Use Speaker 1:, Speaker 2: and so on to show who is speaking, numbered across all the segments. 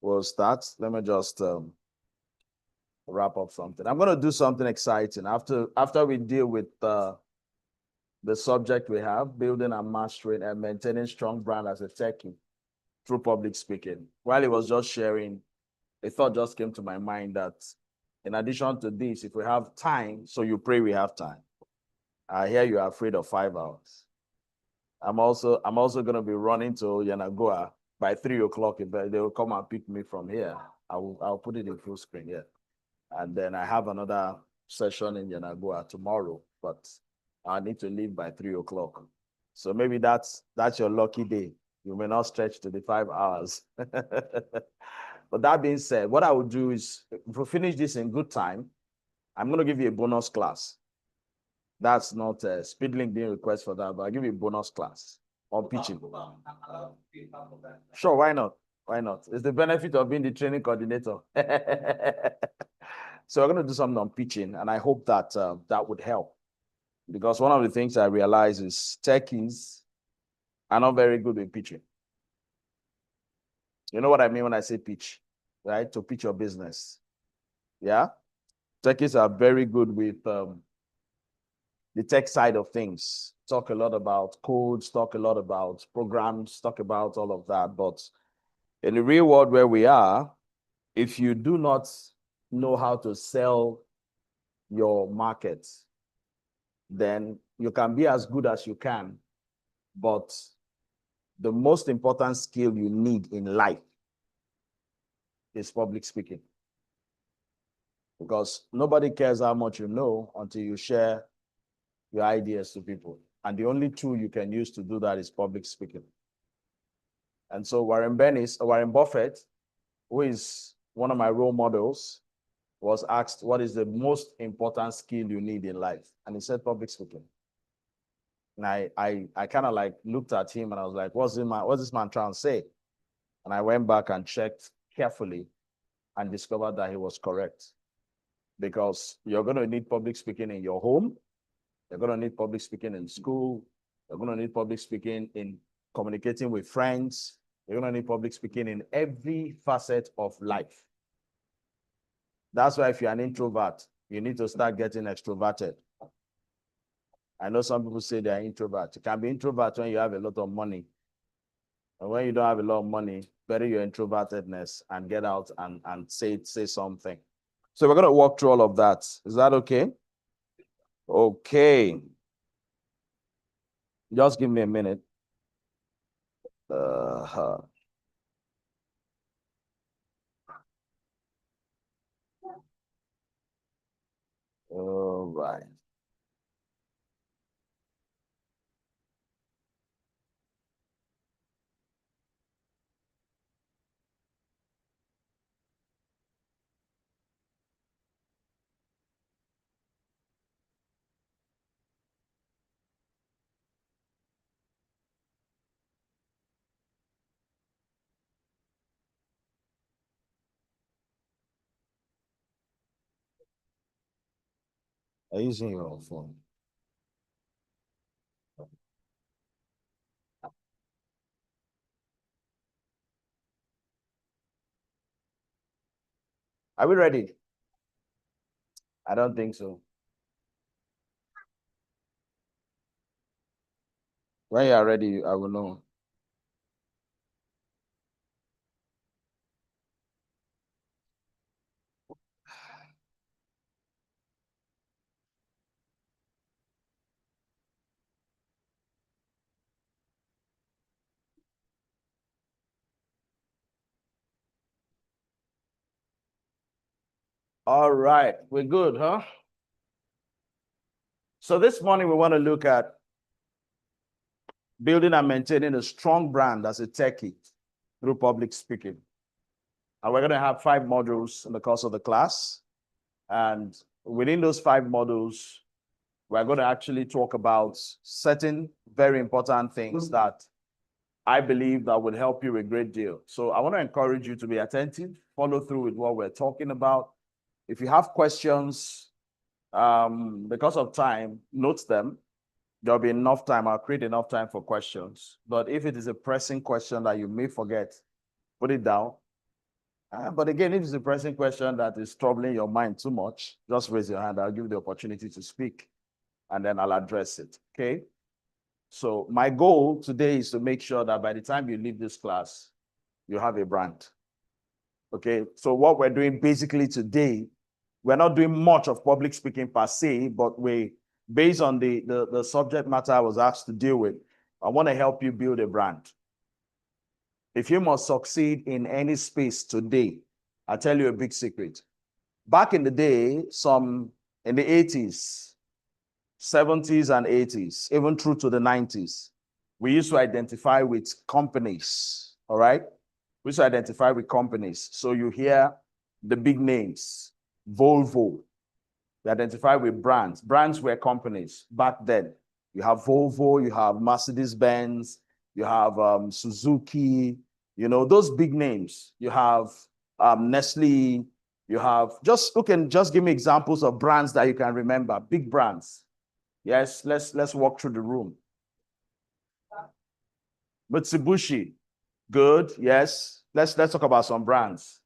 Speaker 1: we'll start. Let me just wrap up something. I'm going to do something exciting after we deal with the subject we have, building and mastering and maintaining strong brand as a techie through public speaking. While he was just sharing, a thought just came to my mind that in addition to this, if we have time, so you pray we have time. I hear you are afraid of 5 hours. I'm also going to be running to Yanagoa by 3 o'clock. If they will come and pick me from here, I'll put it in full screen here. And then I have another session in Yanagoa tomorrow, but I need to leave by 3 o'clock. So maybe that's your lucky day. You may not stretch to the 5 hours. But that being said, what I will do is, if we finish this in good time, I'm going to give you a bonus class. That's not a Speedlink being request for that, but I'll give you a bonus class on pitching. Sure, why not? Why not? It's the benefit of being the training coordinator. So we're going to do something on pitching, and I hope that that would help. Because one of the things I realize is techies are not very good with pitching. You know what I mean when I say pitch, right? To pitch your business. Yeah? Techies are very good with the tech side of things. Talk a lot about codes, talk a lot about programs, talk about all of that. But in the real world where we are, if you do not know how to sell your market, then you can be as good as you can. But the most important skill you need in life is public speaking. Because nobody cares how much you know until you share your ideas to people. And the only tool you can use to do that is public speaking. And so Warren Buffett, who is one of my role models, was asked, what is the most important skill you need in life? And he said, public speaking. And I kind of like looked at him and I was like, what's this man trying to say? And I went back and checked carefully and discovered that he was correct. Because you're going to need public speaking in your home. You're going to need public speaking in school. You're going to need public speaking in communicating with friends. You're going to need public speaking in every facet of life. That's why if you're an introvert, you need to start getting extroverted. I know some people say they're introverts. You can be introvert when you have a lot of money. And when you don't have a lot of money, bury your introvertedness and get out and say something. So we're going to walk through all of that. Is that okay? Okay. Just give me a minute. All right. Are you using your phone? Are we ready? I don't think so. When you are ready, I will know. All right, we're good, huh? So this morning we want to look at building and maintaining a strong brand as a techie through public speaking. And we're going to have 5 modules in the course of the class. And within those 5 modules, we're going to actually talk about certain very important things that I believe that would help you a great deal. So I want to encourage you to be attentive, follow through with what we're talking about. If you have questions, because of time, note them. There'll be enough time. I'll create enough time for questions. But if it is a pressing question that you may forget, put it down But again, if it's a pressing question that is troubling your mind too much, just raise your hand. I'll give you the opportunity to speak, and then I'll address it. Okay? So my goal today is to make sure that by the time you leave this class, you have a brand. Okay? So what we're doing basically today, we're not doing much of public speaking per se, but based on the subject matter I was asked to deal with, I want to help you build a brand. If you must succeed in any space today, I'll tell you a big secret. Back in the day, in the 80s, 70s and 80s, even through to the 90s, we used to identify with companies, all right? We used to identify with companies. So you hear the big names, Volvo. We identify with brands. Brands were companies back then. You have Volvo, you have Mercedes-Benz, you have Suzuki, you know, those big names. You have Nestle, you have, just give me examples of brands that you can remember, big brands. Yes, let's walk through the room. Mitsubishi, good, yes. Let's talk about some brands.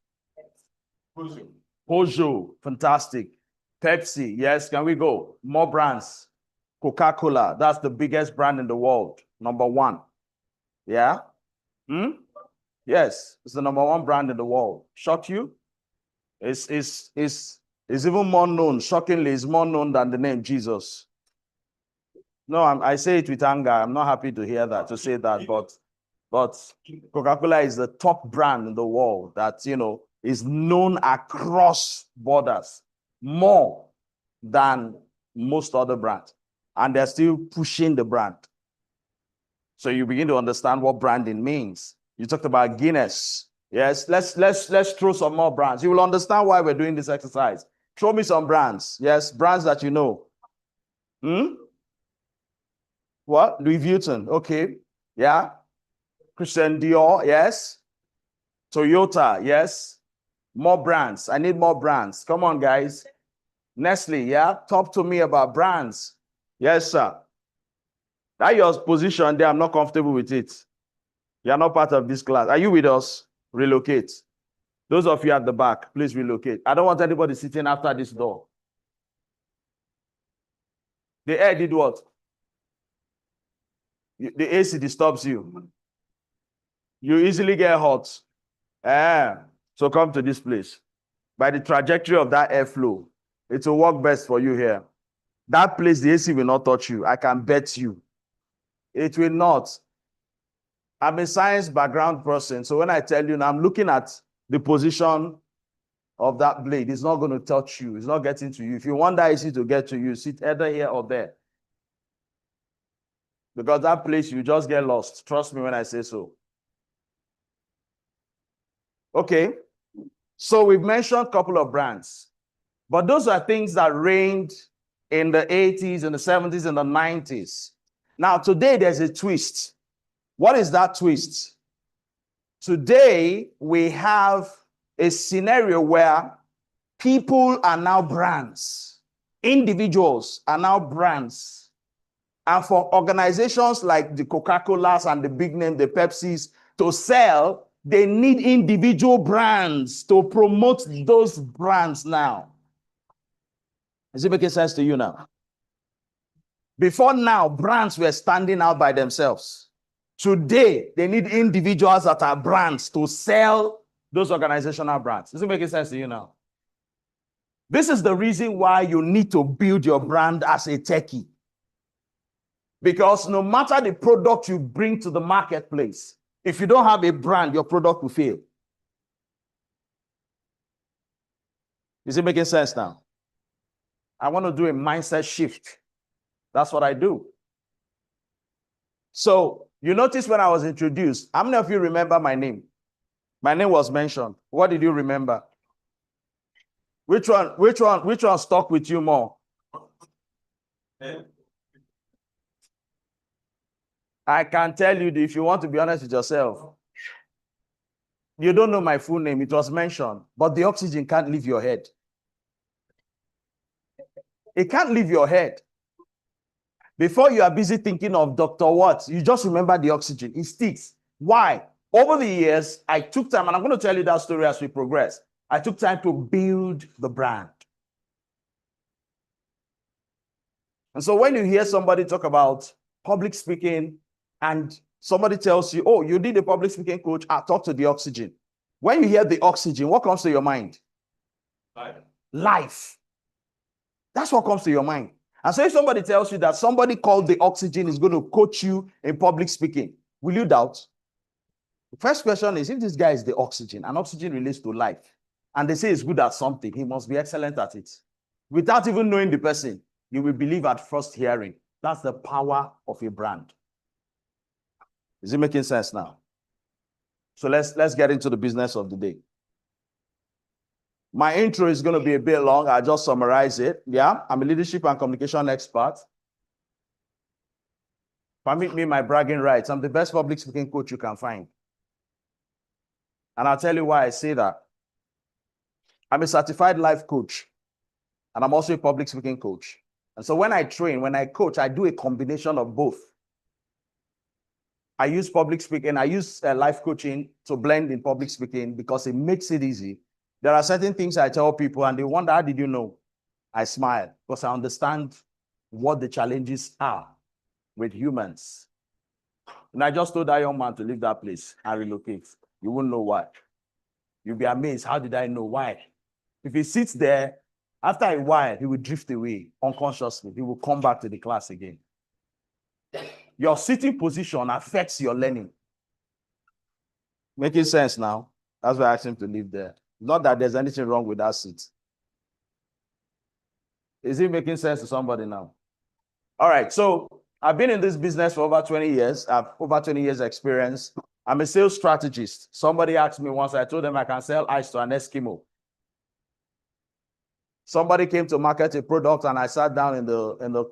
Speaker 1: Peugeot, fantastic. Pepsi, yes, can we go? More brands. Coca-Cola, that's the biggest brand in the world, #1. Yeah? Yes, it's the #1 brand in the world. Shock you? It's even more known, shockingly, it's more known than the name Jesus. No, I say it with anger. I'm not happy to hear that, to say that, but Coca-Cola is the top brand in the world that, you know, is known across borders more than most other brands. And they're still pushing the brand. So you begin to understand what branding means. You talked about Guinness. Yes, let's throw some more brands. You will understand why we're doing this exercise. Throw me some brands. Yes, brands that you know. What? Louis Vuitton. Okay. Yeah. Christian Dior. Yes. Toyota. Yes. More brands. I need more brands. Come on, guys. Nestle. Yeah. Talk to me about brands. Yes, sir. That your position there, I'm not comfortable with it. You're not part of this class. Are you with us? Relocate. Those of you at the back, please relocate. I don't want anybody sitting after this door. The air did what? The AC disturbs you. You easily get hot. So come to this place. By the trajectory of that airflow, it will work best for you here. That place, the AC will not touch you. I can bet you. It will not. I'm a science background person. So when I tell you now, I'm looking at the position of that blade. It's not going to touch you. It's not getting to you. If you want that AC to get to you, sit either here or there. Because that place, you just get lost. Trust me when I say so. Okay. So we've mentioned a couple of brands. But those are things that reigned in the 80s, and the 70s, and the 90s. Now, today, there's a twist. What is that twist? Today, we have a scenario where people are now brands. Individuals are now brands. And for organizations like the Coca-Colas and the big name, the Pepsis, to sell, they need individual brands to promote those brands now. Is it making sense to you now? Before now, brands were standing out by themselves. Today, they need individuals that are brands to sell those organizational brands. Is it making sense to you now? This is the reason why you need to build your brand as a techie. Because no matter the product you bring to the marketplace, if you don't have a brand, your product will fail. Is it making sense now? I want to do a mindset shift. That's what I do. So you notice when I was introduced, how many of you remember my name? My name was mentioned. What did you remember? Which one stuck with you more? I can tell you, if you want to be honest with yourself, you don't know my full name. It was mentioned, but the oxygen can't leave your head. It can't leave your head. Before you are busy thinking of Dr. What, you just remember the oxygen. It sticks. Why? Over the years, I took time, and I'm going to tell you that story as we progress. I took time to build the brand. And so when you hear somebody talk about public speaking and somebody tells you, oh, you need a public speaking coach, talk to the oxygen. When you hear the oxygen, what comes to your mind? Life. That's what comes to your mind. And so if somebody tells you that somebody called the oxygen is going to coach you in public speaking, will you doubt? The first question is, if this guy is the oxygen, and oxygen relates to life, and they say he's good at something, he must be excellent at it. Without even knowing the person, you will believe at first hearing. That's the power of a brand. Is it making sense now? So let's get into the business of the day. My intro is going to be a bit long. I'll just summarize it. Yeah, I'm a leadership and communication expert. Permit me my bragging rights. I'm the best public speaking coach you can find. And I'll tell you why I say that. I'm a certified life coach, and I'm also a public speaking coach. And so when I train, when I coach, I do a combination of both. I use public speaking, I use life coaching to blend in public speaking because it makes it easy. There are certain things I tell people and they wonder, how did you know? I smile because I understand what the challenges are with humans. And I just told that young man to leave that place and relocate. You won't know why. You'll be amazed. How did I know why? If he sits there, after a while, he will drift away unconsciously. He will come back to the class again. Your sitting position affects your learning. Making sense now? That's why I asked him to leave there. Not that there's anything wrong with that seat. Is it making sense to somebody now? All right, so I've been in this business for over 20 years. I have over 20 years experience. I'm a sales strategist. Somebody asked me once, I told them I can sell ice to an Eskimo. Somebody came to market a product and I sat down in the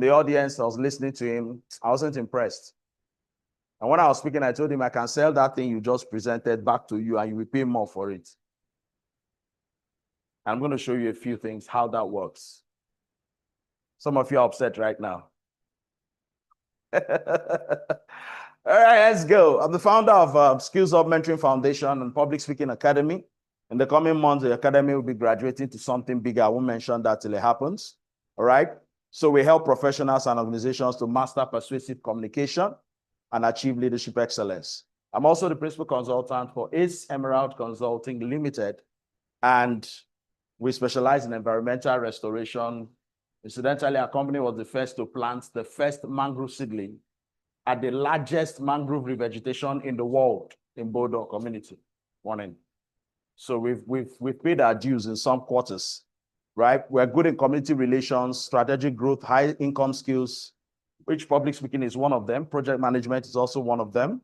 Speaker 1: audience. I was listening to him. I wasn't impressed. And when I was speaking, I told him I can sell that thing you just presented back to you and you will pay more for it. I'm going to show you a few things, how that works. Some of you are upset right now. All right, let's go. I'm the founder of Skills Up Mentoring Foundation and Public Speaking Academy. In the coming months, the academy will be graduating to something bigger. I won't mention that till it happens. All right. So we help professionals and organizations to master persuasive communication and achieve leadership excellence. I'm also the principal consultant for Ace Emerald Consulting Limited, and we specialize in environmental restoration. Incidentally, our company was the first to plant the first mangrove seedling at the largest mangrove revegetation in the world in Bodo community. Morning. So we've paid our dues in some quarters, right? We're good in community relations, strategic growth, high income skills, which public speaking is one of them. Project management is also one of them.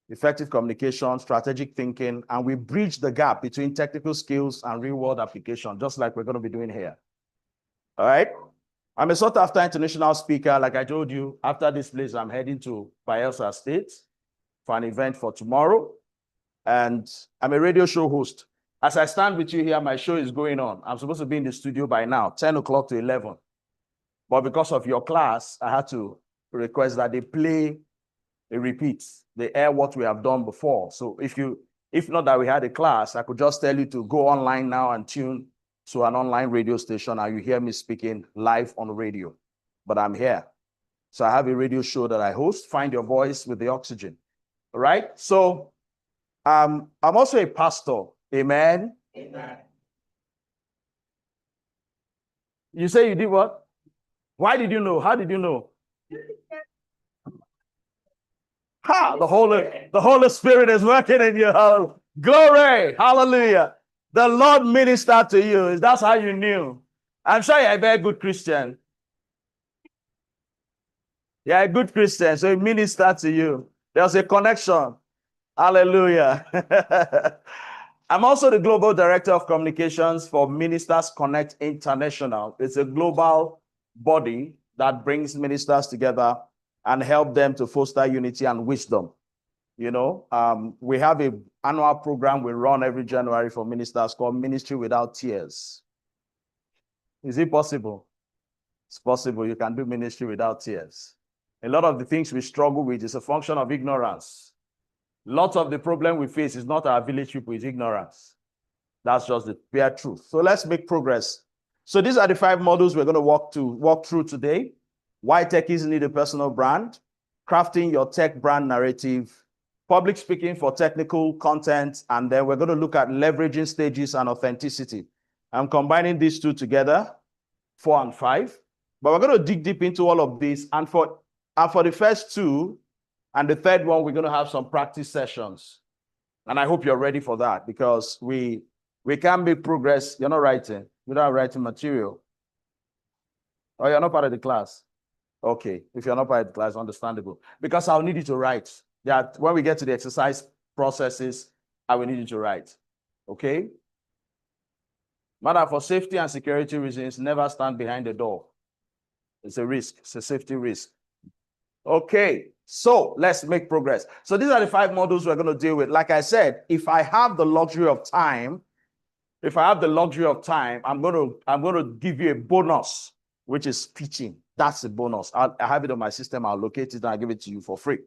Speaker 1: Effective communication, strategic thinking, and we bridge the gap between technical skills and real world application, just like we're going to be doing here. All right. I'm a sought after international speaker. Like I told you, after this place, I'm heading to Bayelsa State for an event for tomorrow. And I'm a radio show host. As I stand with you here, my show is going on. I'm supposed to be in the studio by now, 10 o'clock to 11. But because of your class, I had to request that they play a repeat. They air what we have done before. So if not that we had a class, I could just tell you to go online now and tune to an online radio station and you hear me speaking live on the radio. But I'm here. So I have a radio show that I host, Find Your Voice with the Oxygen. All right. So I'm also a pastor. Amen. Amen. You say you did what? Why did you know? How did you know? Ha! The Holy Spirit is working in you. Glory. Hallelujah. The Lord ministered to you. That's how you knew. I'm sure you're a very good Christian. You're a good Christian, so he ministered to you. There's a connection. Hallelujah. I'm also the Global Director of Communications for Ministers Connect International. It's a global body that brings ministers together and help them to foster unity and wisdom. You know, we have an annual program we run every January for ministers called Ministry Without Tears. Is it possible? It's possible. You can do ministry without tears. A lot of the things we struggle with is a function of ignorance. Lots of the problem we face is not our village people, it's ignorance. That's just the bare truth. So let's make progress. So these are the 5 models we're going to walk through today. Why techies need a personal brand, crafting your tech brand narrative, public speaking for technical content, and then we're going to look at leveraging stages and authenticity. I'm combining these 2 together, 4 and 5, but we're going to dig deep into all of this. And for the first 2 and the third one, we're going to have some practice sessions. And I hope you're ready for that, because we can make progress. You're not writing without writing material. Or you're not part of the class. Okay, if you're not part of the class, understandable. Because I'll need you to write. When we get to the exercise processes, I will need you to write. Okay? Matter for safety and security reasons, never stand behind the door. It's a risk. It's a safety risk. Okay, so let's make progress. So these are the 5 models we're going to deal with. Like I said, if I have the luxury of time, I'm going to give you a bonus, which is pitching. That's a bonus. I have it on my system. I'll locate it and I'll give it to you for free.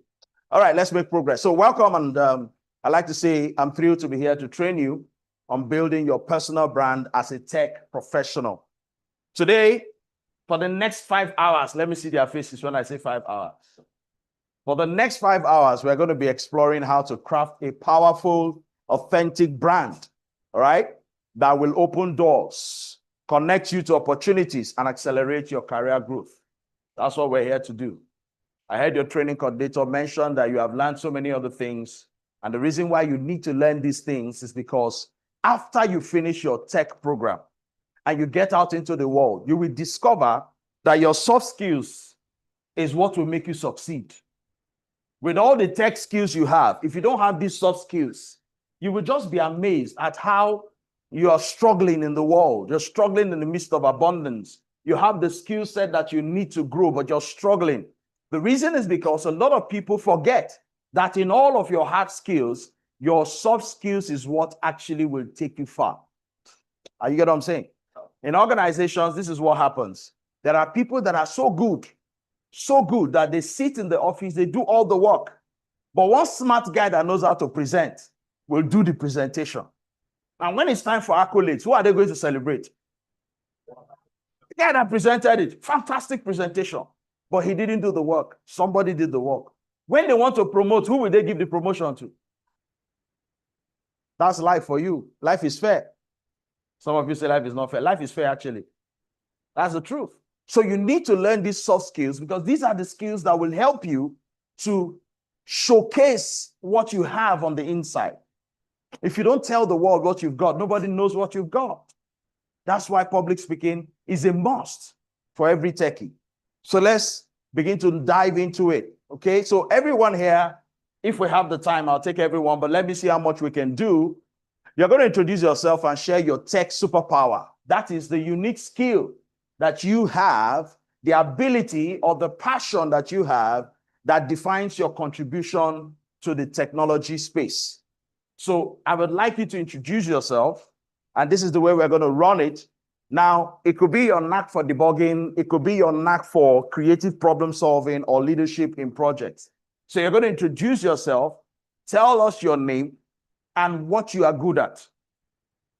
Speaker 1: All right, let's make progress. So welcome, and I'd like to say I'm thrilled to be here to train you on building your personal brand as a tech professional. Today, for the next 5 hours, let me see their faces when I say 5 hours. For the next 5 hours, we're going to be exploring how to craft a powerful, authentic brand, all right, that will open doors, connect you to opportunities, and accelerate your career growth. That's what we're here to do. I heard your training coordinator mention that you have learned so many other things. And the reason why you need to learn these things is because after you finish your tech program and you get out into the world, you will discover that your soft skills is what will make you succeed. With all the tech skills you have, if you don't have these soft skills, you will just be amazed at how you are struggling in the world. You're struggling in the midst of abundance. You have the skill set that you need to grow, but you're struggling. The reason is because a lot of people forget that in all of your hard skills, your soft skills is what actually will take you far. Are you get what I'm saying? In organizations, this is what happens. There are people that are so good that they sit in the office, they do all the work. But one smart guy that knows how to present will do the presentation. And when it's time for accolades, who are they going to celebrate? The guy that presented it, fantastic presentation, but he didn't do the work. Somebody did the work. When they want to promote, who will they give the promotion to? That's life for you. Life is fair. Some of you say life is not fair. Life is fair, actually. That's the truth. So you need to learn these soft skills, because these are the skills that will help you to showcase what you have on the inside. If you don't tell the world what you've got, nobody knows what you've got. That's why public speaking is a must for every techie. So let's begin to dive into it. Okay, so everyone here, if we have the time, I'll take everyone, but let me see how much we can do. You're going to introduce yourself and share your tech superpower. That is the unique skill that you have, the ability or the passion that you have that defines your contribution to the technology space. So I would like you to introduce yourself, and this is the way we're going to run it. Now, it could be your knack for debugging, it could be your knack for creative problem solving or leadership in projects. So you're going to introduce yourself, tell us your name and what you are good at.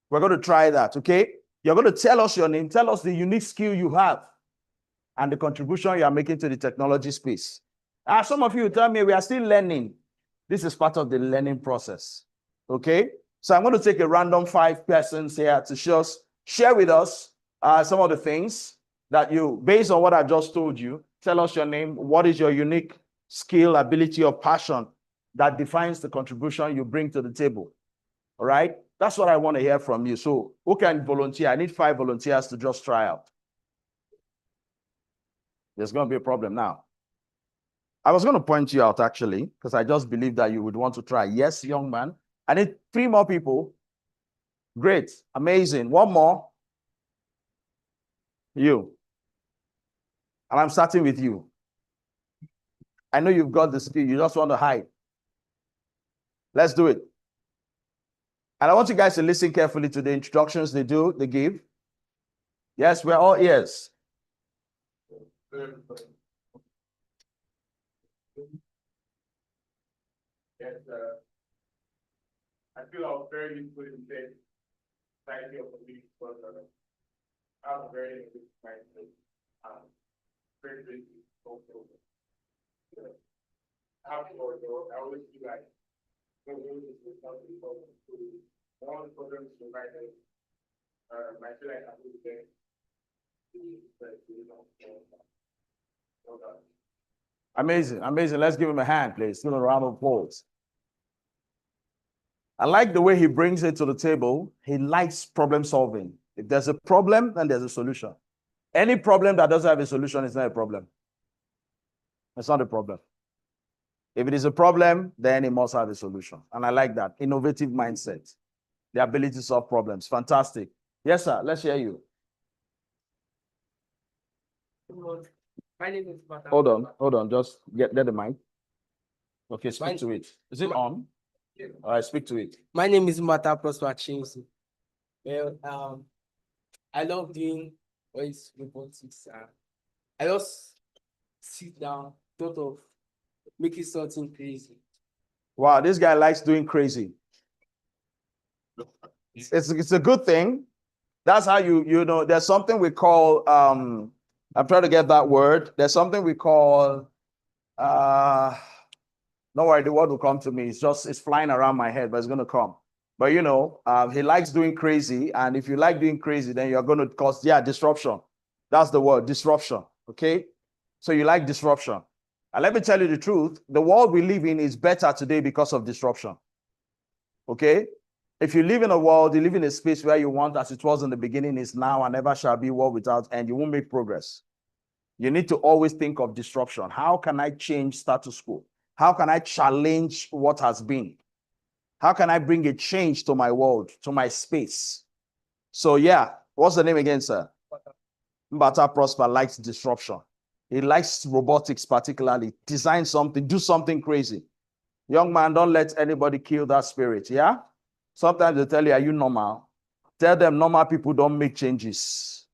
Speaker 1: We're going to try that, okay? You're going to tell us your name, tell us the unique skill you have and the contribution you are making to the technology space. Some of you tell me we are still learning. This is part of the learning process, okay? So I'm going to take a random 5 persons here to share with us some of the things that you, based on what I just told you, tell us your name, what is your unique skill, ability, or passion that defines the contribution you bring to the table, all right? That's what I want to hear from you. So who can volunteer? I need 5 volunteers to just try out. There's going to be a problem now. I was going to point you out, actually, because I just believe that you would want to try. Yes, young man. I need 3 more people. Great. Amazing. 1 more. You. And I'm starting with you. I know you've got the skill. You just want to hide. Let's do it. And I want you guys to listen carefully to the introductions they give. Yes, we're all ears. I feel I was very useful in the society of community work. I have a very good mindset. Very good social. Afterward, though, I always feel like the way this is something for all the programs provided. I feel like I would say, amazing, amazing. Let's give him a hand, please. Give him a round of applause. I like the way he brings it to the table. He likes problem solving. If there's a problem, then there's a solution. Any problem that doesn't have a solution is not a problem. It's not a problem. If it is a problem, then it must have a solution. And I like that. Innovative mindset. The ability to solve problems. Fantastic. Yes, sir. Let's hear you.
Speaker 2: My name is Mata.
Speaker 1: Hold on. Just get the mic. Okay, speak to it. Is it on?
Speaker 2: Yeah.
Speaker 1: All right, speak to it.
Speaker 2: My name is Mata Prosper Chimsi. Well, I love doing voice robotics. I just sit down, thought of making something crazy.
Speaker 1: Wow, this guy likes doing crazy. It's a good thing. That's how you know, there's something we call, I'm trying to get that word. There's something we call, don't worry, the word will come to me. It's flying around my head, but it's going to come. But you know, he likes doing crazy. And if you like doing crazy, then you're going to cause, disruption. That's the word, disruption. Okay. So you like disruption. And let me tell you the truth. The world we live in is better today because of disruption. Okay. If you live in a world, you live in a space where you want as it was in the beginning, is now and never shall be, world without end, you won't make progress. You need to always think of disruption. How can I change status quo? How can I challenge what has been? How can I bring a change to my world, to my space? So yeah, what's the name again, sir? Mbata Prosper likes disruption. He likes robotics particularly. Design something, do something crazy. Young man, don't let anybody kill that spirit, yeah? Sometimes they tell you, are you normal? Tell them normal people don't make changes,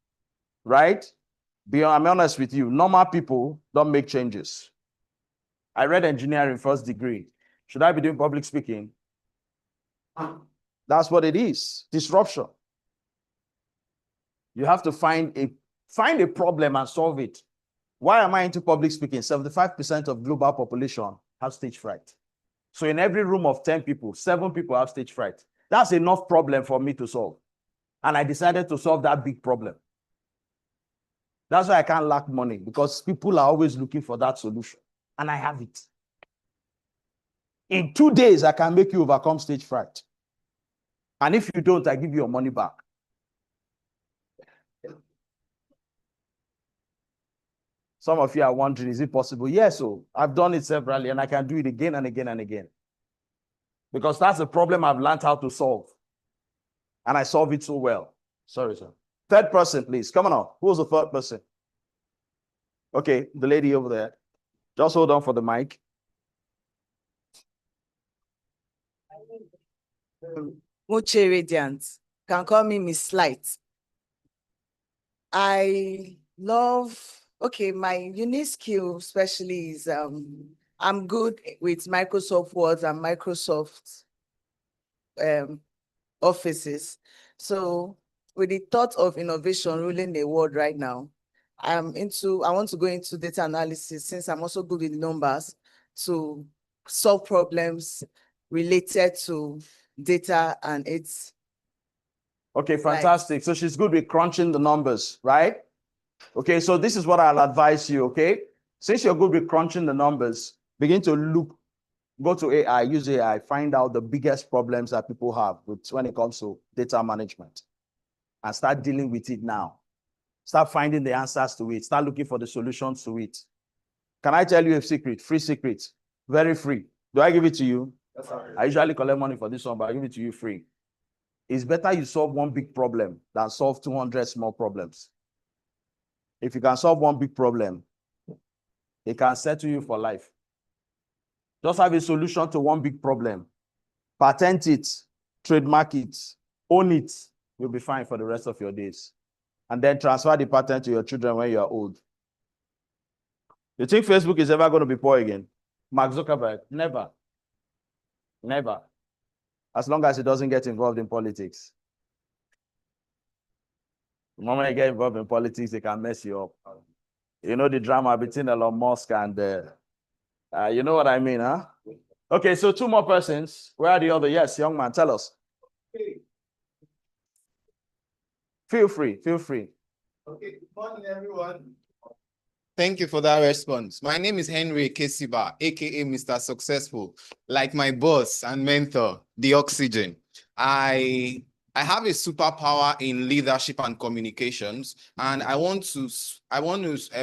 Speaker 1: right? I'm honest with you. Normal people don't make changes. I read engineering first degree. Should I be doing public speaking? That's what it is. Disruption. You have to find a problem and solve it. Why am I into public speaking? 75% of global population have stage fright. So in every room of 10 people, 7 people have stage fright. That's enough problem for me to solve. And I decided to solve that big problem. That's why I can't lack money, because people are always looking for that solution. And I have it. In 2 days, I can make you overcome stage fright. And if you don't, I give you your money back. Some of you are wondering, is it possible? Yes, so I've done it severally, and I can do it again and again and again. Because that's a problem I've learned how to solve. And I solve it so well. Sorry, sir. Third person, please. Come on up. Who's the third person? Okay, the lady over there. Just hold on for the mic.
Speaker 3: Muche Radiant. Can call me Miss Light. I love, my unique skill especially is I'm good with Microsoft Word and Microsoft Offices. So with the thought of innovation ruling the world right now, I want to go into data analysis, since I'm also good with numbers, to solve problems related to data and its.
Speaker 1: Okay, fantastic. So she's good with crunching the numbers, right? Okay, so this is what I'll advise you, okay? Since you're good with crunching the numbers, begin to go to AI, use AI, find out the biggest problems that people have when it comes to data management, and start dealing with it now. Start finding the answers to it. Start looking for the solutions to it. Can I tell you a secret? Free secret. Very free. Do I give it to you?
Speaker 2: That's all right.
Speaker 1: I usually collect money for this one, but I give it to you free. It's better you solve one big problem than solve 200 small problems. If you can solve one big problem, it can settle you for life. Just have a solution to one big problem. Patent it, trademark it, own it. You'll be fine for the rest of your days. And then transfer the patent to your children when you're old. You think Facebook is ever going to be poor again? Mark Zuckerberg? Never. Never. as long as it doesn't get involved in politics. The moment you get involved in politics, they can mess you up. You know the drama between Elon Musk and you know what I mean, huh? Okay, so 2 more persons. Where are the other? Yes, young man, tell us. Feel free, feel free.
Speaker 4: Okay, good morning, everyone. Thank you for that response. My name is Henry Kesiba, aka Mr. Successful, like my boss and mentor, the Oxygen. I have a superpower in leadership and communications, and I want to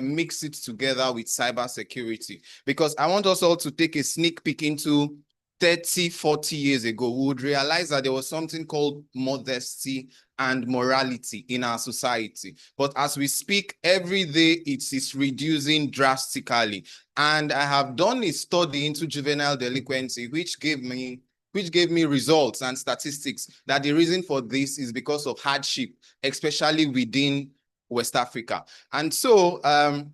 Speaker 4: mix it together with cybersecurity, because I want us all to take a sneak peek into 30, 40 years ago. We would realize that there was something called modesty and morality in our society. But as we speak every day, it is reducing drastically. And I have done a study into juvenile delinquency, which gave me results and statistics that the reason for this is because of hardship, especially within West Africa. And so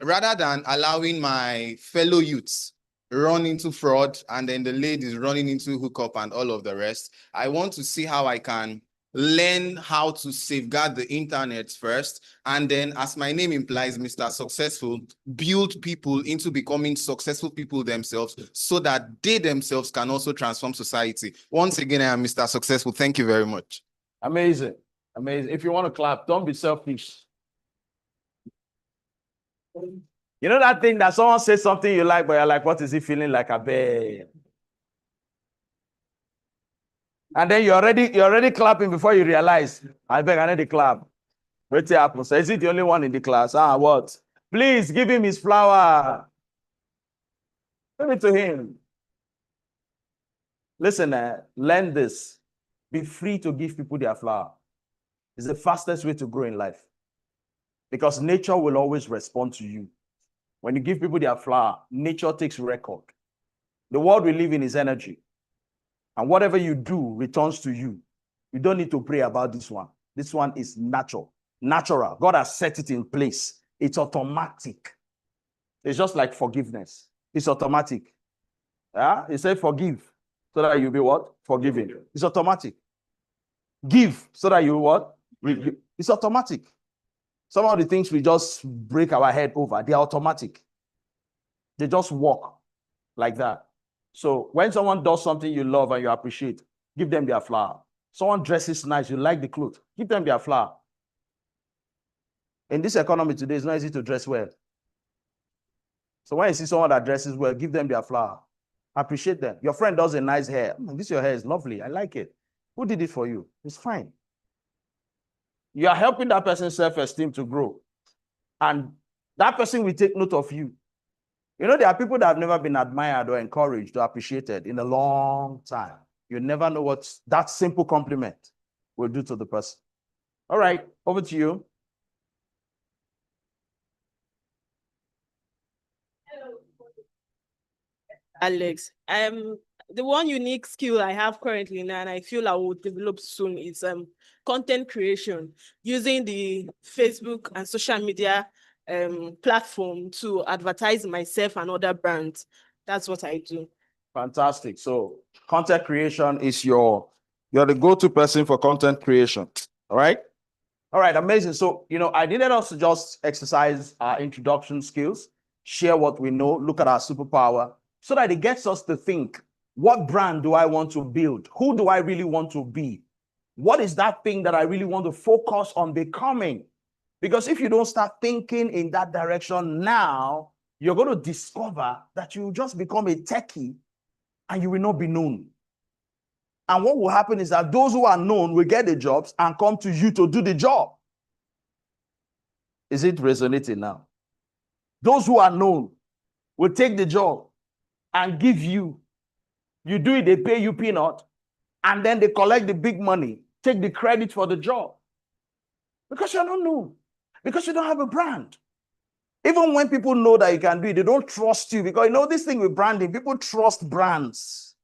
Speaker 4: rather than allowing my fellow youths run into fraud and then the ladies running into hookup and all of the rest, I want to see how I can learn how to safeguard the internet first, and then, as my name implies, Mr. Successful, build people into becoming successful people themselves so that they themselves can also transform society. Once again, I am Mr. Successful. Thank you very much.
Speaker 1: Amazing, amazing. If you want to clap, don't be selfish. You know that thing that someone says something you like, but you're like, what is he feeling like? A bear. And then you're already clapping before you realize, I beg, I need to clap. What's happening? So is he the only one in the class? What? Please give him his flower. Give it to him. Listen, learn this. Be free to give people their flower. It's the fastest way to grow in life. Because nature will always respond to you. When you give people their flower, nature takes record. The world we live in is energy. And whatever you do returns to you. You don't need to pray about this one. This one is natural. God has set it in place. It's automatic. It's just like forgiveness. It's automatic. Yeah? He said forgive so that you'll be what? Forgiven. It's automatic. Give so that you what? It's automatic. Some of the things we just break our head over, they're automatic. They just work like that. So when someone does something you love and you appreciate, give them their flower. Someone dresses nice, you like the clothes, give them their flower. In this economy today, it's not easy to dress well. So when you see someone that dresses well, give them their flower. Appreciate them. Your friend does a nice hair. This your hair is lovely. I like it. Who did it for you? It's fine. You are helping that person's self-esteem to grow. And that person will take note of you. You know, there are people that have never been admired or encouraged or appreciated in a long time. You never know what that simple compliment will do to the person. All right, over to you.
Speaker 5: Hello. Alex, the one unique skill I have currently now, and I feel I will develop soon, is content creation using the Facebook and social media platform to advertise myself and other brands. That's what I do.
Speaker 1: Fantastic. So content creation is you're the go-to person for content creation. All right. All right. Amazing. So, I needed us to just exercise our introduction skills, share what we know, look at our superpower, so that it gets us to think, what brand do I want to build? Who do I really want to be? What is that thing that I really want to focus on becoming? Because if you don't start thinking in that direction now, you're going to discover that you just become a techie and you will not be known. And what will happen is that those who are known will get the jobs and come to you to do the job. Is it resonating now? Those who are known will take the job and give you. You do it, they pay you peanut, and then they collect the big money, take the credit for the job. Because you're not known. Because you don't have a brand. Even when people know that you can do it, they don't trust you. Because this thing with branding, people trust brands.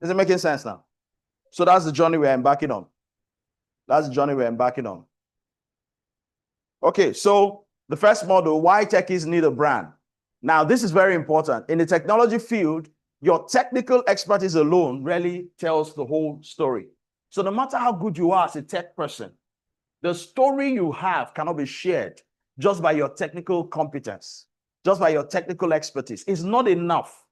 Speaker 1: Is it making sense now? So that's the journey we're embarking on. Okay, so the first model, why techies need a brand. Now, this is very important. In the technology field, Your technical expertise alone really tells the whole story. So no matter how good you are as a tech person, the story you have cannot be shared just by your technical competence, just by your technical expertise. It's not enough.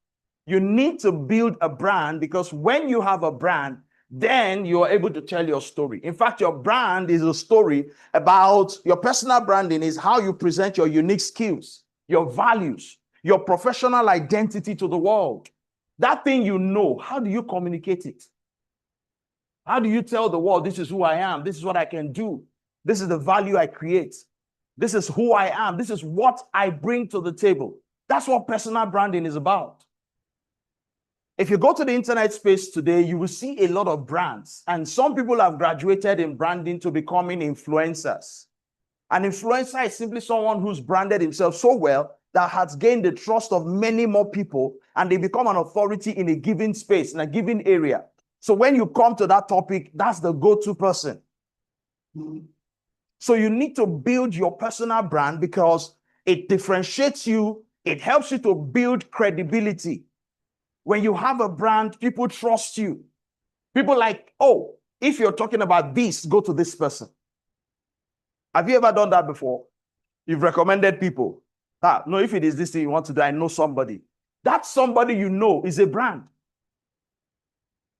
Speaker 1: You need to build a brand, because when you have a brand, then you are able to tell your story. In fact, your brand is a story about your personal branding, is how you present your unique skills, your values, your professional identity to the world. That thing you know, how do you communicate it? How do you tell the world, this is who I am, this is what I can do, this is the value I create, this is who I am, this is what I bring to the table? That's what personal branding is about. If you go to the internet space today, you will see a lot of brands, and some people have graduated in branding to becoming influencers. An influencer is simply someone who's branded himself so well that has gained the trust of many more people, and they become an authority in a given space, in a given area. So when you come to that topic, that's the go-to person. So you need to build your personal brand, because it differentiates you. It helps you to build credibility. When you have a brand, people trust you. People like, oh, if you're talking about this, go to this person. Have you ever done that before? You've recommended people. No, if it is this thing you want to do, I know somebody. That somebody you know is a brand.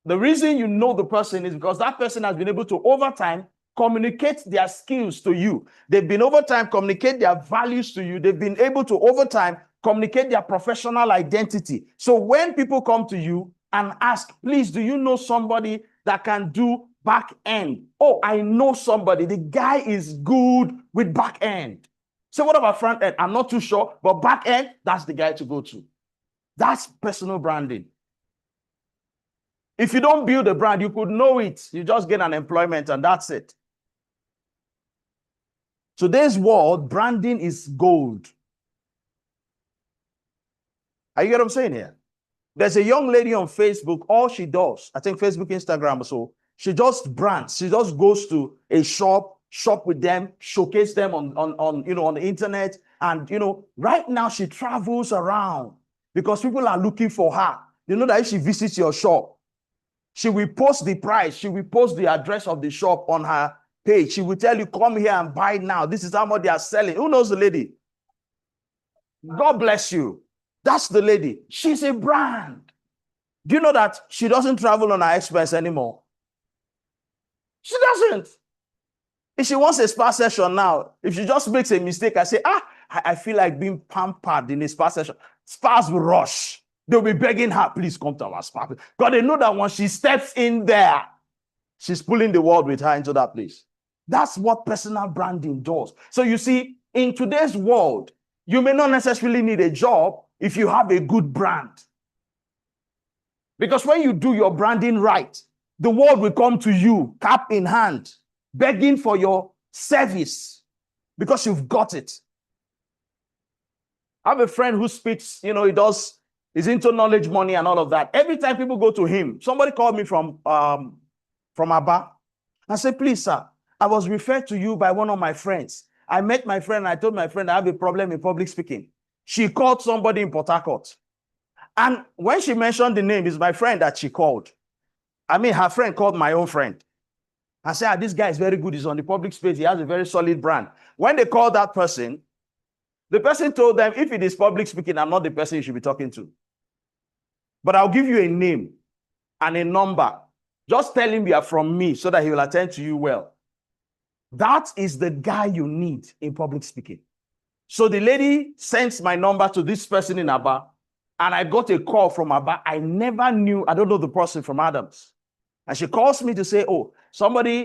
Speaker 1: The reason you know the person is because that person has been able to, over time, communicate their skills to you. They've been, over time, communicate their values to you. They've been able to, over time, communicate their professional identity. So when people come to you and ask, please, do you know somebody that can do back end? Oh, I know somebody. The guy is good with back end. So what about front end? I'm not too sure, but back end, that's the guy to go to. That's personal branding. If you don't build a brand, you could know it. You just get an employment and that's it. Today's world, branding is gold. Are you get what I'm saying here? There's a young lady on Facebook, all she does, I think Facebook, Instagram or so, she just brands. She just goes to a shop with them, showcase them on the internet. And right now she travels around because people are looking for her. You know that if she visits your shop, she will post the price, she will post the address of the shop on her page. She will tell you, come here and buy now. This is how much they are selling. Who knows the lady? God bless you. That's the lady. She's a brand. Do you know that she doesn't travel on her expense anymore? She doesn't. If she wants a spa session now, if she just makes a mistake, I say, I feel like being pampered in a spa session. Spas will rush. They'll be begging her, please come to our spa. Because they know that when she steps in there, she's pulling the world with her into that place. That's what personal branding does. So you see, in today's world, you may not necessarily need a job if you have a good brand. Because when you do your branding right, the world will come to you, cap in hand, begging for your service because you've got it. I have a friend who speaks, he's into knowledge, money, and all of that. Every time people go to him, somebody called me from Aba. I said, please, sir, I was referred to you by one of my friends. I met my friend, and I told my friend I have a problem in public speaking. She called somebody in Port Harcourt. And when she mentioned the name, it's my friend that she called. I mean, her friend called my own friend. I said, this guy is very good. He's on the public space. He has a very solid brand. When they called that person, the person told them, if it is public speaking, I'm not the person you should be talking to. But I'll give you a name and a number. Just tell him you are from me so that he will attend to you well. That is the guy you need in public speaking. So the lady sends my number to this person in Aba, and I got a call from Aba. I never knew, I don't know the person from Adams. And she calls me to say, oh,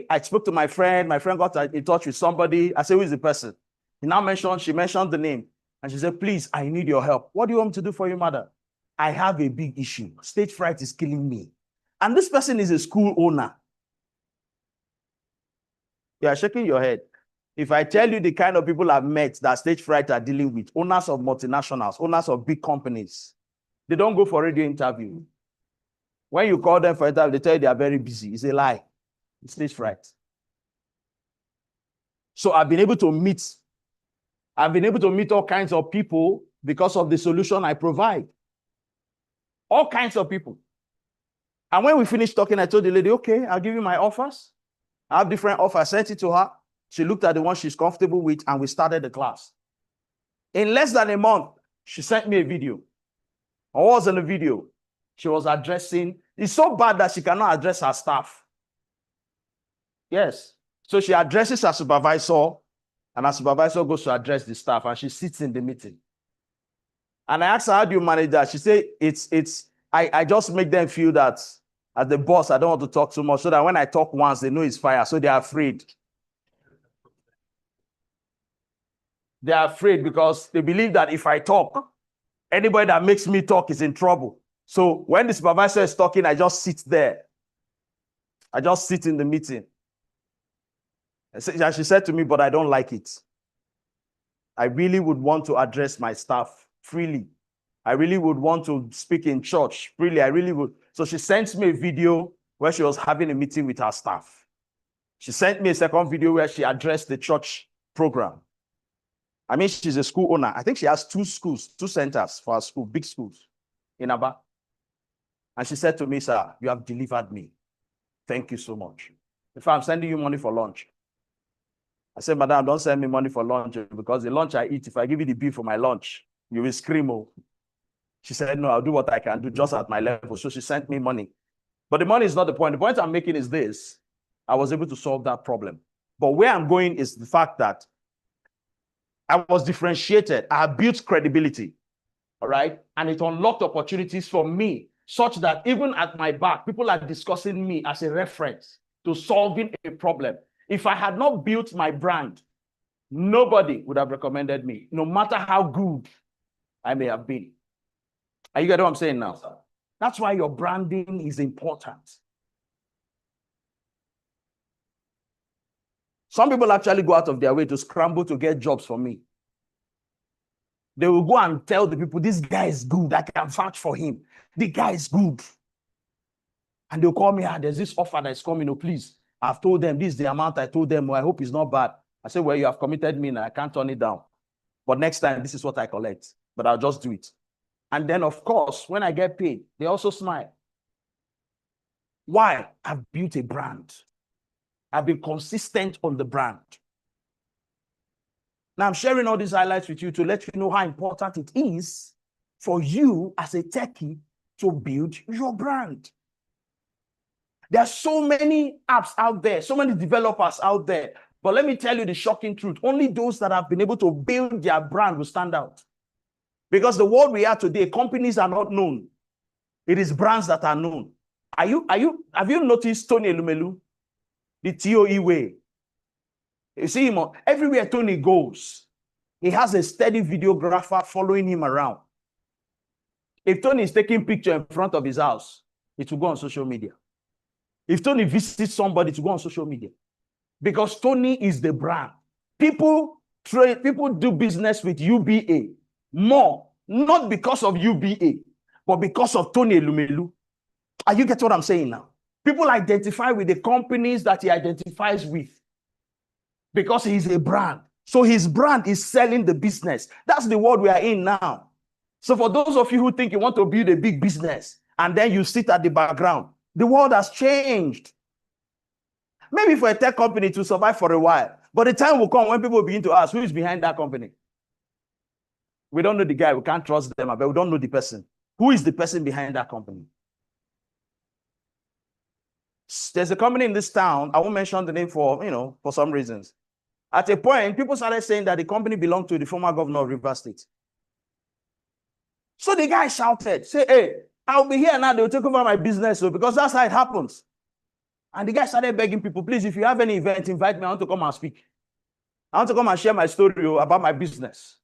Speaker 1: I spoke to my friend got in touch with somebody. I said, who is the person? She mentioned the name. And she said, please, I need your help. What do you want me to do for you, madam? I have a big issue. Stage fright is killing me. And this person is a school owner. You are shaking your head. If I tell you the kind of people I've met that stage fright are dealing with, owners of multinationals, owners of big companies, they don't go for radio interview. When you call them for interview, they tell you they are very busy. It's a lie. It's stage fright. So I've been able to meet all kinds of people because of the solution I provide. All kinds of people. And when we finished talking, I told the lady, okay, I'll give you my offers. I have different offers. I sent it to her. She looked at the one she's comfortable with, and we started the class. In less than a month, she sent me a video. I was in the video. She was addressing, it's so bad that she cannot address her staff. Yes. So she addresses her supervisor, and her supervisor goes to address the staff, and she sits in the meeting. And I asked her, how do you manage that? She said, I just make them feel that as the boss, I don't want to talk too much, so that when I talk once, they know it's fire, so they're afraid. They're afraid because they believe that if I talk, anybody that makes me talk is in trouble. So when the supervisor is talking, I just sit there. I just sit in the meeting. And she said to me, but I don't like it. I really would want to address my staff freely. I really would want to speak in church freely. I really would. So she sent me a video where she was having a meeting with her staff. She sent me a second video where she addressed the church program. I mean, she's a school owner. I think she has 2 schools, 2 centers for her school, big schools in Aba. And she said to me, sir, you have delivered me. Thank you so much. In fact, I'm sending you money for lunch. I said, madam, don't send me money for lunch because the lunch I eat, if I give you the bill for my lunch, you will scream. Oh. She said, no, I'll do what I can do just at my level. So she sent me money. But the money is not the point. The point I'm making is this. I was able to solve that problem. But where I'm going is the fact that I was differentiated. I built credibility. All right. And it unlocked opportunities for me such that even at my back, people are discussing me as a reference to solving a problem. If I had not built my brand, nobody would have recommended me, no matter how good I may have been. Are you getting what I'm saying now? That's why your branding is important. Some people actually go out of their way to scramble to get jobs for me. They will go and tell the people, this guy is good. I can vouch for him. The guy is good. And they'll call me, there's this offer that's coming. Oh, please. I've told them this is the amount I told them. I hope it's not bad. I said, well, you have committed me and I can't turn it down. But next time, this is what I collect. But I'll just do it. And then, of course, when I get paid, they also smile. Why? I've built a brand. I've been consistent on the brand. Now, I'm sharing all these highlights with you to let you know how important it is for you as a techie to build your brand. There are so many apps out there, so many developers out there. But let me tell you the shocking truth. Only those that have been able to build their brand will stand out. Because the world we are today, companies are not known. It is brands that are known. Have you noticed Tony Elumelu? The TOE way. You see him everywhere Tony goes. He has a steady videographer following him around. If Tony is taking picture in front of his house, it will go on social media. If Tony visits somebody, to go on social media. Because Tony is the brand. People do business with UBA more, not because of UBA, but because of Tony Elumelu. Are you get what I'm saying now? People identify with the companies that he identifies with because he's a brand. So his brand is selling the business. That's the world we are in now. So for those of you who think you want to build a big business and then you sit at the background, the world has changed. Maybe for a tech company to survive for a while, but the time will come when people begin to ask, who is behind that company? We don't know the guy. We can't trust them, but we don't know the person. Who is the person behind that company? There's a company in this town. I won't mention the name for some reasons. At a point, people started saying that the company belonged to the former governor of Rivers State. So the guy shouted, say, hey, I'll be here now. They'll take over my business. So because that's how it happens. And the guy started begging people, please, if you have any event, invite me. I want to come and speak. I want to come and share my story about my business.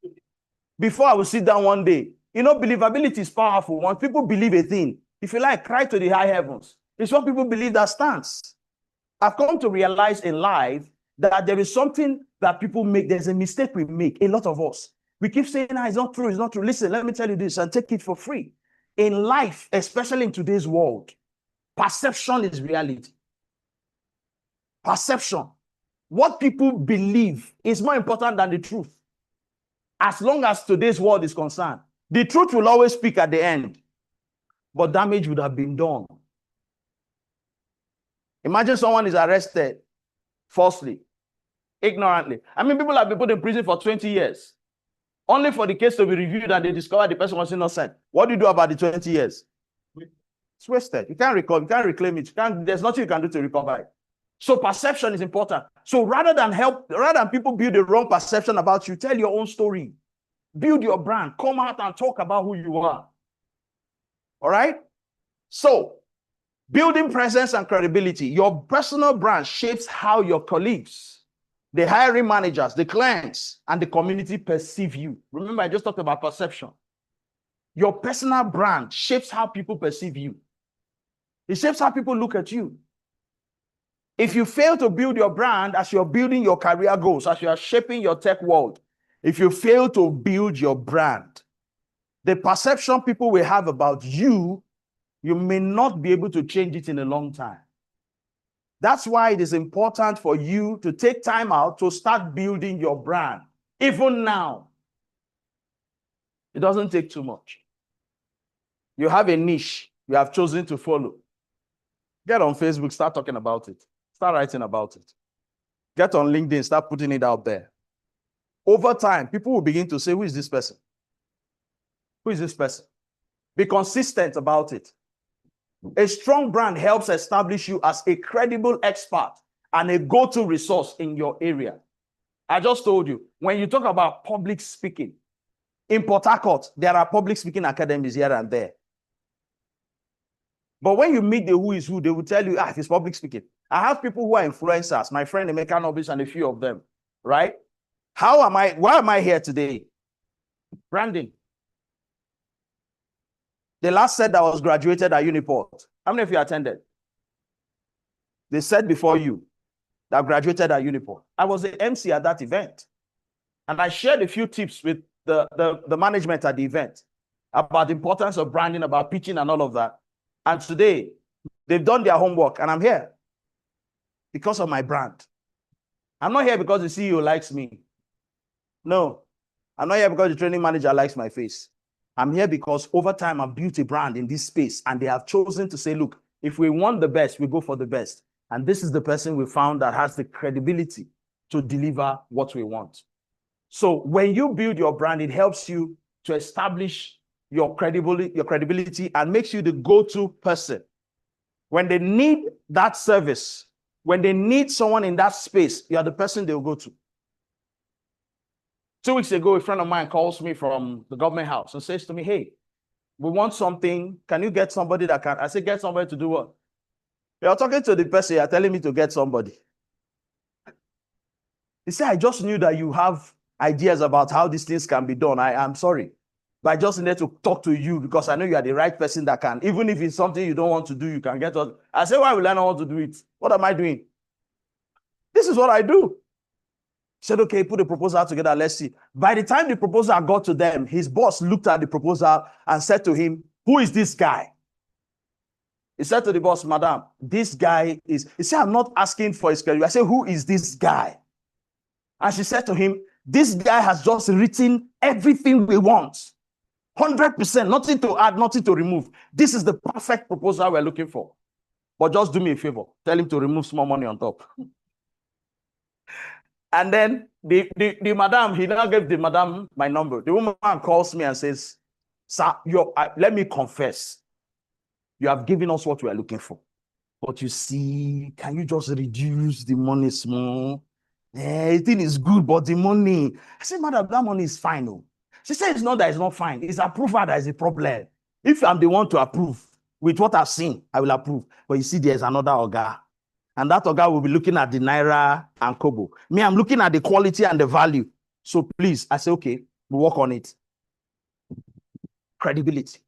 Speaker 1: Before I will sit down one day. Believability is powerful. Once people believe a thing, if you like, cry to the high heavens. It's what people believe that stands. I've come to realize in life that there is something that people make. There's a mistake we make, a lot of us. We keep saying, it's not true, it's not true. Listen, let me tell you this and take it for free. In life, especially in today's world, perception is reality. Perception. What people believe is more important than the truth. As long as today's world is concerned, the truth will always speak at the end. but damage would have been done. Imagine someone is arrested falsely, ignorantly. I mean, people have been put in prison for 20 years, only for the case to be reviewed and they discover the person was innocent. What do you do about the 20 years? It's wasted. You can't recover, you can't reclaim it. There's nothing you can do to recover it. So perception is important. So rather than people build a wrong perception about you, tell your own story. Build your brand. Come out and talk about who you are. All right? So, building presence and credibility. Your personal brand shapes how your colleagues, the hiring managers, the clients, and the community perceive you. Remember, I just talked about perception. Your personal brand shapes how people perceive you. It shapes how people look at you. If you fail to build your brand as you're building your career goals, as you are shaping your tech world, if you fail to build your brand, the perception people will have about you, you may not be able to change it in a long time. That's why it is important for you to take time out to start building your brand. Even now, it doesn't take too much. You have a niche you have chosen to follow. Get on Facebook, start talking about it. Start writing about it. Get on LinkedIn, start putting it out there. Over time, people will begin to say, who is this person? Who is this person? Be consistent about it. A strong brand helps establish you as a credible expert and a go-to resource in your area. I just told you, when you talk about public speaking, in Port Harcourt, there are public speaking academies here and there. But when you meet the who is who, they will tell you, if it's public speaking. I have people who are influencers, my friend Emeka Nobis and a few of them, right? Why am I here today? Branding. The last set that was graduated at Uniport, how many of you attended? They said before you that graduated at Uniport. I was the MC at that event. And I shared a few tips with the management at the event about the importance of branding, about pitching and all of that. And today, they've done their homework and I'm here because of my brand. I'm not here because the CEO likes me. No, I'm not here because the training manager likes my face. I'm here because over time, I've built a brand in this space and they have chosen to say, look, if we want the best, we go for the best. And this is the person we found that has the credibility to deliver what we want. So when you build your brand, it helps you to establish your credibility and makes you the go-to person. When they need that service, when they need someone in that space, you are the person they'll go to. 2 weeks ago, a friend of mine calls me from the government house and says to me, hey, we want something. Can you get somebody that can? I said, get somebody to do what? You're talking to the person, you're telling me to get somebody. He said, I just knew that you have ideas about how these things can be done. I am sorry. But I just needed to talk to you because I know you are the right person that can. Even if it's something you don't want to do, you can get us. I said, why will I not want to do it? What am I doing? This is what I do. He said, okay, put the proposal together. Let's see. By the time the proposal got to them, his boss looked at the proposal and said to him, who is this guy? He said to the boss, madam, this guy is, he said, I'm not asking for his career. I said, who is this guy? And she said to him, this guy has just written everything we want. 100%, nothing to add, nothing to remove. This is the perfect proposal we're looking for. But just do me a favor. Tell him to remove small money on top. And then the madam, he now gave the madam my number. The woman calls me and says, sir, let me confess. You have given us what we are looking for. But you see, can you just reduce the money small? The thing is good, but the money. I said, madam, that money is fine. Oh. She said, it's not that it's not fine. It's approval that is a problem. If I'm the one to approve with what I've seen, I will approve. But you see, there's another Oga. And that Oga will be looking at the Naira and Kobo. Me, I'm looking at the quality and the value. So please, I say, okay, we'll work on it. Credibility.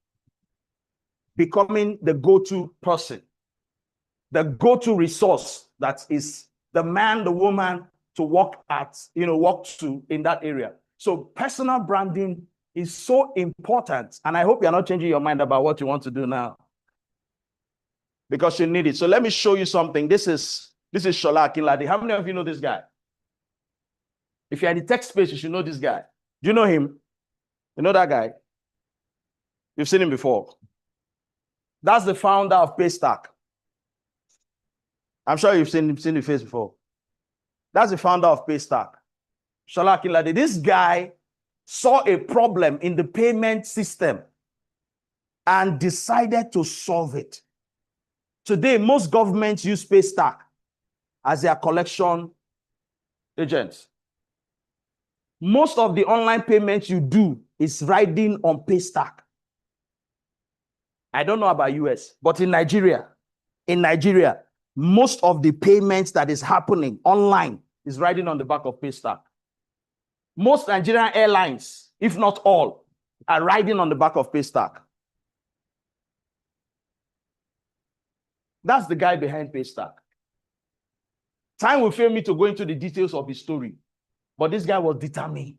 Speaker 1: Becoming the go-to person. The go-to resource that is the man, the woman to work to in that area. So personal branding is so important. And I hope you're not changing your mind about what you want to do now. Because you need it. So let me show you something. This is Shola Akinlade. How many of you know this guy? If you're in the tech space, you should know this guy. Do you know him? You know that guy? You've seen him before. That's the founder of Paystack. I'm sure you've seen the face before. That's the founder of Paystack. Shola Akinlade. This guy saw a problem in the payment system and decided to solve it. Today, most governments use Paystack as their collection agents. Most of the online payments you do is riding on Paystack. I don't know about US, but in Nigeria, most of the payments that is happening online is riding on the back of Paystack. Most Nigerian airlines, if not all, are riding on the back of Paystack. That's the guy behind Paystack. Time will fail me to go into the details of his story, but this guy was determined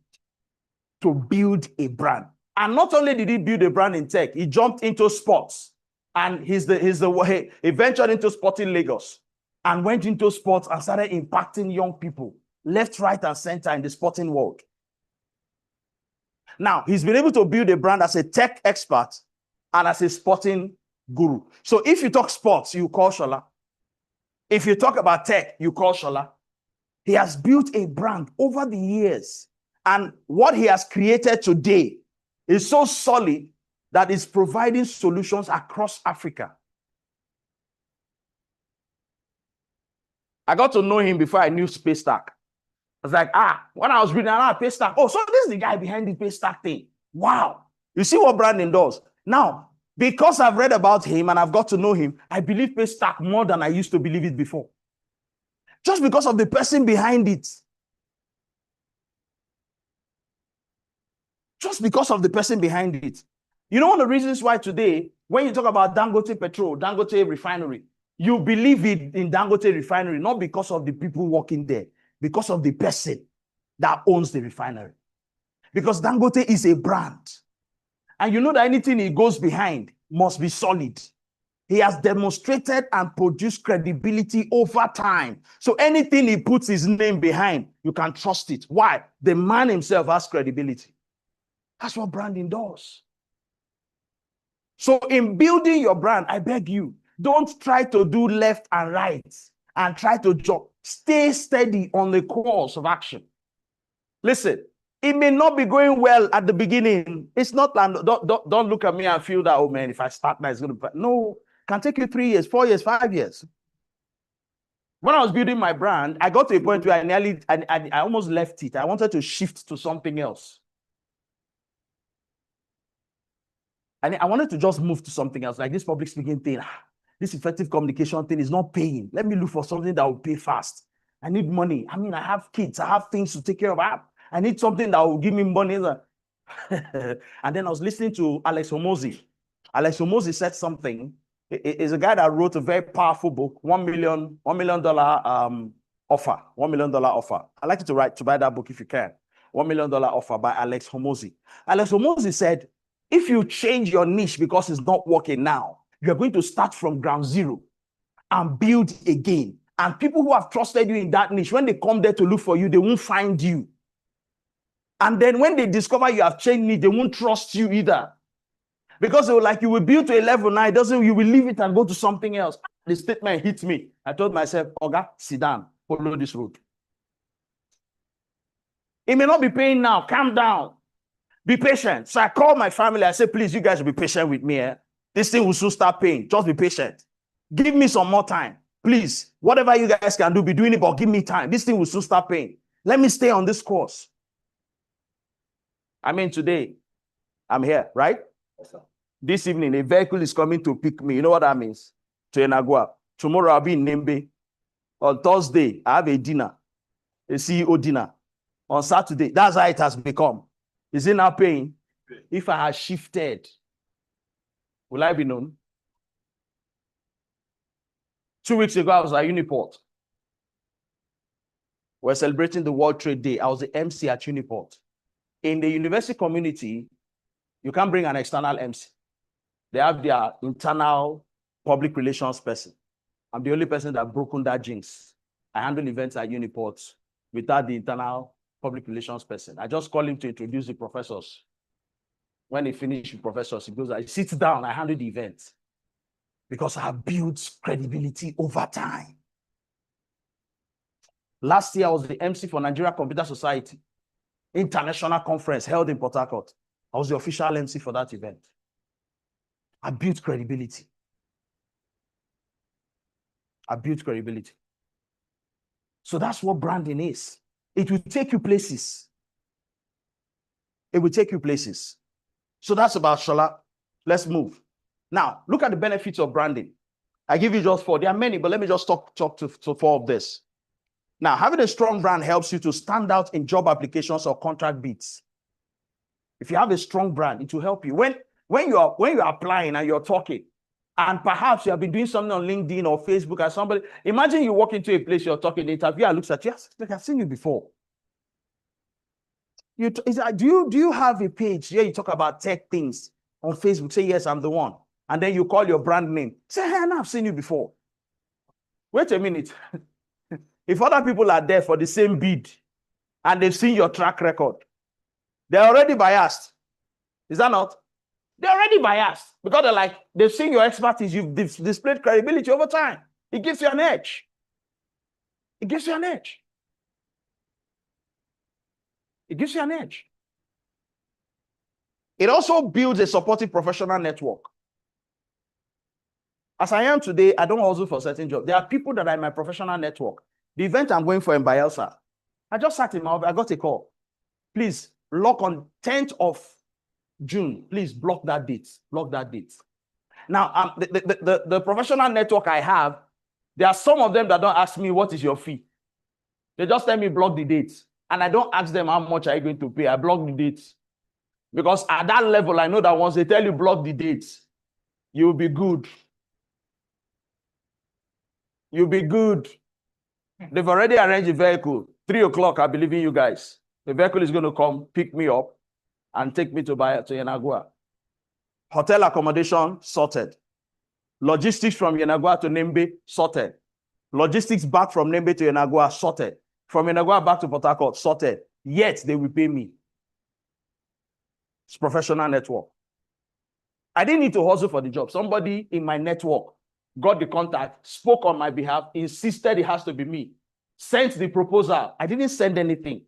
Speaker 1: to build a brand. And not only did he build a brand in tech, he jumped into sports. And he ventured into Sporting Lagos and went into sports and started impacting young people left, right, and center in the sporting world. Now, he's been able to build a brand as a tech expert and as a sporting guru. So if you talk sports, you call Shola. If you talk about tech, you call Shola. He has built a brand over the years. And what he has created today is so solid that is providing solutions across Africa. I got to know him before I knew Paystack. I was like, when I was reading about Paystack, oh, so this is the guy behind the Paystack thing. Wow. You see what branding does? Now, because I've read about him and I've got to know him, I believe Paystack more than I used to believe it before. Just because of the person behind it. Just because of the person behind it. You know one of the reasons why today, when you talk about Dangote Petrol, Dangote Refinery, you believe it in Dangote Refinery, not because of the people working there, because of the person that owns the refinery. Because Dangote is a brand. And you know that anything he goes behind must be solid. He has demonstrated and produced credibility over time. So anything he puts his name behind, you can trust it. Why? The man himself has credibility. That's what branding does. So in building your brand, I beg you, don't try to do left and right and try to jump. Stay steady on the course of action. Listen, it may not be going well at the beginning. It's not, don't look at me and feel that, oh man, if I start now, it's going to, no, it can take you 3 years, 4 years, 5 years. When I was building my brand, I got to a point where I almost left it. I wanted to shift to something else. And I wanted to just move to something else, like this public speaking thing. This effective communication thing is not paying. Let me look for something that will pay fast. I need money. I mean, I have kids. I have things to take care of. I need something that will give me money. And then I was listening to Alex Hormozi. Alex Hormozi said something. He's a guy that wrote a very powerful book, $1 million offer. $1 million offer. I'd like you to buy that book if you can. $1 million offer by Alex Hormozi. Alex Hormozi said, if you change your niche because it's not working now, you're going to start from ground zero and build again. And people who have trusted you in that niche, when they come there to look for you, they won't find you. And then when they discover you have changed niche, they won't trust you either. Because they were like, you will build to a level now, you will leave it and go to something else. The statement hit me. I told myself, Oga, sit down, follow this road. It may not be paying now, calm down. Be patient. So I called my family. I said, please, you guys will be patient with me. This thing will soon start paying. Just be patient. Give me some more time. Please, whatever you guys can do, be doing it, but give me time. This thing will soon start paying. Let me stay on this course. I mean, today, I'm here, right? Yes, sir. This evening, a vehicle is coming to pick me. You know what that means? To Enagua. Tomorrow, I'll be in Nembe. On Thursday, I have a dinner, a CEO dinner. On Saturday, that's how it has become. Is it now paying? If I had shifted, will I be known? 2 weeks ago, I was at Uniport. We're celebrating the World Trade Day. I was the MC at Uniport. In the university community, you can't bring an external MC. They have their internal public relations person. I'm the only person that broken that jinx. I handle events at Uniport without the internal public relations person. I just call him to introduce the professors. When he finishes with professors, he goes, I sit down, I handle the event. because I have built credibility over time. Last year, I was the MC for Nigeria Computer Society International Conference held in Port Harcourt. I was the official MC for that event. I built credibility. I built credibility. So that's what branding is. It will take you places. It will take you places. So that's about Shola. Let's move. Now, look at the benefits of branding. I give you just 4. There are many, but let me just talk to 4 of this. Now, having a strong brand helps you to stand out in job applications or contract bids. If you have a strong brand, it will help you. When you're applying and you're talking, and perhaps you have been doing something on LinkedIn or Facebook or somebody, imagine you walk into a place, you're talking, the interviewer looks at you, yes, like I've seen you before. Do you have a page where you talk about tech things on Facebook? Say, yes, I'm the one. And then you call your brand name. Say, hey, I've seen you before. Wait a minute. If other people are there for the same bid and they've seen your track record, they're already biased. Is that not? They're already biased because they've seen your expertise. You've displayed credibility over time. It gives you an edge. It gives you an edge. It gives you an edge. It also builds a supportive professional network. As I am today, I don't hustle for certain jobs. There are people that are in my professional network. The event I'm going for in Bielsa, I just sat in my office. I got a call. Please lock on 10th of June. Please block that date. Block that date. Now, the professional network I have, there are some of them that don't ask me, what is your fee? They just tell me block the date. And I don't ask them how much are you going to pay. I block the dates. Because at that level, I know that once they tell you block the dates, you'll be good. You'll be good. They've already arranged a vehicle. 3 o'clock, I believe in you guys. The vehicle is going to come pick me up and take me to Yenagua. Hotel accommodation sorted. Logistics from Yenagua to Nembe sorted. Logistics back from Nembe to Yenagua sorted. From Yenagua back to Port Harcourt sorted. Yet they will pay me. It's professional network. I didn't need to hustle for the job. Somebody in my network got the contact, spoke on my behalf, insisted it has to be me, sent the proposal. I didn't send anything.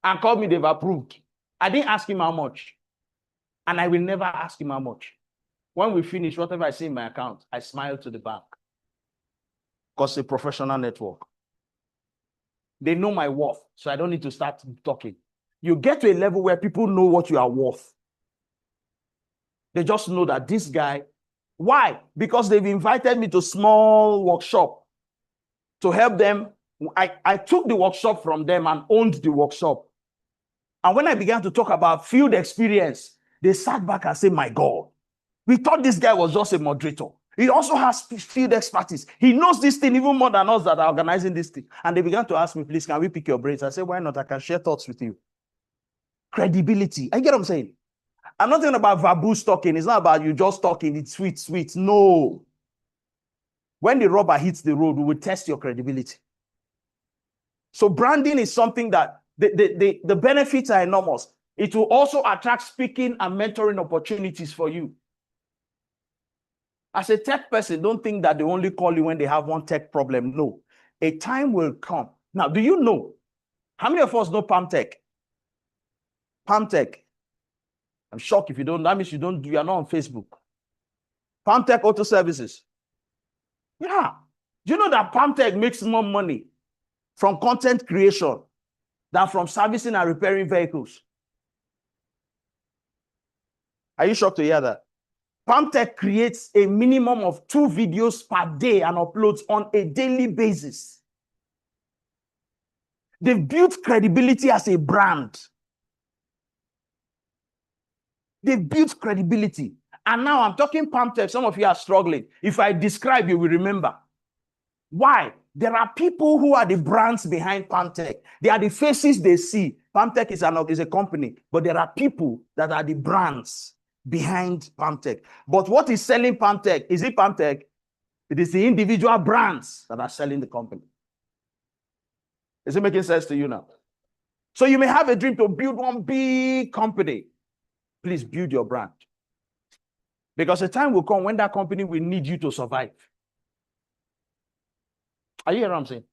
Speaker 1: And called me, they've approved. I didn't ask him how much. And I will never ask him how much. When we finish, whatever I see in my account, I smile to the bank. Because it's a professional network. They know my worth, so I don't need to start talking. You get to a level where people know what you are worth. They just know that this guy. Why? Because they've invited me to small workshop to help them. I took the workshop from them and owned the workshop. And when I began to talk about field experience, they sat back and said, my God, we thought this guy was just a moderator. He also has field expertise. He knows this thing even more than us that are organizing this thing. And they began to ask me, please, can we pick your brains? I said, why not? I can share thoughts with you. Credibility. I get what I'm saying. I'm not talking about verbose talking. It's not about you just talking. It's sweet, sweet. No. When the rubber hits the road, we will test your credibility. So branding is something that the benefits are enormous. It will also attract speaking and mentoring opportunities for you. As a tech person, don't think that they only call you when they have one tech problem. No. A time will come. Now, do you know? How many of us know PalmTech? PalmTech. I'm shocked if you don't. That means you are not on Facebook. PalmTech Auto Services. Yeah. Do you know that PalmTech makes more money from content creation than from servicing and repairing vehicles? Are you shocked to hear that? PalmTech creates a minimum of 2 videos per day and uploads on a daily basis. They've built credibility as a brand. They've built credibility. And now I'm talking PalmTech. Some of you are struggling. If I describe, you will remember. Why? There are people who are the brands behind PalmTech. They are the faces they see. PalmTech is a company, but there are people that are the brands behind PalmTech. But what is selling PalmTech? Is it PalmTech? It is the individual brands that are selling the company. Is it making sense to you now? So you may have a dream to build one big company. Please build your brand. Because a time will come when that company will need you to survive. Are you hearing what I'm saying?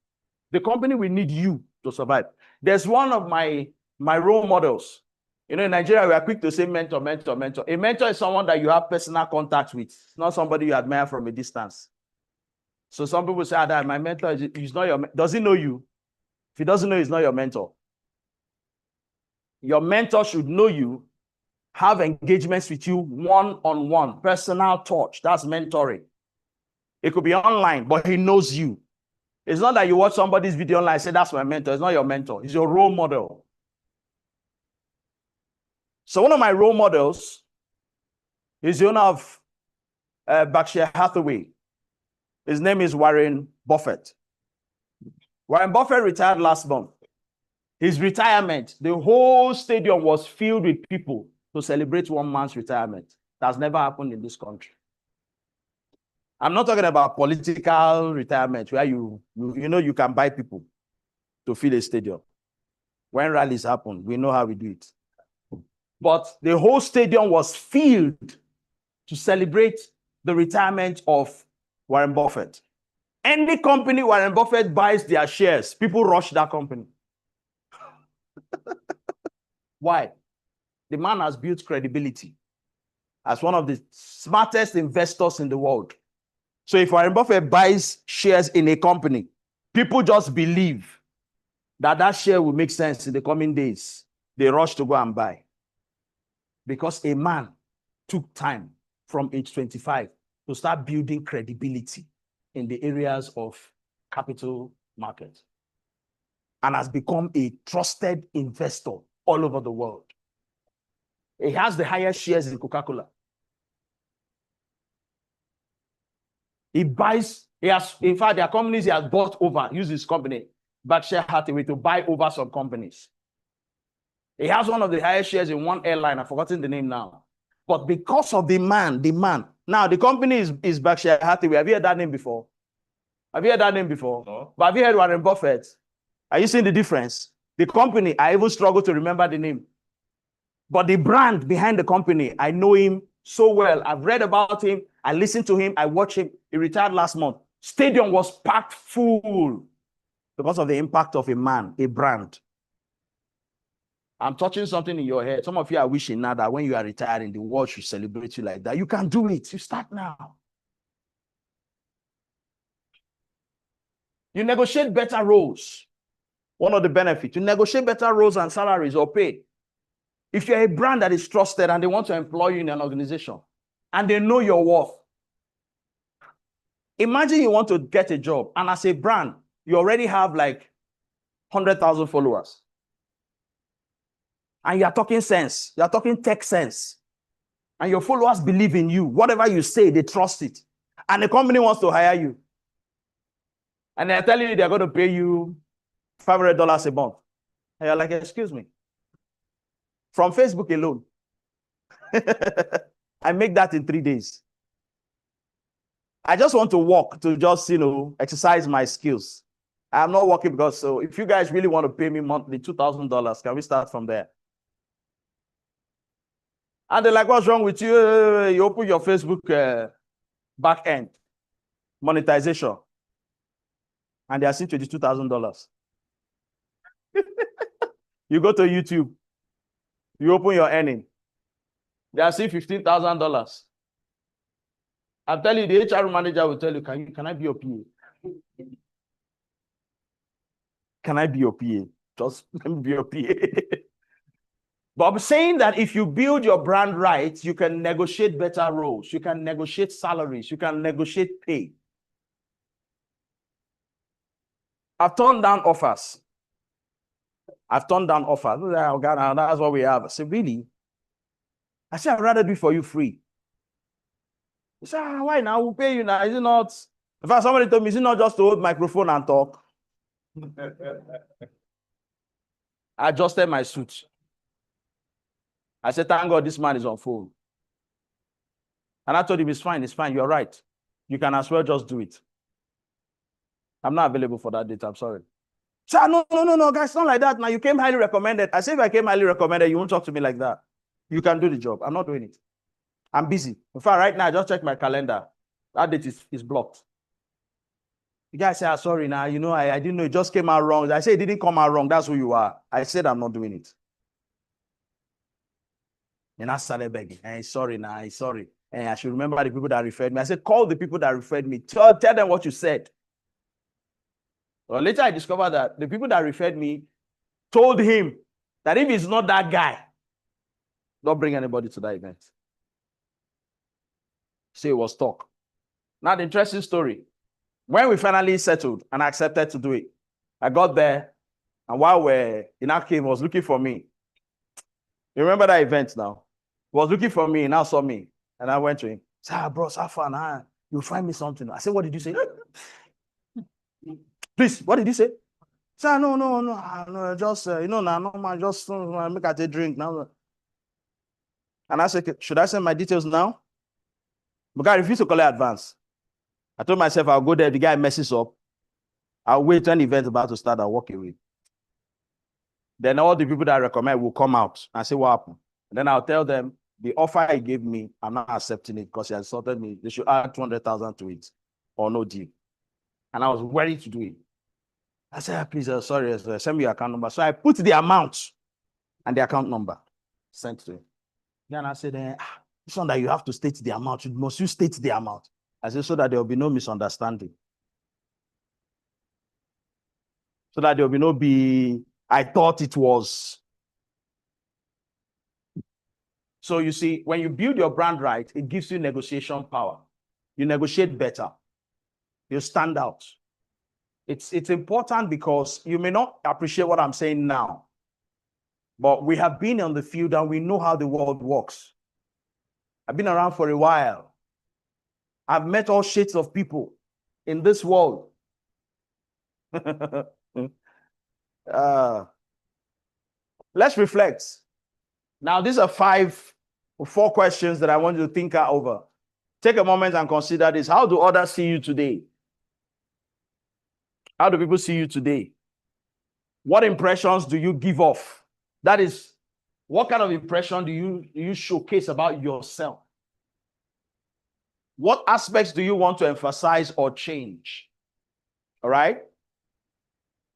Speaker 1: The company will need you to survive. There's one of my role models. You know, in Nigeria, we are quick to say mentor, mentor, mentor. A mentor is someone that you have personal contact with. It's not somebody you admire from a distance. So some people say, that my mentor is not your, does he know you? If he doesn't know, he's not your mentor. Your mentor should know you, have engagements with you one-on-one, personal touch. That's mentoring. It could be online, but he knows you. It's not that you watch somebody's video online and say, that's my mentor. It's not your mentor. It's your role model. So one of my role models is the owner of Berkshire Hathaway. His name is Warren Buffett. Warren Buffett retired last month. His retirement, the whole stadium was filled with people to celebrate one man's retirement. That's never happened in this country. I'm not talking about political retirement where you can buy people to fill a stadium. When rallies happen, we know how we do it. But the whole stadium was filled to celebrate the retirement of Warren Buffett. Any company Warren Buffett buys their shares, people rush that company. Why? The man has built credibility as one of the smartest investors in the world. So if Warren Buffett buys shares in a company, people just believe that that share will make sense in the coming days. They rush to go and buy. Because a man took time from age 25 to start building credibility in the areas of capital markets and has become a trusted investor all over the world. He has the highest shares in Coca-Cola. He buys, in fact, there are companies he has bought over, use his company, Berkshire Hathaway, to buy over some companies. He has one of the highest shares in one airline. I've forgotten the name now. But because of the man. Now, the company is Berkshire Hathaway. Have you heard that name before? No. But have you heard Warren Buffett? Are you seeing the difference? The company, I even struggle to remember the name. But the brand behind the company, I know him so well. I've read about him. I listened to him. I watched him. He retired last month. Stadium was packed full because of the impact of a man, a brand. I'm touching something in your head. Some of you are wishing now that when you are retiring, the world should celebrate you like that. You can do it. You start now. You negotiate better roles. One of the benefits, you negotiate better roles and salaries or pay. If you're a brand that is trusted and they want to employ you in an organization and they know your worth. Imagine you want to get a job and as a brand, you already have like 100,000 followers. And you're talking sense. You're talking tech sense. And your followers believe in you. Whatever you say, they trust it. And the company wants to hire you. And they're telling you they're going to pay you $500 a month. And you're like, excuse me. From Facebook alone. I make that in 3 days. I just want to walk to just, exercise my skills. I'm not working because, so if you guys really want to pay me monthly $2,000, can we start from there? And they're like, what's wrong with you? You open your Facebook back end, monetization. And they are seeing $22,000. You go to YouTube, you open your earning. They are seeing $15,000. I'm telling you, the HR manager will tell you, can I be your PA? Can I be your PA? Just let me be your PA. But I'm saying that if you build your brand right, you can negotiate better roles, you can negotiate salaries, you can negotiate pay. I've turned down offers. Oh, God, that's what we have. I said, really? I said, I'd rather do it for you free. He said, why now? We'll pay you now. Is it not? In fact, somebody told me, is it not just to hold microphone and talk? I adjusted my suit. I said, thank God this man is on phone. And I told him, it's fine, you're right. You can as well just do it. I'm not available for that date, I'm sorry. He said, no, guys, not like that. Now you came highly recommended. I said, if I came highly recommended, you won't talk to me like that. You can do the job. I'm not doing it. I'm busy. In fact, right now, I just checked my calendar. That date is blocked. The guy said, sorry, now, I didn't know it just came out wrong. I said, it didn't come out wrong. That's who you are. I said, I'm not doing it. And I started begging. Hey, sorry, now, sorry. And I should remember the people that referred me. I said, call the people that referred me. Tell them what you said. Well, later I discovered that the people that referred me told him that if he's not that guy, don't bring anybody to that event. So it was talk. Now, the interesting story. When we finally settled and I accepted to do it, I got there, and while Enoch came, was looking for me. You remember that event now? He was looking for me, and now saw me. And I went to him. Said, bro, so far, you'll find me something. I said, what did you say? Please, what did you say? Say, no, just, no, just make a drink now. And I said, should I send my details now? Because I refuse to collect advance. I told myself I'll go there. The guy messes up. I'll wait when the event's about to start. I'll walk away. Then all the people that I recommend will come out and say what happened. And then I'll tell them the offer he gave me, I'm not accepting it because he insulted me. They should add 200,000 to it or no deal. And I was ready to do it. I said, please, sorry, send me your account number. So I put the amount and the account number sent to him. Then I said, this one that you have to state the amount. Must you state the amount? I said, so that there will be no misunderstanding. So that there will I thought it was. So you see, when you build your brand right, it gives you negotiation power. You negotiate better. You stand out. It's important because you may not appreciate what I'm saying now, but we have been on the field and we know how the world works. I've been around for a while. I've met all shades of people in this world. Let's reflect. Now, these are 4 questions that I want you to think over. Take a moment and consider this. How do others see you today? How do people see you today? What impressions do you give off? That is, what kind of impression do you showcase about yourself? What aspects do you want to emphasize or change? All right?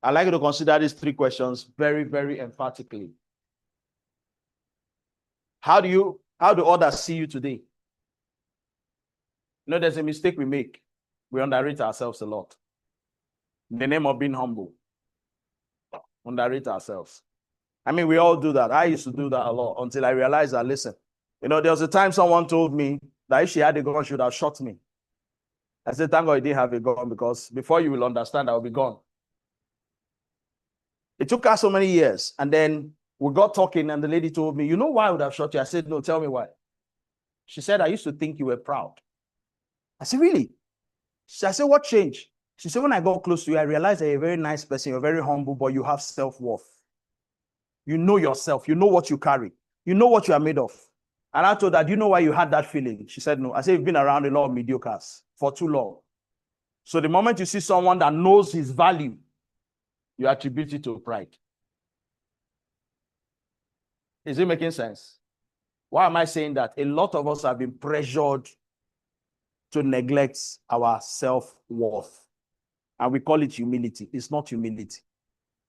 Speaker 1: I'd like you to consider these 3 questions very, very emphatically. How do others see you today? You know, there's a mistake we make. We underrate ourselves a lot. In the name of being humble. Underrate ourselves. I mean, we all do that. I used to do that a lot until I realized that, listen, there was a time someone told me that if she had a gun, she would have shot me. I said, thank God you didn't have a gun, because before you will understand, I will be gone. It took us so many years. And then we got talking and the lady told me, you know why I would have shot you? I said, no, tell me why. She said, I used to think you were proud. I said, really? I said, what changed? She said, when I got close to you, I realized that you're a very nice person. You're very humble, but you have self-worth. You know yourself. You know what you carry. You know what you are made of. And I told her, do you know why you had that feeling? She said, no. I said, you've been around a lot of mediocres for too long. So the moment you see someone that knows his value, you attribute it to pride. Is it making sense? Why am I saying that? A lot of us have been pressured to neglect our self-worth. And we call it humility. It's not humility.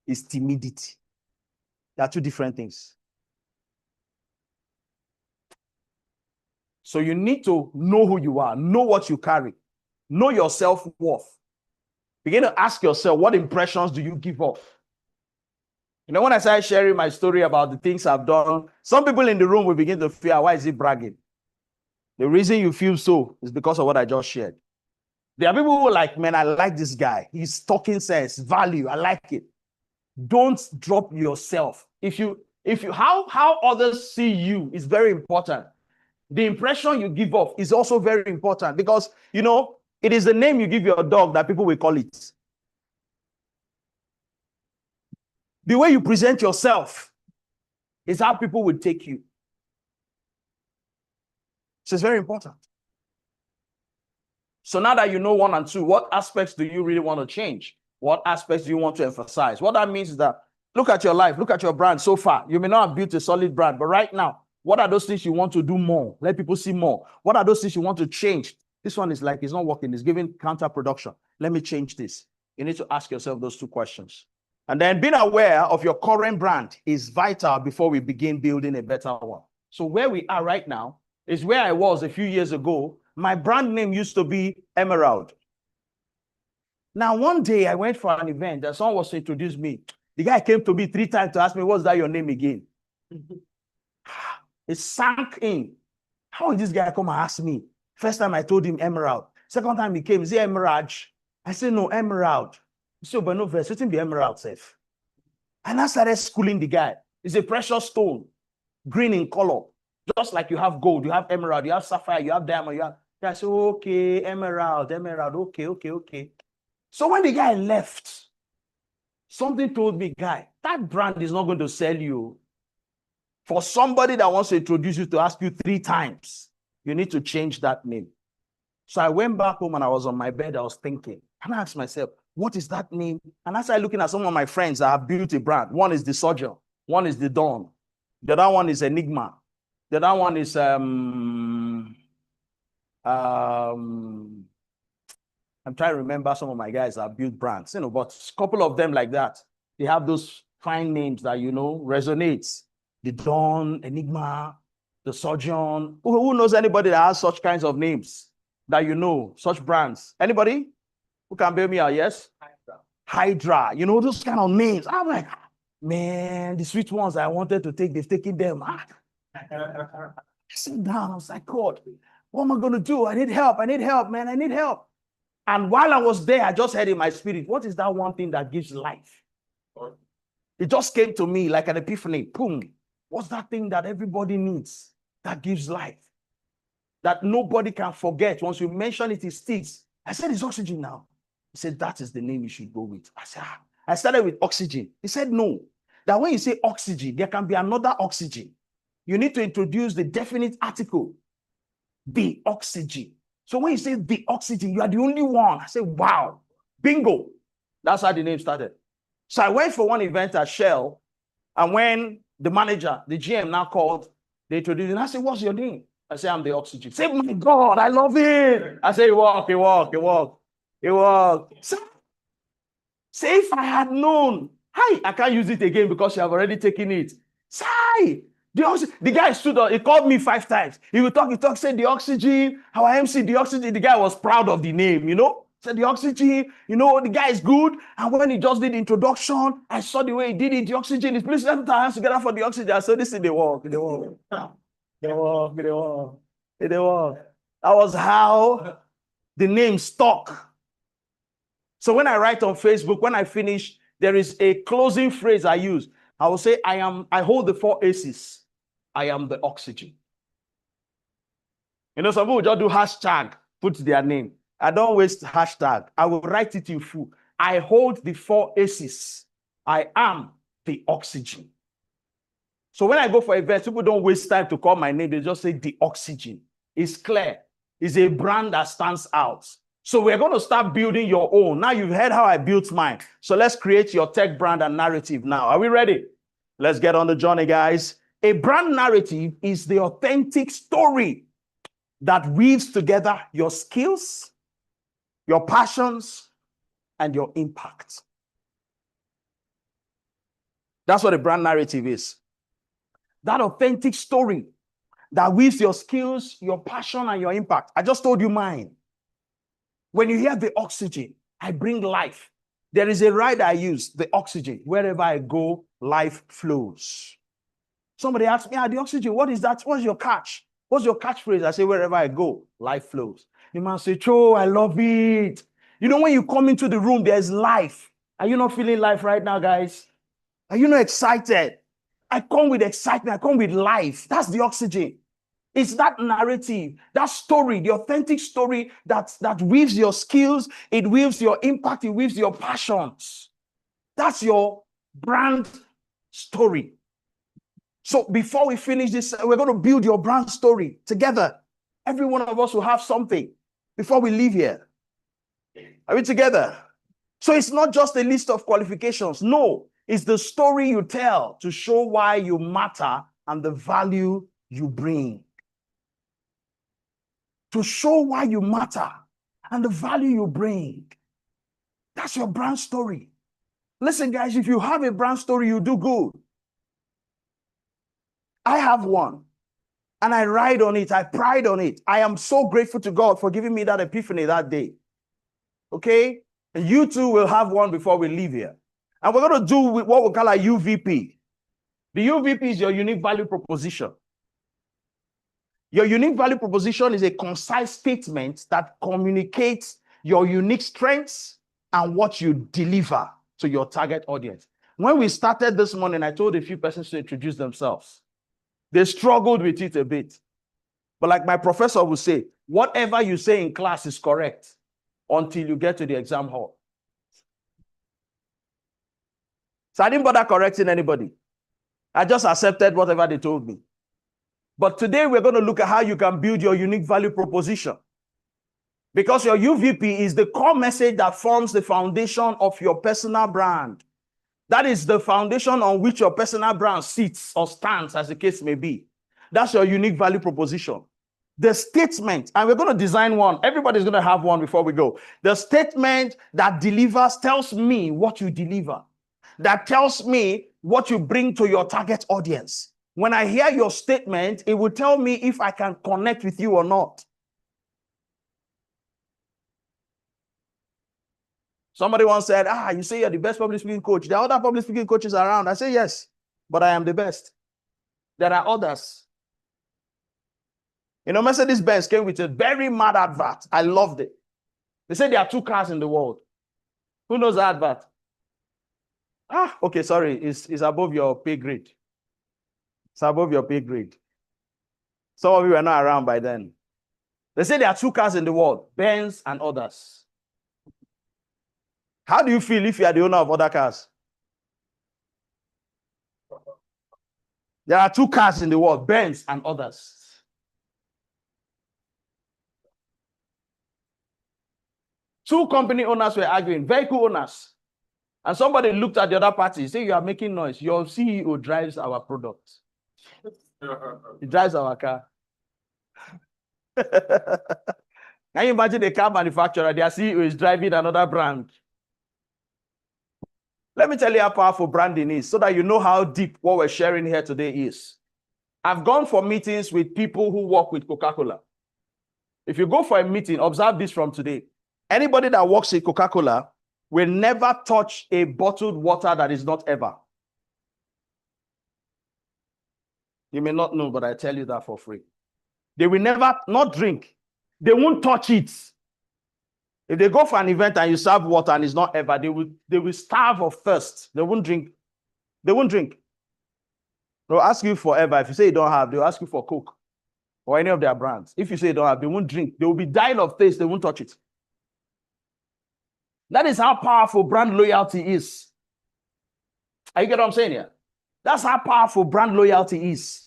Speaker 1: It's timidity. They are 2 different things. So you need to know who you are, know what you carry, know your self-worth. Begin to ask yourself, what impressions do you give off? When I started sharing my story about the things I've done, some people in the room will begin to fear, why is he bragging? The reason you feel so is because of what I just shared. There are people who are like, man, I like this guy. He's talking sense, value. I like it. Don't drop yourself. How others see you is very important. The impression you give off is also very important because, it is the name you give your dog that people will call it. The way you present yourself is how people will take you. So it's very important. So now that you know 1 and 2, what aspects do you really want to change? What aspects do you want to emphasize? What that means is that look at your life, look at your brand so far. You may not have built a solid brand, but right now, What are those things you want to do more? Let people see more. What are those things you want to change? This one is like, it's not working. It's giving counterproduction. Let me change this. You need to ask yourself those two questions. And then being aware of your current brand is vital before we begin building a better one. So where we are right now is where I was a few years ago. My brand name used to be Emerald. Now, one day I went for an event and someone was to introduce me. The guy came to me 3 times to ask me, what's that your name again? It sank in. How did this guy come and ask me? First time I told him Emerald. Second time he came, is it Emerald? I said, no, Emerald. He said, but no verse, it be Emerald safe. And I started schooling the guy. It's a precious stone, green in color. Just like you have gold, you have emerald, you have sapphire, you have diamond, you have. I said, okay, emerald, okay. So when the guy left, something told me, guy, that brand is not going to sell you. For somebody that wants to introduce you to ask you 3 times, you need to change that name. So I went back home and I was on my bed, I was thinking, and I asked myself, what is that name? And I started looking at some of my friends that have built a brand. One is the Surgeon, one is the Dawn, the other one is Enigma, the other one is I'm trying to remember some of my guys that have built brands, but a couple of them like that. They have those fine names that resonates. The Dawn, Enigma, the Surgeon. Who knows anybody that has such kinds of names that such brands? Anybody? Who can bail me out? Yes? Hydra. Those kind of names. I'm like, man, the sweet ones I wanted to take, they've taken them. I sit down, I was like, God, what am I going to do? I need help, man, I need help. And while I was there, I just heard in my spirit, what is that one thing that gives life? It just came to me like an epiphany. Boom. What's that thing that everybody needs that gives life? That nobody can forget. Once you mention it, it sticks. I said, it's oxygen now. He said, that is the name you should go with. I said, I started with oxygen. He said, no. That when you say oxygen, there can be another oxygen. You need to introduce the definite article, the oxygen. So when you say the oxygen, you are the only one. I said, wow, bingo. That's how the name started. So I went for one event at Shell, and when the manager, the GM now called, they introduced me, and I said, what's your name? I said, I'm the oxygen. Say, my God, I love it. I said, it worked. Say, if I had known, I can't use it again because you have already taken it. Say, the guy stood up, he called me 5 times. He would talk, said the oxygen, our MC, the oxygen. The guy was proud of the name, Said the oxygen, the guy is good. And when he just did the introduction, I saw the way he did it, the oxygen is, please let's put our hands together for the oxygen. So this is the walk. They walk. That was how the name stuck. So when I write on Facebook, when I finish, there is a closing phrase I use. I will say, I hold the 4 aces. I am the oxygen. Some people just do hashtag, put their name. I don't waste hashtag. I will write it in full. I hold the 4 aces. I am the oxygen. So when I go for events, people don't waste time to call my name. They just say the oxygen. It's clear. It's a brand that stands out. So we're going to start building your own. Now you've heard how I built mine. So let's create your tech brand and narrative now. Are we ready? Let's get on the journey, guys. A brand narrative is the authentic story that weaves together your skills, your passions, and your impact. That's what a brand narrative is. That authentic story that weaves your skills, your passion, and your impact. I just told you mine. When you hear the oxygen, I bring life. There is a ride I use, the oxygen. Wherever I go, life flows. Somebody asked me, the oxygen, what is that? What's your catch? What's your catchphrase? I say, wherever I go, life flows. The man say, Cho, I love it. When you come into the room, there's life. Are you not feeling life right now, guys? Are you not excited? I come with excitement. I come with life. That's the oxygen. It's that narrative, that story, the authentic story that weaves your skills, it weaves your impact, it weaves your passions. That's your brand story. So before we finish this, we're going to build your brand story together. Every one of us will have something before we leave here. Are we together? So it's not just a list of qualifications. No, it's the story you tell to show why you matter and the value you bring, to show why you matter and the value you bring. That's your brand story. Listen, guys, if you have a brand story, you do good. I have one, and I ride on it. I pride on it. I am so grateful to God for giving me that epiphany that day. Okay? And you too will have one before we leave here. And we're going to do what we call a UVP. The UVP is your unique value proposition. Your unique value proposition is a concise statement that communicates your unique strengths and what you deliver to your target audience. When we started this morning, I told a few persons to introduce themselves. They struggled with it a bit. But like my professor would say, whatever you say in class is correct until you get to the exam hall. So I didn't bother correcting anybody. I just accepted whatever they told me. But today we're going to look at how you can build your unique value proposition. Because your UVP is the core message that forms the foundation of your personal brand. That is the foundation on which your personal brand sits or stands, as the case may be. That's your unique value proposition. The statement, and we're going to design one. Everybody's going to have one before we go. The statement that delivers tells me what you deliver. That tells me what you bring to your target audience. When I hear your statement, it will tell me if I can connect with you or not. Somebody once said, you say you're the best public speaking coach. There are other public speaking coaches around. I say, yes, but I am the best. There are others. You know, Mercedes-Benz came with a very mad advert. I loved it. They said there are 2 cars in the world. Who knows the advert? Okay, sorry. It's above your pay grade. It's above your pay grade. Some of you were not around by then. They say there are 2 cars in the world, Benz and others. How do you feel if you are the owner of other cars? There are 2 cars in the world, Benz and others. Two company owners were arguing, vehicle owners. And somebody looked at the other party, say, you are making noise. Your CEO drives our product. He drives our car. Can you imagine a car manufacturer, their CEO is driving another brand? Let me tell you how powerful branding is so that you know how deep what we're sharing here today is. I've gone for meetings with people who work with Coca-Cola. If you go for a meeting, observe this from today. Anybody that works with Coca-Cola will never touch a bottled water that is not ever. You may not know, but I tell you that for free. They will never not drink. They won't touch it. If they go for an event and you serve water and it's not ever, they will starve of thirst. They won't drink. They won't drink. They'll ask you forever. If you say you don't have, they'll ask you for Coke or any of their brands. If you say you don't have, they won't drink. They will be dying of thirst. They won't touch it. That is how powerful brand loyalty is. Are you get what I'm saying here? That's how powerful brand loyalty is.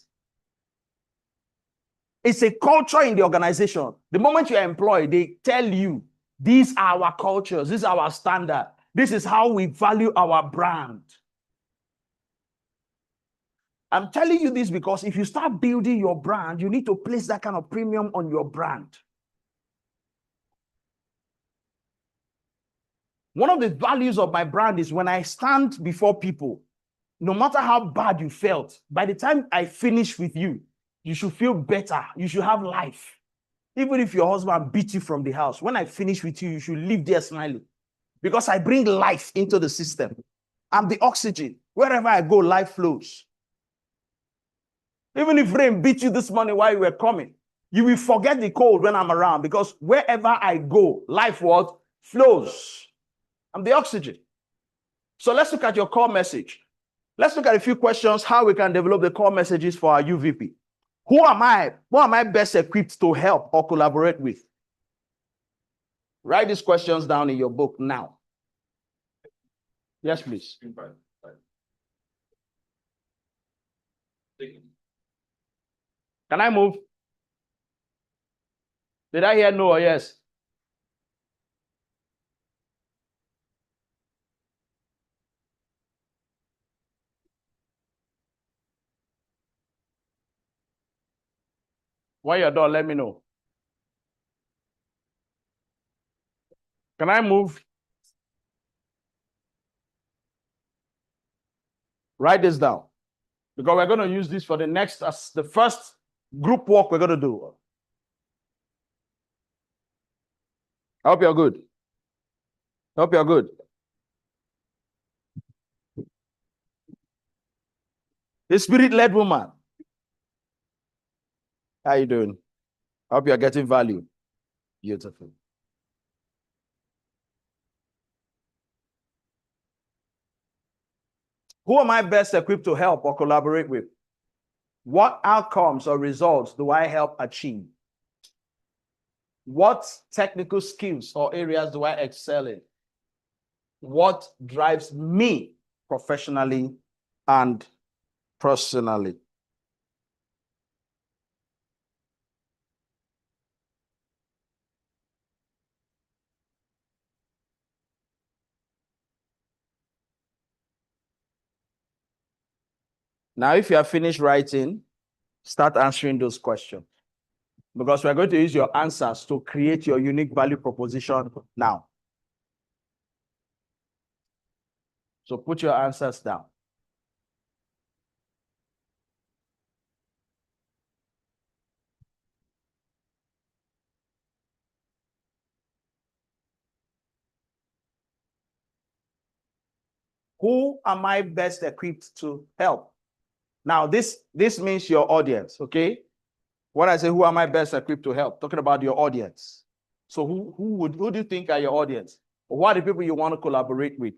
Speaker 1: It's a culture in the organization. The moment you're employed, they tell you, these are our cultures, this is our standard, this is how we value our brand. I'm telling you this because if you start building your brand, you need to place that kind of premium on your brand. One of the values of my brand is when I stand before people, no matter how bad you felt, by the time I finish with you, you should feel better. You should have life. Even if your husband beat you from the house, when I finish with you, you should live there smiling. Because I bring life into the system. I'm the oxygen. Wherever I go, life flows. Even if rain beat you this morning while you were coming, you will forget the cold when I'm around because wherever I go, life what? Flows. I'm the oxygen. So let's look at your core message. Let's look at a few questions, how we can develop the core messages for our UVP. Who am I? Who am I best equipped to help or collaborate with? Write these questions down in your book now. Yes, please. Can I move? Did I hear no or yes? When you're done, let me know. Can I move? Write this down. Because we're going to use this for the next, as the first group work we're going to do. I hope you're good. I hope you're good. The spirit-led woman. How you doing? I hope you're getting value. Beautiful. Who am I best equipped to help or collaborate with? What outcomes or results do I help achieve? What technical skills or areas do I excel in? What drives me professionally and personally? Now, if you are finished writing, start answering those questions. Because we're going to use your answers to create your unique value proposition now. So put your answers down. Who am I best equipped to help? Now, this means your audience, okay? When I say who am I best equipped to help, talking about your audience. So who do you think are your audience? Or what are the people you want to collaborate with?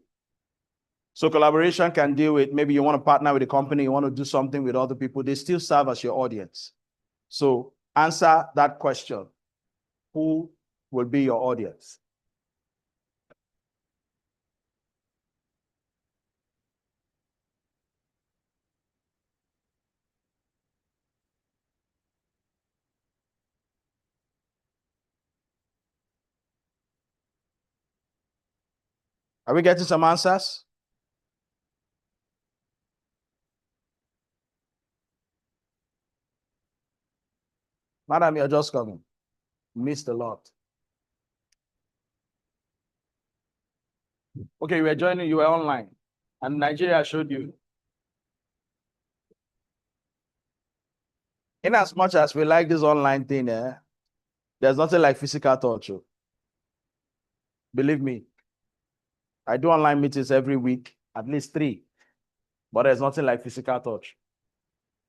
Speaker 1: So collaboration can deal with, maybe you want to partner with a company, you want to do something with other people, they still serve as your audience. So answer that question. Who will be your audience? Are we getting some answers? Madam, you're just coming. Missed a lot. Okay, you were joining, you were online. And Nigeria showed you. In as much as we like this online thing, there's nothing like physical touch. Believe me. I do online meetings every week, at least 3. But there's nothing like physical touch.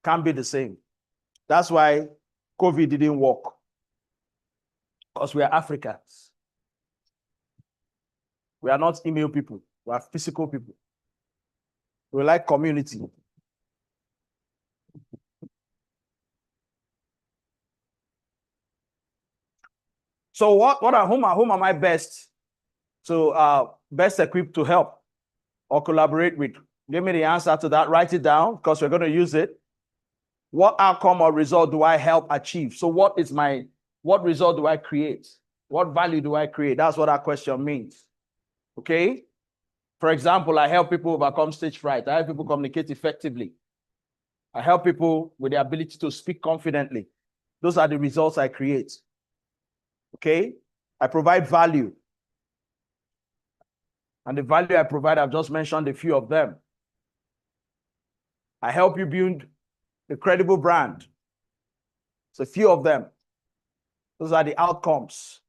Speaker 1: Can't be the same. That's why COVID didn't work. Because we are Africans. We are not email people. We are physical people. We like community. So whom am I best equipped to help or collaborate with? Give me the answer to that. Write it down because we're going to use it. What outcome or result do I help achieve? So what result do I create? What value do I create? That's what that question means. Okay? For example, I help people overcome stage fright. I help people communicate effectively. I help people with the ability to speak confidently. Those are the results I create. Okay? I provide value. And the value I provide, I've just mentioned a few of them. I help you build a credible brand. It's a few of them. Those are the outcomes.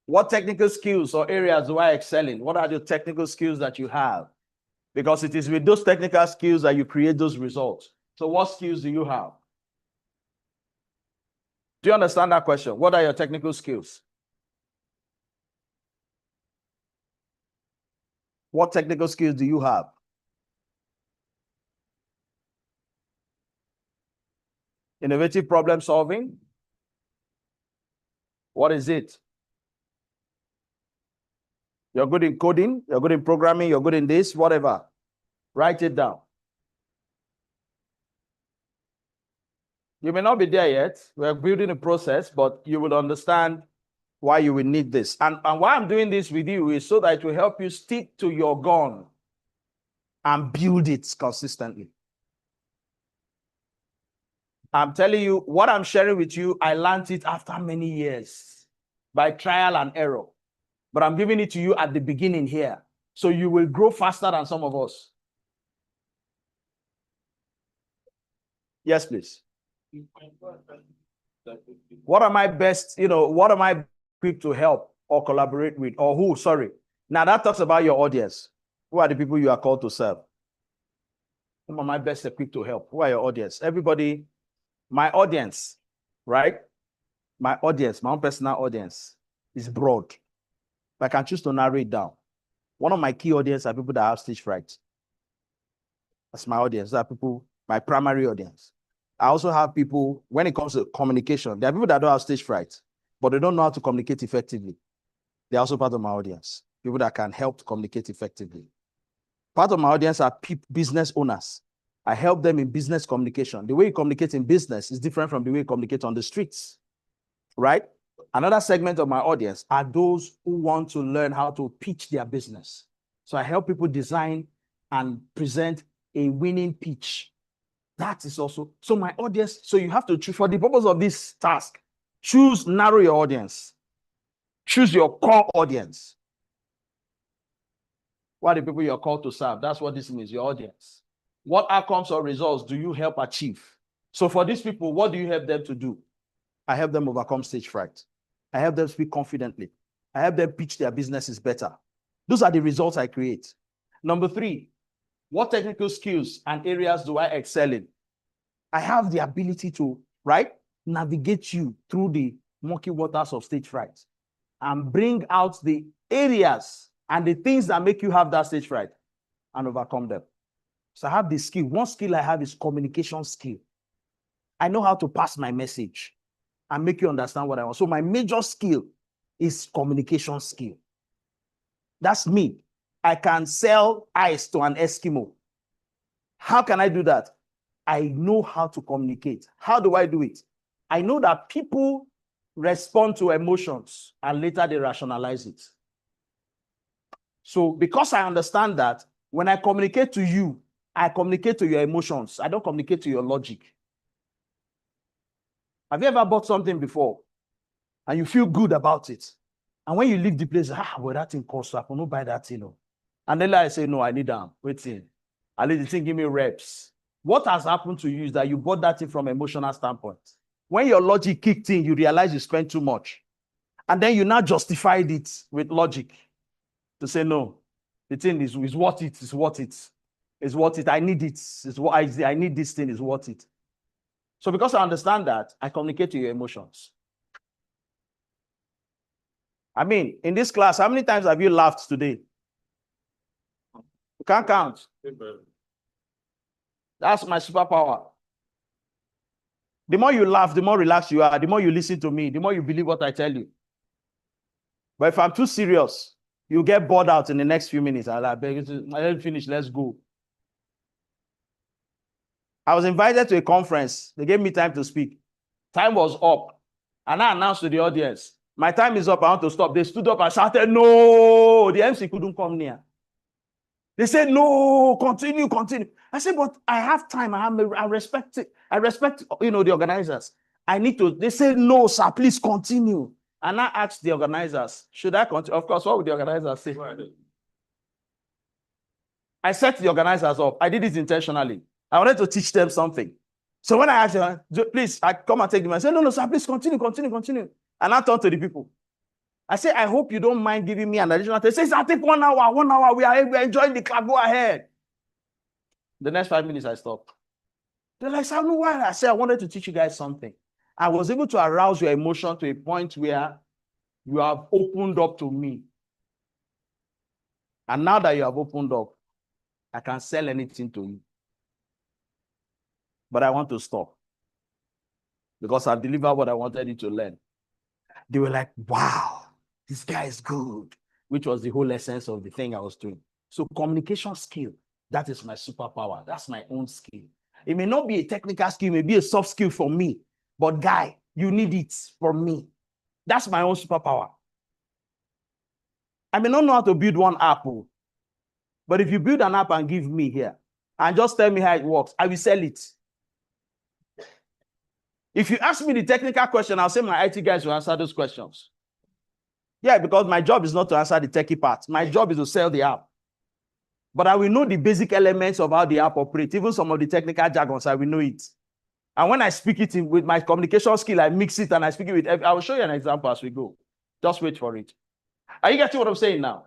Speaker 1: What technical skills or areas do I excel in? What are the technical skills that you have? Because it is with those technical skills that you create those results. So what skills do you have? Do you understand that question? What are your technical skills? What technical skills do you have? Innovative problem solving? What is it? You're good in coding, you're good in programming, you're good in this, whatever. Write it down. You may not be there yet. We're building a process, but you will understand why you will need this. And why I'm doing this with you is so that it will help you stick to your gun and build it consistently. I'm telling you, what I'm sharing with you, I learned it after many years by trial and error. But I'm giving it to you at the beginning here. So you will grow faster than some of us. Yes, please. What am I best, what am I equipped to help or collaborate with, or who? Sorry. Now that talks about your audience. Who are the people you are called to serve? Who am I best equipped to help? Who are your audience? Everybody, my audience, right? My audience, my own personal audience is broad. But I can choose to narrow it down. One of my key audience are people that have stage fright. That's my audience. That are people, my primary audience. I also have people, when it comes to communication, there are people that don't have stage fright, but they don't know how to communicate effectively. They're also part of my audience. People that can help to communicate effectively. Part of my audience are business owners. I help them in business communication. The way you communicate in business is different from the way you communicate on the streets, right? Another segment of my audience are those who want to learn how to pitch their business. So I help people design and present a winning pitch. That is also, so my audience, so you have to choose, for the purpose of this task, narrow your audience. Choose your core audience. What are the people you're called to serve? That's what this means, your audience. What outcomes or results do you help achieve? So for these people, what do you help them to do? I help them overcome stage fright. I help them speak confidently. I help them pitch their businesses better. Those are the results I create. Number 3, what technical skills and areas do I excel in? I have the ability to, right, navigate you through the murky waters of stage fright and bring out the areas and the things that make you have that stage fright and overcome them. So I have the skill. One skill I have is communication skill. I know how to pass my message and make you understand what I want. So my major skill is communication skill. That's me. I can sell ice to an Eskimo. How can I do that? I know how to communicate. How do I do it? I know that people respond to emotions and later they rationalize it. So because I understand that, when I communicate to you, I communicate to your emotions. I don't communicate to your logic. Have you ever bought something before and you feel good about it? And when you leave the place, well, that thing costs, I will not buy that thing. And then I say, no, I need them. Waiting. I need the thing, give me reps. What has happened to you is that you bought that thing from an emotional standpoint. When your logic kicked in, you realize you spent too much. And then you now justified it with logic to say, no, the thing is worth it, it's worth it. It's worth it. I need it. It's what I need this thing, is worth it. So because I understand that, I communicate to your emotions. I mean, in this class, how many times have you laughed today? You can't count. That's my superpower. The more you laugh, the more relaxed you are. The more you listen to me, the more you believe what I tell you. But if I'm too serious, you get bored out in the next few minutes. I'll beg you to, let's finish, let's go. I was invited to a conference. They gave me time to speak. Time was up. And I announced to the audience, my time is up, I want to stop. They stood up and shouted, no, the MC couldn't come near. They said, no, continue. I said, but I have time. I respect it. I respect, the organizers. I need to, they said, no, sir, please continue. And I asked the organizers, should I continue? Of course, what would the organizers say? I set the organizers up. I did it intentionally. I wanted to teach them something. So when I asked them, please, I come and take them. I said, no, sir, please continue. And I turned to the people. I said, I hope you don't mind giving me an additional time. They said, I'll take 1 hour, 1 hour. We are enjoying the club. Go ahead. The next 5 minutes, I stopped. They're like, I don't know why. I said, I wanted to teach you guys something. I was able to arouse your emotion to a point where you have opened up to me. And now that you have opened up, I can sell anything to you. But I want to stop. Because I've delivered what I wanted you to learn. They were like, wow, this guy is good. Which was the whole essence of the thing I was doing. So communication skill, that is my superpower. That's my own skill. It may not be a technical skill, it may be a soft skill for me. But guy, you need it from me. That's my own superpower. I may not know how to build one app, but if you build an app and give me here, and just tell me how it works, I will sell it. If you ask me the technical question, I'll say my IT guys will answer those questions. Yeah, because my job is not to answer the techie part. My job is to sell the app. But I will know the basic elements of how the app operates. Even some of the technical jargons, I will know it. And when I speak it with my communication skill, I mix it and I speak it with, I will show you an example as we go. Just wait for it. Are you getting what I'm saying now?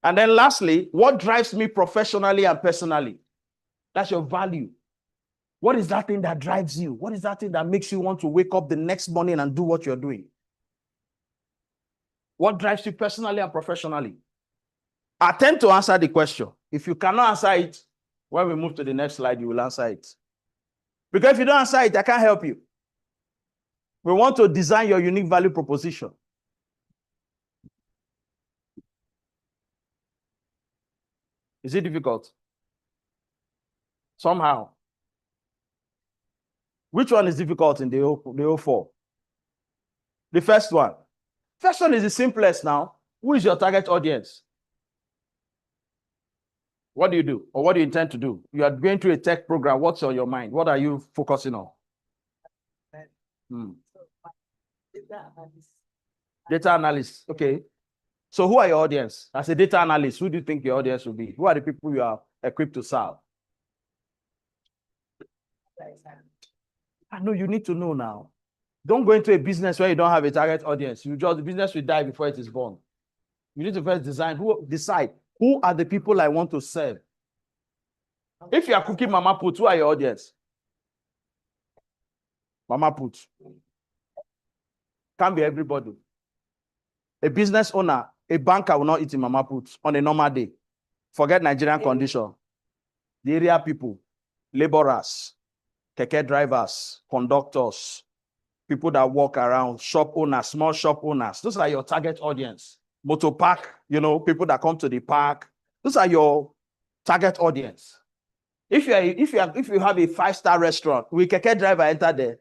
Speaker 1: And then lastly, what drives me professionally and personally? That's your value. What is that thing that drives you? What is that thing that makes you want to wake up the next morning and do what you're doing? What drives you personally and professionally? Attempt to answer the question. If you cannot answer it, when we move to the next slide, you will answer it. Because if you don't answer it, I can't help you. We want to design your unique value proposition. Is it difficult? Somehow. Which one is difficult in the whole four? The first one. First one is the simplest now. Who is your target audience? What do you do? Or what do you intend to do? You are going through a tech program. What's on your mind? What are you focusing on? Data analyst. Okay. So who are your audience? As a data analyst, who do you think your audience will be? Who are the people you are equipped to serve? I know you need to know now. Don't go into a business where you don't have a target audience. The business will die before it is born. You need to first decide who are the people I want to serve. If you are cooking mama put, who are your audience? Mama put. Can't be everybody. A business owner, a banker will not eat in mama put on a normal day. Forget Nigerian condition. The area people, laborers, keke drivers, conductors, people that walk around, shop owners, small shop owners. Those are your target audience. Motor park, people that come to the park. Those are your target audience. If you have a 5-star restaurant, will keke driver enter there?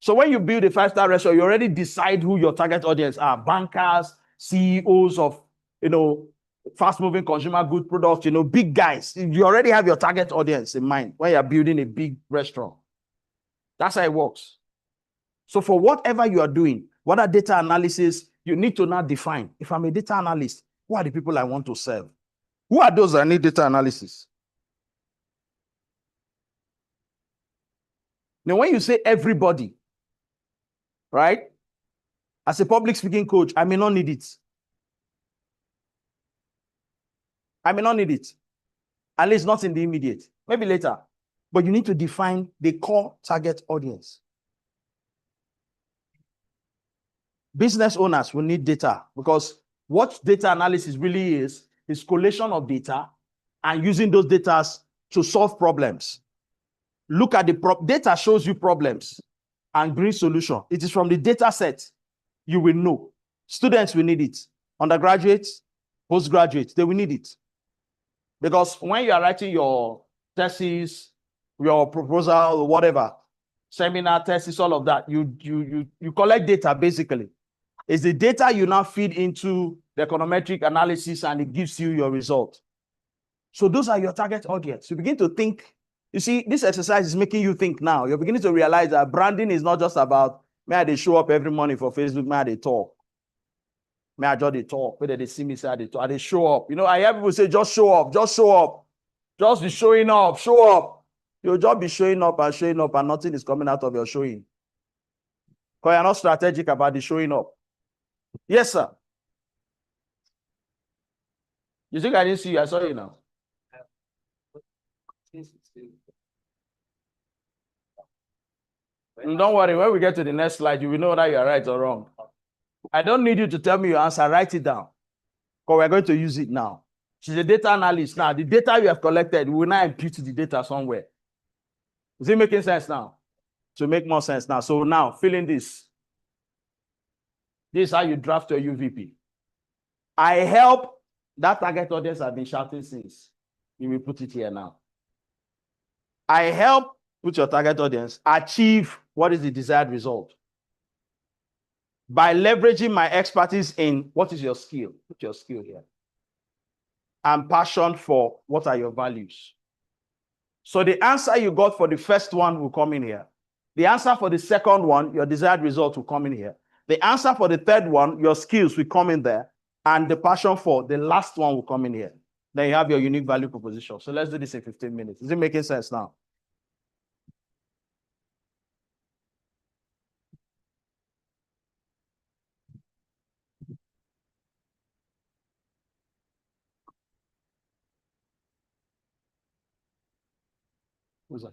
Speaker 1: So when you build a 5-star restaurant, you already decide who your target audience are. Bankers, CEOs of, fast-moving consumer good products, big guys. You already have your target audience in mind when you're building a big restaurant. That's how it works. So for whatever you are doing, what are data analysis, you need to now define. If I'm a data analyst, who are the people I want to serve? Who are those that need data analysis? Now, when you say everybody, right? As a public speaking coach, I may not need it. I may not need it. At least not in the immediate. Maybe later. But you need to define the core target audience. Business owners will need data because what data analysis really is collation of data and using those data to solve problems. Look at the data shows you problems and bring solution. It is from the data set you will know. Students will need it. Undergraduates, postgraduates, they will need it. Because when you are writing your thesis, your proposal, whatever, seminar, thesis, all of that, you collect data basically. It's the data you now feed into the econometric analysis and it gives you your result. So those are your target audience. You begin to think. You see, this exercise is making you think now. You're beginning to realize that branding is not just about, may they show up every morning for Facebook, may they talk. May I just they talk, whether they see me say they talk, they show up. I hear people say, just show up, just show up. Just be showing up, show up. You'll just be showing up and nothing is coming out of your showing. Because you're not strategic about the showing up. Yes, sir. You think I didn't see you? I saw you now. Don't worry, when we get to the next slide, you will know whether you are right or wrong. I don't need you to tell me your answer. Write it down. Because we're going to use it now. She's a data analyst now. The data you have collected, we will now impute the data somewhere. Is it making sense now? To make more sense now. So now, fill in this. This is how you draft your UVP. I help, that target audience has been shouting since. You will put it here now. I help, put your target audience, achieve what is the desired result. By leveraging my expertise in what is your skill. Put your skill here. And passion for what are your values. So the answer you got for the first one will come in here. The answer for the second one, your desired result will come in here. The answer for the third one, your skills will come in there. And the passion for the last one will come in here. Then you have your unique value proposition. So let's do this in 15 minutes. Is it making sense now? Who's that?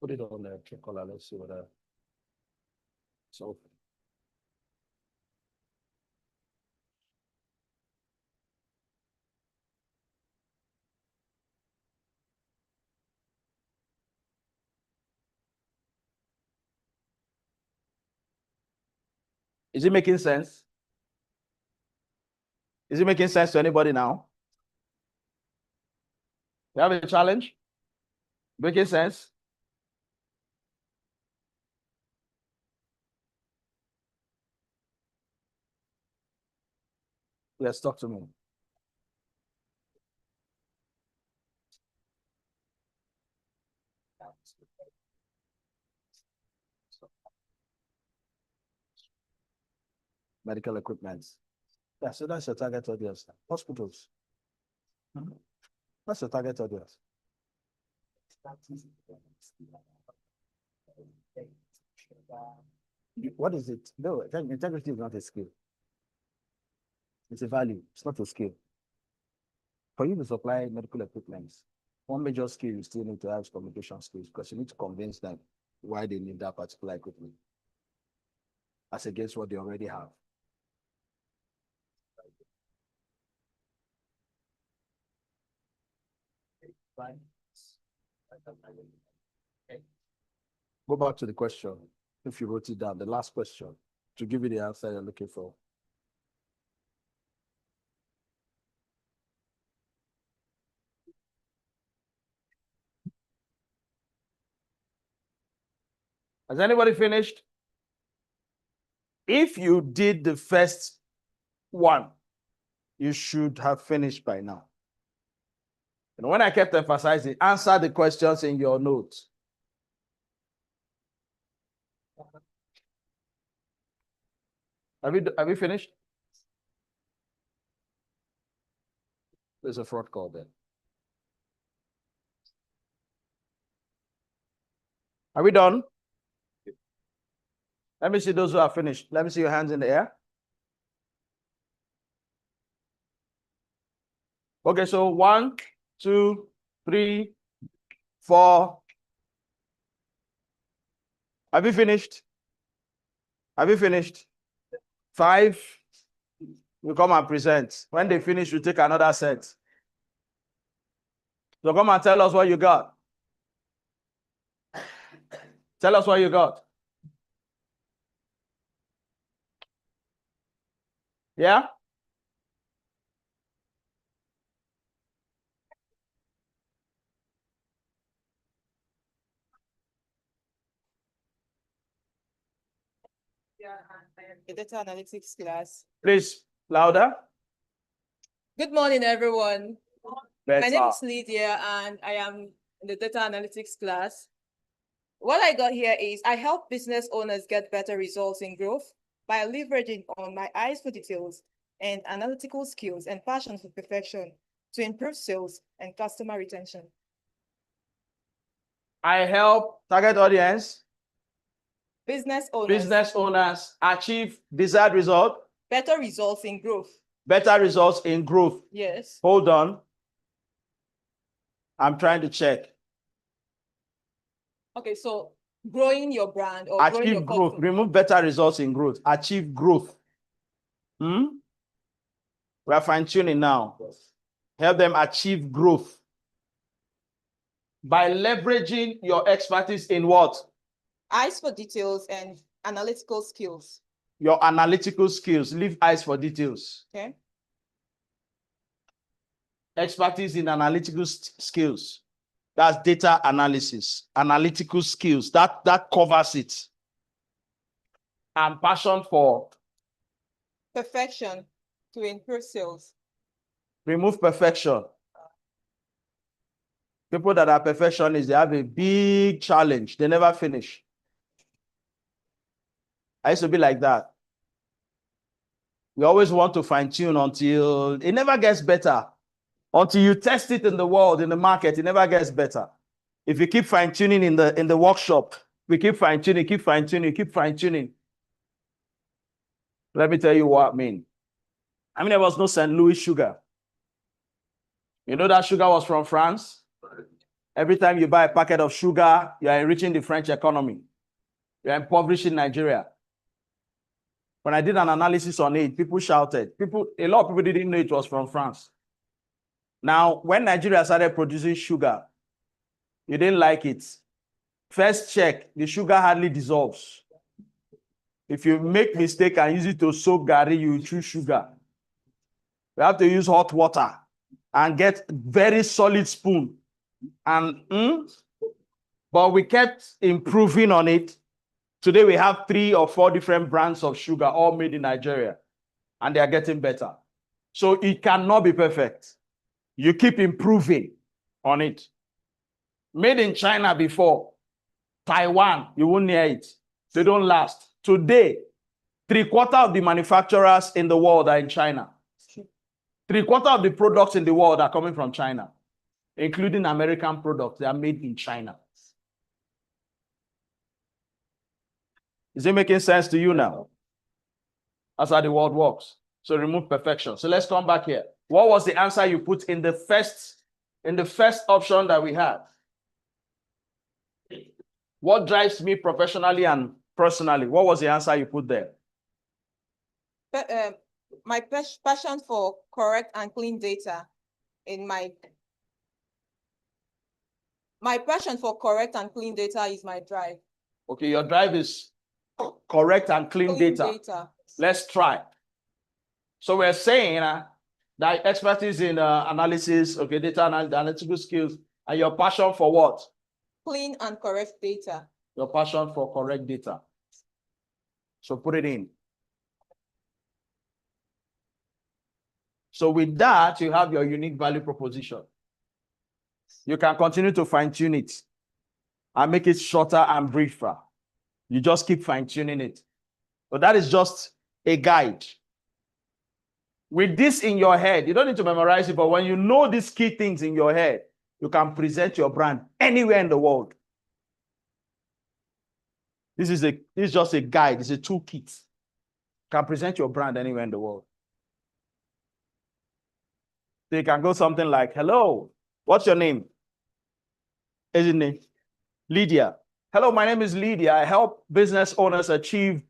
Speaker 1: Put it on the color. Let's see what so is it making sense? Is it making sense to anybody now? You have a challenge? Making sense? Yes, talk to me. Medical equipment. Yeah, so that's your target audience. Hospitals. That's your target audience. What is it? No, integrity is not a skill. It's a value. It's not a skill. For you to supply medical equipment, one major skill you still need to have is communication skills, because you need to convince them why they need that particular equipment as against what they already have. Go back to the question, if you wrote it down, the last question, to give you the answer you're looking for. Has anybody finished? If you did the first one, you should have finished by now. And when I kept emphasizing, answer the questions in your notes. Have you finished? There's a fraud call there. Are we done? Let me see those who are finished. Let me see your hands in the air. Okay, so 1, 2, 3, 4. Have you finished? Have you finished? 5. You come and present. When they finish, you take another set. So come and tell us what you got. Tell us what you got. Yeah?
Speaker 6: The data analytics class.
Speaker 1: Please, louder.
Speaker 6: Good morning, everyone.
Speaker 1: Better.
Speaker 6: My name is Lydia, and I am in the data analytics class. What I got here is I help business owners get better results in growth by leveraging on my eyes for details and analytical skills and passion for perfection to improve sales and customer retention.
Speaker 1: I help target audience,
Speaker 6: Business
Speaker 1: owners achieve desired result,
Speaker 6: better results in growth.
Speaker 1: better results in growth.
Speaker 6: Yes.
Speaker 1: Hold on. I'm trying to check.
Speaker 6: Okay, so growing your brand or growing your
Speaker 1: Achieve growth.
Speaker 6: company.
Speaker 1: Remove better results in growth. Achieve growth. We are fine-tuning now. Help them achieve growth by leveraging your expertise in what?
Speaker 6: Eyes for details and analytical skills.
Speaker 1: Your analytical skills. Leave eyes for details.
Speaker 6: Okay.
Speaker 1: Expertise in analytical skills. That's data analysis. Analytical skills. That covers it. And passion for
Speaker 6: Perfection to improve sales.
Speaker 1: remove perfection. People that are perfectionists, they have a big challenge. They never finish. I used to be like that. We always want to fine-tune until it never gets better. Until you test it in the world, in the market, it never gets better. If you keep fine-tuning in the workshop, we keep fine-tuning, keep fine-tuning, keep fine-tuning. Let me tell you what I mean. I mean, there was no St. Louis sugar. You know that sugar was from France? Every time you buy a packet of sugar, you are enriching the French economy. You are impoverishing Nigeria. When I did an analysis on it, people shouted. A lot of people didn't know it was from France. Now, when Nigeria started producing sugar, you didn't like it. First check, the sugar hardly dissolves. If you make mistake and use it to soak garri, you choose sugar. You have to use hot water and get very solid spoon. And but we kept improving on it. Today we have 3 or 4 different brands of sugar, all made in Nigeria, and they are getting better. So it cannot be perfect. You keep improving on it. Made in China before, Taiwan, you won't hear it. They don't last. Today, 3/4 of the manufacturers in the world are in China. 3/4 of the products in the world are coming from China, including American products. They are made in China. Is it making sense to you now? That's how the world works. So remove perfection. So let's come back here. What was the answer you put in the first option that we had? What drives me professionally and personally? What was the answer you put there?
Speaker 6: My passion for correct and clean data in my passion for correct and clean data is my drive.
Speaker 1: Okay, your drive is correct and clean data. Let's try. So we're saying that expertise in analysis, okay, data analytical skills, and your passion for what?
Speaker 6: Clean and correct data.
Speaker 1: Your passion for correct data. So put it in. So with that, you have your unique value proposition. You can continue to fine-tune it and make it shorter and briefer. You just keep fine-tuning it. But that is just a guide. With this in your head, you don't need to memorize it, but when you know these key things in your head, you can present your brand anywhere in the world. This is just a guide. It's a toolkit. You can present your brand anywhere in the world. So you can go something like, hello, what's your name? Isn't it? Lydia. Hello, my name is Lydia. I help business owners achieve.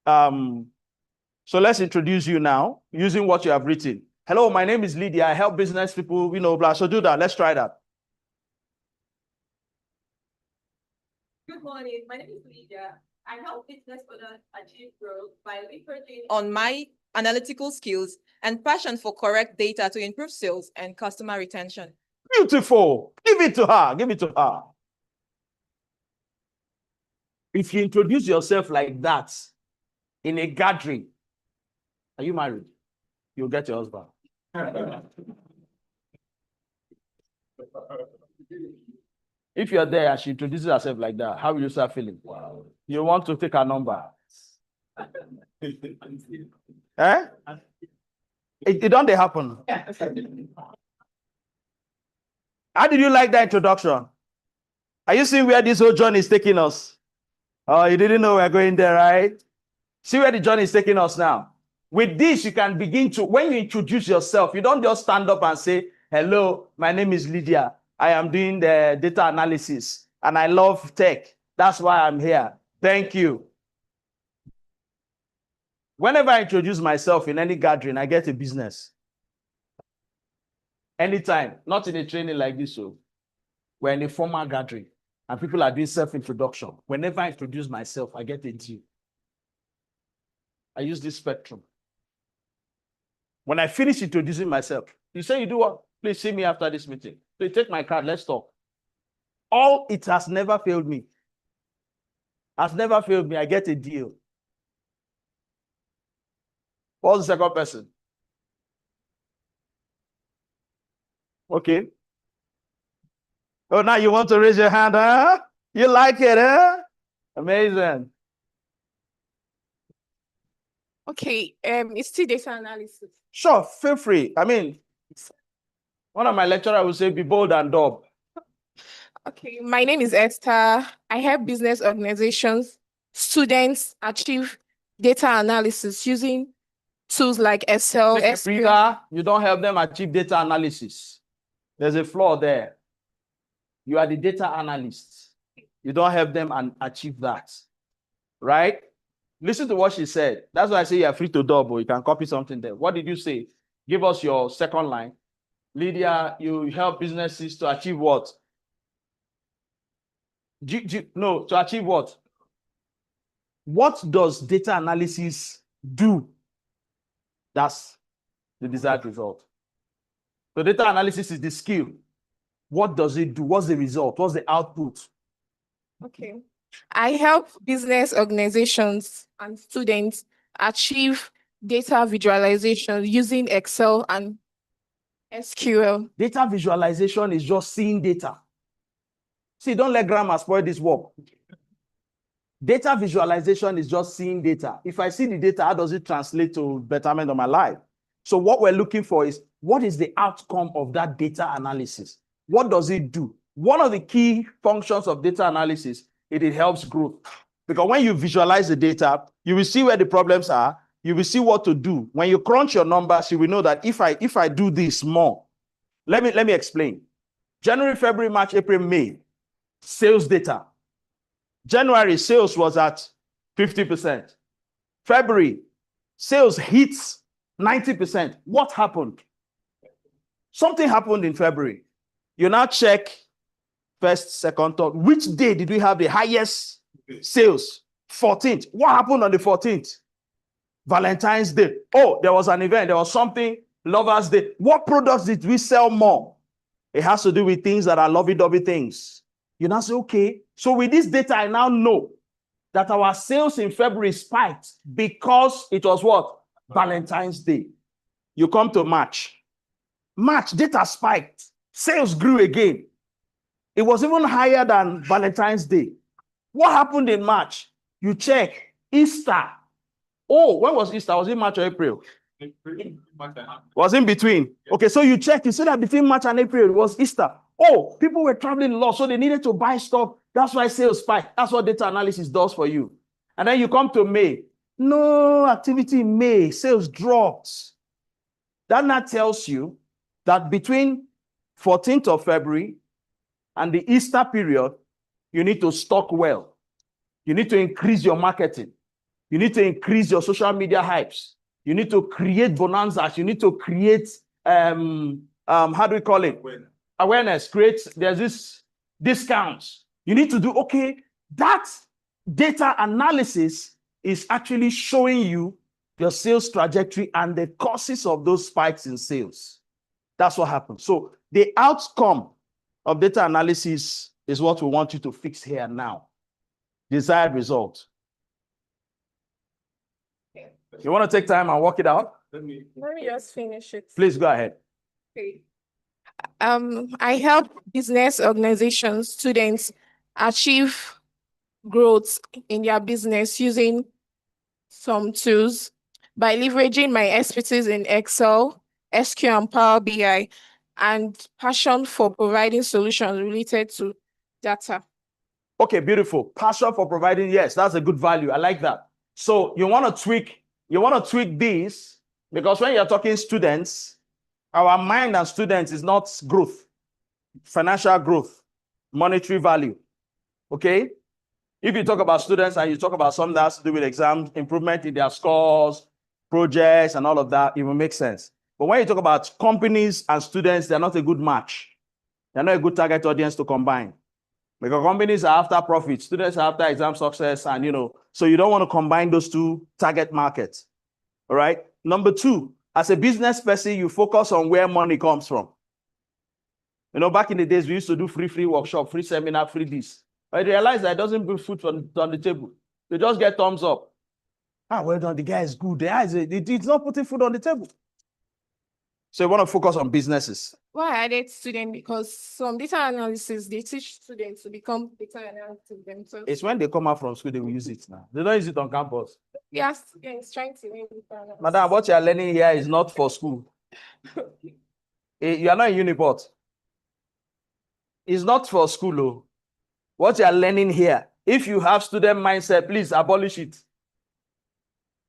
Speaker 1: So let's introduce you now using what you have written. Hello, my name is Lydia. I help business people, blah. So do that. Let's try that.
Speaker 6: Good morning. My name is Lydia. I help business owners achieve growth by leveraging on my analytical skills and passion for correct data to improve sales and customer retention.
Speaker 1: Beautiful. Give it to her. Give it to her. If you introduce yourself like that in a gathering, are you married? You'll get your husband. If you're there and she introduces herself like that, how will you start feeling? Wow. You want to take her number. Eh? It don't they happen. How did you like that introduction? Are you seeing where this whole journey is taking us? Oh, you didn't know we're going there, right? See where the journey is taking us now. With this, you can begin to, when you introduce yourself, you don't just stand up and say, hello, my name is Lydia. I am doing the data analysis and I love tech. That's why I'm here. Thank you. Whenever I introduce myself in any gathering, I get a business. Anytime, not in a training like this. So we're in a formal gathering and people are doing self-introduction. Whenever I introduce myself, I get a deal. I use this spectrum. When I finish introducing myself, you say you do what? Please see me after this meeting. So you take my card, let's talk. It has never failed me. Has never failed me. I get a deal. What's the second person? Okay. Oh, now you want to raise your hand, huh? You like it, huh? Amazing.
Speaker 7: Okay, it's still data analysis.
Speaker 1: Sure, feel free. I mean, one of my lecturers will say, be bold and dumb.
Speaker 7: Okay, my name is Esther. I help business organizations, students achieve data analysis using tools like Excel,
Speaker 1: Take a
Speaker 7: SQL.
Speaker 1: breather. You don't help them achieve data analysis. There's a flaw there. You are the data analyst. You don't help them and achieve that. Right? Listen to what she said. That's why I say you're free to double. You can copy something there. What did you say? Give us your second line. Lydia, you help businesses to achieve what? No, to achieve what? What does data analysis do? That's the desired result. So data analysis is the skill. What does it do? What's the result? What's the output?
Speaker 7: Okay. I help business organizations and students achieve data visualization using Excel and SQL.
Speaker 1: Data visualization is just seeing data. See, don't let grammar spoil this work. Data visualization is just seeing data. If I see the data, how does it translate to betterment of my life? So what we're looking for is, what is the outcome of that data analysis? What does it do? One of the key functions of data analysis, it helps growth. Because when you visualize the data, you will see where the problems are. You will see what to do. When you crunch your numbers, you will know that if I do this more, let me explain. January, February, March, April, May, sales data. January, sales was at 50%. February, sales hits 90%. What happened? Something happened in February. You now check first, second, third. Which day did we have the highest sales? 14th. What happened on the 14th? Valentine's Day. Oh, there was an event. There was something. Lovers Day. What products did we sell more? It has to do with things that are lovey-dovey things. You now say, okay, so with this data, I now know that our sales in February spiked because it was what? Valentine's Day. You come to March. March, data spiked. Sales grew again. It was even higher than Valentine's Day. What happened in March? You check Easter. Oh, when was Easter? Was it March or April? Was in between. Okay, so you check, you see that between March and April it was Easter. Oh, people were traveling a lot, so they needed to buy stuff. That's why sales spiked. That's what data analysis does for you. And then you come to May. No activity in May. Sales dropped. That now tells you that between 14th of February and the Easter period, you need to stock well. You need to increase your marketing. You need to increase your social media hypes. You need to create bonanzas. You need to create, how do we call it? Awareness. There's this discounts. You need to do, okay, that data analysis is actually showing you your sales trajectory and the causes of those spikes in sales. That's what happens. So the outcome of data analysis is what we want you to fix here now. Desired result. You want to take time and work it out?
Speaker 7: Let me just finish it.
Speaker 1: Please go ahead.
Speaker 7: Okay. I help business organizations, students achieve growth in their business using some tools by leveraging my expertise in Excel, SQL, and Power BI, and passion for providing solutions related to data.
Speaker 1: Okay, beautiful. Passion for providing, yes, that's a good value. I like that. So you want to tweak this, because when you're talking students, our mind and students is not growth. financial growth, monetary value. Okay? If you talk about students and you talk about something that has to do with exams, improvement in their scores, projects, and all of that, it will make sense. But when you talk about companies and students, they're not a good match. They're not a good target audience to combine. Because companies are after profit, students are after exam success, and so you don't want to combine those two target markets. All right. Number two, as a business person, you focus on where money comes from. Back in the days, we used to do free workshop, free seminar, free this. I realized that it doesn't bring food on the table. They just get thumbs up. Well done, the guy is good. It's not putting food on the table. So you want to focus on businesses.
Speaker 7: Why I added student? Because some data analysis, they teach students to become data analysts themselves.
Speaker 1: It's when they come out from school, they will use it now. They don't use it on campus.
Speaker 7: Yes, students trying to learn data analysis.
Speaker 1: Madam, what you are learning here is not for school. You are not in Uniport. It's not for school. Oh. What you are learning here, if you have student mindset, please abolish it.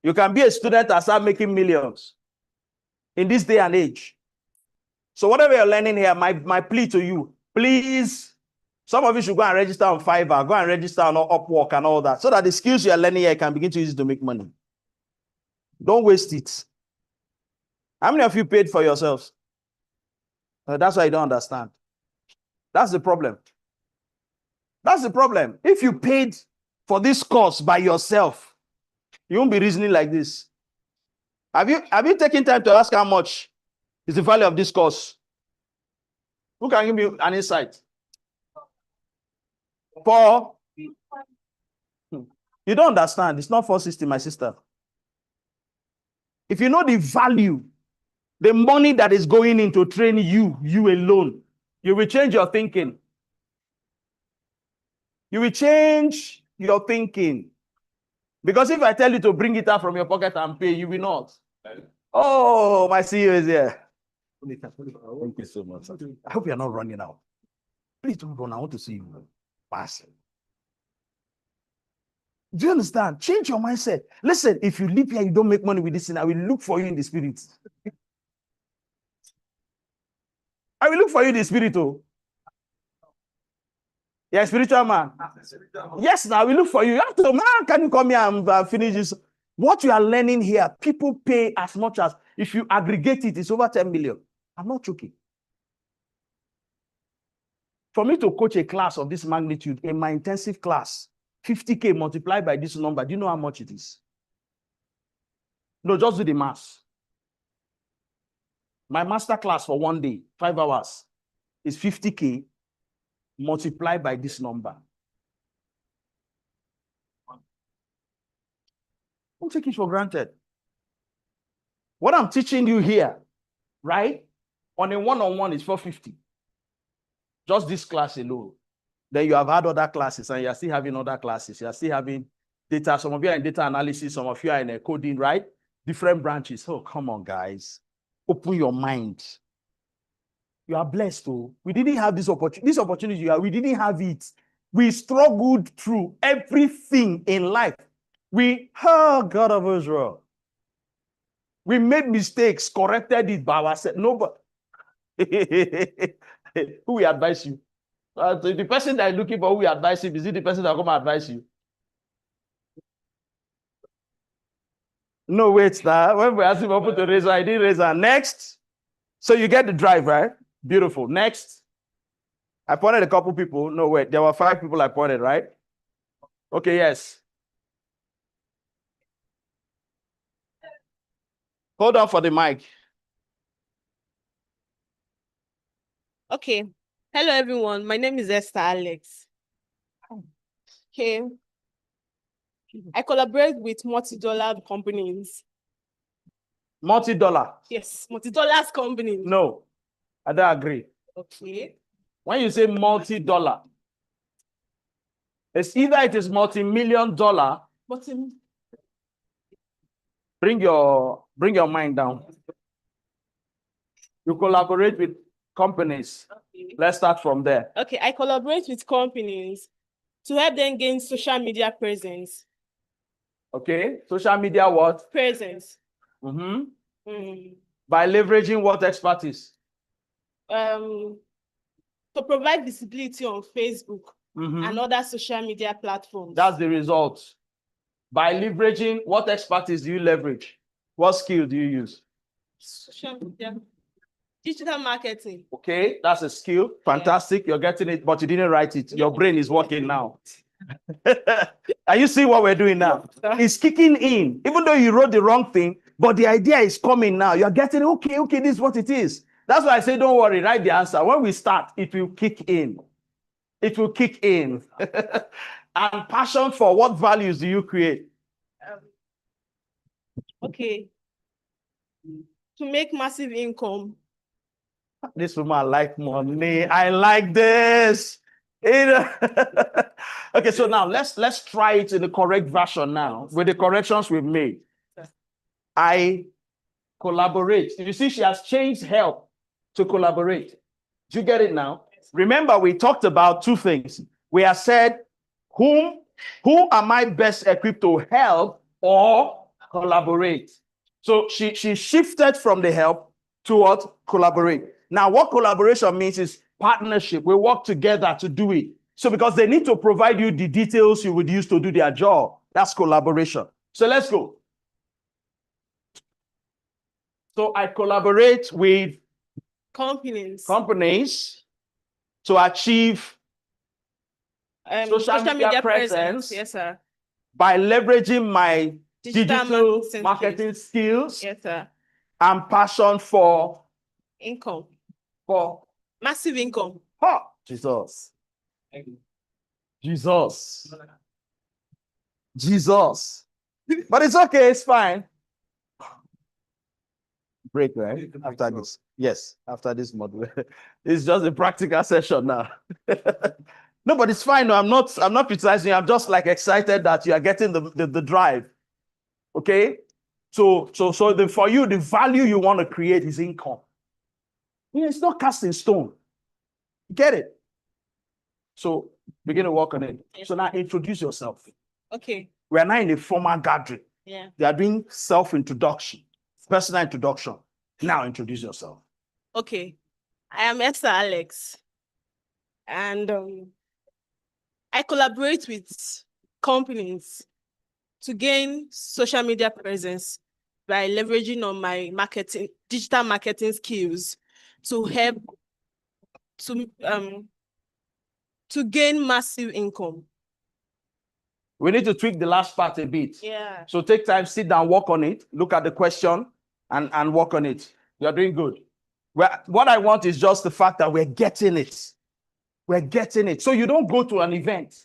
Speaker 1: You can be a student and start making millions in this day and age. So whatever you're learning here, my plea to you, please, some of you should go and register on Fiverr, go and register on Upwork and all that, so that the skills you are learning here can begin to use it to make money. Don't waste it. How many of you paid for yourselves? That's why you don't understand. That's the problem. That's the problem. If you paid for this course by yourself, you won't be reasoning like this. Have you taken time to ask how much is the value of this course? Who can give me an insight? For you don't understand. It's not 460, my sister. If you know the value, the money that is going into training you alone, you will change your thinking. You will change your thinking. Because if I tell you to bring it out from your pocket and pay, you will not. Oh, my CEO is here. Thank you so much. I hope you're not running out. Please don't run. I want to see you. Pass. Do you understand? Change your mindset. Listen, if you live here, you don't make money with this thing, I will look for you in the spirit. I will look for you in the spirit, oh. Yeah, spiritual man. Yes, now we look for you. You have to, man, can you come here and finish this? What you are learning here, people pay as much as, if you aggregate it, it's over 10 million. I'm not joking. For me to coach a class of this magnitude in my intensive class, 50K multiplied by this number, do you know how much it is? No, just do the math. My master class for one day, 5 hours, is 50K multiplied by this number. Don't take it for granted. What I'm teaching you here, right, on a one-on-one is 450. Just this class alone. Then you have had other classes and you're still having other classes. You're still having data. Some of you are in data analysis. Some of you are in coding, right? Different branches. Oh, come on, guys. Open your mind. You are blessed, too. We didn't have this opportunity. This opportunity we didn't have it. We struggled through everything in life. Oh, God of Israel. We made mistakes, corrected it by ourselves. Nobody. Who will advise you? The person that is looking for who will advise him, is it the person that will come and advise you? No, wait, now. When we asked him open to raise, I didn't raise her. Next. So you get the drive, right? Beautiful. Next. I pointed a couple people. No, wait. There were 5 people I pointed, right? Okay, yes. Hold on for the mic.
Speaker 5: Okay. Hello, everyone. My name is Esther Alex. Okay. I collaborate with multi-dollar companies.
Speaker 1: Multi-dollar?
Speaker 5: Yes, multi-dollar companies.
Speaker 1: No, I don't agree.
Speaker 5: Okay.
Speaker 1: When you say multi-dollar, it's either it is multi-million dollar. Bring your mind down. You collaborate with companies.
Speaker 5: Okay.
Speaker 1: Let's start from there.
Speaker 5: Okay, I collaborate with companies to help them gain social media presence.
Speaker 1: Okay, social media what?
Speaker 5: Presence.
Speaker 1: By leveraging what expertise?
Speaker 5: To provide visibility on Facebook
Speaker 1: Mhm.
Speaker 5: and other social media platforms.
Speaker 1: That's the result. By leveraging, what expertise do you leverage? What skill do you use?
Speaker 5: Social media. Digital marketing.
Speaker 1: Okay, that's a skill. Fantastic. You're getting it, but you didn't write it. Your brain is working now. Are you seeing what we're doing now? It's kicking in. Even though you wrote the wrong thing, but the idea is coming now. You're getting, okay, this is what it is. That's why I say, don't worry, write the answer. When we start, it will kick in. It will kick in. And passion for what values do you create?
Speaker 5: Okay. To make massive income.
Speaker 1: This woman like money. I like this. Okay, so now let's try it in the correct version now with the corrections we've made. I collaborate. You see, she has changed help to collaborate. Do you get it now? Remember, we talked about two things. We have said, who am I best equipped to help or collaborate? So she shifted from the help to what? Collaborate. Now, what collaboration means is partnership. We work together to do it. So because they need to provide you the details you would use to do their job. That's collaboration. So let's go. So I collaborate with
Speaker 5: Companies.
Speaker 1: to achieve social media presence.
Speaker 5: Yes, sir.
Speaker 1: By leveraging my
Speaker 5: Digital
Speaker 1: digital marketing skills
Speaker 5: Yes, sir.
Speaker 1: and passion for
Speaker 5: Income.
Speaker 1: Massive
Speaker 5: income.
Speaker 1: Jesus. But it's okay, it's fine. Break, right? After this. Yes, after this module. It's just a practical session now. No, but it's fine. No, I'm not criticizing you. I'm just like excited that you are getting the drive. Okay? So for you, the value you want to create is income. Yeah, it's not cast in stone. Get it? So begin to work on it. So now introduce yourself.
Speaker 5: Okay.
Speaker 1: We are now in a formal gathering.
Speaker 5: Yeah.
Speaker 1: They are doing self-introduction, personal introduction. Now introduce yourself.
Speaker 5: Okay. I am Esther Alex. And I collaborate with companies to gain social media presence by leveraging on my digital marketing skills to help to gain massive income.
Speaker 1: We need to tweak the last part a bit.
Speaker 5: Yeah.
Speaker 1: So take time, sit down, work on it, look at the question and work on it. You're doing good. What I want is just the fact that we're getting it. We're getting it. So you don't go to an event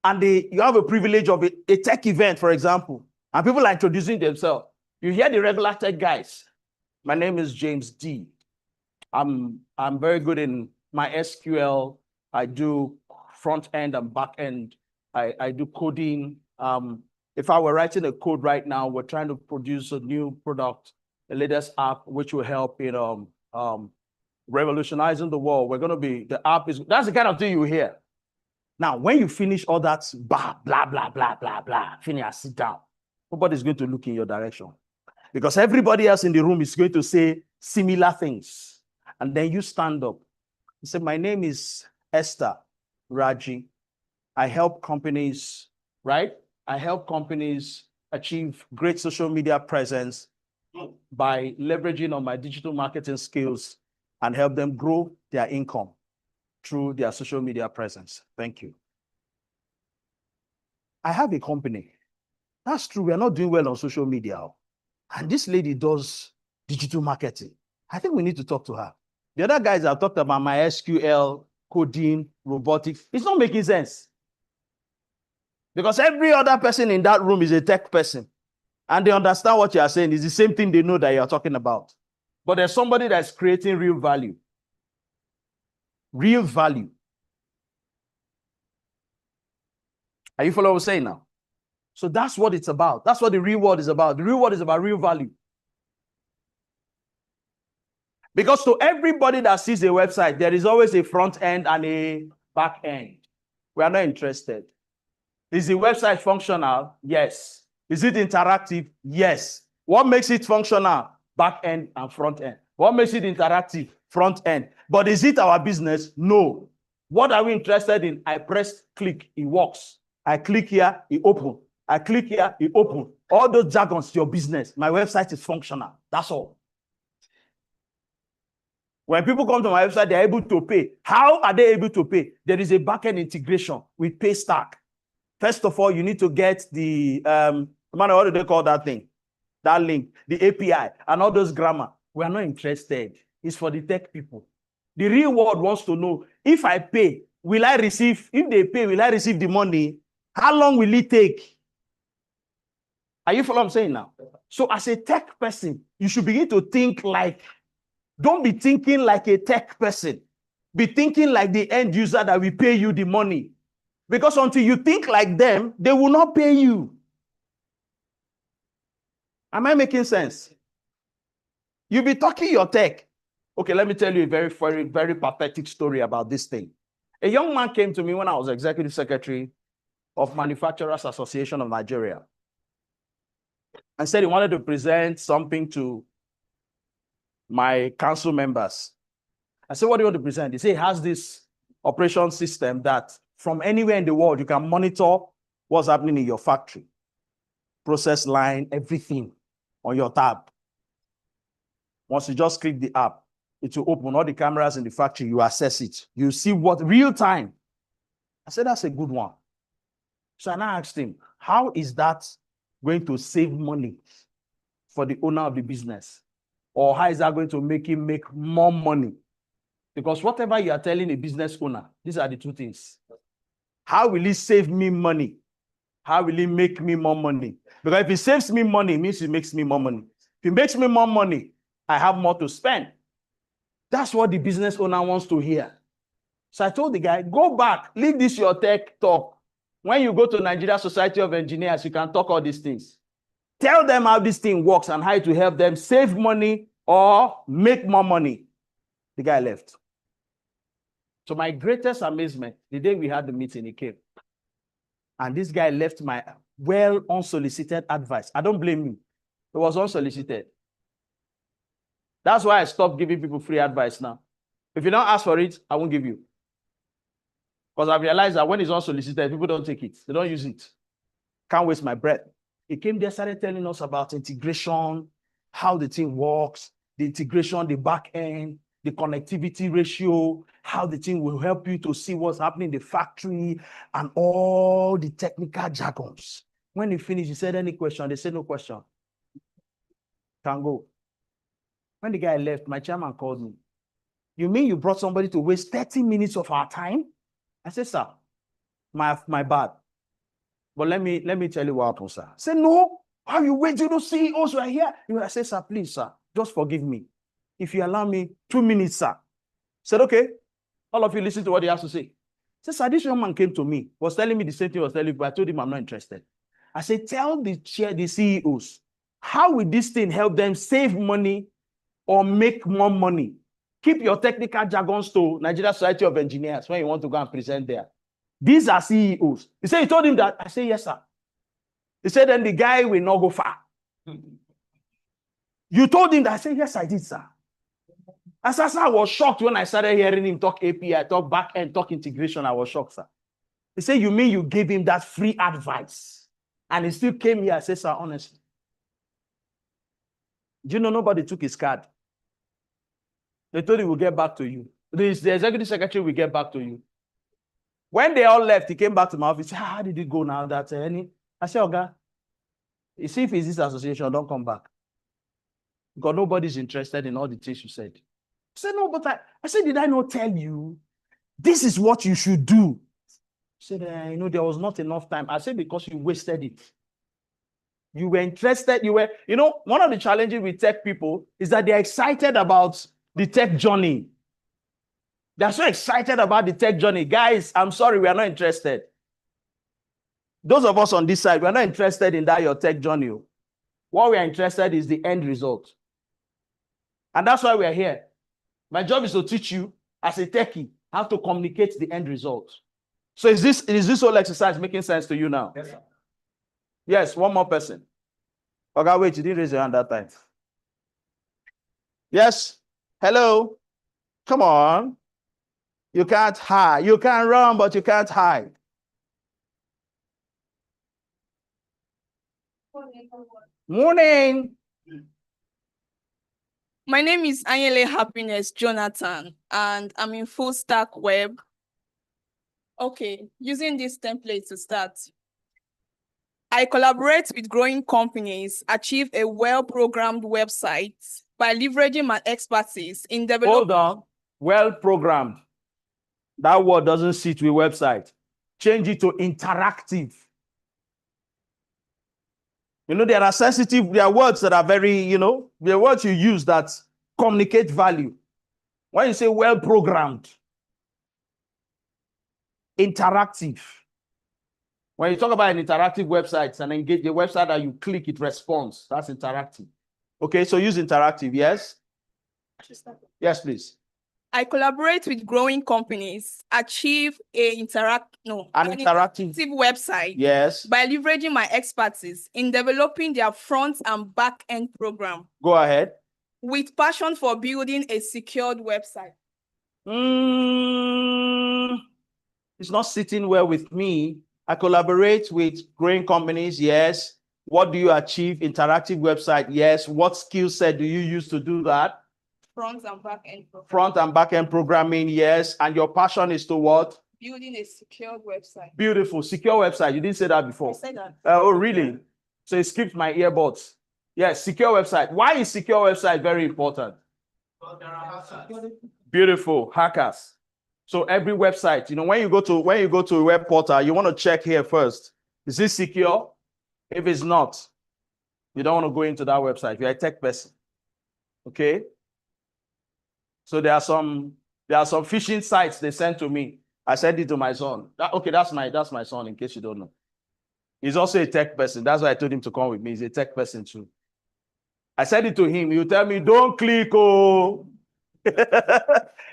Speaker 1: and you have a privilege of a tech event, for example, and people are introducing themselves. You hear the regular tech guys. My name is James D. I'm very good in my SQL. I do front end and back end. I do coding. If I were writing a code right now, we're trying to produce a new product, the latest app, which will help in revolutionizing the world. That's the kind of thing you hear. Now, when you finish all that, blah, blah, blah, blah, blah, blah, finish, sit down. Nobody's going to look in your direction because everybody else in the room is going to say similar things. And then you stand up and say, my name is Esther Raji. I help companies, right? I help companies achieve great social media presence by leveraging on my digital marketing skills and help them grow their income through their social media presence. Thank you. I have a company. That's true. We are not doing well on social media. And this lady does digital marketing. I think we need to talk to her. The other guys have talked about my SQL, coding, robotics. It's not making sense. Because every other person in that room is a tech person. And they understand what you are saying. It's the same thing they know that you are talking about. But there's somebody that's creating real value. Real value. Are you following what I'm saying now? So that's what it's about. That's what the real world is about. The real world is about real value. Because to everybody that sees a website, there is always a front end and a back end. We are not interested. Is the website functional? Yes. Is it interactive? Yes. What makes it functional? Back end and front end. What makes it interactive? front end. But is it our business? No. What are we interested in? I press click, it works. I click here, it open. I click here, it open. All those jargons, your business. My website is functional. That's all. When people come to my website, they're able to pay. How are they able to pay? There is a backend integration with Paystack. First of all, you need to get the, what do they call that thing? That link, the API, and all those grammar. We are not interested. It's for the tech people. The real world wants to know, if I pay, will I receive, if they pay, will I receive the money? How long will it take? Are you following what I'm saying now? So as a tech person, you should begin to think like, don't be thinking like a tech person. Be thinking like the end user that will pay you the money. Because until you think like them, they will not pay you. Am I making sense? You'll be talking your tech. Okay, let me tell you a very, very, very pathetic story about this thing. A young man came to me when I was executive secretary of Manufacturers Association of Nigeria and said he wanted to present something to my council members. I said, what do you want to present? He said he has this operation system that from anywhere in the world, you can monitor what's happening in your factory, process line, everything on your tab. Once you just click the app, it will open all the cameras in the factory. You access it. You see what real time. I said, that's a good one. So I asked him, how is that going to save money for the owner of the business? Or how is that going to make him make more money? Because whatever you are telling a business owner, these are the two things. How will it save me money? How will it make me more money? Because if it saves me money, it means it makes me more money. If it makes me more money, I have more to spend. That's what the business owner wants to hear. So I told the guy, go back, leave this your tech talk. When you go to Nigeria Society of Engineers, you can talk all these things. Tell them how this thing works and how it will help them save money or make more money. The guy left. So my greatest amazement, the day we had the meeting, he came. And this guy left my well unsolicited advice. I don't blame him. It was unsolicited. That's why I stopped giving people free advice now. If you don't ask for it, I won't give you. Because I've realized that when it's unsolicited, people don't take it. They don't use it. Can't waste my breath. He came there, started telling us about integration, how the thing works, the integration, the back end, the connectivity ratio, how the thing will help you to see what's happening in the factory, and all the technical jargons. When he finished, he said, any question? They said, no question. Can go. When the guy left, my chairman called me. You mean you brought somebody to waste 30 minutes of our time? I said, sir, my bad. But let me tell you what happened, sir. I said, no, how you wait till the CEOs were here? I said, sir, please, sir, just forgive me. If you allow me 2 minutes, sir. I said, okay. All of you listen to what he has to say. I said, sir, this young man came to me, was telling me the same thing I was telling you, but I told him I'm not interested. I said, tell the CEOs, how will this thing help them save money or make more money? Keep your technical jargons to Nigeria Society of Engineers when you want to go and present there. These are CEOs. He said, you told him that? I said, yes, sir. He said, then the guy will not go far. You told him that? I said, yes, I did, sir. As I was shocked when I started hearing him talk API, talk back-end, talk integration. I was shocked, sir. He said, you mean you gave him that free advice? And he still came here. I said, sir, honestly. Do you know nobody took his card? They told him we'll get back to you. The executive secretary will get back to you. When they all left, he came back to my office. How did it go now? That any? I said, okay. You see, if it's this association, don't come back. Because nobody's interested in all the things you said. I said, no, but I said, did I not tell you? This is what you should do. He said, there was not enough time. I said, because you wasted it. You were interested. One of the challenges with tech people is that they're excited about the tech journey. They're so excited about the tech journey. Guys, I'm sorry, we are not interested. Those of us on this side, we're not interested in that, your tech journey. What we are interested in is the end result. And that's why we are here. My job is to teach you, as a techie, how to communicate the end result. So is this whole exercise making sense to you now? Yes, sir. Yes, one more person. Okay, wait, you didn't raise your hand that time. Yes, hello. Come on. You can't hide. You can run, but you can't hide. Morning.
Speaker 8: My name is Anyele Happiness Jonathan, and I'm in full stack web. Okay, using this template to start. I collaborate with growing companies, achieve a well-programmed website by leveraging my expertise in developing.
Speaker 1: Hold on. Well-programmed. That word doesn't sit with website. Change it to interactive. You know, there are words that are very, there are words you use that communicate value. When you say well-programmed, interactive. When you talk about an interactive website, it's an engage a website that you click, it responds. That's interactive. Okay, so use interactive, yes? Yes, please.
Speaker 8: I collaborate with growing companies, achieve an interactive website,
Speaker 1: yes,
Speaker 8: by leveraging my expertise in developing their front and back end program.
Speaker 1: Go ahead.
Speaker 8: With passion for building a secured website.
Speaker 1: It's not sitting well with me. I collaborate with growing companies, yes. What do you achieve? Interactive website, yes. What skill set do you use to do that?
Speaker 8: Front and back end programming.
Speaker 1: Front and back end programming, yes. And your passion is to what?
Speaker 8: Building a secure website.
Speaker 1: Beautiful. Secure website. You didn't say that before.
Speaker 8: I said that.
Speaker 1: Oh, really? So it skipped my earbuds. Yes, secure website. Why is secure website very important? Beautiful. Hackers. So every website, when you go to a web portal, you want to check here first. Is this secure? If it's not, you don't want to go into that website. You're a tech person. Okay? So there are some phishing sites they sent to me. I sent it to my son. That's my son, in case you don't know. He's also a tech person. That's why I told him to come with me. He's a tech person too. I said it to him. You tell me, don't click, oh.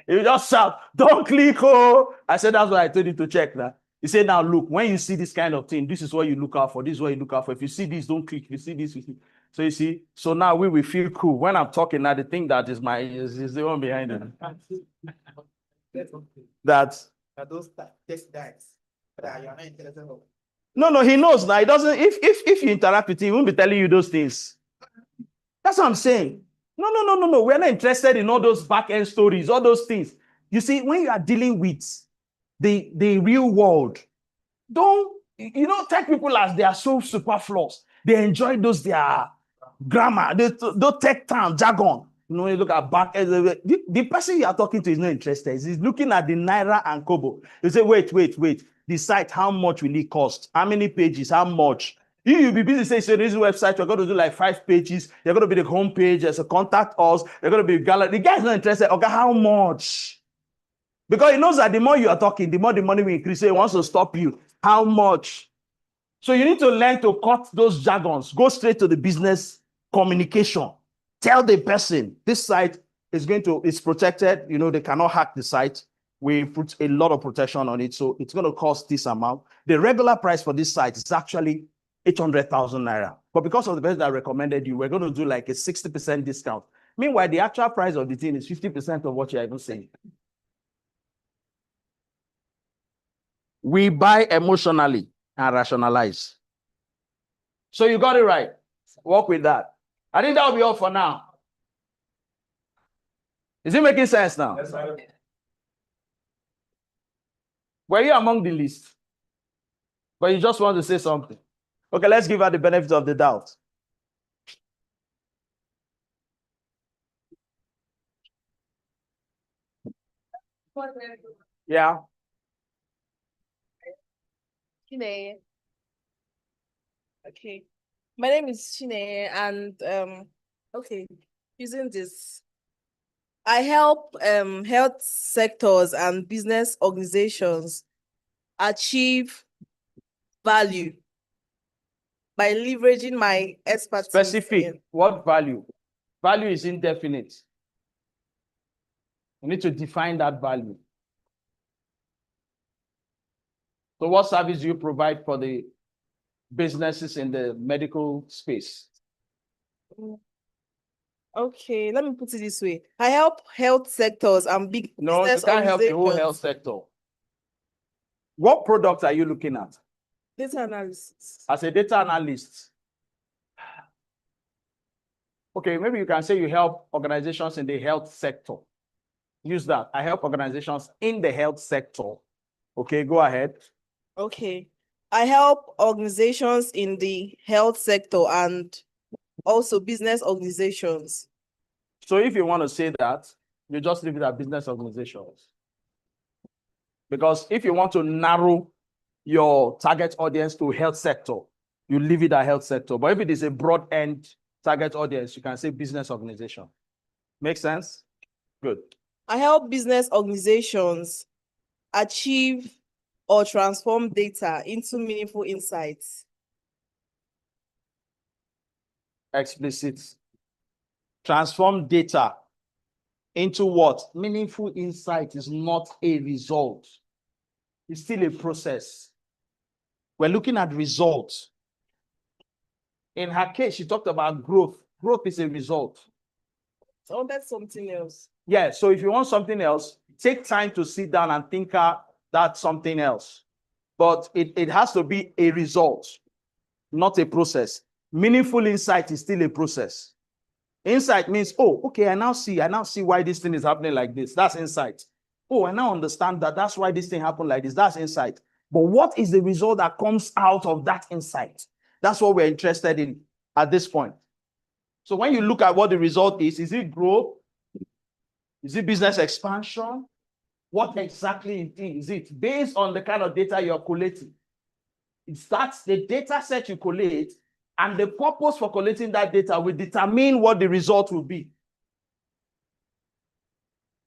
Speaker 1: You just shout, don't click, oh. I said, that's why I told you to check that. He said, now look, when you see this kind of thing, this is what you look out for. This is what you look out for. If you see this, don't click. If you see this, you see. So you see, so now we will feel cool. When I'm talking now, the thing that is the one behind it. That
Speaker 2: those test guys that you're not interested in.
Speaker 1: No, he knows now. He doesn't. If you interact with him, he won't be telling you those things. That's what I'm saying. No. We're not interested in all those back-end stories, all those things. You see, when you are dealing with the real world, tech people as they are so superfluous. They enjoy their grammar, those tech term jargon. You look at back. The person you are talking to is not interested. He's looking at the Naira and Kobo. You say, wait. The site, how much will it cost? How many pages? How much? You'll be busy saying, so this website, you're going to do like 5 pages. You're going to be the home page. There's a contact us. You're going to be gallery. The guy's not interested. Okay, how much? Because he knows that the more you are talking, the more the money will increase. So he wants to stop you. How much? So you need to learn to cut those jargons. Go straight to the business communication. Tell the person, this site is protected. They cannot hack the site. We put a lot of protection on it. So it's going to cost this amount. The regular price for this site is actually 800,000 Naira. But because of the person that recommended you, we're going to do like a 60% discount. Meanwhile, the actual price of the thing is 50% of what you're even saying. We buy emotionally and rationalize. So you got it right. Work with that. I think that will be all for now. Is it making sense now?
Speaker 2: Yes, sir.
Speaker 1: Were you among the list? But you just want to say something. Okay, let's give her the benefit of the doubt. Yeah.
Speaker 9: Chine. Okay. My name is Chine, and using this, I help health sectors and business organizations achieve value by leveraging my expertise.
Speaker 1: Specific. What value? Value is indefinite. You need to define that value. So what service do you provide for the businesses in the medical space?
Speaker 9: Okay, let me put it this way. I help health sectors and big
Speaker 1: No, you
Speaker 9: business
Speaker 1: can't help the whole health
Speaker 9: organizations.
Speaker 1: sector. What products are you looking at
Speaker 9: Data analysis.
Speaker 1: as a data analyst? Okay, maybe you can say you help organizations in the health sector. Use that. I help organizations in the health sector. Okay, go ahead.
Speaker 9: Okay. I help organizations in the health sector and also business organizations.
Speaker 1: So if you want to say that, you just leave it at business organizations. Because if you want to narrow your target audience to health sector, you leave it at health sector. But if it is a broad end target audience, you can say business organization. Make sense? Good.
Speaker 9: I help business organizations achieve or transform data into meaningful insights.
Speaker 1: Explicit. Transform data into what? Meaningful insight is not a result. It's still a process. We're looking at results. In her case, she talked about growth. Growth is a result.
Speaker 9: Oh, that's something else.
Speaker 1: Yeah, so if you want something else, take time to sit down and think that's something else. But it has to be a result, not a process. Meaningful insight is still a process. Insight means, oh, okay, I now see why this thing is happening like this. That's insight. Oh, I now understand that that's why this thing happened like this. That's insight. But what is the result that comes out of that insight? That's what we're interested in at this point. So when you look at what the result is it growth? Is it business expansion? What exactly is it? Based on the kind of data you're collating. It starts the data set you collate, and the purpose for collating that data will determine what the result will be.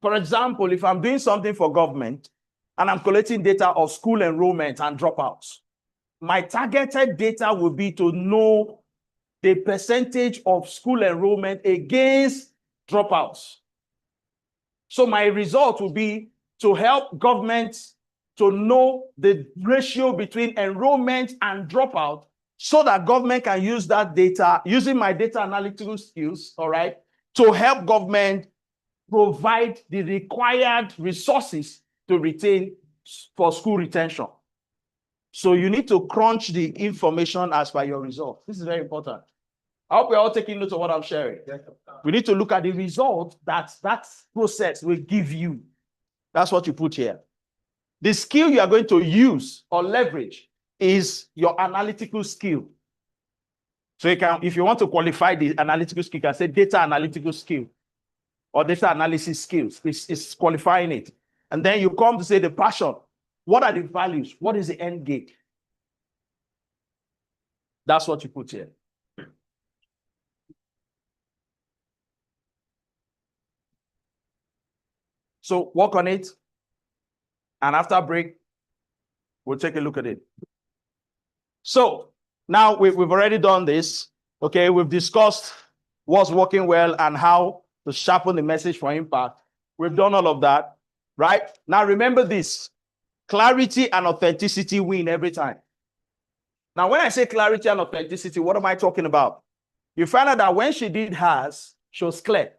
Speaker 1: For example, if I'm doing something for government and I'm collecting data of school enrollment and dropouts, my targeted data will be to know the percentage of school enrollment against dropouts. So my result will be to help government to know the ratio between enrollment and dropout so that government can use that data, using my data analytical skills, all right, to help government provide the required resources to retain for school retention. So you need to crunch the information as per your result. This is very important. I hope we're all taking note of what I'm sharing. We need to look at the result that process will give you. That's what you put here. The skill you are going to use or leverage is your analytical skill. So you can, if you want to qualify the analytical skill, you can say data analytical skill or data analysis skills. It's qualifying it. And then you come to say the passion. What are the values? What is the end game? That's what you put here. So work on it. And after break, we'll take a look at it. So now we've already done this. Okay, we've discussed what's working well and how to sharpen the message for impact. We've done all of that, right? Now remember this, clarity and authenticity win every time. Now, when I say clarity and authenticity, what am I talking about? You find out that when she did hers, she was clear.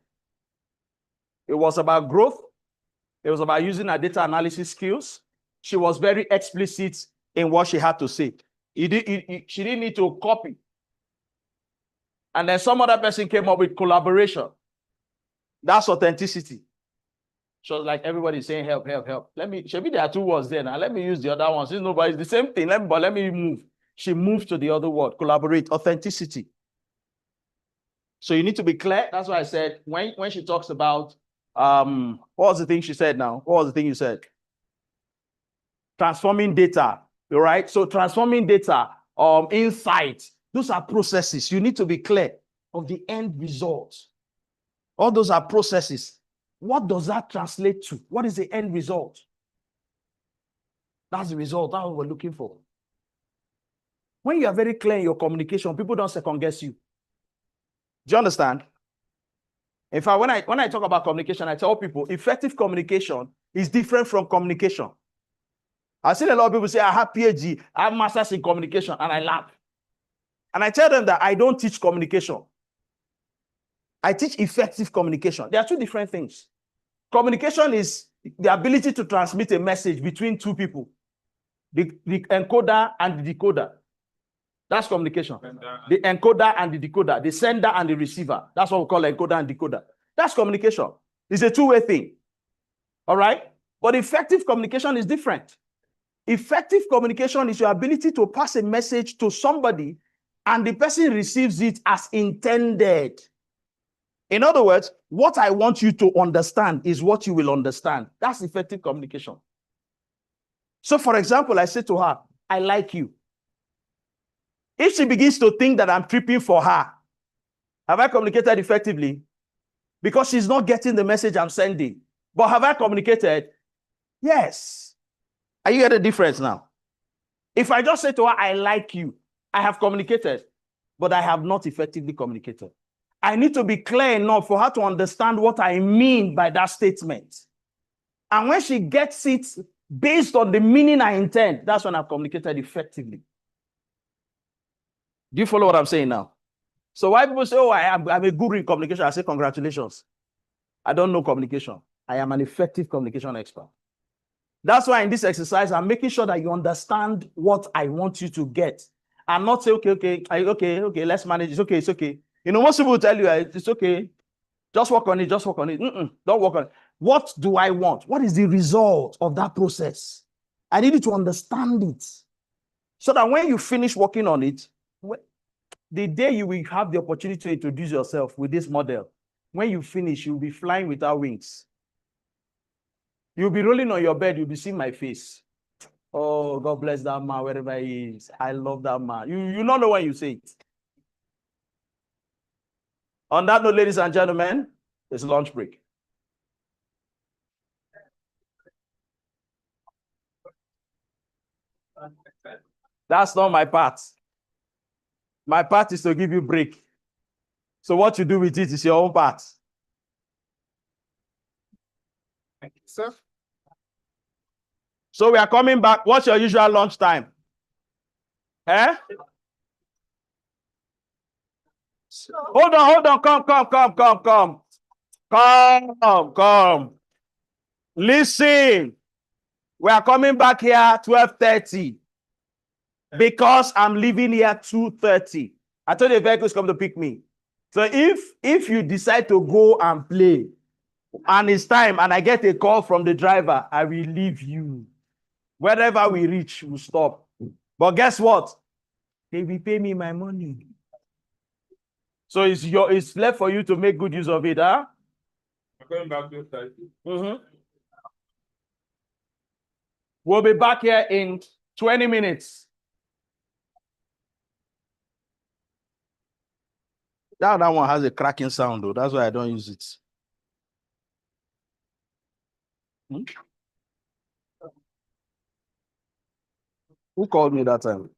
Speaker 1: It was about growth. It was about using her data analysis skills. She was very explicit in what she had to say. She didn't need to copy. And then some other person came up with collaboration. That's authenticity. She was like, everybody's saying help, help, help. Maybe there are two words there now. Let me use the other one. Since nobody's the same thing, let me move. She moved to the other word, collaborate, authenticity. So you need to be clear. That's why I said when she talks about what was the thing she said now? What was the thing you said? Transforming data, all right? So transforming data, insights, those are processes. You need to be clear of the end result. All those are processes. What does that translate to? What is the end result? That's the result. That's what we're looking for. When you are very clear in your communication, people don't second guess you. Do you understand? In fact, when I talk about communication, I tell people effective communication is different from communication. I've seen a lot of people say, I have PhD, I have masters in communication, and I laugh. And I tell them that I don't teach communication. I teach effective communication. There are two different things. Communication is the ability to transmit a message between two people, the encoder and the decoder. That's communication. The encoder and the decoder, the sender and the receiver. That's what we call encoder and decoder. That's communication. It's a two-way thing. All right? But effective communication is different. Effective communication is your ability to pass a message to somebody and the person receives it as intended. In other words, what I want you to understand is what you will understand. That's effective communication. So, for example, I say to her, I like you. If she begins to think that I'm tripping for her, have I communicated effectively? Because she's not getting the message I'm sending. But have I communicated? Yes. Are you getting the difference now? If I just say to her, I like you, I have communicated, but I have not effectively communicated. I need to be clear enough for her to understand what I mean by that statement. And when she gets it based on the meaning I intend, that's when I've communicated effectively. Do you follow what I'm saying now? So why people say, oh, I'm a guru in communication, I say, congratulations. I don't know communication. I am an effective communication expert. That's why in this exercise, I'm making sure that you understand what I want you to get. And not say, okay, let's manage. It's okay. You know, most people will tell you, it's okay. Just work on it, Don't work on it. What do I want? What is the result of that process? I need you to understand it. So that when you finish working on it, the day you will have the opportunity to introduce yourself with this model, when you finish, you'll be flying without wings. You'll be rolling on your bed, you'll be seeing my face. Oh, God bless that man, wherever he is. I love that man. You don't know when you say it. On that note, ladies and gentlemen, it's lunch break. That's not my part. My part is to give you break. So what you do with it is your own part.
Speaker 4: Thank you, sir.
Speaker 1: So we are coming back. What's your usual lunch time? Eh? Hold on. Come. Listen. We are coming back here 12:30 because I'm leaving here 2:30. I told the vehicles come to pick me. So if you decide to go and play and it's time and I get a call from the driver, I will leave you. Wherever we reach, we'll stop. But guess what? They will pay me my money. So it's left for you to make good use of it, huh?
Speaker 10: We're going back to 30.
Speaker 1: We'll be back here in 20 minutes. That one has a cracking sound, though. That's why I don't use it. Who called me that time?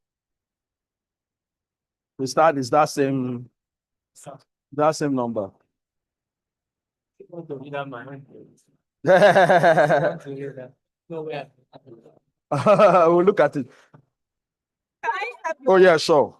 Speaker 1: Is that same number? We'll look at it. Oh, yeah, sure.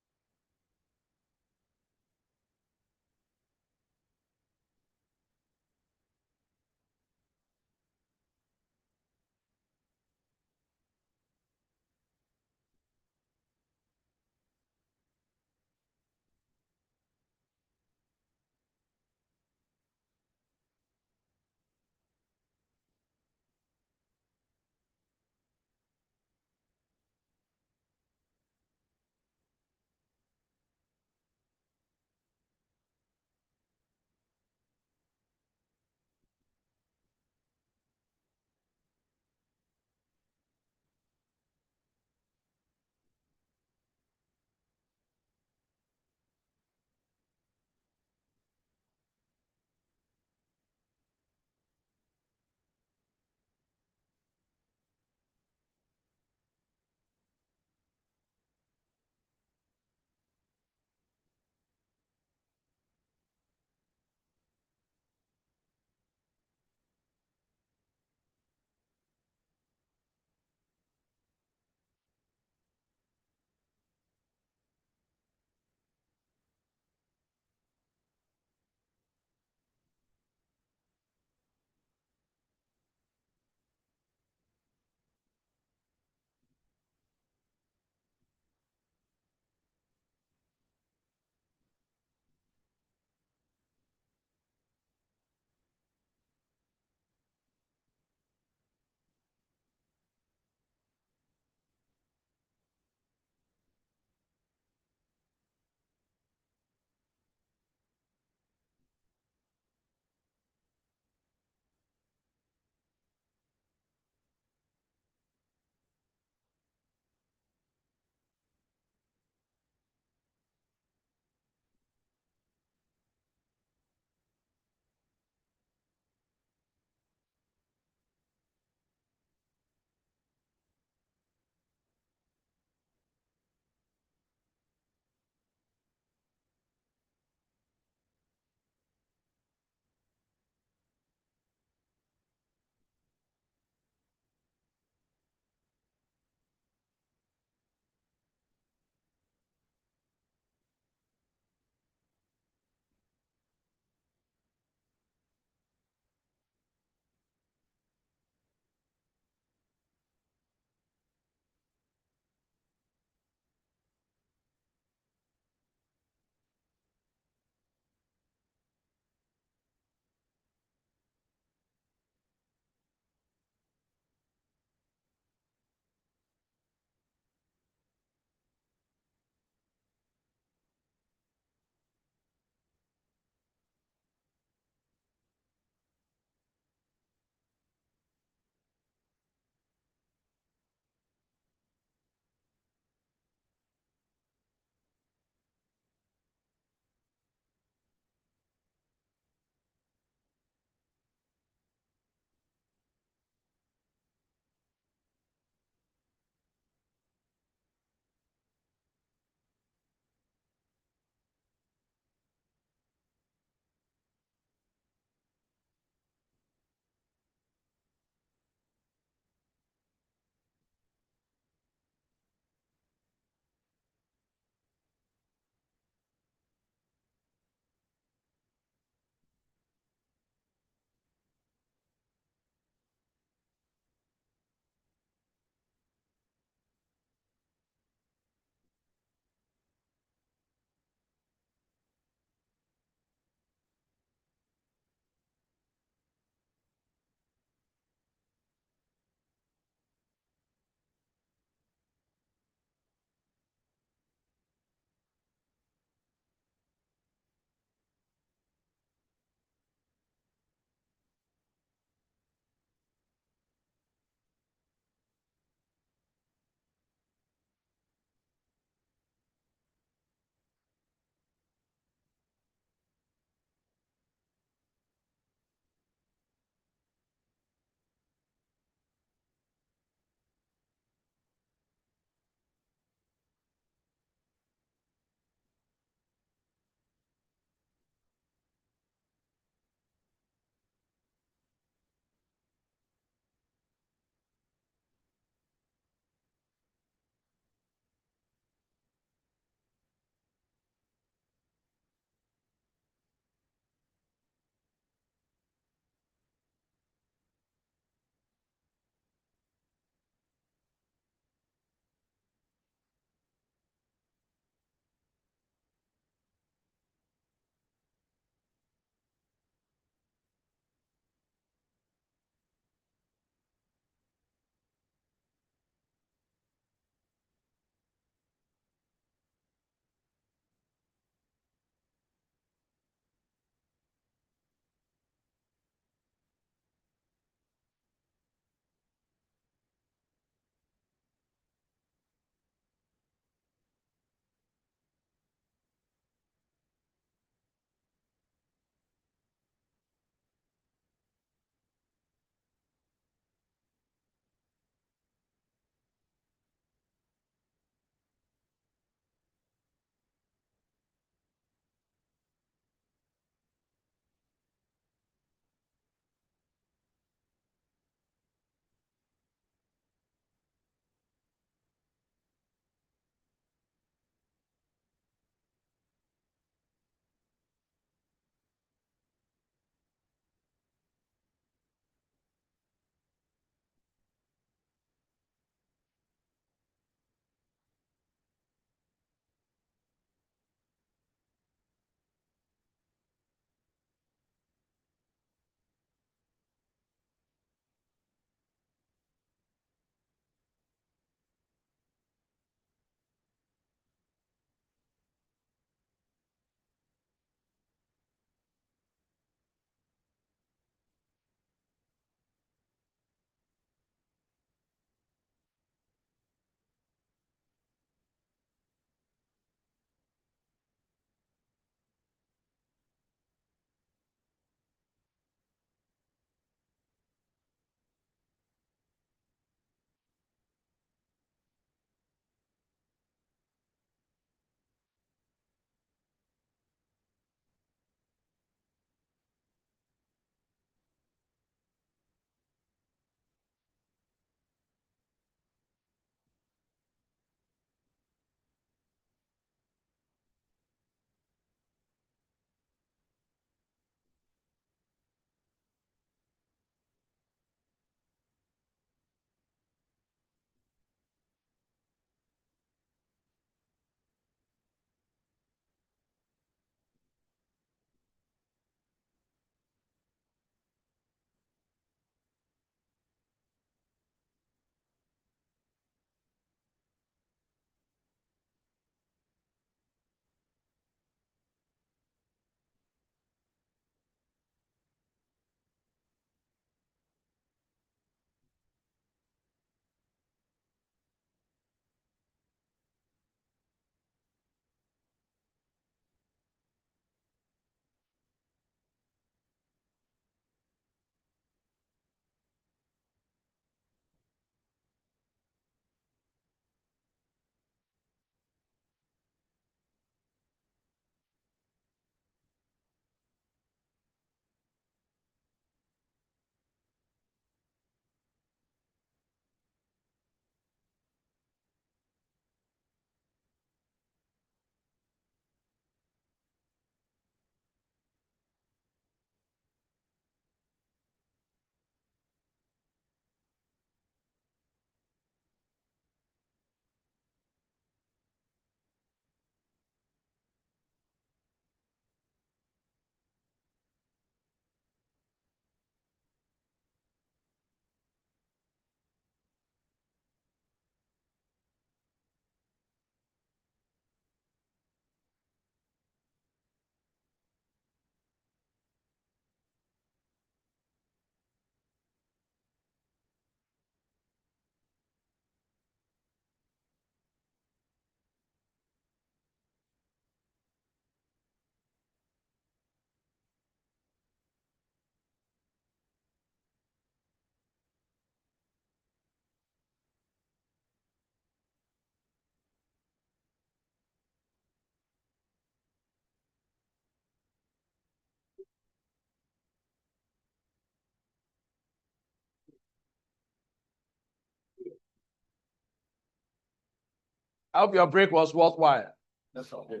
Speaker 1: I hope your break was worthwhile.
Speaker 10: That's okay.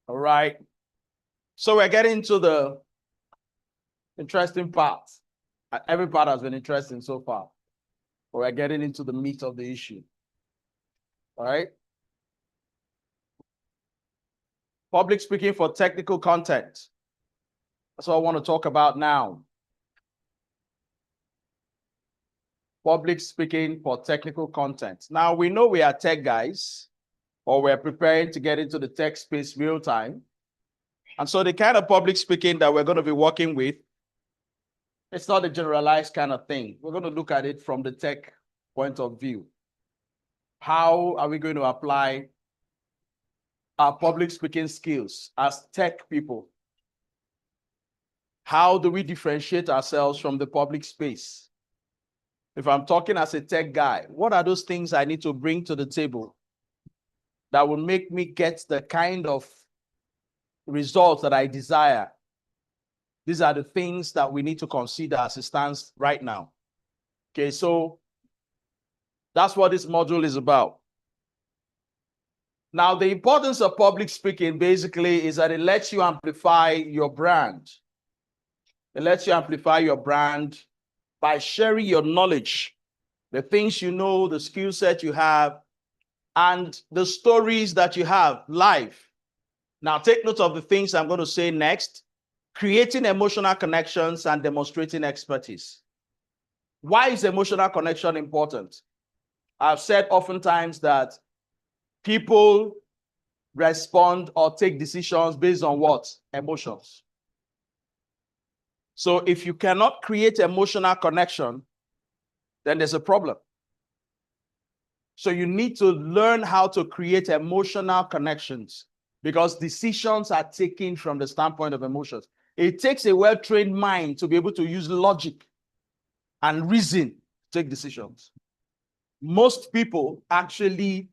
Speaker 1: All right. So we're getting to the interesting part. Every part has been interesting so far. But we're getting into the meat of the issue. All right. Public speaking for technical content. That's what I want to talk about now. Public speaking for technical content. Now, we know we are tech guys, or we're preparing to get into the tech space real time. And so the kind of public speaking that we're going to be working with, it's not a generalized kind of thing. We're going to look at it from the tech point of view. How are we going to apply our public speaking skills as tech people? How do we differentiate ourselves from the public space? If I'm talking as a tech guy, what are those things I need to bring to the table that will make me get the kind of results that I desire? These are the things that we need to consider as it stands right now. Okay, so that's what this module is about. Now, the importance of public speaking basically is that it lets you amplify your brand. It lets you amplify your brand by sharing your knowledge, the things you know, the skill set you have, and the stories that you have live. Now, take note of the things I'm going to say next. Creating emotional connections and demonstrating expertise. Why is emotional connection important? I've said oftentimes that people respond or take decisions based on what? Emotions. So if you cannot create emotional connection, then there's a problem. So you need to learn how to create emotional connections because decisions are taken from the standpoint of emotions. It takes a well-trained mind to be able to use logic and reason to take decisions. Most people actually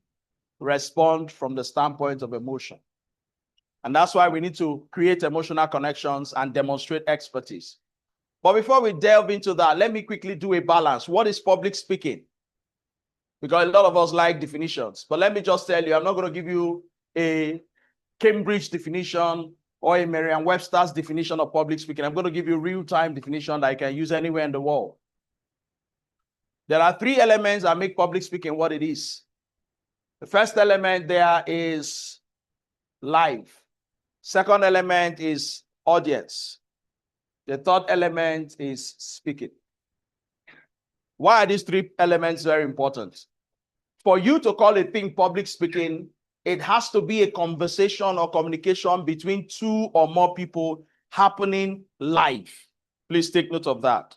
Speaker 1: respond from the standpoint of emotion. And that's why we need to create emotional connections and demonstrate expertise. But before we delve into that, let me quickly do a balance. What is public speaking? Because a lot of us like definitions. But let me just tell you, I'm not going to give you a Cambridge definition or a Merriam-Webster's definition of public speaking. I'm going to give you a real-time definition that I can use anywhere in the world. There are three elements that make public speaking what it is. The first element there is live. Second element is audience. The third element is speaking. Why are these three elements very important? For you to call a thing public speaking, it has to be a conversation or communication between two or more people happening live. Please take note of that.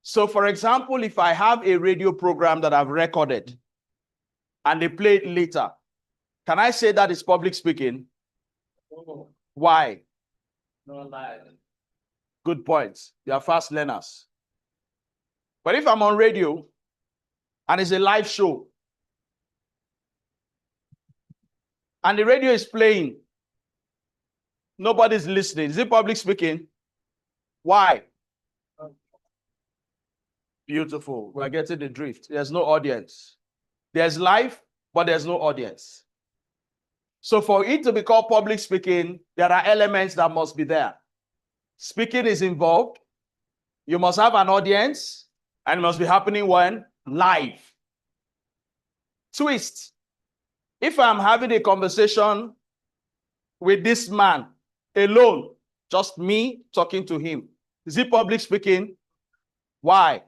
Speaker 1: So, for example, if I have a radio program that I've recorded and they play it later, can I say that is public speaking?
Speaker 2: Oh,
Speaker 1: Why?
Speaker 2: no lie.
Speaker 1: Good points. You are fast learners. But if I'm on radio and it's a live show and the radio is playing, nobody's listening, is it public speaking? Why? Beautiful. We're getting the drift. There's no audience. There's live, but there's no audience. So for it to be called public speaking, there are elements that must be there. Speaking is involved. You must have an audience, and it must be happening when? Live. Twist. If I'm having a conversation with this man alone, just me talking to him, is it public speaking? Why?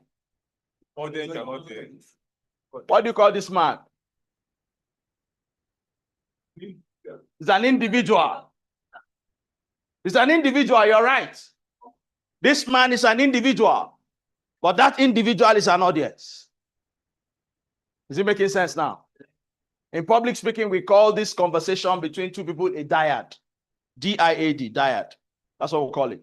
Speaker 10: Audience and audience.
Speaker 1: What do you call this man? He's an individual. He's an individual, you're right. This man is an individual, but that individual is an audience. Is it making sense now? In public speaking, we call this conversation between two people a dyad. D-I-A-D, dyad. That's what we call it.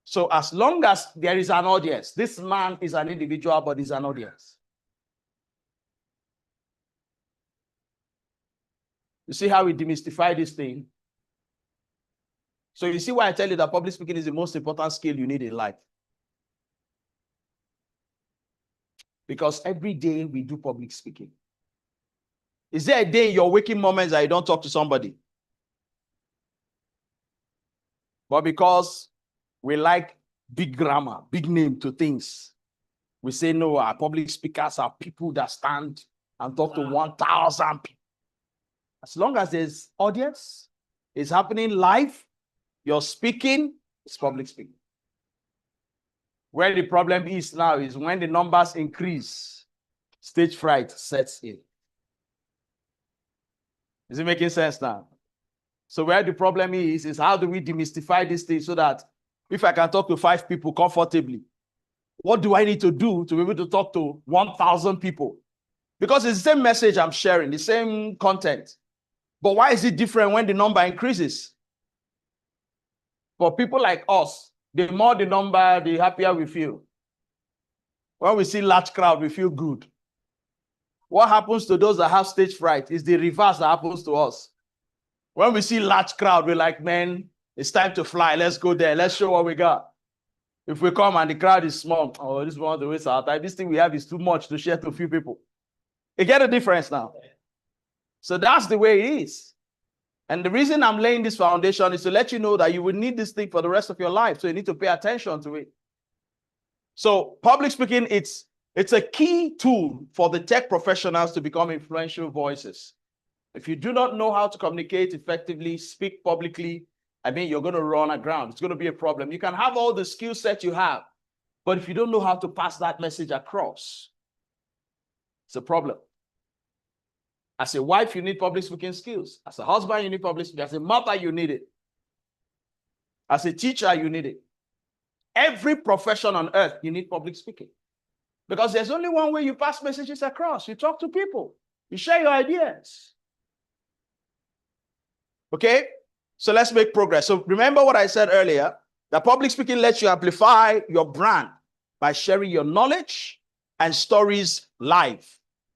Speaker 1: So as long as there is an audience, this man is an individual, but he's an audience. You see how we demystify this thing? So you see why I tell you that public speaking is the most important skill you need in life. Because every day we do public speaking. Is there a day in your waking moments that you don't talk to somebody? But because we like big grammar, big name to things, we say, no, our public speakers are people that stand and talk to 1,000 people. As long as there's audience, it's happening live, you're speaking, it's public speaking. Where the problem is now is when the numbers increase, stage fright sets in. Is it making sense now? So where the problem is how do we demystify this thing so that if I can talk to 5 people comfortably, what do I need to do to be able to talk to 1,000 people? Because it's the same message I'm sharing, the same content. But why is it different when the number increases? For people like us, the more the number, the happier we feel. When we see large crowd, we feel good. What happens to those that have stage fright is the reverse that happens to us. When we see large crowd, we're like, man, it's time to fly. Let's go there. Let's show what we got. If we come and the crowd is small, oh, this is one of the ways our time. This thing we have is too much to share to a few people. You get a difference now. So that's the way it is. And the reason I'm laying this foundation is to let you know that you will need this thing for the rest of your life. So you need to pay attention to it. So public speaking, it's a key tool for the tech professionals to become influential voices. If you do not know how to communicate effectively, speak publicly, I mean, you're going to run aground. It's going to be a problem. You can have all the skill set you have, but if you don't know how to pass that message across, it's a problem. As a wife, you need public speaking skills. As a husband, you need public speaking. As a mother, you need it. As a teacher, you need it. Every profession on earth, you need public speaking. Because there's only one way you pass messages across. You talk to people. You share your ideas. Okay? So let's make progress. So remember what I said earlier, that public speaking lets you amplify your brand by sharing your knowledge and stories live,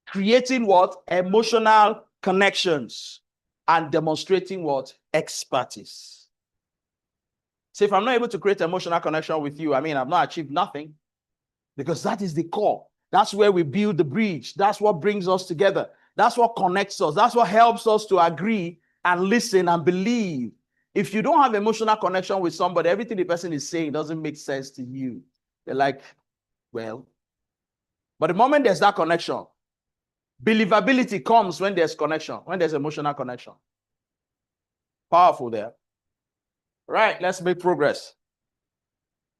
Speaker 1: creating what? Emotional connections and demonstrating what? Expertise. So if I'm not able to create emotional connection with you, I mean, I've not achieved nothing, because that is the core. That's where we build the bridge. That's what brings us together. That's what connects us. That's what helps us to agree and listen and believe. If you don't have emotional connection with somebody, everything the person is saying doesn't make sense to you. They're like, well. But the moment there's that connection, believability comes when there's connection, when there's emotional connection. Powerful there. Right, let's make progress.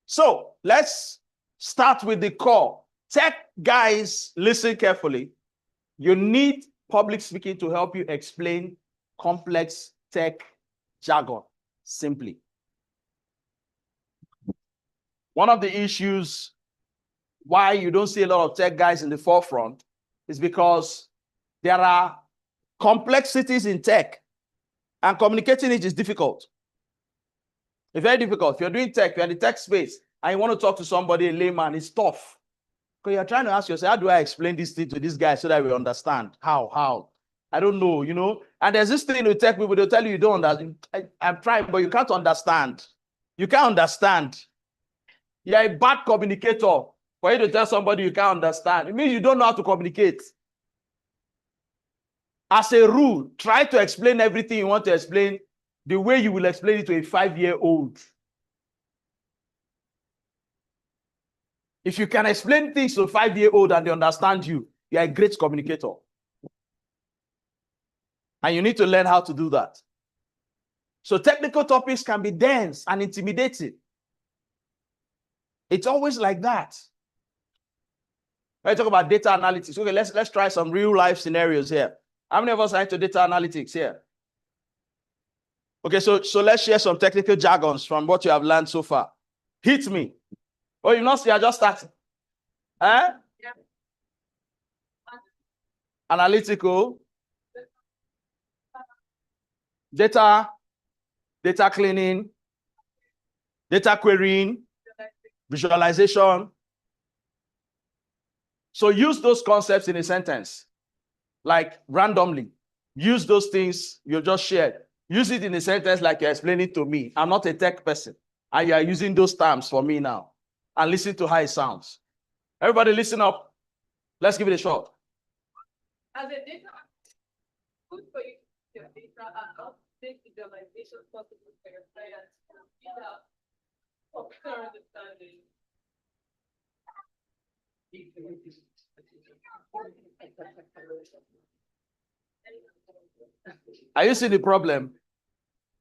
Speaker 1: So let's start with the core. Tech guys, listen carefully. You need public speaking to help you explain complex tech jargon simply. One of the issues why you don't see a lot of tech guys in the forefront is because there are complexities in tech and communicating it is difficult. It's very difficult. If you're doing tech, you're in the tech space and you want to talk to somebody, a layman, it's tough. Because you're trying to ask yourself, how do I explain this thing to this guy so that we understand? How? I don't know, you know? And there's this thing with tech people, they'll tell you don't understand. I'm trying, but you can't understand. You can't understand. You're a bad communicator for you to tell somebody you can't understand. It means you don't know how to communicate. As a rule, try to explain everything you want to explain the way you will explain it to a 5-year-old. If you can explain things to a 5-year-old and they understand you, you're a great communicator. And you need to learn how to do that. So technical topics can be dense and intimidating. It's always like that. When I talk about data analytics, okay, let's try some real life scenarios here. How many of us are into data analytics here? Okay, so let's share some technical jargons from what you have learned so far. Hit me. Oh, you not see, I just started. Eh? Yeah. Analytical. Data cleaning. Data querying. Visualization. So use those concepts in a sentence. Like randomly. Use those things you just shared. Use it in a sentence like you're explaining to me. I'm not a tech person. And you are using those terms for me now. And listen to how it sounds. Everybody listen up. Let's give it a shot.
Speaker 8: As a data Good for you to your data and make visualization possible for your clients without clear understanding.
Speaker 1: Are you seeing the problem?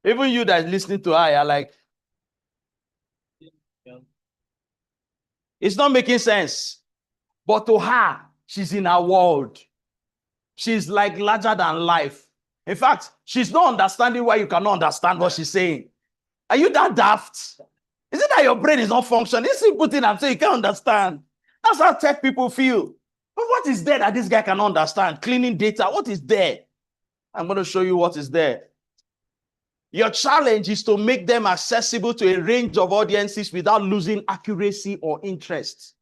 Speaker 1: Even you that is listening to her, are like, it's not making sense. But to her, she's in her world. She's like larger than life. In fact, she's not understanding why you cannot understand what she's saying. Are you that daft? Is it that your brain is not functioning? It's simple thing I'm saying you can't understand. That's how tech people feel. But what is there that this guy cannot understand? Cleaning data, what is there? I'm going to show you what is there. Your challenge is to make them accessible to a range of audiences without losing accuracy or interest.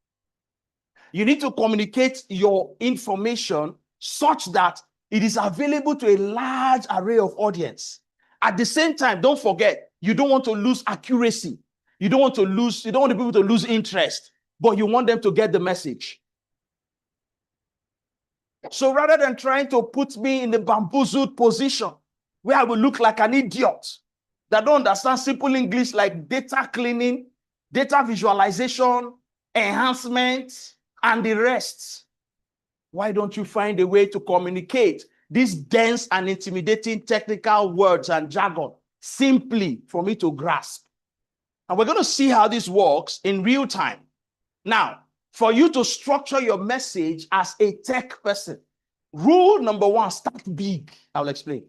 Speaker 1: You need to communicate your information such that it is available to a large array of audience. At the same time, don't forget, you don't want to lose accuracy. You don't want the people to lose interest, but you want them to get the message. So rather than trying to put me in the bamboozled position where I will look like an idiot that don't understand simple English like data cleaning, data visualization, enhancement, and the rest, why don't you find a way to communicate these dense and intimidating technical words and jargon simply for me to grasp? And we're going to see how this works in real time. Now, for you to structure your message as a tech person, rule number one, start big. I'll explain.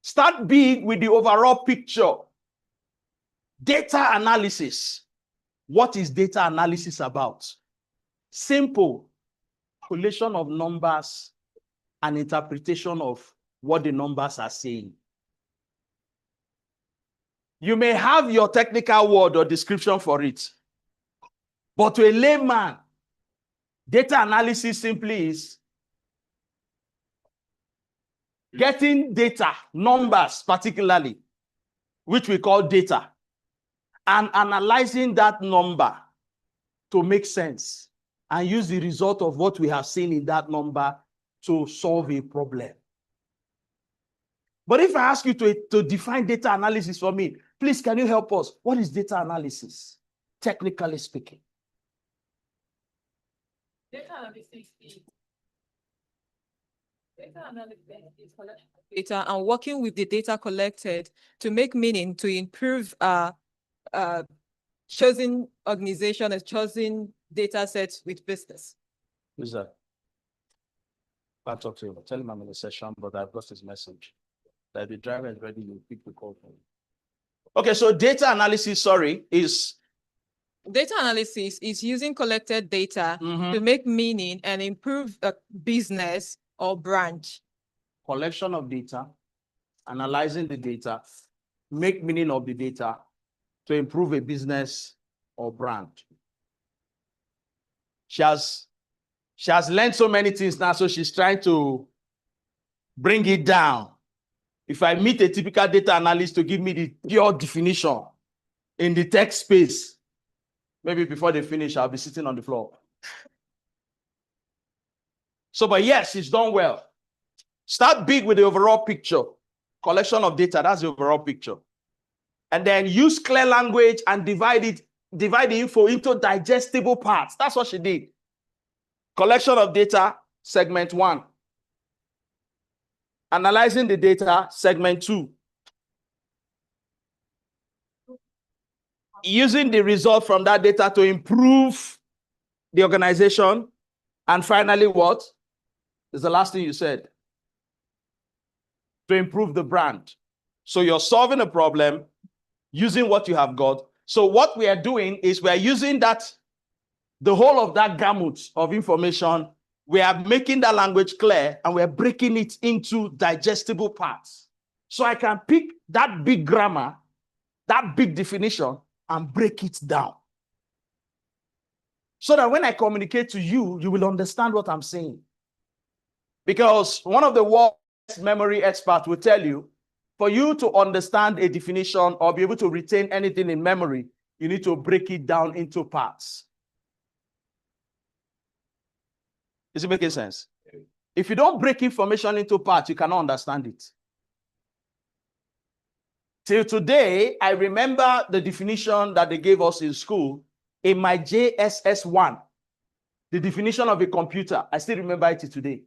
Speaker 1: Start big with the overall picture. Data analysis. What is data analysis about? Simple collation of numbers and interpretation of what the numbers are saying. You may have your technical word or description for it, but to a layman, data analysis simply is getting data, numbers particularly, which we call data, and analyzing that number to make sense and use the result of what we have seen in that number to solve a problem. But if I ask you to define data analysis for me, please, can you help us? What is data analysis, technically speaking?
Speaker 8: Data analysis is collection of data and working with the data collected to make meaning, to improve chosen organization and chosen data sets with business.
Speaker 1: Who's that? I'll talk to him. Tell him I'm in a session, but I've got his message. That the driver is ready, you pick the call for him. Okay, so data analysis, is
Speaker 8: data analysis is using collected data to make meaning and improve a business or branch.
Speaker 1: Collection of data, analyzing the data, make meaning of the data to improve a business or brand. She has learned so many things now, so she's trying to bring it down. If I meet a typical data analyst to give me the pure definition in the tech space, maybe before they finish, I'll be sitting on the floor. So, but yes, she's done well. Start big with the overall picture. Collection of data, that's the overall picture. And then use clear language and divide the info into digestible parts. That's what she did. Collection of data, segment 1. Analyzing the data, segment 2. Using the result from that data to improve the organization. And finally, what is the last thing you said? To improve the brand. So you're solving a problem using what you have got. So what we are doing is we are using the whole of that gamut of information. We are making that language clear and we're breaking it into digestible parts. So I can pick that big grammar, that big definition, and break it down. So that when I communicate to you, you will understand what I'm saying. Because one of the world's memory experts will tell you, for you to understand a definition or be able to retain anything in memory, you need to break it down into parts. Is it making sense? If you don't break information into parts, you cannot understand it. Till today, I remember the definition that they gave us in school in my JSS 1. The definition of a computer. I still remember it today.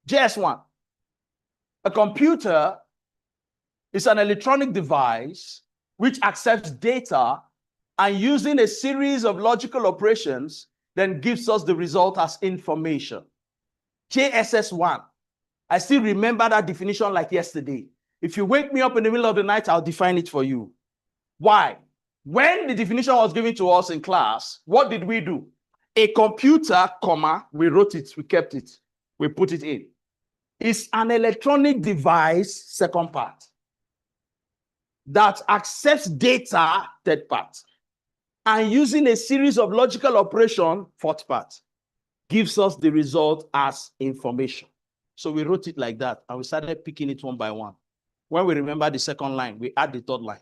Speaker 1: JS1. A computer is an electronic device which accepts data and using a series of logical operations then gives us the result as information. JSS1. I still remember that definition like yesterday. If you wake me up in the middle of the night, I'll define it for you. Why? When the definition was given to us in class, what did we do? A computer, comma, we wrote it, we kept it, we put it in. It's an electronic device, second part, that accepts data, third part, and using a series of logical operation, fourth part, gives us the result as information. So we wrote it like that, and we started picking it one by one. When we remember the second line, we add the third line.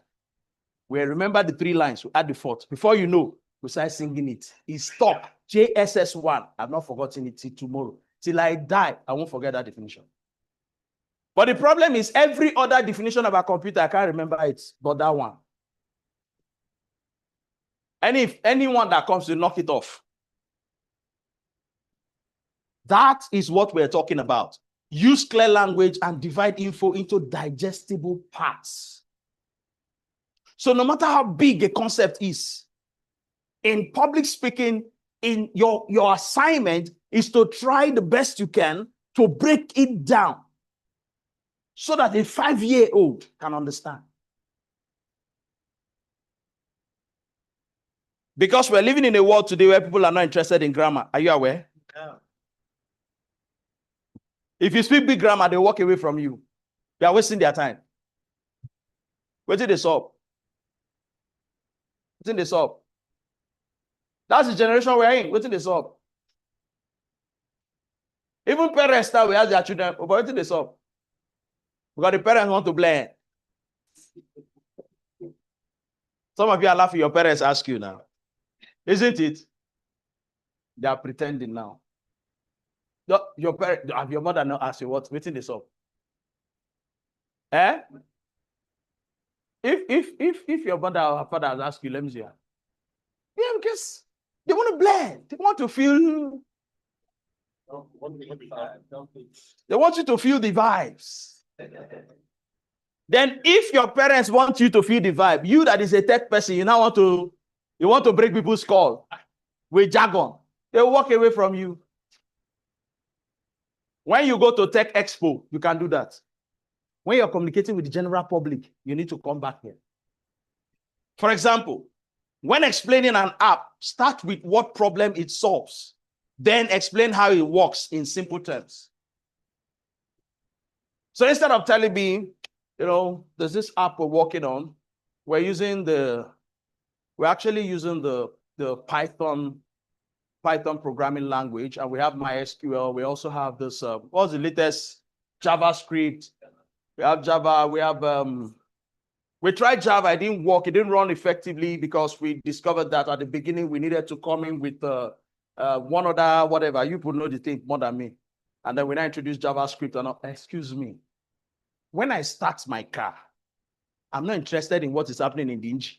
Speaker 1: We remember the 3 lines, we add the fourth. Before you know, we start singing it. It's stuck. JSS1. I've not forgotten it till tomorrow. Till I die, I won't forget that definition. But the problem is every other definition of a computer, I can't remember it, but that one. And if anyone that comes to knock it off. That is what we're talking about. Use clear language and divide info into digestible parts. So no matter how big a concept is, in public speaking, in your assignment is to try the best you can to break it down so that a 5-year-old can understand. Because we're living in a world today where people are not interested in grammar. Are you aware? Yeah. If you speak big grammar, they walk away from you. They are wasting their time. Wait till they solve. Wait till they solve. That's the generation we're in. Wait till they solve. Even parents now, we ask their children, but wait till they solve. Because the parents want to blame. Some of you are laughing, your parents ask you now. Isn't it? They are pretending now. Your parent, have your mother not asked you what? Wait till they solve. Eh? If your mother or father has asked you, let me see. Yeah, because they want to blend. They want to feel. They want you to feel the vibes. Then, if your parents want you to feel the vibe, you that is a tech person, you now want to break people's skull with jargon. They will walk away from you. When you go to Tech Expo, you can do that. When you're communicating with the general public, you need to come back here. For example, when explaining an app, start with what problem it solves. Then explain how it works in simple terms. So instead of telling me, there's this app we're working on, we're actually using the Python programming language, and we have MySQL. We also have this, what's the latest JavaScript? We have Java, we tried Java, it didn't work, it didn't run effectively because we discovered that at the beginning we needed to come in with one other, whatever, you would know the thing more than me. And then when I introduced JavaScript, excuse me, when I start my car, I'm not interested in what is happening in the engine.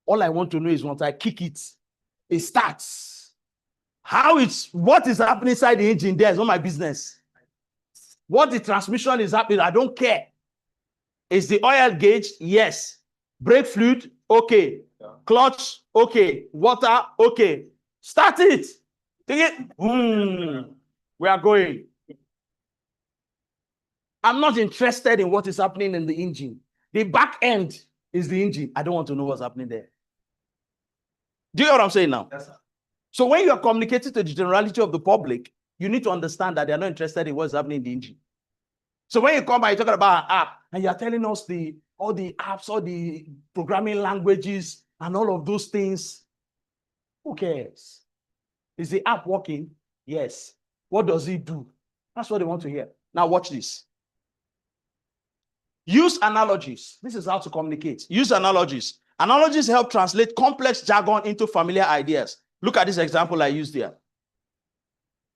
Speaker 1: All I want to know is once I kick it, it starts. What is happening inside the engine there is not my business. What the transmission is happening, I don't care. Is the oil gauge? Yes. Brake fluid? Okay. Yeah. Clutch? Okay. Water? Okay. Start it. Take it. We are going. I'm not interested in what is happening in the engine. The back end is the engine. I don't want to know what's happening there. Do you know what I'm saying now? Yes, sir. So when you are communicating to the generality of the public, you need to understand that they are not interested in what's happening in the engine. So when you come by, you're talking about an app, and you're telling us all the apps, all the programming languages, and all of those things. Who cares? Is the app working? Yes. What does it do? That's what they want to hear. Now watch this. Use analogies. This is how to communicate. Use analogies. Analogies help translate complex jargon into familiar ideas. Look at this example I used here.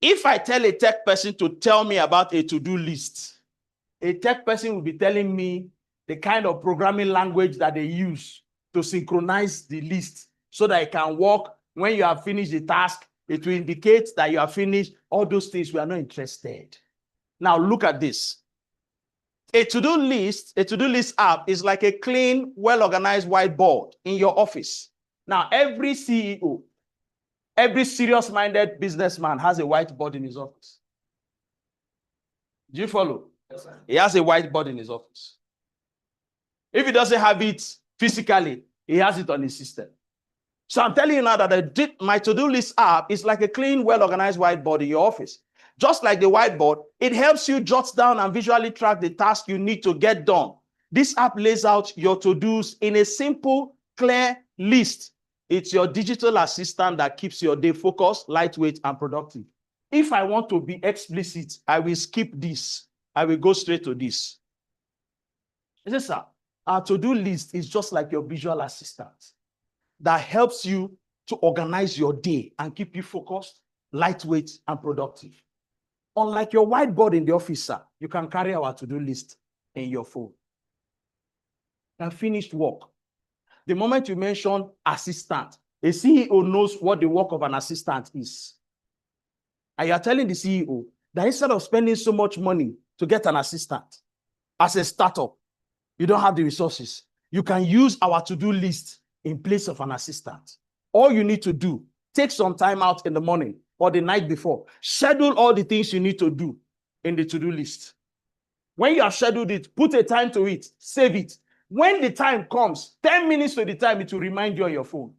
Speaker 1: If I tell a tech person to tell me about a to-do list, a tech person will be telling me the kind of programming language that they use to synchronize the list so that it can work. When you have finished the task, it will indicate that you have finished. All those things, we are not interested. Now look at this. A to-do list app is like a clean, well-organized whiteboard in your office. Now, every CEO, every serious-minded businessman has a whiteboard in his office. Do you follow?
Speaker 2: Yes, sir.
Speaker 1: He has a whiteboard in his office. If he doesn't have it physically, he has it on his system. So I'm telling you now that my to-do list app is like a clean, well-organized whiteboard in your office. Just like the whiteboard, it helps you jot down and visually track the task you need to get done. This app lays out your to-dos in a simple, clear list. It's your digital assistant that keeps your day focused, lightweight, and productive. If I want to be explicit, I will skip this. I will go straight to this. Yes, sir. Our to-do list is just like your visual assistant that helps you to organize your day and keep you focused, lightweight, and productive. Unlike your whiteboard in the office, sir, you can carry our to-do list in your phone. And finished work. The moment you mention assistant, a CEO knows what the work of an assistant is. And you are telling the CEO that instead of spending so much money to get an assistant, as a startup, you don't have the resources. You can use our to-do list in place of an assistant. All you need to do, take some time out in the morning or the night before. Schedule all the things you need to do in the to-do list. When you have scheduled it, put a time to it, save it. When the time comes, 10 minutes to the time, it will remind you on your phone.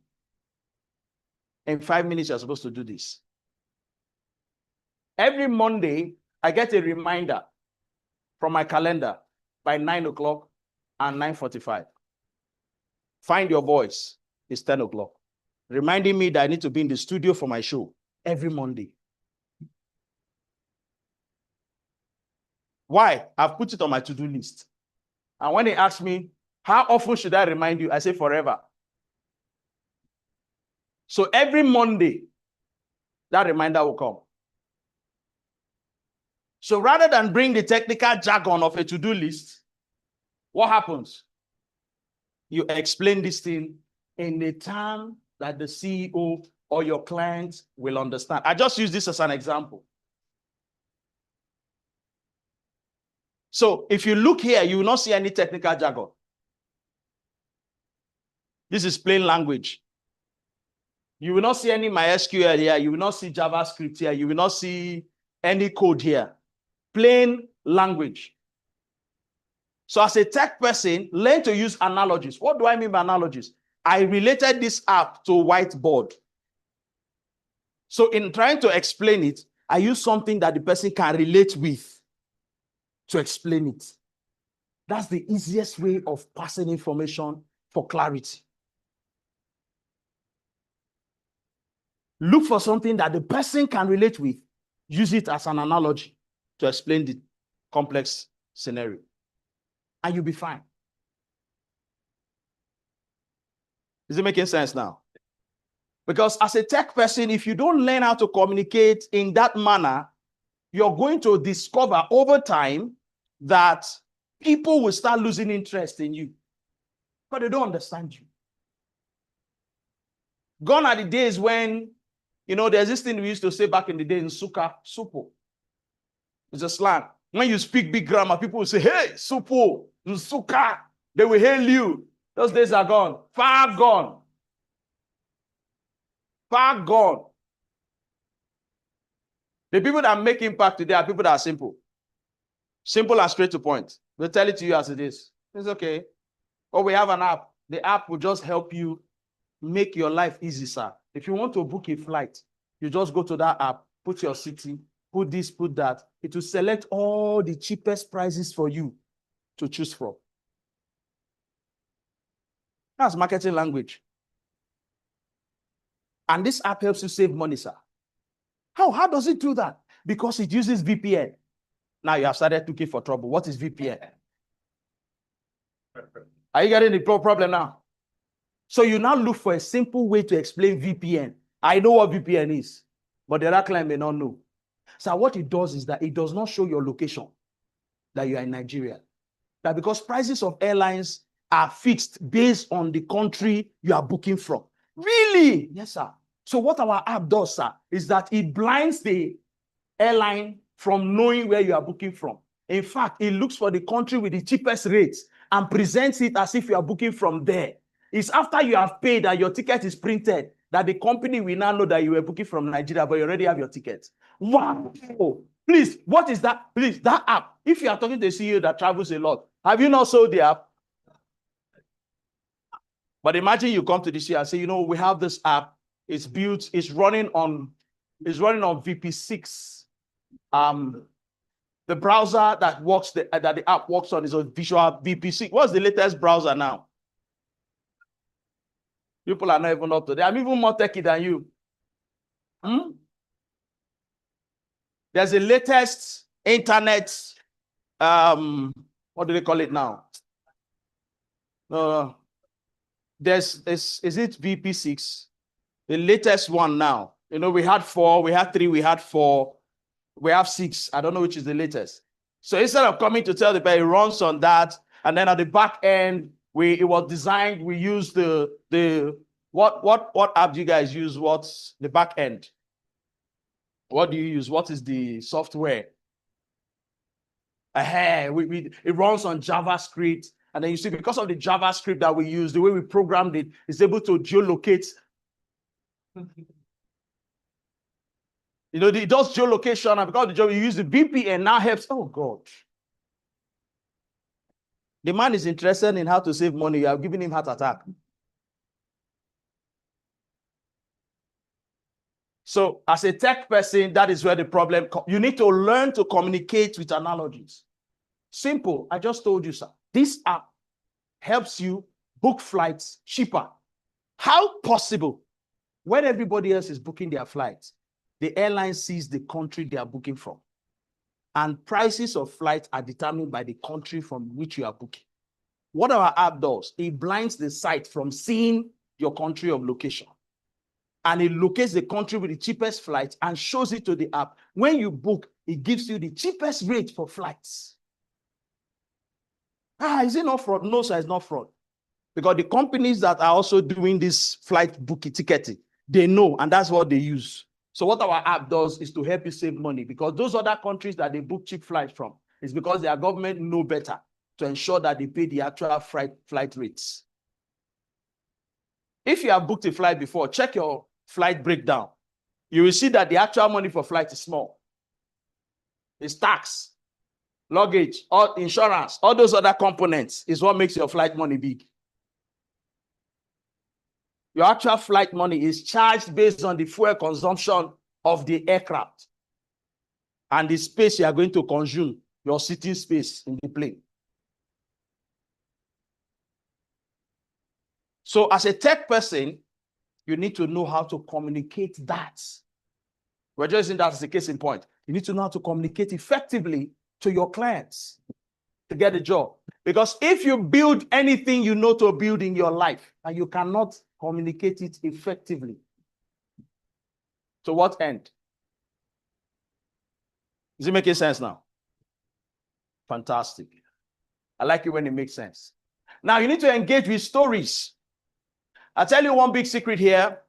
Speaker 1: In 5 minutes, you're supposed to do this. Every Monday, I get a reminder from my calendar by 9 o'clock and 9:45. Find Your Voice is 10 o'clock, reminding me that I need to be in the studio for my show every Monday. Why? I've put it on my to-do list. And when they ask me, how often should I remind you? I say forever. So every Monday, that reminder will come. So rather than bring the technical jargon of a to-do list, what happens? You explain this thing in a term that the CEO or your client will understand. I just use this as an example. So if you look here, you will not see any technical jargon. This is plain language. You will not see any MySQL here. You will not see JavaScript here. You will not see any code here. Plain language. So as a tech person, learn to use analogies. What do I mean by analogies? I related this app to whiteboard. So in trying to explain it, I use something that the person can relate with to explain it. That's the easiest way of passing information for clarity. Look for something that the person can relate with. Use it as an analogy to explain the complex scenario. And you'll be fine. Is it making sense now? Because as a tech person, if you don't learn how to communicate in that manner, you're going to discover over time that people will start losing interest in you. But they don't understand you. Gone are the days when, there's this thing we used to say back in the day in Suka, Supo. It's a slang. When you speak big grammar, people will say, hey, Supo, Suka. They will hail you. Those days are gone. Far gone. Far gone. The people that make impact today are people that are simple. Simple and straight to point. They'll tell it to you as it is. It's okay. Or we have an app. The app will just help you make your life easy, sir. If you want to book a flight, you just go to that app, put your city, put this, put that. It will select all the cheapest prices for you to choose from. That's marketing language. And this app helps you save money, sir. How does it do that? Because it uses VPN. Now you have started looking for trouble. What is VPN? Are you getting the problem now? So you now look for a simple way to explain VPN. I know what VPN is, but the other client may not know. So what it does is that it does not show your location that you are in Nigeria. That because prices of airlines are fixed based on the country you are booking from. Really? Yes, sir. So what our app does, sir, is that it blinds the airline from knowing where you are booking from. In fact, it looks for the country with the cheapest rates and presents it as if you are booking from there. It's after you have paid and your ticket is printed that the company will now know that you were booking from Nigeria, but you already have your ticket. Wow. Please, what is that? Please, that app. If you are talking to a CEO that travels a lot, have you not sold the app? But imagine you come to the CEO and say, you know, we have this app. It's built, it's running on VP6. The browser that works, that the app works on is a Visual VP6. What's the latest browser now? People are not even up to date. I'm even more techy than you. There's a latest internet, what do they call it now? No. Is it VP6? The latest one now. You know, we had 4, we had 3, we had 4, we have 6. I don't know which is the latest. So instead of coming to tell the guy, it runs on that, and then at the back end, it was designed. We use what app do you guys use? What's the back end? What do you use? What is the software? It runs on JavaScript. And then you see, because of the JavaScript that we use, the way we programmed it, it's able to geolocate. You know, it does geolocation, and because you use the VPN now helps. Oh, God. The man is interested in how to save money. You are giving him heart attack. So as a tech person, that is where the problem comes. You need to learn to communicate with analogies. Simple. I just told you, sir. This app helps you book flights cheaper. How possible? When everybody else is booking their flights, the airline sees the country they are booking from. And prices of flights are determined by the country from which you are booking. What our app does, it blinds the site from seeing your country of location. And it locates the country with the cheapest flights and shows it to the app. When you book, it gives you the cheapest rate for flights. Is it not fraud? No, sir, it's not fraud. Because the companies that are also doing this flight booking ticketing, they know, and that's what they use. So what our app does is to help you save money, because those other countries that they book cheap flights from is because their government know better to ensure that they pay the actual flight rates. If you have booked a flight before, check your flight breakdown. You will see that the actual money for flight is small. It's tax, luggage, all insurance, all those other components is what makes your flight money big. Your actual flight money is charged based on the fuel consumption of the aircraft and the space you are going to consume, your sitting space in the plane. So as a tech person, you need to know how to communicate that. We're just using that as a case in point. You need to know how to communicate effectively to your clients to get a job. Because if you build anything you know to build in your life and you cannot communicate it effectively, to what end? Is it making sense now? Fantastic. I like it when it makes sense. Now you need to engage with stories. I'll tell you one big secret here.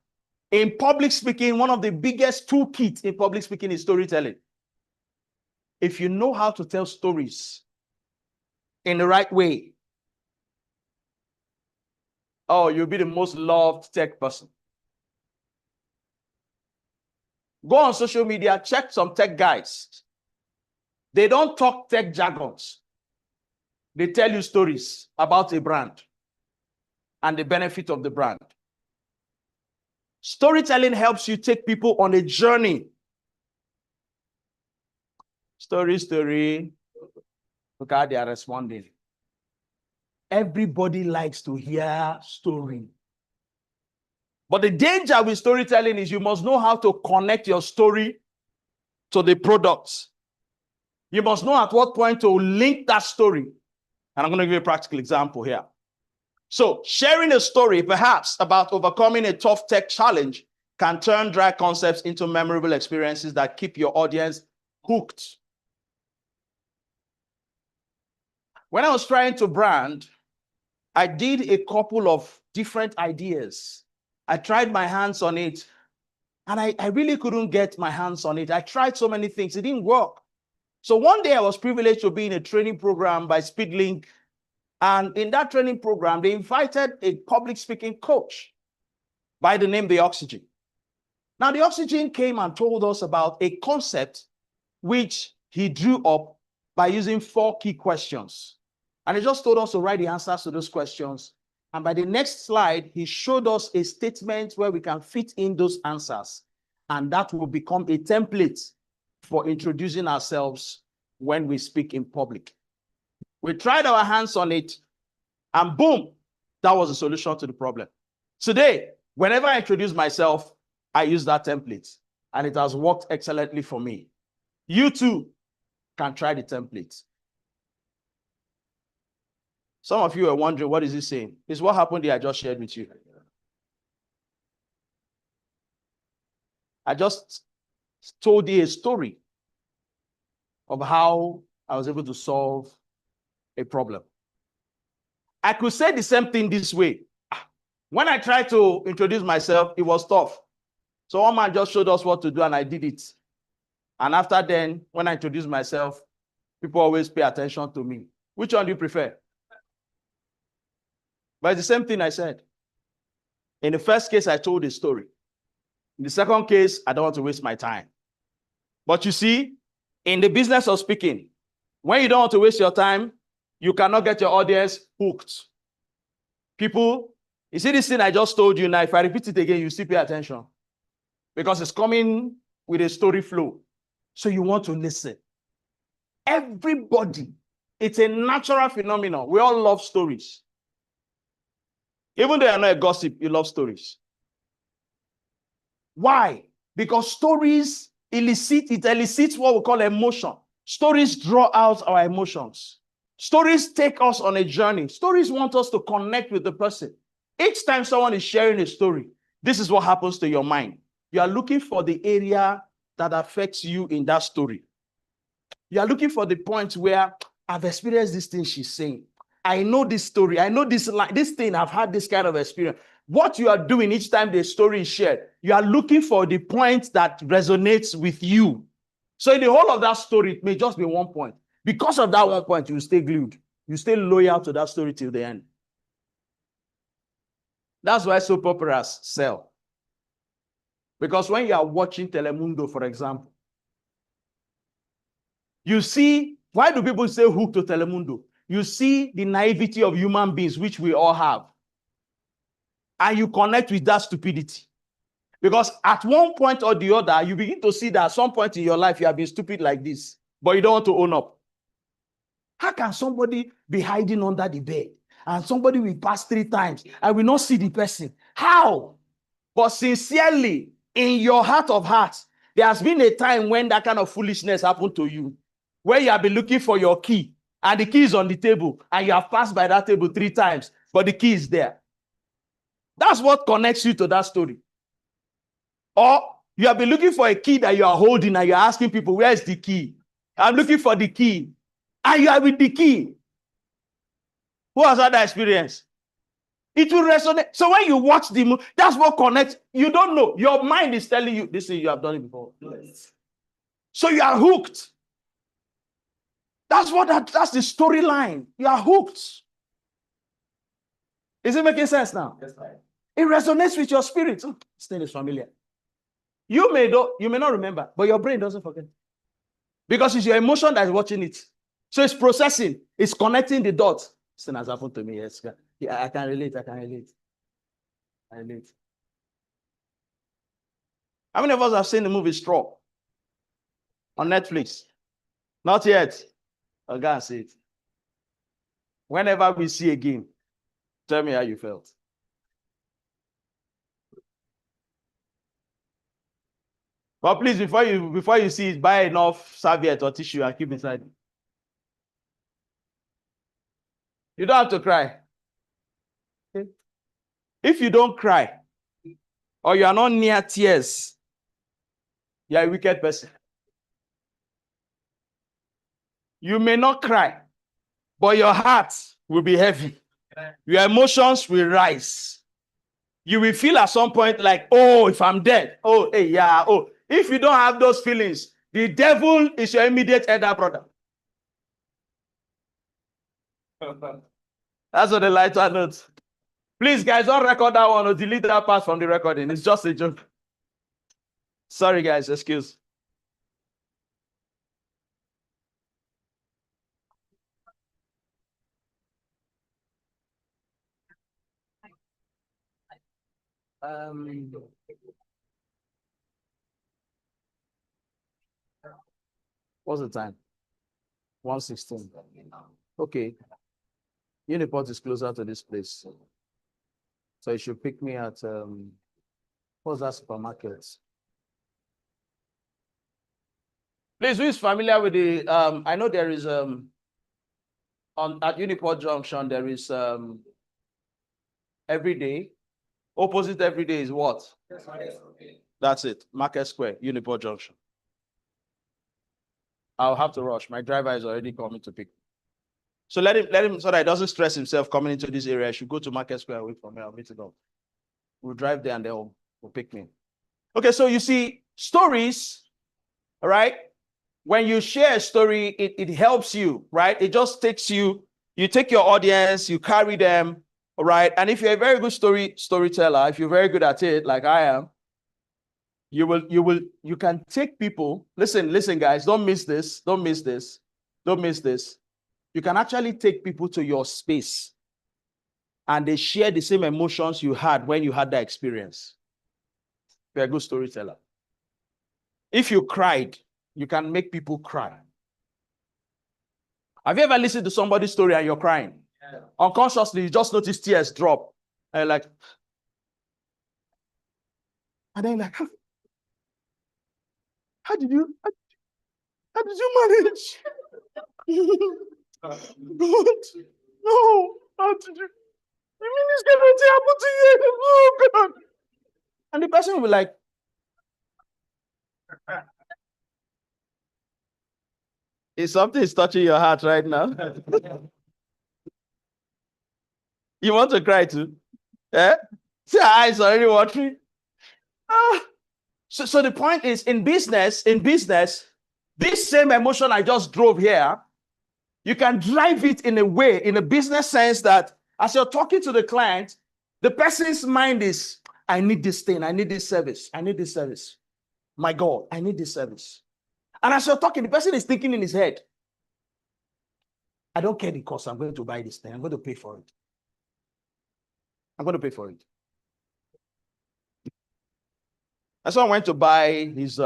Speaker 1: In public speaking, one of the biggest toolkits in public speaking is storytelling. If you know how to tell stories in the right way, oh, you'll be the most loved tech person. Go on social media, check some tech guys. They don't talk tech jargons. They tell you stories about a brand and the benefit of the brand. Storytelling helps you take people on a journey. Story. Look how they are responding. Everybody likes to hear story. But the danger with storytelling is you must know how to connect your story to the products. You must know at what point to link that story. And I'm going to give you a practical example here. So sharing a story, perhaps about overcoming a tough tech challenge, can turn dry concepts into memorable experiences that keep your audience hooked. When I was trying to brand, I did a couple of different ideas. I tried my hands on it, and I really couldn't get my hands on it. I tried so many things. It didn't work. So one day I was privileged to be in a training program by Speedlink. And in that training program, they invited a public speaking coach by the name The Oxygen. Now, The Oxygen came and told us about a concept which he drew up by using 4 key questions. And he just told us to write the answers to those questions. And by the next slide, he showed us a statement where we can fit in those answers. And that will become a template for introducing ourselves when we speak in public. We tried our hands on it, and boom, that was the solution to the problem. Today, whenever I introduce myself, I use that template, and it has worked excellently for me. You too can try the template. Some of you are wondering, what is he saying? It's what happened here I just shared with you. I just told you a story of how I was able to solve a problem. I could say the same thing this way. When I tried to introduce myself, it was tough. So one man just showed us what to do, and I did it. And after then, when I introduce myself, people always pay attention to me. Which one do you prefer? But it's the same thing I said. In the first case, I told a story. In the second case, I don't want to waste my time. But you see, in the business of speaking, when you don't want to waste your time, you cannot get your audience hooked. People, you see this thing I just told you now, if I repeat it again, you still pay attention. Because it's coming with a story flow. So you want to listen. Everybody, it's a natural phenomenon. We all love stories. Even though you're not a gossip, you love stories. Why? Because stories elicits what we call emotion. Stories draw out our emotions. Stories take us on a journey. Stories want us to connect with the person. Each time someone is sharing a story, this is what happens to your mind. You are looking for the area that affects you in that story. You are looking for the point where I've experienced this thing she's saying. I know this story. I know this thing. I've had this kind of experience. What you are doing each time the story is shared, you are looking for the point that resonates with you. So in the whole of that story, it may just be one point. Because of that one point, you stay glued. You stay loyal to that story till the end. That's why soap operas sell. Because when you are watching Telemundo, for example, you see, why do people say hook to Telemundo? You see the naivety of human beings, which we all have. And you connect with that stupidity. Because at one point or the other, you begin to see that at some point in your life, you have been stupid like this, but you don't want to own up. How can somebody be hiding under the bed and somebody will pass 3 times and will not see the person? How? But sincerely, in your heart of hearts, there has been a time when that kind of foolishness happened to you, where you have been looking for your key and the key is on the table and you have passed by that table 3 times, but the key is there. That's what connects you to that story. Or you have been looking for a key that you are holding and you're asking people, where is the key? I'm looking for the key. And you are with the key. Who has had that experience? It will resonate. So when you watch the movie, that's what connects. You don't know. Your mind is telling you, this thing you have done it before. Yes. So you are hooked. That's the storyline. You are hooked. Is it making sense now? Yes, right. It resonates with your spirit. This thing is familiar. You may not remember, but your brain doesn't forget. Because it's your emotion that is watching it. So it's processing, it's connecting the dots. This thing has happened to me. Yes, yeah, I can relate. I relate. How many of us have seen the movie Straw on Netflix? Not yet. I'll go and see it. Whenever we see again, tell me how you felt. But please, before you see it, buy enough serviette or tissue and keep inside. You don't have to cry. Okay? If you don't cry, or you are not near tears, you are a wicked person. You may not cry, but your heart will be heavy. Your emotions will rise. You will feel at some point like, oh, if I'm dead, oh, hey, yeah, oh. If you don't have those feelings, the devil is your immediate elder brother. That's what the lighter notes. Please, guys, don't record that one or delete that part from the recording. It's just a joke. Sorry, guys, excuse. What's the time? 1:16. Okay. Uniport is closer to this place. So you should pick me at what's that supermarket? Please, who is familiar with the I know there is on at Uniport Junction, there is every day. Opposite every day is what? That's it. Market Square, Uniport Junction. I'll have to rush. My driver is already coming to pick me. So let him so that he doesn't stress himself coming into this area. I should go to Market Square and wait for me. I'll meet him up. We'll drive there and they'll pick me. Okay, so you see, stories, all right? When you share a story, it helps you, right? It just takes you take your audience, you carry them, all right? And if you're a very good storyteller, if you're very good at it, like I am, you can take people. Listen, guys, don't miss this. Don't miss this. Don't miss this. You can actually take people to your space and they share the same emotions you had when you had that experience. You're a good storyteller. If you cried, you can make people cry. Have you ever listened to somebody's story and you're crying? Yeah. Unconsciously, you just notice tears drop. And you're like, and then you're like, how did you manage? God, no, how did you? You mean this cannot happen to you? Oh, God. And the person will be like, is something touching your heart right now? You want to cry too? Eh? See, your eyes already watering. So the point is, in business, this same emotion I just drove here, you can drive it in a way, in a business sense, that as you're talking to the client, the person's mind is, I need this thing, I need this service, I need this service. My God, I need this service. And as you're talking, the person is thinking in his head, I don't care the cost, I'm going to buy this thing, I'm going to pay for it. I'm going to pay for it. And so I went to buy his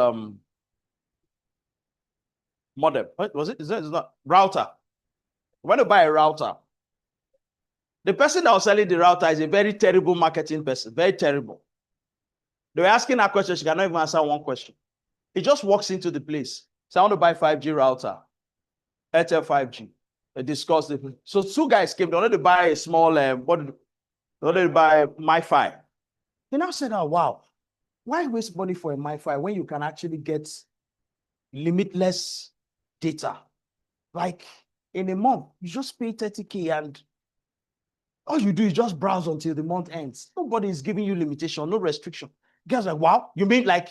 Speaker 1: modem. What was it? Is it not router? I went to buy a router. The person that was selling the router is a very terrible marketing person, very terrible. They were asking her question, she cannot even answer one question. He just walks into the place. So I want to buy 5G router, Airtel 5G. They discussed it. So two guys came. They wanted to buy a small, they wanted to buy MiFi. They now said, oh, wow, why waste money for a MiFi when you can actually get limitless data? Like in a month, you just pay 30K and all you do is just browse until the month ends. Nobody is giving you limitation, no restriction. You guys are like, wow, you mean like,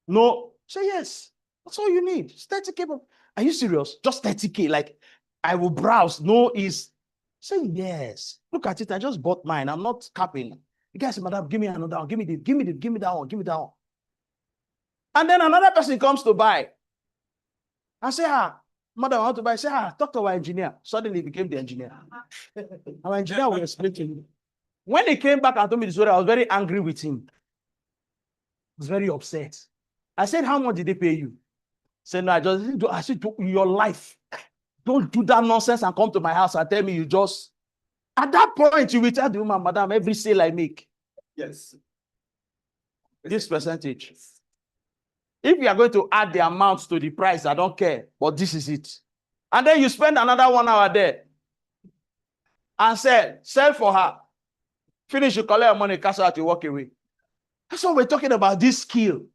Speaker 1: no? Say yes, that's all you need. It's 30K. Are you serious? Just 30K. Like, I will browse. No is. Say yes. Look at it. I just bought mine. I'm not capping. You guys say, madam, give me another one. Give me that one. Give me that one. And then another person comes to buy. I say, madam, I want to buy. Say, talk to our engineer. Suddenly he became the engineer. Our engineer will explain to me. When he came back and told me this story, I was very angry with him. I was very upset. I said, how much did they pay you? He said, no, I said, your life. Don't do that nonsense and come to my house and tell me you just. At that point, you will tell the woman, madam, every sale I make.
Speaker 10: Yes.
Speaker 1: This percentage. If you are going to add the amounts to the price, I don't care, but this is it. And then you spend another 1 hour there and sell for her. Finish, you collect your money, cash out, you walk away. That's what we're talking about, this skill.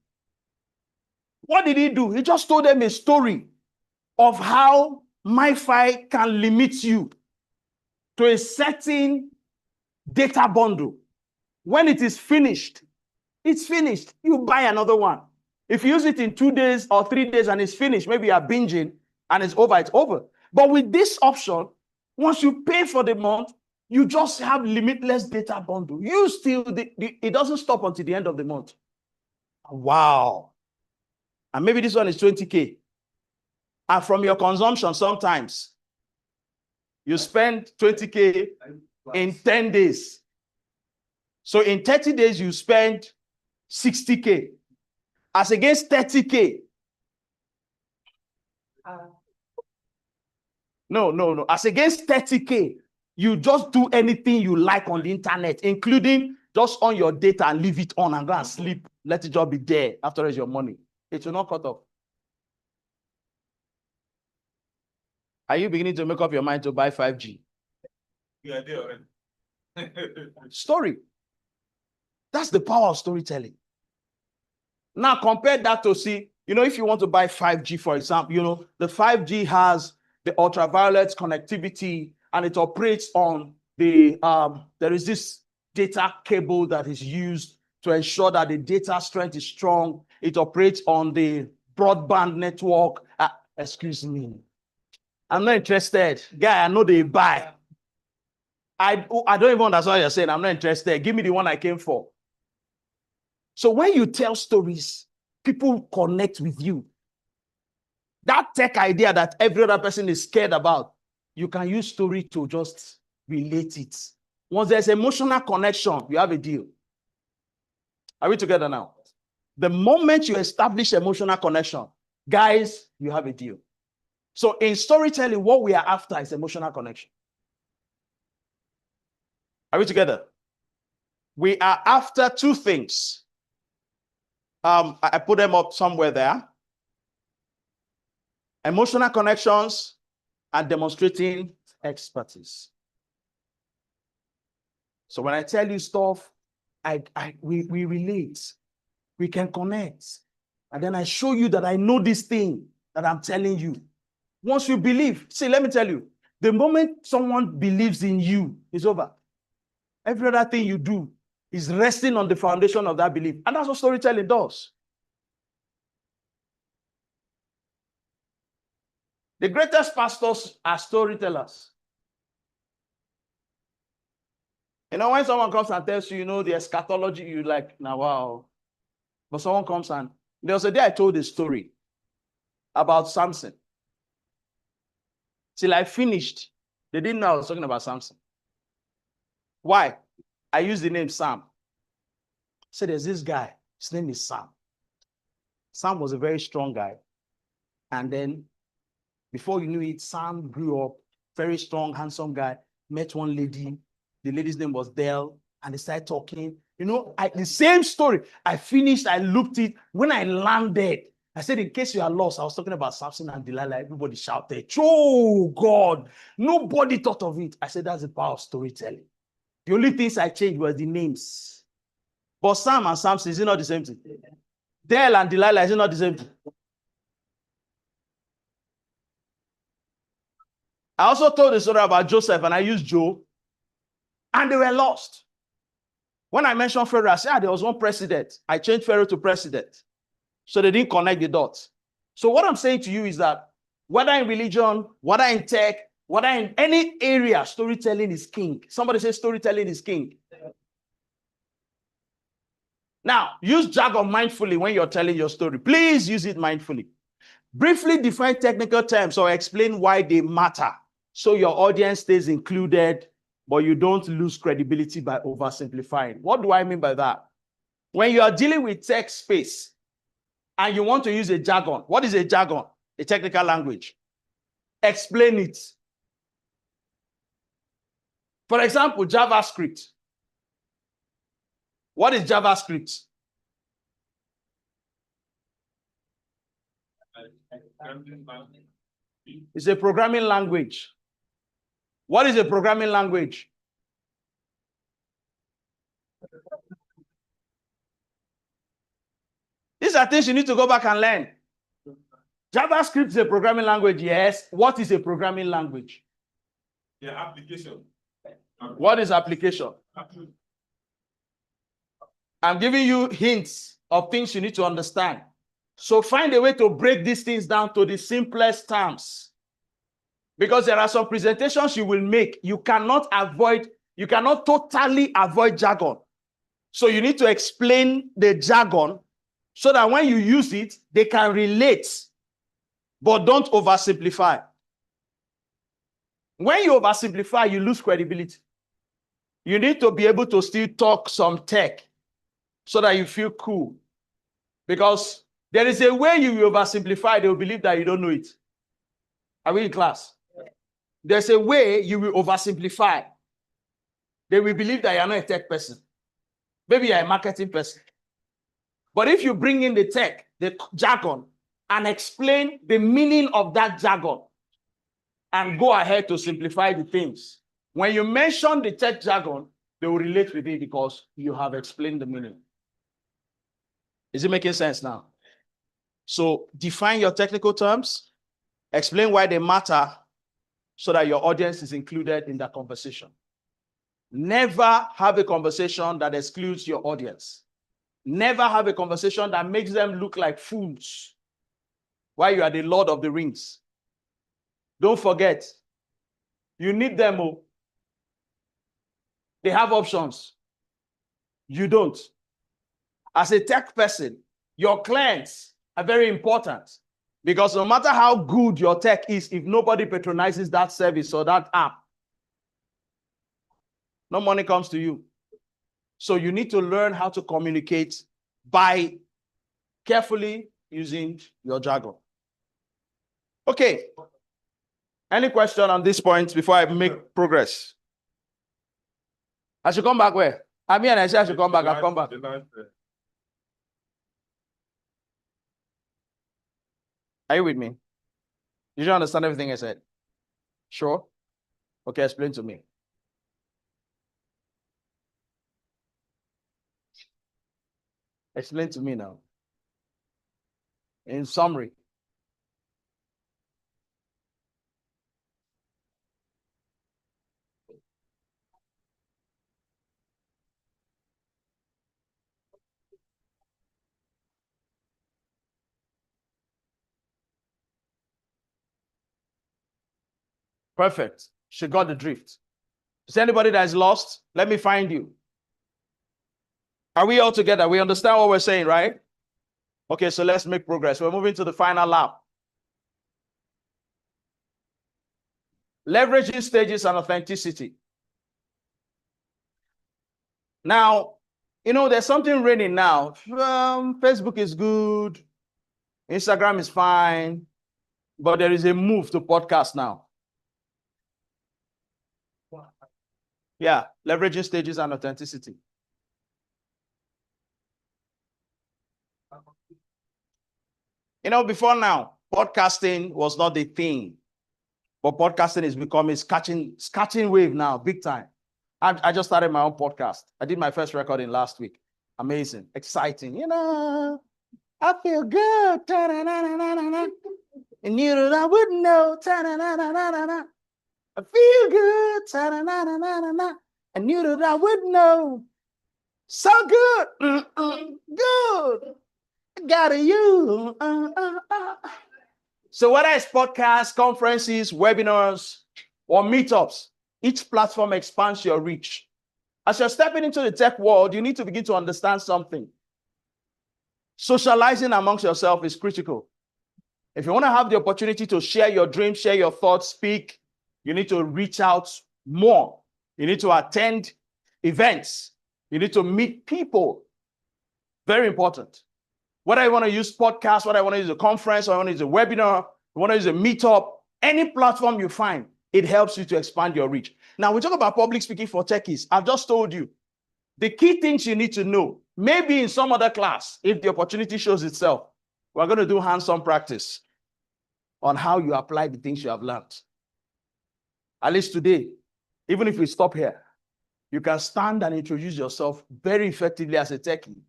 Speaker 1: What did he do? He just told them a story of how MiFi can limit you to a certain data bundle. When it is finished, it's finished. You buy another one. If you use it in 2 days or 3 days and it's finished, maybe you are binging and it's over, it's over. But with this option, once you pay for the month, you just have limitless data bundle. You still, it doesn't stop until the end of the month. Wow. And maybe this one is 20K. And from your consumption, sometimes you spend 20K in 10 days. So in 30 days, you spend 60K. As against 30K. No. As against 30K, you just do anything you like on the internet, including just on your data and leave it on and go and sleep. Let it just be there. After it's your money. It will not cut off. Are you beginning to make up your mind to buy 5G?
Speaker 10: Yeah, they already.
Speaker 1: Story. That's the power of storytelling. Now compare that to see, if you want to buy 5G, for example, the 5G has the ultraviolet connectivity and it operates on the, there is this data cable that is used to ensure that the data strength is strong. It operates on the broadband network. Excuse me. I'm not interested. Guy, I know they buy. I don't even understand what you're saying. I'm not interested. Give me the one I came for. So when you tell stories, people connect with you. That tech idea that every other person is scared about, you can use story to just relate it. Once there's emotional connection, you have a deal. Are we together now? The moment you establish emotional connection, guys, you have a deal. So in storytelling, what we are after is emotional connection. Are we together? We are after two things. I put them up somewhere there. Emotional connections and demonstrating expertise. So when I tell you stuff, we relate. We can connect. And then I show you that I know this thing that I'm telling you. Once you believe, see, let me tell you, the moment someone believes in you, it's over. Every other thing you do is resting on the foundation of that belief. And that's what storytelling does. The greatest pastors are storytellers. When someone comes and tells you, the eschatology, you like, now, wow. But someone comes and, there was a day I told a story about Samson. Till I finished, they didn't know I was talking about Samson. Why? I used the name Sam. So there's this guy, his name is Sam. Sam was a very strong guy. And then, before you knew it, Sam grew up, very strong, handsome guy, met one lady. The lady's name was Dell, and they started talking. The same story. I finished, I looked it. When I landed, I said, in case you are lost, I was talking about Samson and Delilah. Everybody shouted, oh God, nobody thought of it. I said, that's the power of storytelling. The only things I changed were the names. But Sam and Samson, is it not the same thing? Dell and Delilah, is it not the same thing? I also told the story about Joseph, and I used Joe, and they were lost. When I mentioned Pharaoh, I said, there was one president. I changed Pharaoh to president. So they didn't connect the dots. So what I'm saying to you is that whether in religion, whether in tech, whether in any area, storytelling is king. Somebody say storytelling is king. Now, use jargon mindfully when you're telling your story. Please use it mindfully. Briefly define technical terms or explain why they matter so your audience stays included, but you don't lose credibility by oversimplifying. What do I mean by that? When you are dealing with tech space and you want to use a jargon, what is a jargon? A technical language. Explain it. For example, JavaScript. What is JavaScript? It's a programming language. What is a programming language? These are things you need to go back and learn. JavaScript is a programming language, yes. What is a programming language?
Speaker 10: Yeah, application.
Speaker 1: What is application? I'm giving you hints of things you need to understand. So find a way to break these things down to the simplest terms. Because there are some presentations you will make, you cannot totally avoid jargon. So you need to explain the jargon so that when you use it, they can relate, but don't oversimplify. When you oversimplify, you lose credibility. You need to be able to still talk some tech so that you feel cool. Because there is a way you will oversimplify, they will believe that you don't know it. Are we in class? There's a way you will oversimplify. They will believe that you're not a tech person. Maybe you're a marketing person. But if you bring in the tech, the jargon, and explain the meaning of that jargon, and go ahead to simplify the things, when you mention the tech jargon, they will relate with it because you have explained the meaning. Is it making sense now? So define your technical terms, explain why they matter so that your audience is included in that conversation. Never have a conversation that excludes your audience. Never have a conversation that makes them look like fools while you are the Lord of the Rings. Don't forget, you need them. They have options. You don't. As a tech person, your clients are very important because no matter how good your tech is, if nobody patronizes that service or that app, no money comes to you. So you need to learn how to communicate by carefully using your jargon. Okay. Any question on this point before I make progress? I should come back where? I mean, I said I should come back. I'll come back. Are you with me? Did you understand everything I said? Sure? Okay, explain to me. Explain to me now. In summary. Perfect. She got the drift. Is there anybody that is lost? Let me find you. Are we all together? We understand what we're saying, right? Okay, so let's make progress. We're moving to the final lap. Leveraging stages and authenticity. Now, there's something raining now. Facebook is good. Instagram is fine. But there is a move to podcast now. Yeah, leveraging stages and authenticity. Before now, podcasting was not the thing. But podcasting is becoming catching wave now, big time. I just started my own podcast. I did my first recording last week. Amazing, exciting. I feel good. And you know I wouldn't know. I feel good. And you know I wouldn't know. So good. Good. Got you. So whether it's podcasts, conferences, webinars, or meetups, each platform expands your reach. As you're stepping into the tech world, you need to begin to understand something. Socializing amongst yourself is critical. If you want to have the opportunity to share your dreams, share your thoughts, speak, you need to reach out more. You need to attend events. You need to meet people. Very important. Whether you want to use podcasts, whether you want to use a conference, or you want to use a webinar, you want to use a meetup, any platform you find, it helps you to expand your reach. Now, we talk about public speaking for techies. I've just told you the key things you need to know. Maybe in some other class, if the opportunity shows itself, we're going to do hands-on practice on how you apply the things you have learned. At least today, even if we stop here, you can stand and introduce yourself very effectively as a techie.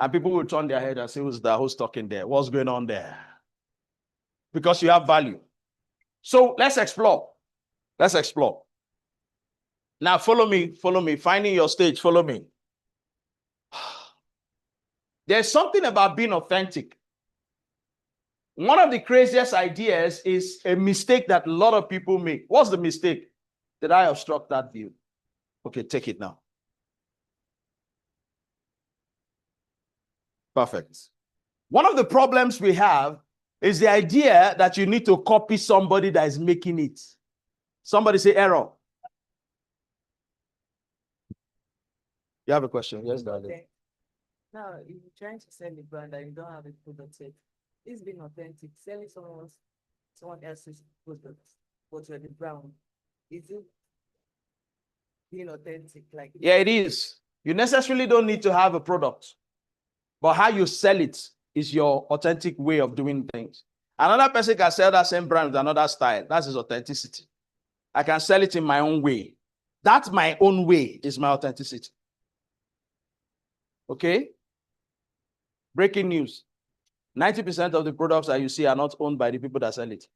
Speaker 1: And people will turn their head and say, who's talking there? What's going on there? because you have value. So let's explore. Let's explore. Now follow me, follow me. Finding your stage, follow me. There's something about being authentic. One of the craziest ideas is a mistake that a lot of people make. What's the mistake? Did I obstruct that view? Okay, take it now. Perfect. One of the problems we have is the idea that you need to copy somebody that is making it. Somebody say error. You have a question? Yes, darling.
Speaker 3: Okay. Now, if you're trying to sell a brand and you don't have a product yet, it's being authentic. Selling someone else's product, but you're the brand. Is it being authentic? Like,
Speaker 1: Yeah, it is. You necessarily don't need to have a product, but how you sell it is your authentic way of doing things. Another person can sell that same brand with another style. That's his authenticity. I can sell it in my own way. That's my own way is my authenticity. Okay? Breaking news. 90% of the products that you see are not owned by the people that sell it.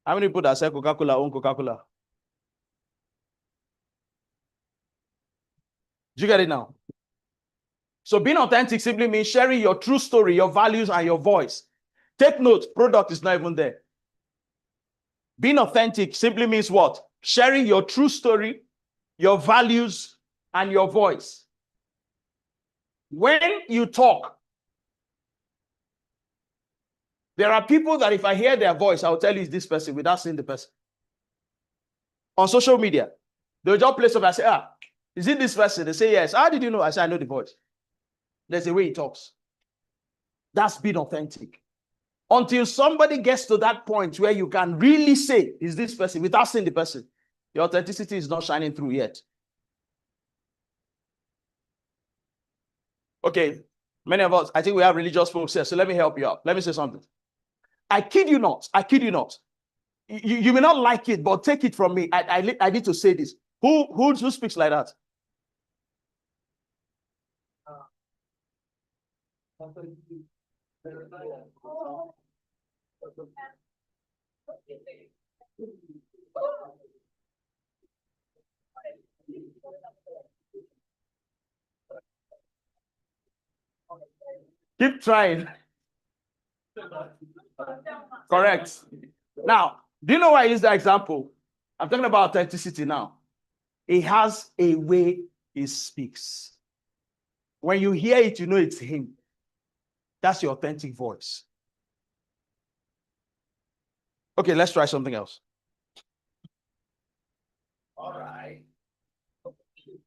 Speaker 1: How many people that sell Coca-Cola own Coca-Cola? Do you get it now? So being authentic simply means sharing your true story, your values, and your voice. Take note, product is not even there. Being authentic simply means what? Sharing your true story, your values, and your voice. When you talk, there are people that if I hear their voice, I'll tell you it's this person without seeing the person. On social media, they'll just play something. I say, is it this person? They say, yes. How did you know? I say, I know the voice. There's a way he talks. That's being authentic. Until somebody gets to that point where you can really say, is this person without seeing the person, your authenticity is not shining through yet. Okay, many of us, I think we have religious folks here, so let me help you out. Let me say something. I kid you not. I kid you not. You may not like it, but take it from me. I need to say this. Who speaks like that? Keep trying. Correct. Now, do you know why I use that example? I'm talking about authenticity now. He has a way he speaks. When you hear it, you know it's him. That's your authentic voice. Okay, let's try something else. All right.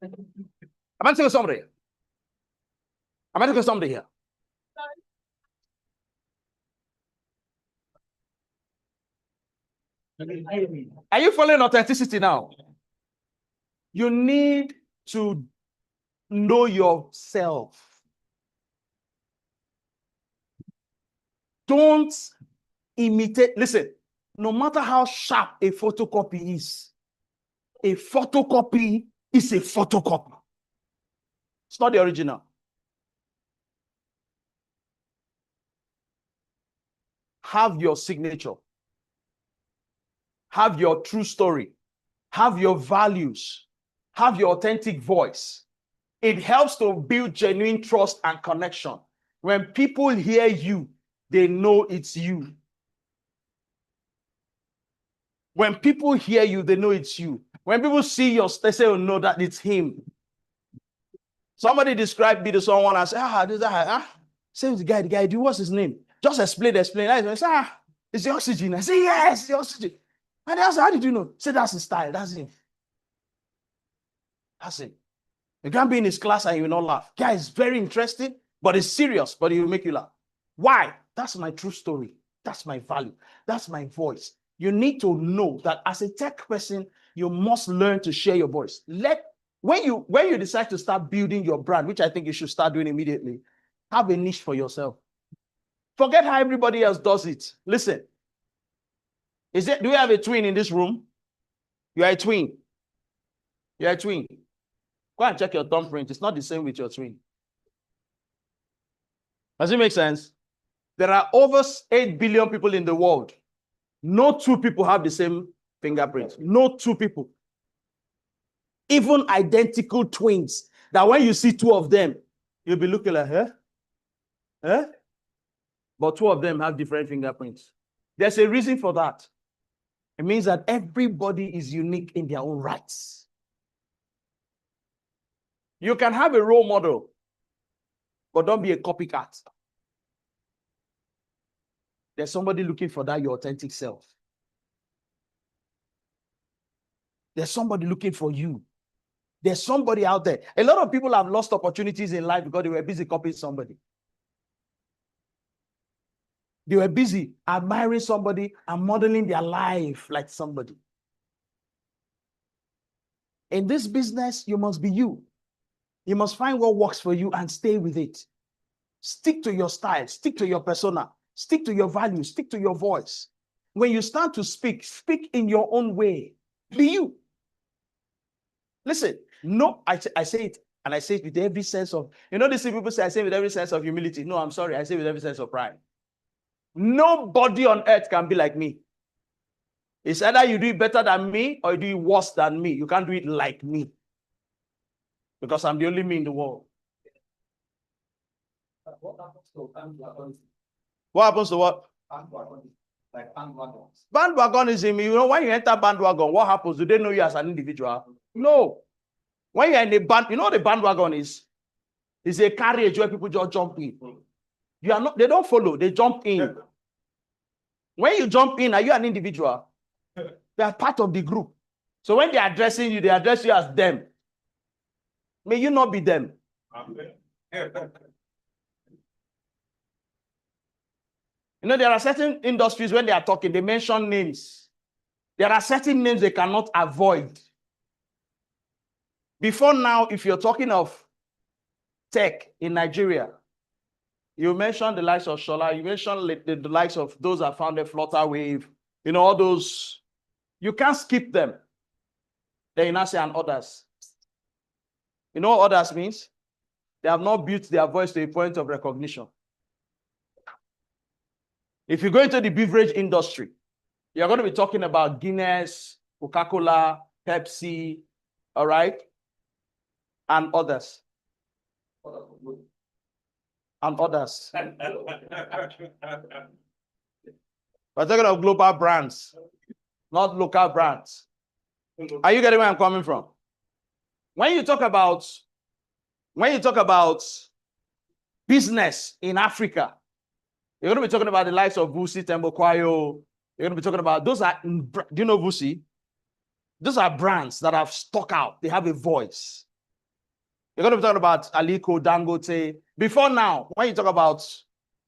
Speaker 1: I'm going to tell somebody. I'm going to tell somebody here. Are you following authenticity now? You need to know yourself. Don't imitate. Listen, no matter how sharp a photocopy is a photocopy. It's not the original. Have your signature. Have your true story. Have your values. Have your authentic voice. It helps to build genuine trust and connection. When people hear you, they know it's you. When people hear you, they know it's you. When people see your, they say, oh, no, that it's him. Somebody described me to someone and said, say the guy, what's his name? Just explain. I say, it's the oxygen. I say, yes, the oxygen. And they ask, how did you know? Say, that's his style. That's him. That's it. You can't be in his class and you will not laugh. Guy is very interesting, but it's serious, but he will make you laugh. Why? That's my true story. That's my value. That's my voice. You need to know that as a tech person, you must learn to share your voice. When you decide to start building your brand, which I think you should start doing immediately, have a niche for yourself. Forget how everybody else does it. Listen. Do we have a twin in this room? You are a twin. You are a twin. Go and check your thumbprint. It's not the same with your twin. Does it make sense? There are over 8 billion people in the world. No two people have the same fingerprint. No two people. Even identical twins, that when you see two of them, you'll be looking like, huh? Huh? But two of them have different fingerprints. There's a reason for that. It means that everybody is unique in their own rights. You can have a role model, but don't be a copycat. There's somebody looking for that, your authentic self. There's somebody looking for you. There's somebody out there. A lot of people have lost opportunities in life because they were busy copying somebody. They were busy admiring somebody and modeling their life like somebody. In this business, you must be you. You must find what works for you and stay with it. Stick to your style, stick to your persona, stick to your values, stick to your voice. When you start to speak, speak in your own way. Be you. Listen, no, I say it, and I say it with every sense of, these people say I say it with every sense of humility. No, I'm sorry, I say it with every sense of pride. Nobody on earth can be like me. It's either you do it better than me or you do it worse than me. You can't do it like me. Because I'm the only me in the world.
Speaker 2: What happens to bandwagon?
Speaker 1: What happens to what?
Speaker 2: Like bandwagons.
Speaker 1: Bandwagonism, when you enter bandwagon, what happens? Do they know you as an individual? No. When you're in a band, what the bandwagon is? It's a carriage where people just jump in. You are not, they don't follow, they jump in. When you jump in, are you an individual? They are part of the group. So when they're addressing you, they address you as them. May you not be them. There are certain industries when they are talking, they mention names. There are certain names they cannot avoid. Before now, if you're talking of tech in Nigeria, you mentioned the likes of Shola, you mentioned the likes of those that founded Flutterwave, all those. You can't skip them. Then you now say, and others. You know what others means? They have not built their voice to a point of recognition. If you go into the beverage industry, you're going to be talking about Guinness, Coca-Cola, Pepsi, all right? And others. And others. We're talking of global brands, not local brands. Are you getting where I'm coming from? When you talk about business in Africa, you're going to be talking about the likes of Vusi, Tembo Kwayo. You're going to be talking about do you know Vusi? Those are brands that have stuck out. They have a voice. You're going to be talking about Aliko, Dangote. Before now, when you talk about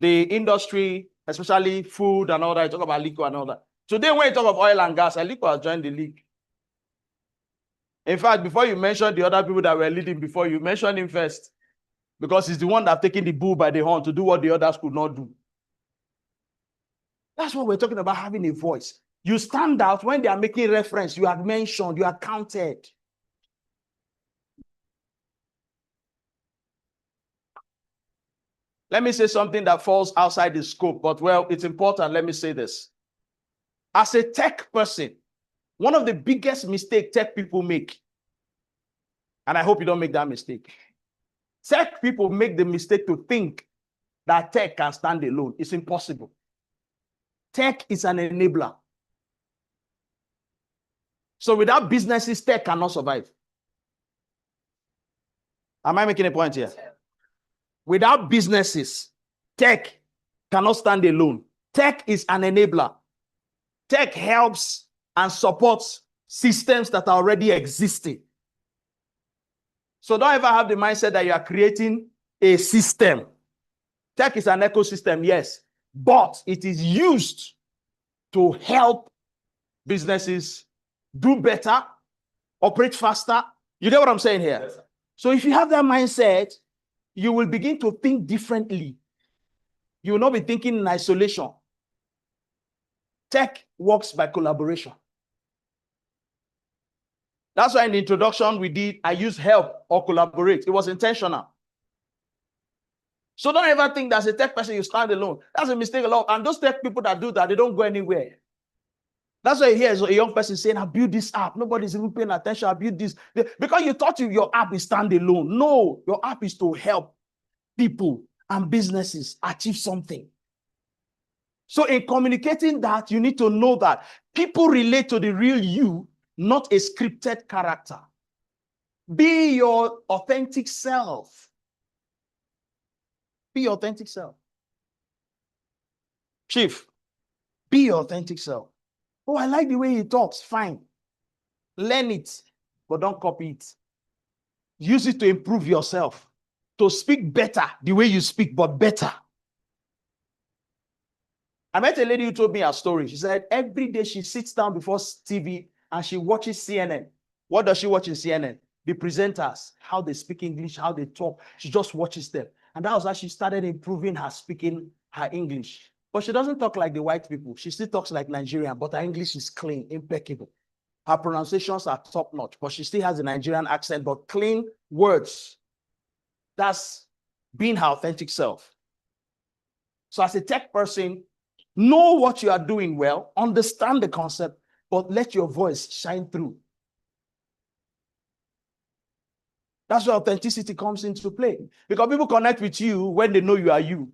Speaker 1: the industry, especially food and all that, you talk about Aliko and all that. Today, when you talk of oil and gas, Aliko has joined the league. In fact, before you mention the other people that were leading before, you mention him first. Because he's the one that's taking the bull by the horn to do what the others could not do. That's what we're talking about, having a voice. You stand out when they are making reference. You are mentioned, you are counted. Let me say something that falls outside the scope, but well, it's important. Let me say this. As a tech person, one of the biggest mistakes tech people make, and I hope you don't make that mistake. Tech people make the mistake to think that tech can stand alone. It's impossible. Tech is an enabler. So without businesses, tech cannot survive. Am I making a point here? Without businesses, tech cannot stand alone. Tech is an enabler. Tech helps and supports systems that are already existing. So don't ever have the mindset that you are creating a system. Tech is an ecosystem, yes, but it is used to help businesses do better, operate faster. You get what I'm saying here? Yes, so if you have that mindset, you will begin to think differently. You will not be thinking in isolation. Tech works by collaboration. That's why in the introduction we did, I used help or collaborate. It was intentional. So don't ever think that as a tech person, you stand alone. That's a mistake a lot. And those tech people that do that, they don't go anywhere. That's why you hear a young person saying, I built this app. Nobody's even paying attention. I built this. Because you thought your app is standalone. No, your app is to help people and businesses achieve something. So in communicating that, you need to know that people relate to the real you, not a scripted character. Be your authentic self. Be your authentic self. Chief, be your authentic self. Oh, I like the way he talks. Fine. Learn it, but don't copy it. Use it to improve yourself, to speak better the way you speak, but better. I met a lady who told me her story. She said every day she sits down before TV and she watches CNN. What does she watch in CNN? The presenters, how they speak English, how they talk. She just watches them. And that was how she started improving her speaking, her English. But she doesn't talk like the white people. She still talks like Nigerian, but her English is clean, impeccable. Her pronunciations are top notch, but she still has a Nigerian accent, but clean words. That's being her authentic self. So as a tech person, know what you are doing well, understand the concept, but let your voice shine through. That's where authenticity comes into play. Because people connect with you when they know you are you.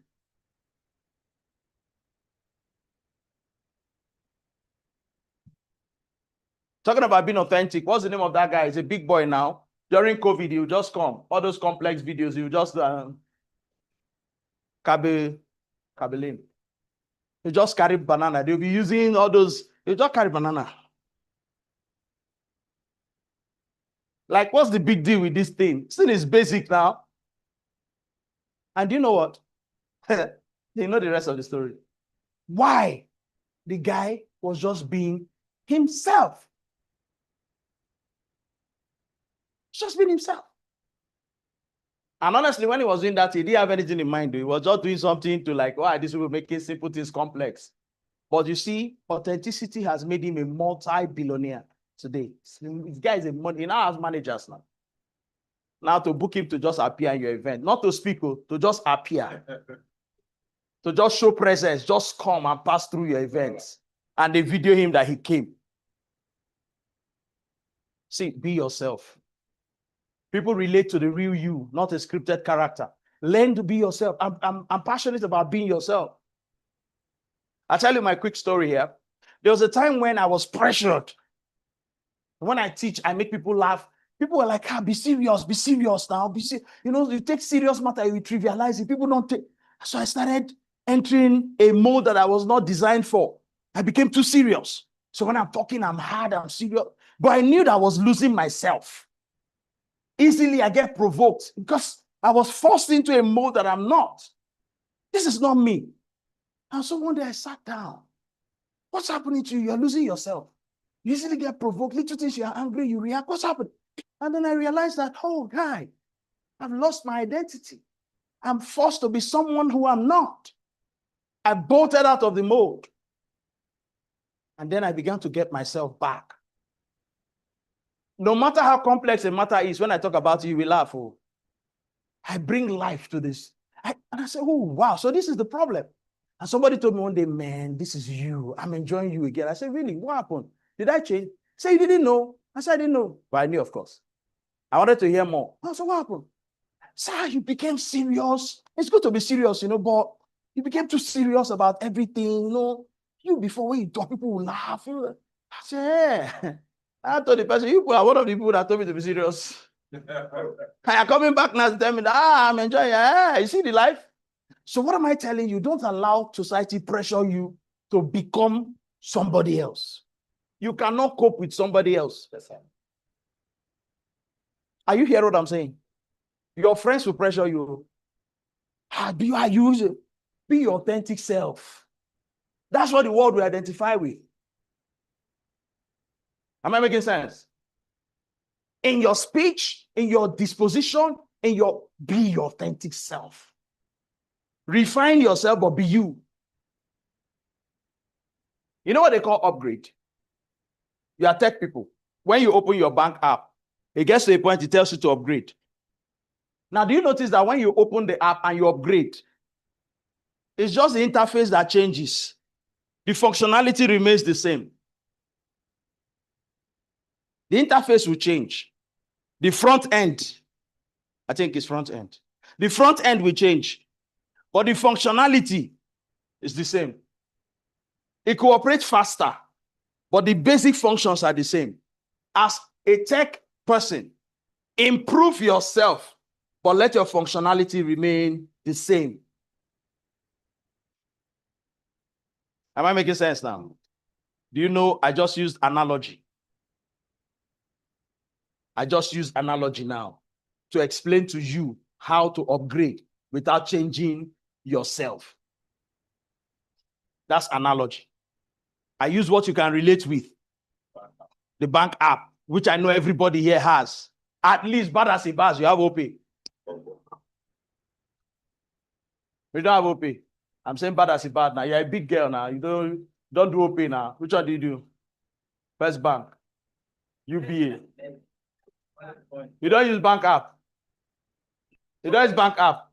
Speaker 1: Talking about being authentic, what's the name of that guy? He's a big boy now. During COVID, he'll just come. All those complex videos, he'll just Kabelin. He'll just carry banana. They'll be using all those, he'll just carry banana. Like, what's the big deal with this thing? This thing is basic now. And you know what? You know the rest of the story. Why? The guy was just being himself. Just being himself. And honestly, when he was doing that, he didn't have anything in mind. He was just doing something to like, why this will make simple things complex. But you see, authenticity has made him a multi-billionaire today. This guy is a money. He now has managers now. Now to book him to just appear in your event, not to speak, to just appear. To just show presence, just come and pass through your events. And they video him that he came. See, be yourself. People relate to the real you, not a scripted character. Learn to be yourself. I'm passionate about being yourself. I'll tell you my quick story here. There was a time when I was pressured. When I teach, I make people laugh. People were like, be serious now. You take serious matter, you trivialize it. People don't take. So I started entering a mode that I was not designed for. I became too serious. So when I'm talking, I'm hard, I'm serious. But I knew that I was losing myself. Easily I get provoked because I was forced into a mode that I'm not. This is not me. And so one day I sat down. What's happening to you? You're losing yourself. You easily get provoked. Little things, you're angry, you react. What's happening? And then I realized that, oh, guy, I've lost my identity. I'm forced to be someone who I'm not. I bolted out of the mode. And then I began to get myself back. No matter how complex a matter is, when I talk about it, you will laugh. Oh. I bring life to this. And I said, oh, wow, so this is the problem. And somebody told me one day, man, this is you. I'm enjoying you again. I said, really? What happened? Did I change? Say, you didn't know. I said, I didn't know. But I knew, of course. I wanted to hear more. I said, what happened? Sir, you became serious. It's good to be serious, but you became too serious about everything, You before when you talk, people will laugh. I said, yeah. I told the person, you are one of the people that told me to be serious. I'm coming back now to tell me that, I'm enjoying it. Yeah, you see the life? So what am I telling you? Don't allow society pressure you to become somebody else. You cannot cope with somebody else. Are you hearing what I'm saying? Your friends will pressure you. Be your authentic self. That's what the world will identify with. Am I making sense? In your speech, in your disposition, be your authentic self. Refine yourself, but be you. You know what they call upgrade? You are tech people. When you open your bank app, it gets to a point, it tells you to upgrade. Now, do you notice that when you open the app and you upgrade, it's just the interface that changes. The functionality remains the same. The interface will change. The front end, I think it's front end. The front end will change, but the functionality is the same. It cooperates faster, but the basic functions are the same. As a tech person, improve yourself, but let your functionality remain the same. Am I making sense now? Do you know I just used analogy? I just used analogy now to explain to you how to upgrade without changing yourself. That's analogy. I use what you can relate with. The bank app, which I know everybody here has. At least bad as it bad, you have OP. We don't have OP. I'm saying bad as it bad now. You're a big girl now. You don't do OP now. Which one do you do? First Bank. UBA. You don't use bank app. You don't use bank app.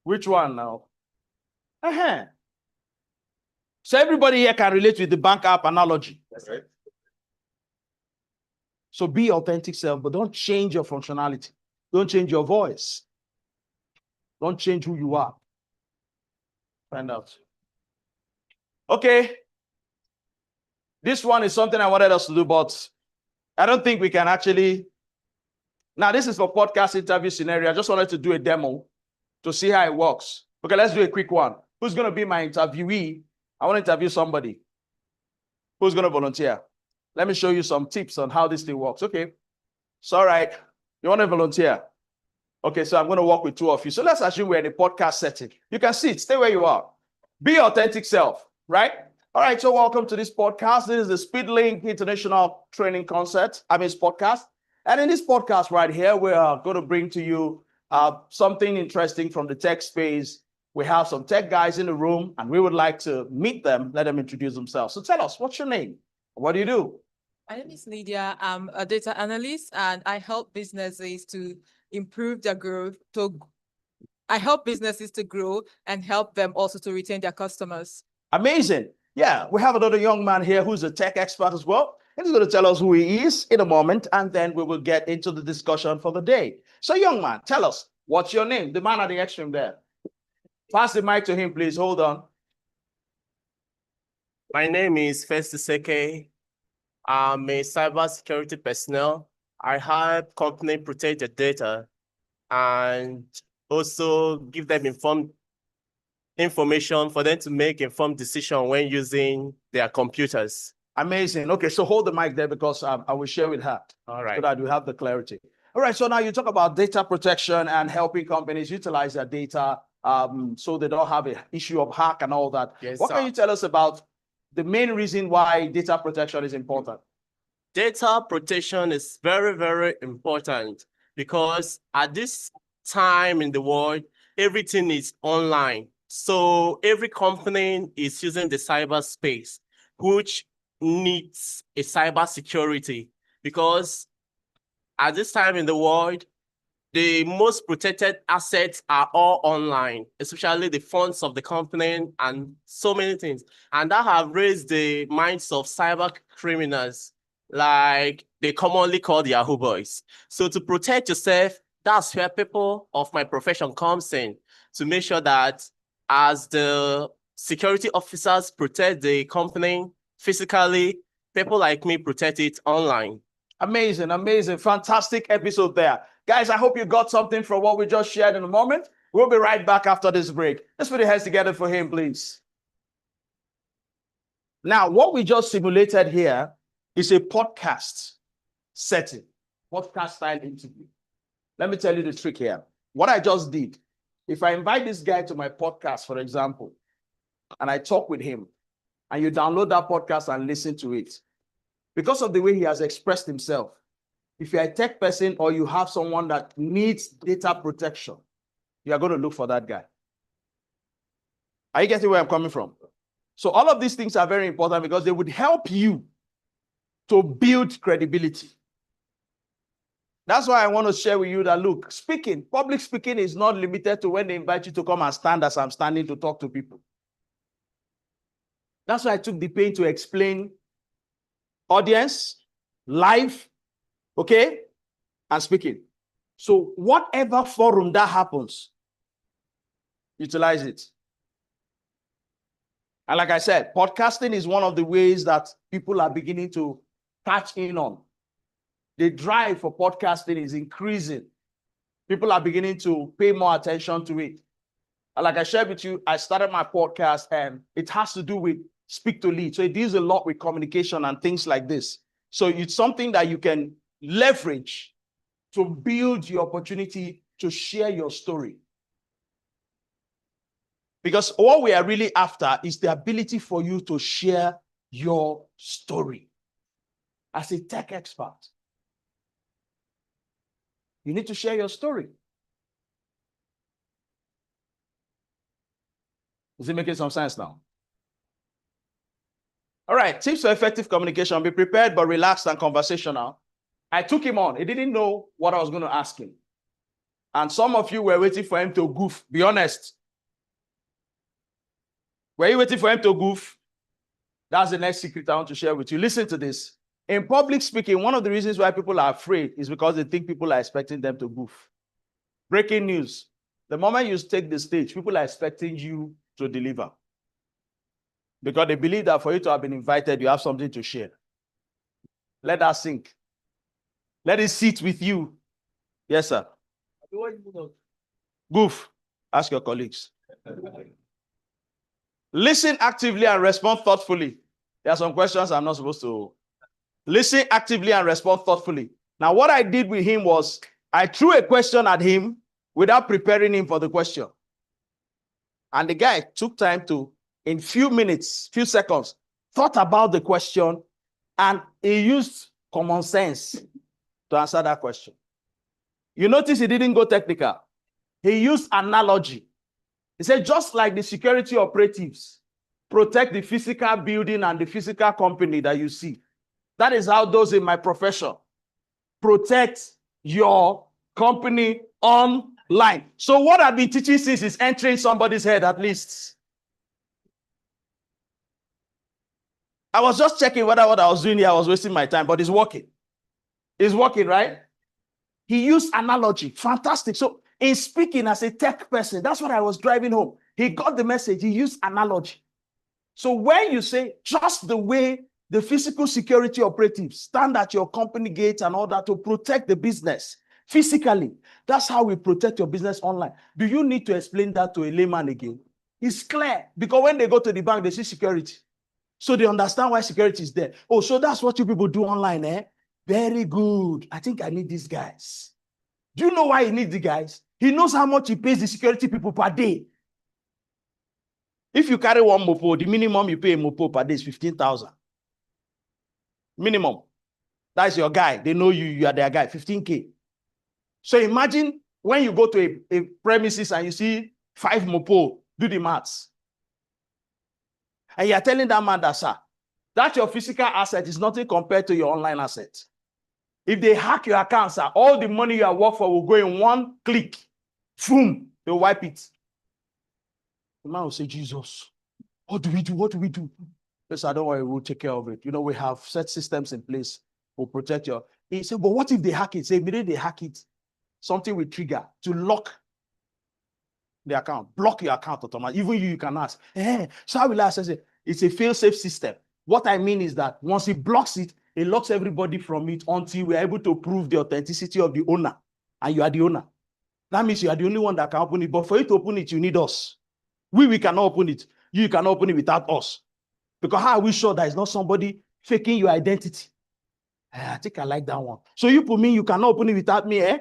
Speaker 1: Which one now? So everybody here can relate with the bank app analogy.
Speaker 10: That's right.
Speaker 1: So be authentic self, but don't change your functionality. Don't change your voice. Don't change who you are. Find out. Okay. This one is something I wanted us to do, but I don't think we can actually. Now, this is for podcast interview scenario. I just wanted to do a demo to see how it works. Okay, let's do a quick one. Who's going to be my interviewee? I want to interview somebody. Who's going to volunteer? Let me show you some tips on how this thing works. Okay. It's all right. You want to volunteer? Okay, so I'm going to work with two of you. So let's assume we're in a podcast setting. You can sit, stay where you are. Be your authentic self, right? All right, so welcome to this podcast. This is the SpeedLink International Training Concert. Podcast. And in this podcast right here, we are going to bring to you something interesting from the tech space. We have some tech guys in the room, and we would like to meet them, let them introduce themselves. So tell us, what's your name? What do you do?
Speaker 6: My name is Lydia. I'm a data analyst, and I help businesses to improve their growth. I help businesses to grow and help them also to retain their customers.
Speaker 1: Amazing. Yeah, we have another young man here who's a tech expert as well. He's going to tell us who he is in a moment, and then we will get into the discussion for the day. So, young man, tell us, what's your name? The man at the extreme there. Pass the mic to him, please. Hold on.
Speaker 11: My name is Festus Seke. I'm a cybersecurity personnel. I help companies protect their data and also give them information for them to make informed decisions when using their computers.
Speaker 1: Amazing. Okay, so hold the mic there because I will share with her.
Speaker 11: All right.
Speaker 1: So that we have the clarity. All right, so now you talk about data protection and helping companies utilize their data so they don't have an issue of hack and all that.
Speaker 11: Yes,
Speaker 1: what
Speaker 11: sir.
Speaker 1: can you tell us about the main reason why data protection is important?
Speaker 11: Data protection is very, very important because at this time in the world, everything is online. So every company is using the cyberspace, which needs a cybersecurity because at this time in the world, the most protected assets are all online, especially the funds of the company and so many things. And that have raised the minds of cyber criminals, like they commonly call the Yahoo boys. So to protect yourself, that's where people of my profession comes in to make sure that as the security officers protect the company physically, people like me protect it online.
Speaker 1: Amazing, amazing, fantastic episode there. Guys, I hope you got something from what we just shared in a moment. We'll be right back after this break. Let's put your hands together for him, please. Now, what we just simulated here is a podcast setting, podcast style interview. Let me tell you the trick here. What I just did, if I invite this guy to my podcast, for example, and I talk with him, and you download that podcast and listen to it, because of the way he has expressed himself, if you're a tech person or you have someone that needs data protection, you are going to look for that guy. Are you getting where I'm coming from? So all of these things are very important because they would help you to build credibility. That's why I want to share with you that, look, public speaking is not limited to when they invite you to come and stand as I'm standing to talk to people. That's why I took the pain to explain audience, live, okay, and speaking. So whatever forum that happens, utilize it. And like I said, podcasting is one of the ways that people are beginning to catch in on. The drive for podcasting is increasing. People are beginning to pay more attention to it. And like I shared with you, I started my podcast and it has to do with speak to lead. So it deals a lot with communication and things like this. So it's something that you can leverage to build your opportunity to share your story. Because what we are really after is the ability for you to share your story. As a tech expert, you need to share your story. Is it making some sense now? All right, tips for effective communication. Be prepared but relaxed and conversational. I took him on. He didn't know what I was going to ask him. And some of you were waiting for him to goof. Be honest. Were you waiting for him to goof? That's the next secret I want to share with you. Listen to this. In public speaking, one of the reasons why people are afraid is because they think people are expecting them to goof. Breaking news. The moment you take the stage, people are expecting you to deliver. Because they believe that for you to have been invited, you have something to share. Let that sink. Let it sit with you. Yes, sir. Goof. Ask your colleagues. Listen actively and respond thoughtfully. There are some questions I'm not supposed to. Listen actively and respond thoughtfully. Now, what I did with him was I threw a question at him without preparing him for the question. And the guy took time to, in few minutes, few seconds, thought about the question, and he used common sense to answer that question. You notice he didn't go technical. He used analogy. He said, just like the security operatives protect the physical building and the physical company that you see, that is how those in my profession protect your company online. So what I've been teaching since is entering somebody's head at least. I was just checking whether what I was doing here, I was wasting my time, but it's working. It's working, right? He used analogy. Fantastic. So in speaking as a tech person, that's what I was driving home. He got the message. He used analogy. So when you say just the way the physical security operatives stand at your company gates and all that to protect the business physically, that's how we protect your business online. Do you need to explain that to a layman again? It's clear, because when they go to the bank, they see security. So they understand why security is there. Oh, so that's what you people do online, eh? Very good. I think I need these guys. Do you know why he needs the guys? He knows how much he pays the security people per day. If you carry one mopo, the minimum you pay a mopo per day is 15,000. Minimum. That's your guy. They know you are their guy, 15K. So imagine when you go to a premises and you see 5 mopo, do the maths. And you're telling that man that, sir, that your physical asset is nothing compared to your online asset. If they hack your account, sir, all the money you have worked for will go in one click. Boom, they'll wipe it. The man will say, Jesus, what do we do? What do we do? Yes, I don't worry, we'll take care of it. You know, we have set systems in place. We'll protect your. He said, but what if they hack it? Say, immediately they hack it, something will trigger to lock the account, block your account automatically. Even you can ask, so how will I access it? It's a fail-safe system. What I mean is that once it blocks it, it locks everybody from it until we're able to prove the authenticity of the owner. And you are the owner. That means you are the only one that can open it. But for you to open it, you need us. We cannot open it. You cannot open it without us. Because how are we sure that it's not somebody faking your identity? I think I like that one. So you put me, you cannot open it without me, eh?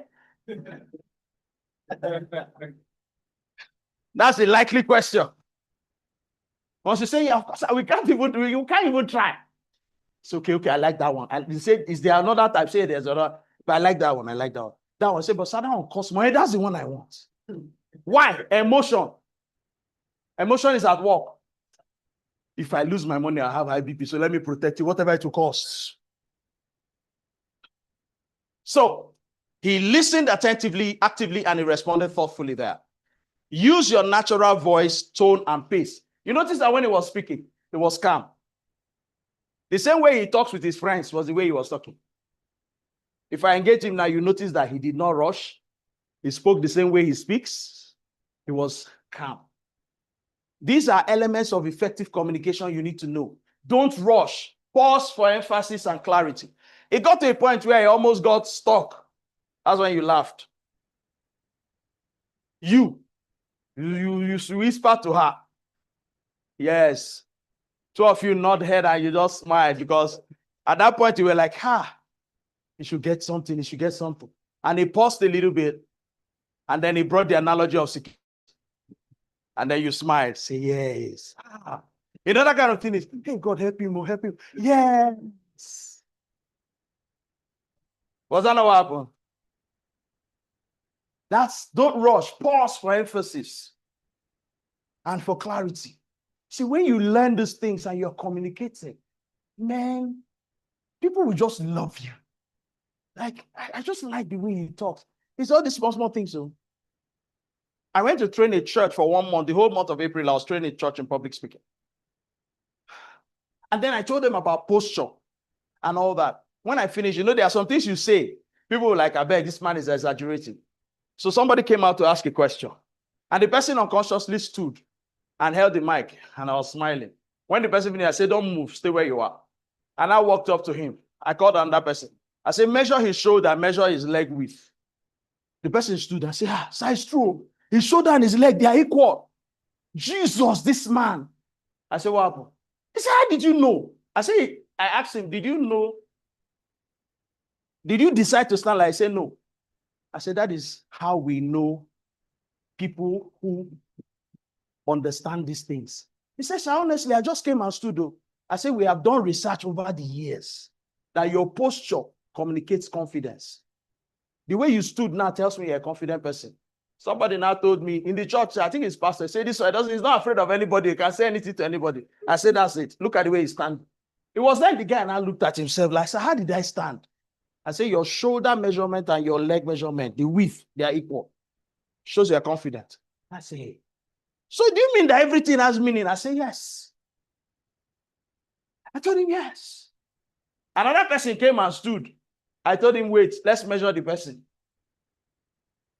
Speaker 1: That's a likely question. Once you say, yeah, of course, we can't even do it, you can't even try. It's okay, I like that one. And you say, is there another type? Say there's another, but I like that one, I like that one. That one, say, but that one costs money. That's the one I want. Why? Emotion. Emotion is at work. If I lose my money, I have high BP, so let me protect it, whatever it will cost. So, He listened attentively, actively, and he responded thoughtfully there. Use your natural voice, tone, and pace. You notice that when he was speaking, he was calm. The same way he talks with his friends was the way he was talking. If I engage him now, you notice that he did not rush. He spoke the same way he speaks. He was calm. These are elements of effective communication you need to know. Don't rush. Pause for emphasis and clarity. It got to a point where he almost got stuck. That's when you laughed. You whisper to her. Yes. Two of you nod head and you just smiled because at that point you were like, you should get something, you should get something. And he paused a little bit and then he brought the analogy of security. And then you smiled, say, yes. You know, that kind of thing is, hey, God, help him, help him. Yes. Was that not what happened? Don't rush. Pause for emphasis and for clarity. See, when you learn these things and you're communicating, man, people will just love you. Like, I just like the way he talks. It's all these small things. So I went to train a church for 1 month. The whole month of April, I was training a church in public speaking. And then I told them about posture and all that. When I finished, there are some things you say. People were like, I beg, this man is exaggerating. So somebody came out to ask a question. And the person unconsciously stood and held the mic. And I was smiling. When the person finished, I said, don't move, stay where you are. And I walked up to him. I called another person. I said, measure his shoulder, measure his leg width. The person stood and said, sir, it's true. His shoulder and his leg, they are equal. Jesus, this man. I said, what happened? He said, how did you know? I asked him, did you know? Did you decide to stand like? I said, no. I said, that is how we know people who understand these things. He said, sir, honestly, I just came and stood up. I said, we have done research over the years that your posture communicates confidence. The way you stood now tells me you're a confident person. Somebody now told me in the church, I think his pastor said this, he's not afraid of anybody. He can say anything to anybody. I said, that's it. Look at the way he stands. It was like the guy and I looked at himself like, so how did I stand? I said, your shoulder measurement and your leg measurement, the width, they are equal. Shows you're confident. I say, so do you mean that everything has meaning? I say, yes. I told him, yes. Another person came and stood. I told him, wait, let's measure the person.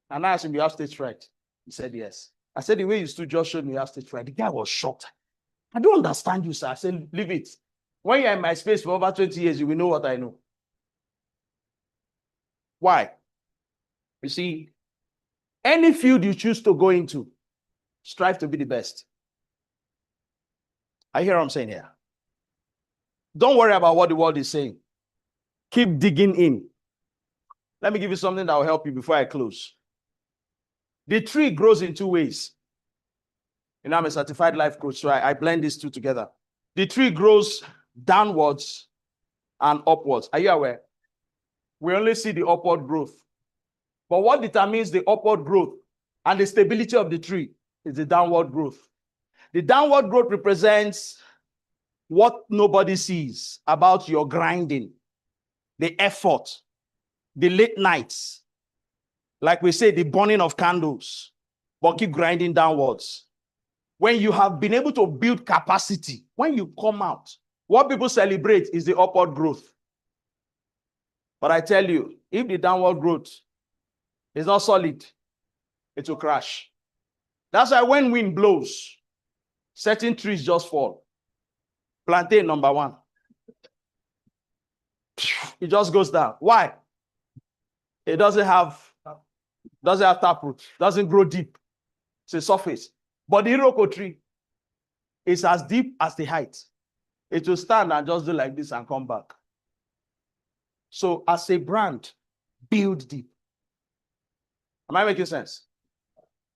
Speaker 1: And I asked him, you have stage fright? He said, yes. I said, the way you stood just showed me you have stage fright. The guy was shocked. I don't understand you, sir. I said, leave it. When you're in my space for over 20 years, you will know what I know. Why? You see, any field you choose to go into, strive to be the best. I hear what I'm saying here. Don't worry about what the world is saying. Keep digging in. Let me give you something that will help you before I close. The tree grows in two ways. I'm a certified life coach, so I blend these two together. The tree grows downwards and upwards. Are you aware? We only see the upward growth. But what determines the upward growth and the stability of the tree is the downward growth. The downward growth represents what nobody sees about your grinding, the effort, the late nights. Like we say, the burning of candles, but keep grinding downwards. When you have been able to build capacity, when you come out, what people celebrate is the upward growth. But I tell you, if the downward growth is not solid, it will crash. That's why when wind blows, certain trees just fall. Plantain number one. It just goes down. Why? It doesn't have taproot, doesn't grow deep. It's a surface. But the Iroko tree is as deep as the height. It will stand and just do like this and come back. So as a brand, build deep. Am I making sense?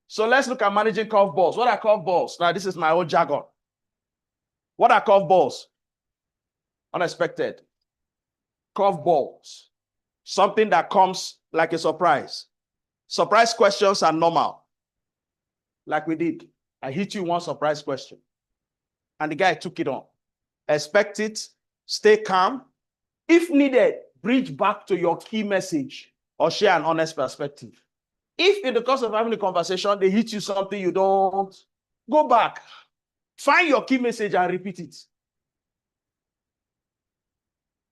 Speaker 1: So let's look at managing curveballs. What are curveballs? Now, this is my own jargon. What are curveballs? Unexpected. Curveballs. Something that comes like a surprise. Surprise questions are normal. Like we did. I hit you one surprise question. And the guy took it on. Expect it. Stay calm. If needed, bridge back to your key message or share an honest perspective. If in the course of having a conversation, they hit you something you don't, go back. Find your key message and repeat it.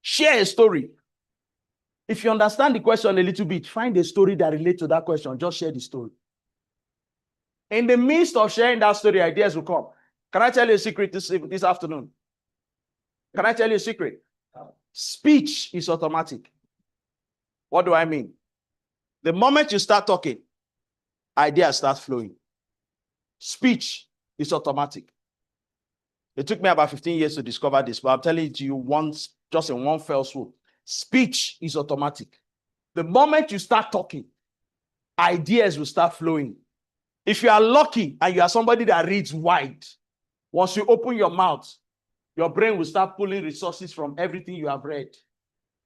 Speaker 1: Share a story. If you understand the question a little bit, find a story that relates to that question. Just share the story. In the midst of sharing that story, ideas will come. Can I tell you a secret this afternoon? Can I tell you a secret? Speech is automatic. What do I mean? The moment you start talking, ideas start flowing. Speech is automatic. It took me about 15 years to discover this, but I'm telling it to you once, just in one fell swoop. Speech is automatic. The moment you start talking, ideas will start flowing. If you are lucky and you are somebody that reads wide, once you open your mouth, your brain will start pulling resources from everything you have read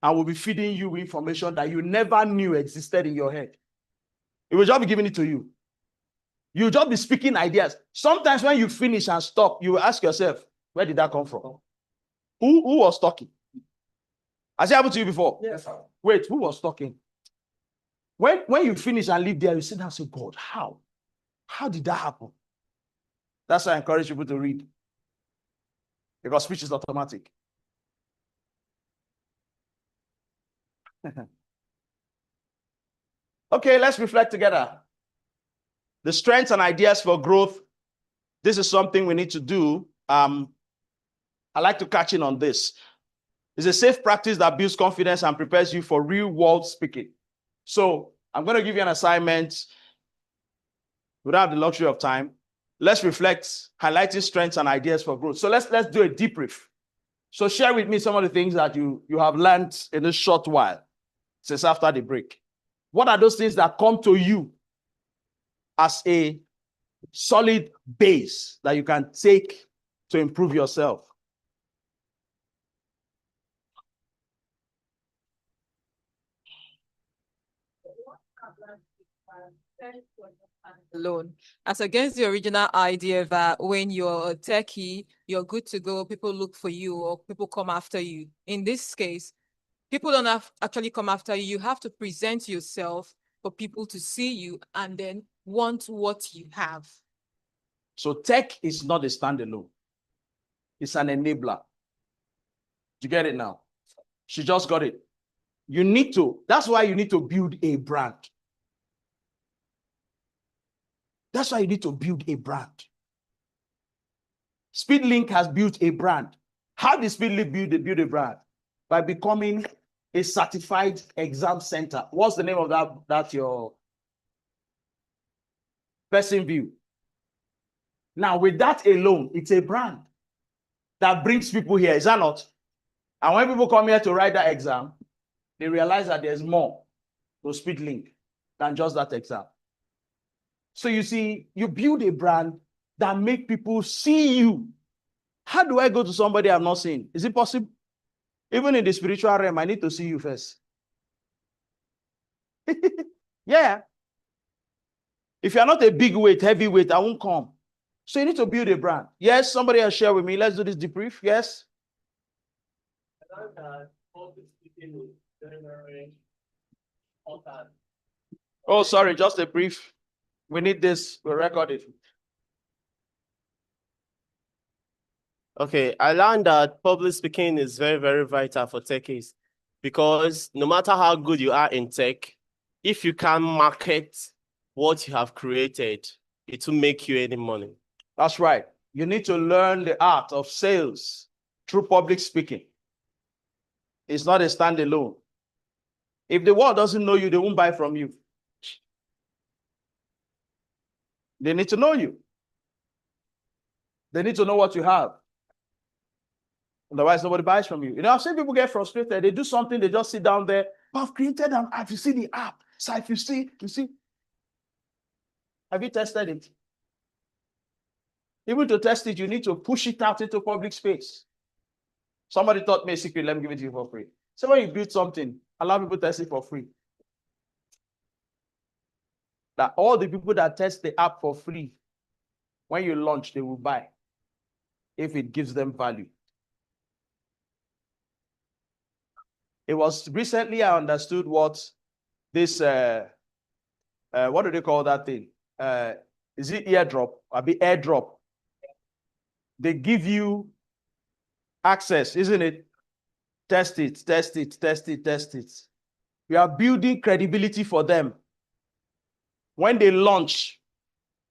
Speaker 1: and will be feeding you information that you never knew existed in your head. It will just be giving it to you. You'll just be speaking ideas. Sometimes when you finish and stop, you will ask yourself, where did that come from? Who was talking? Has it happened to you before?
Speaker 2: Yes, sir.
Speaker 1: Wait, who was talking? When you finish and leave there, you sit down and say, God, how? How did that happen? That's why I encourage people to read. Because speech is automatic. Okay, let's reflect together. The strengths and ideas for growth. This is something we need to do. I like to catch in on this. It's a safe practice that builds confidence and prepares you for real world speaking. So I'm going to give you an assignment. We don't have the luxury of time. Let's reflect, highlighting strengths and ideas for growth. So let's do a debrief. So share with me some of the things that you have learned in a short while since after the break. What are those things that come to you as a solid base that you can take to improve yourself?
Speaker 6: Alone, as against the original idea that when you're a techie, you're good to go, people look for you or people come after you. In this case, people don't actually come after you. You have to present yourself for people to see you and then want what you have.
Speaker 1: So tech is not a standalone. It's an enabler. You get it now? She just got it. You need to, that's why you need to build a brand. That's why you need to build a brand. Speedlink has built a brand. How did Speedlink build a brand? By becoming a certified exam center. What's the name of that your person view? Now, with that alone, it's a brand that brings people here, is that not? And when people come here to write that exam, they realize that there's more to Speedlink than just that exam. So you see, you build a brand that make people see you. How do I go to somebody I've not seen? Is it possible? Even in the spiritual realm, I need to see you first. Yeah. If you're not a big weight, heavy weight, I won't come. So you need to build a brand. Yes, somebody else share with me. Let's do this debrief. Yes. Oh, sorry, just a brief. We need this. We'll record it.
Speaker 11: Okay, I learned that public speaking is very, very vital for techies because no matter how good you are in tech, if you can't market what you have created, it will make you any money.
Speaker 1: That's right. You need to learn the art of sales through public speaking. It's not a standalone. If the world doesn't know you, they won't buy from you. They need to know you. They need to know what you have. Otherwise, nobody buys from you. You know, I've seen people get frustrated. They do something, they just sit down there. But I've created an app. You see the app. So if you see. Have you tested it? Even to test it, you need to push it out into public space. Somebody taught me a secret. Let me give it to you for free. So when you build something, allow people to test it for free. That all the people that test the app for free, when you launch, they will buy if it gives them value. It was recently I understood what this what do they call that thing? Is it eardrop? Or be airdrop? They give you access, isn't it? Test it, test it, test it, test it. We are building credibility for them. When they launch,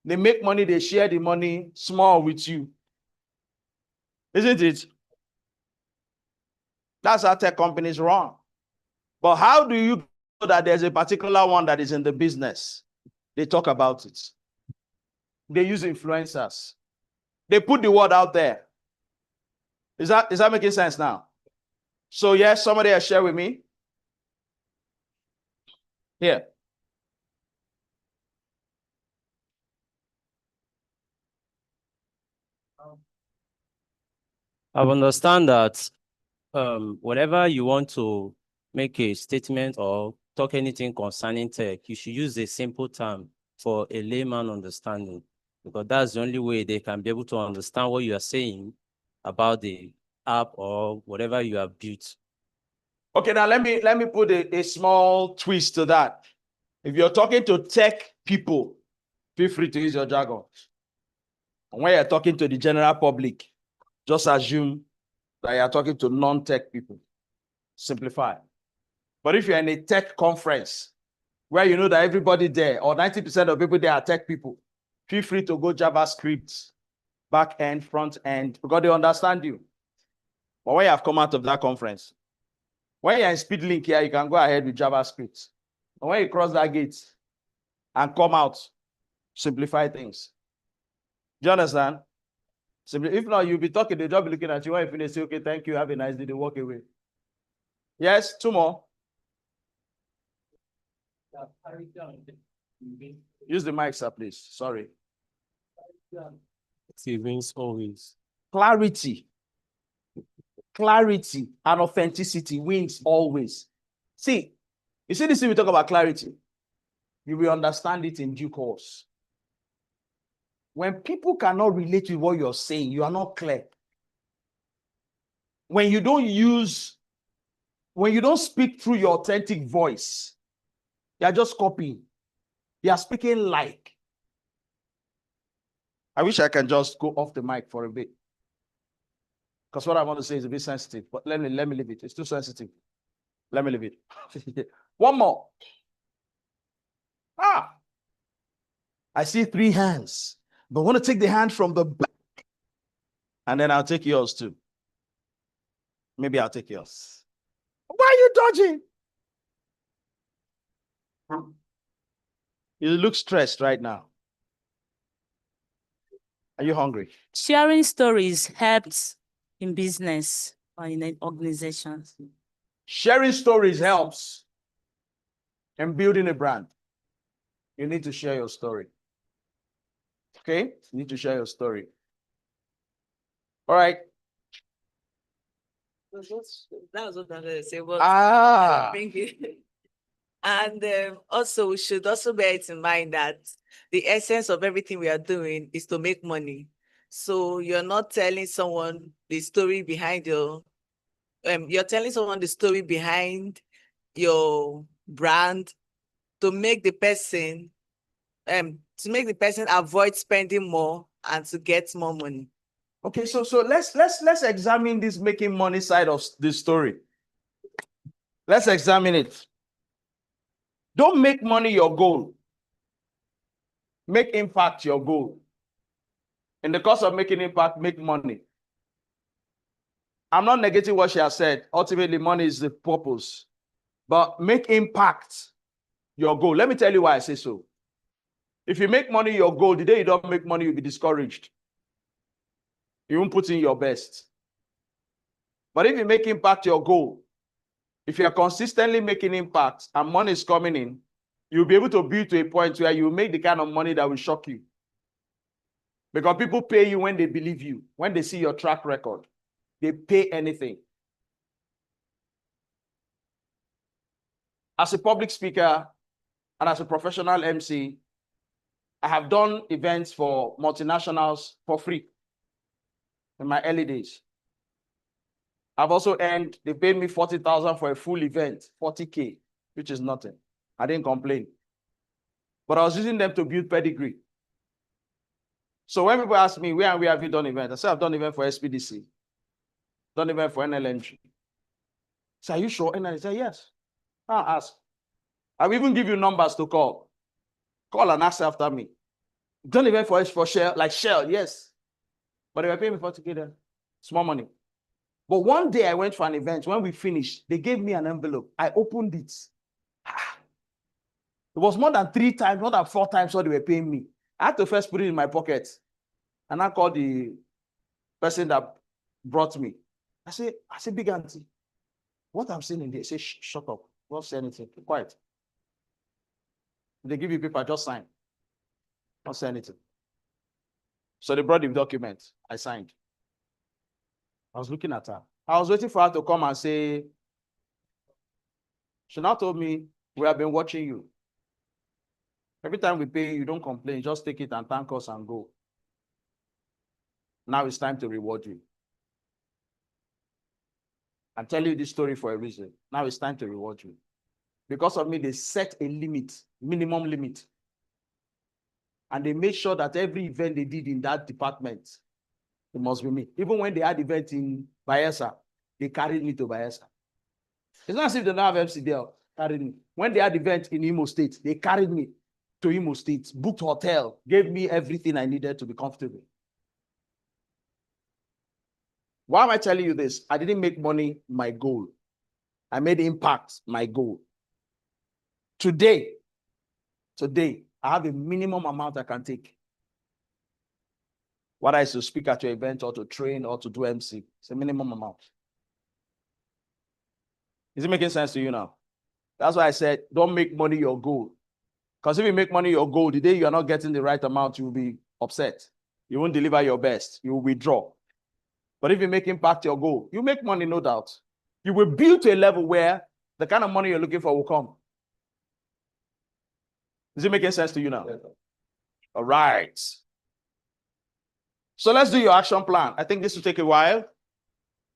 Speaker 1: they make money, they share the money small with you. Isn't it? That's how tech companies run. But how do you know that there's a particular one that is in the business? They talk about it. They use influencers. They put the word out there. Is that making sense now? So yes, somebody has shared with me. Here.
Speaker 12: I understand that whenever you want to make a statement or talk anything concerning tech, you should use a simple term for a layman understanding, because that's the only way they can be able to understand what you are saying about the app or whatever you have built.
Speaker 1: Okay, now let me put a small twist to that. If you're talking to tech people, feel free to use your jargon. And when you're talking to the general public, just assume that you're talking to non-tech people. Simplify. But if you're in a tech conference where you know that everybody there or 90% of people there are tech people, feel free to go JavaScript, back end, front end, because they understand you. But when you have come out of that conference, when you're in SpeedLink here, you can go ahead with JavaScript. And when you cross that gate and come out, simplify things. Do you understand? Simply, if not, you'll be talking, they'll just be looking at you. When you finish, say, okay, thank you, have a nice day, they walk away. Yes, two more. Use the mic, sir, please. Sorry.
Speaker 12: Wins always.
Speaker 1: Clarity. Clarity and authenticity wins always. See, you see this thing we talk about clarity. You will understand it in due course. When people cannot relate with what you're saying, you are not clear. When you don't speak through your authentic voice, you are just copying. You are speaking like. I wish I can just go off the mic for a bit. Because what I want to say is a bit sensitive, but let me leave it. It's too sensitive. Let me leave it. One more. I see 3 hands, but I want to take the hand from the back. And then I'll take yours too. Maybe I'll take yours. Why are you dodging? You look stressed right now. Are you hungry?
Speaker 13: Sharing stories helps in business or in organizations.
Speaker 1: Sharing stories helps in building a brand. You need to share your story. Okay? You need to share your story. All right.
Speaker 3: That was what I was going to say. Thank you. And also, we should also bear it in mind that the essence of everything we are doing is to make money. So you're not telling someone the story behind you're telling someone the story behind your brand to make the person avoid spending more and to get more money.
Speaker 1: Okay, so let's examine this making money side of this story. Let's examine it. Don't make money your goal. Make impact your goal. In the course of making impact, make money. I'm not negating what she has said. Ultimately, money is the purpose. But make impact your goal. Let me tell you why I say so. If you make money your goal, the day you don't make money, you'll be discouraged. You won't put in your best. But if you make impact your goal, if you are consistently making impact and money is coming in, you'll be able to build to a point where you make the kind of money that will shock you. Because people pay you when they believe you, when they see your track record. They pay anything. As a public speaker and as a professional MC, I have done events for multinationals for free in my early days. I've also earned, they paid me 40,000 for a full event, 40K, which is nothing. I didn't complain. But I was using them to build pedigree. So when people ask me, where and where have you done events? I say, I've done event for SPDC. Done event for NLNG. So are you sure? And I say, yes. I'll ask. I'll even give you numbers to call. Call and ask after me. Done event for Shell, like Shell, yes. But they were paying me 40K then. Small money. But one day I went for an event. When we finished, they gave me an envelope. I opened it. It was more than 3 times, more than 4 times what they were paying me. I had to first put it in my pocket. And I called the person that brought me. I said, big auntie, what I'm seeing in there, say, shut up. Don't say anything. Keep quiet. They give you paper, just sign. Don't say anything. So they brought the document. I signed. I was looking at her. I was waiting for her to come and say, she now told me, we have been watching you. Every time we pay you, don't complain. Just take it and thank us and go. Now it's time to reward you. I'm telling you this story for a reason. Now it's time to reward you. Because of me, they set a limit, minimum limit. And they made sure that every event they did in that department, it must be me. Even when they had event in Bayelsa, they carried me to Bayelsa. It's not as if they don't have MC there, carried me. When they had event in Imo State, they carried me to Imo State, booked hotel, gave me everything I needed to be comfortable. Why am I telling you this? I didn't make money my goal. I made impact my goal. Today, I have a minimum amount I can take. Whether it's to speak at your event or to train or to do MC, it's a minimum amount. Is it making sense to you now? That's why I said, don't make money your goal. Because if you make money your goal, the day you are not getting the right amount, you will be upset. You won't deliver your best. You will withdraw. But if you make impact your goal, you make money, no doubt. You will build to a level where the kind of money you're looking for will come. Is it making sense to you now? Yes. All right. So let's do your action plan. I think this will take a while.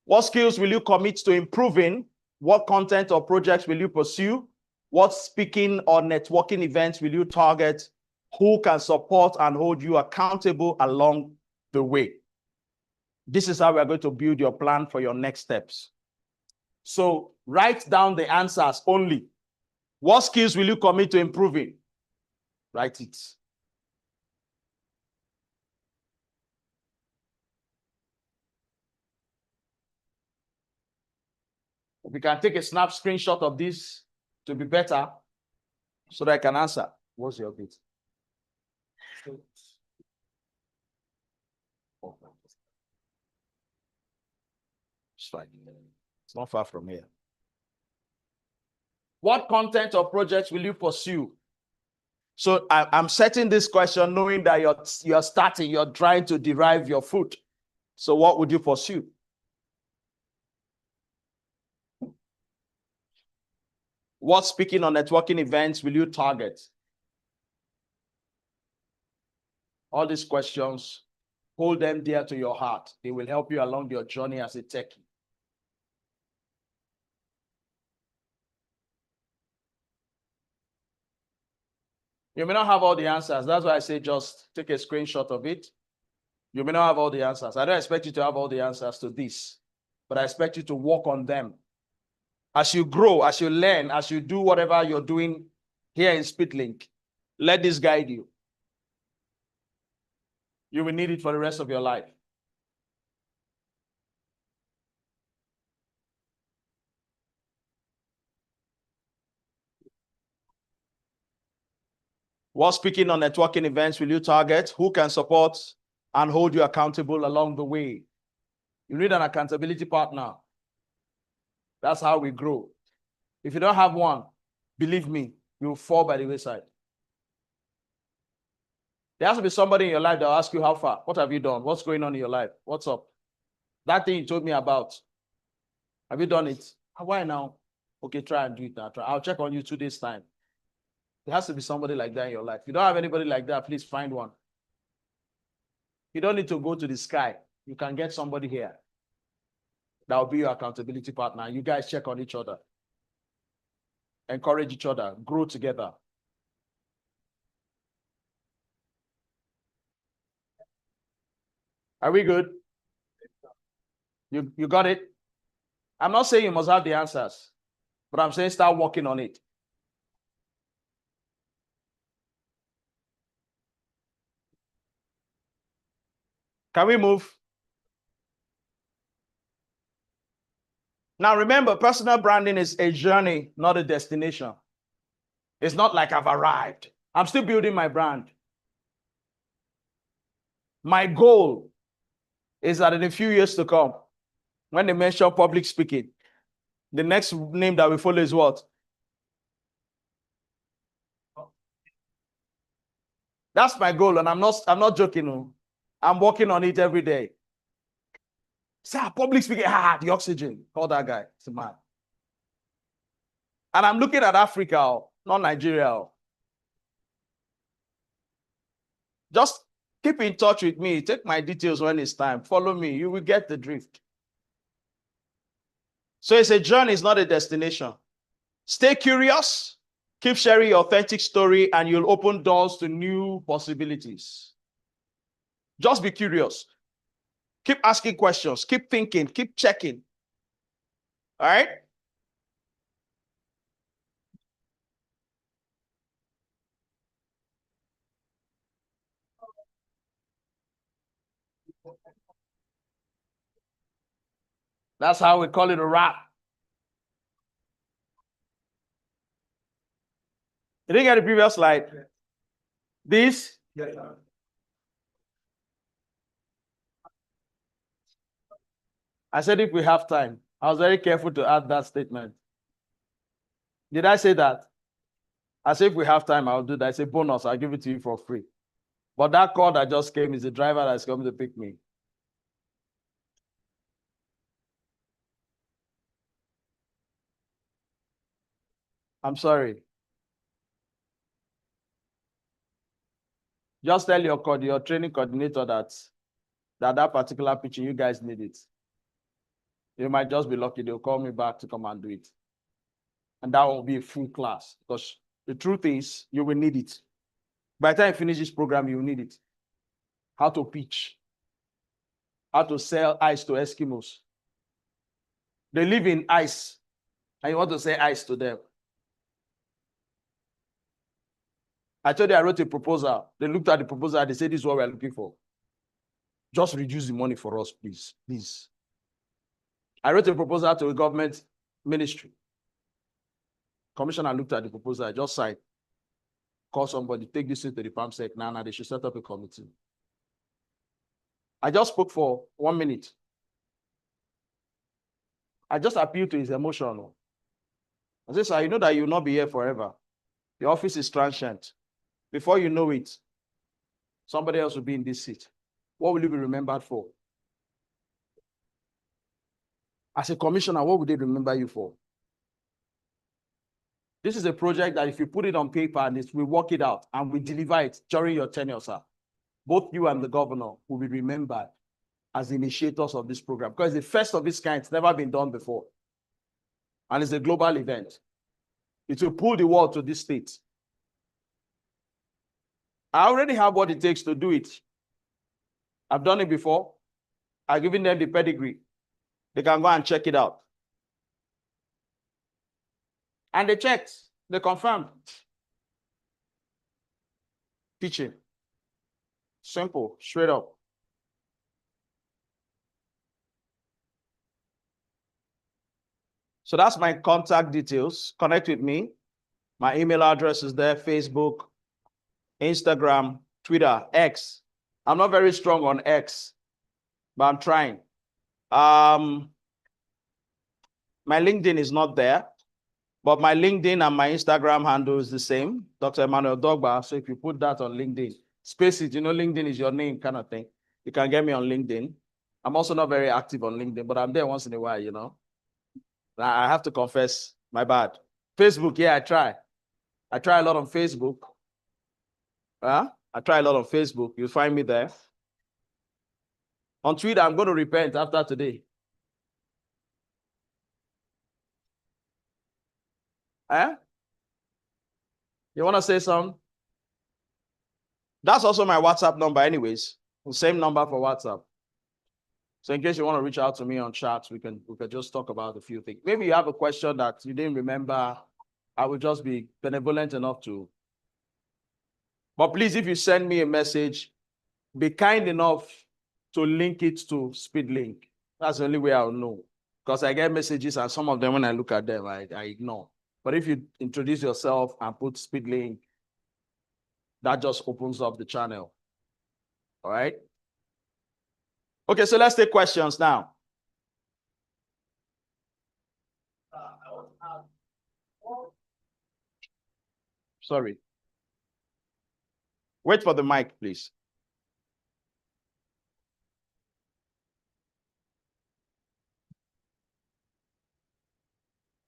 Speaker 1: What skills will you commit to improving? What content or projects will you pursue? What speaking or networking events will you target? Who can support and hold you accountable along the way? This is how we're going to build your plan for your next steps. So write down the answers only. What skills will you commit to improving? Write it. If you can take a snap screenshot of this to be better, so that I can answer. What's your bit? It's fine. It's not far from here. What content or projects will you pursue? So I'm setting this question knowing that you're starting, you're trying to derive your food. So what would you pursue? What speaking or networking events will you target? All these questions, hold them dear to your heart. They will help you along your journey as a techie. You may not have all the answers. That's why I say just take a screenshot of it. You may not have all the answers. I don't expect you to have all the answers to this, but I expect you to work on them. As you grow, as you learn, as you do whatever you're doing here in SpeedLink, let this guide you. You will need it for the rest of your life. What speaking or networking events will you target? Who can support and hold you accountable along the way? You need an accountability partner. That's how we grow. If you don't have one, believe me, you'll fall by the wayside. There has to be somebody in your life that will ask you how far. What have you done? What's going on in your life? What's up? That thing you told me about. Have you done it? Why now? Okay, try and do it now. I'll check on you 2 days' time. There has to be somebody like that in your life. If you don't have anybody like that, please find one. You don't need to go to the sky. You can get somebody here that will be your accountability partner. You guys check on each other. encourage each other, grow together. Are we good? You got it? I'm not saying you must have the answers, but I'm saying start working on it. Can we move? Now remember, personal branding is a journey, not a destination. It's not like I've arrived. I'm still building my brand. My goal is that in a few years to come, when they mention public speaking, the next name that we follow is what? That's my goal, and I'm not joking. No. I'm working on it every day. Sir, public speaking, the oxygen. Call that guy. It's a man. And I'm looking at Africa, not Nigeria. Just keep in touch with me. Take my details when it's time. Follow me. You will get the drift. So it's a journey, it's not a destination. Stay curious. Keep sharing your authentic story, and you'll open doors to new possibilities. Just be curious. Keep asking questions. Keep thinking. Keep checking. All right? That's how we call it a wrap. You didn't get the previous slide? This? I said if we have time. I was very careful to add that statement. Did I say that? I said if we have time, I'll do that. It's a bonus. I'll give it to you for free. But that call that just came is the driver that's coming to pick me. I'm sorry. Just tell your training coordinator that particular pitching, you guys need it. You might just be lucky. They'll call me back to come and do it. And that will be a full class, because the truth is you will need it. By the time you finish this program, you will need it. How to pitch, how to sell ice to Eskimos. They live in ice, and you want to say ice to them. I told you I wrote a proposal. They looked at the proposal, they said, this is what we're looking for. Just reduce the money for us, please. Please. I wrote a proposal to a government ministry. Commissioner looked at the proposal, I just signed. Call somebody, take this into the PAMSEC. Now they should set up a committee. I just spoke for 1 minute. I just appealed to his emotion. I said, sir, you know that you will not be here forever. The office is transient. Before you know it, somebody else will be in this seat. What will you be remembered for? As a commissioner, what would they remember you for? This is a project that if you put it on paper and we work it out and we deliver it during your tenure, sir, both you and the governor will be remembered as the initiators of this program, because it's the first of its kind. It's never been done before. And it's a global event. It will pull the world to this state. I already have what it takes to do it. I've done it before. I've given them the pedigree. They can go and check it out. And they checked. They confirmed. Teaching. Simple, straight up. So that's my contact details. Connect with me. My email address is there, Facebook, Instagram, Twitter, X. I'm not very strong on X, but I'm trying. My LinkedIn is not there, but my LinkedIn and my Instagram handle is the same, Dr. Emmanuel Dogba. So if you put that on LinkedIn, space it, LinkedIn is your name kind of thing. You can get me on LinkedIn. I'm also not very active on LinkedIn, but I'm there once in a while, I have to confess, my bad. Facebook, yeah, I try. I try a lot on Facebook. I try a lot on Facebook. You'll find me there. On Twitter, I'm going to repent after today. You want to say something? That's also my WhatsApp number anyways. The same number for WhatsApp. So in case you want to reach out to me on chat, we can just talk about a few things. Maybe you have a question that you didn't remember. I will just be benevolent enough to. But please, if you send me a message, be kind enough to link it to SpeedLink. That's the only way I'll know. Because I get messages and some of them, when I look at them, I ignore. But if you introduce yourself and put SpeedLink, that just opens up the channel. All right? Okay, so let's take questions now. Sorry. Wait for the mic, please.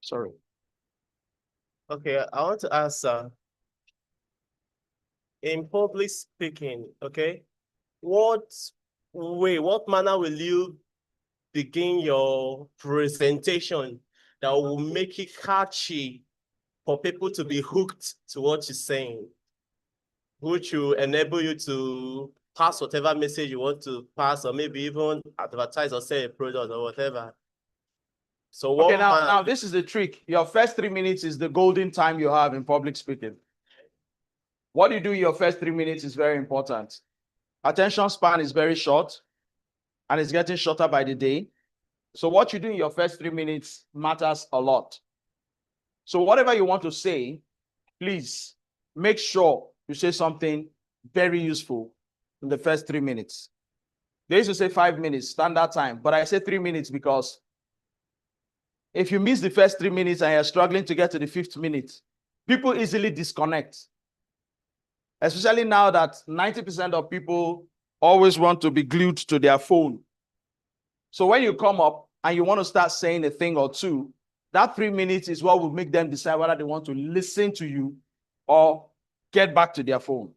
Speaker 1: Sorry.
Speaker 11: Okay, I want to ask, in public speaking, okay, what manner will you begin your presentation that will make it catchy for people to be hooked to what you're saying, which will enable you to pass whatever message you want to pass, or maybe even advertise or sell a product or whatever? So what
Speaker 1: Okay, now this is the trick. Your first 3 minutes is the golden time you have in public speaking. What you do in your first 3 minutes is very important. Attention span is very short, and it's getting shorter by the day. So what you do in your first 3 minutes matters a lot. So whatever you want to say, please make sure you say something very useful in the first 3 minutes. They used to say 5 minutes, standard time, but I say 3 minutes because if you miss the first 3 minutes and you're struggling to get to the 5th minute, people easily disconnect. Especially now that 90% of people always want to be glued to their phone. So when you come up and you want to start saying a thing or two, that 3 minutes is what will make them decide whether they want to listen to you or get back to their phone.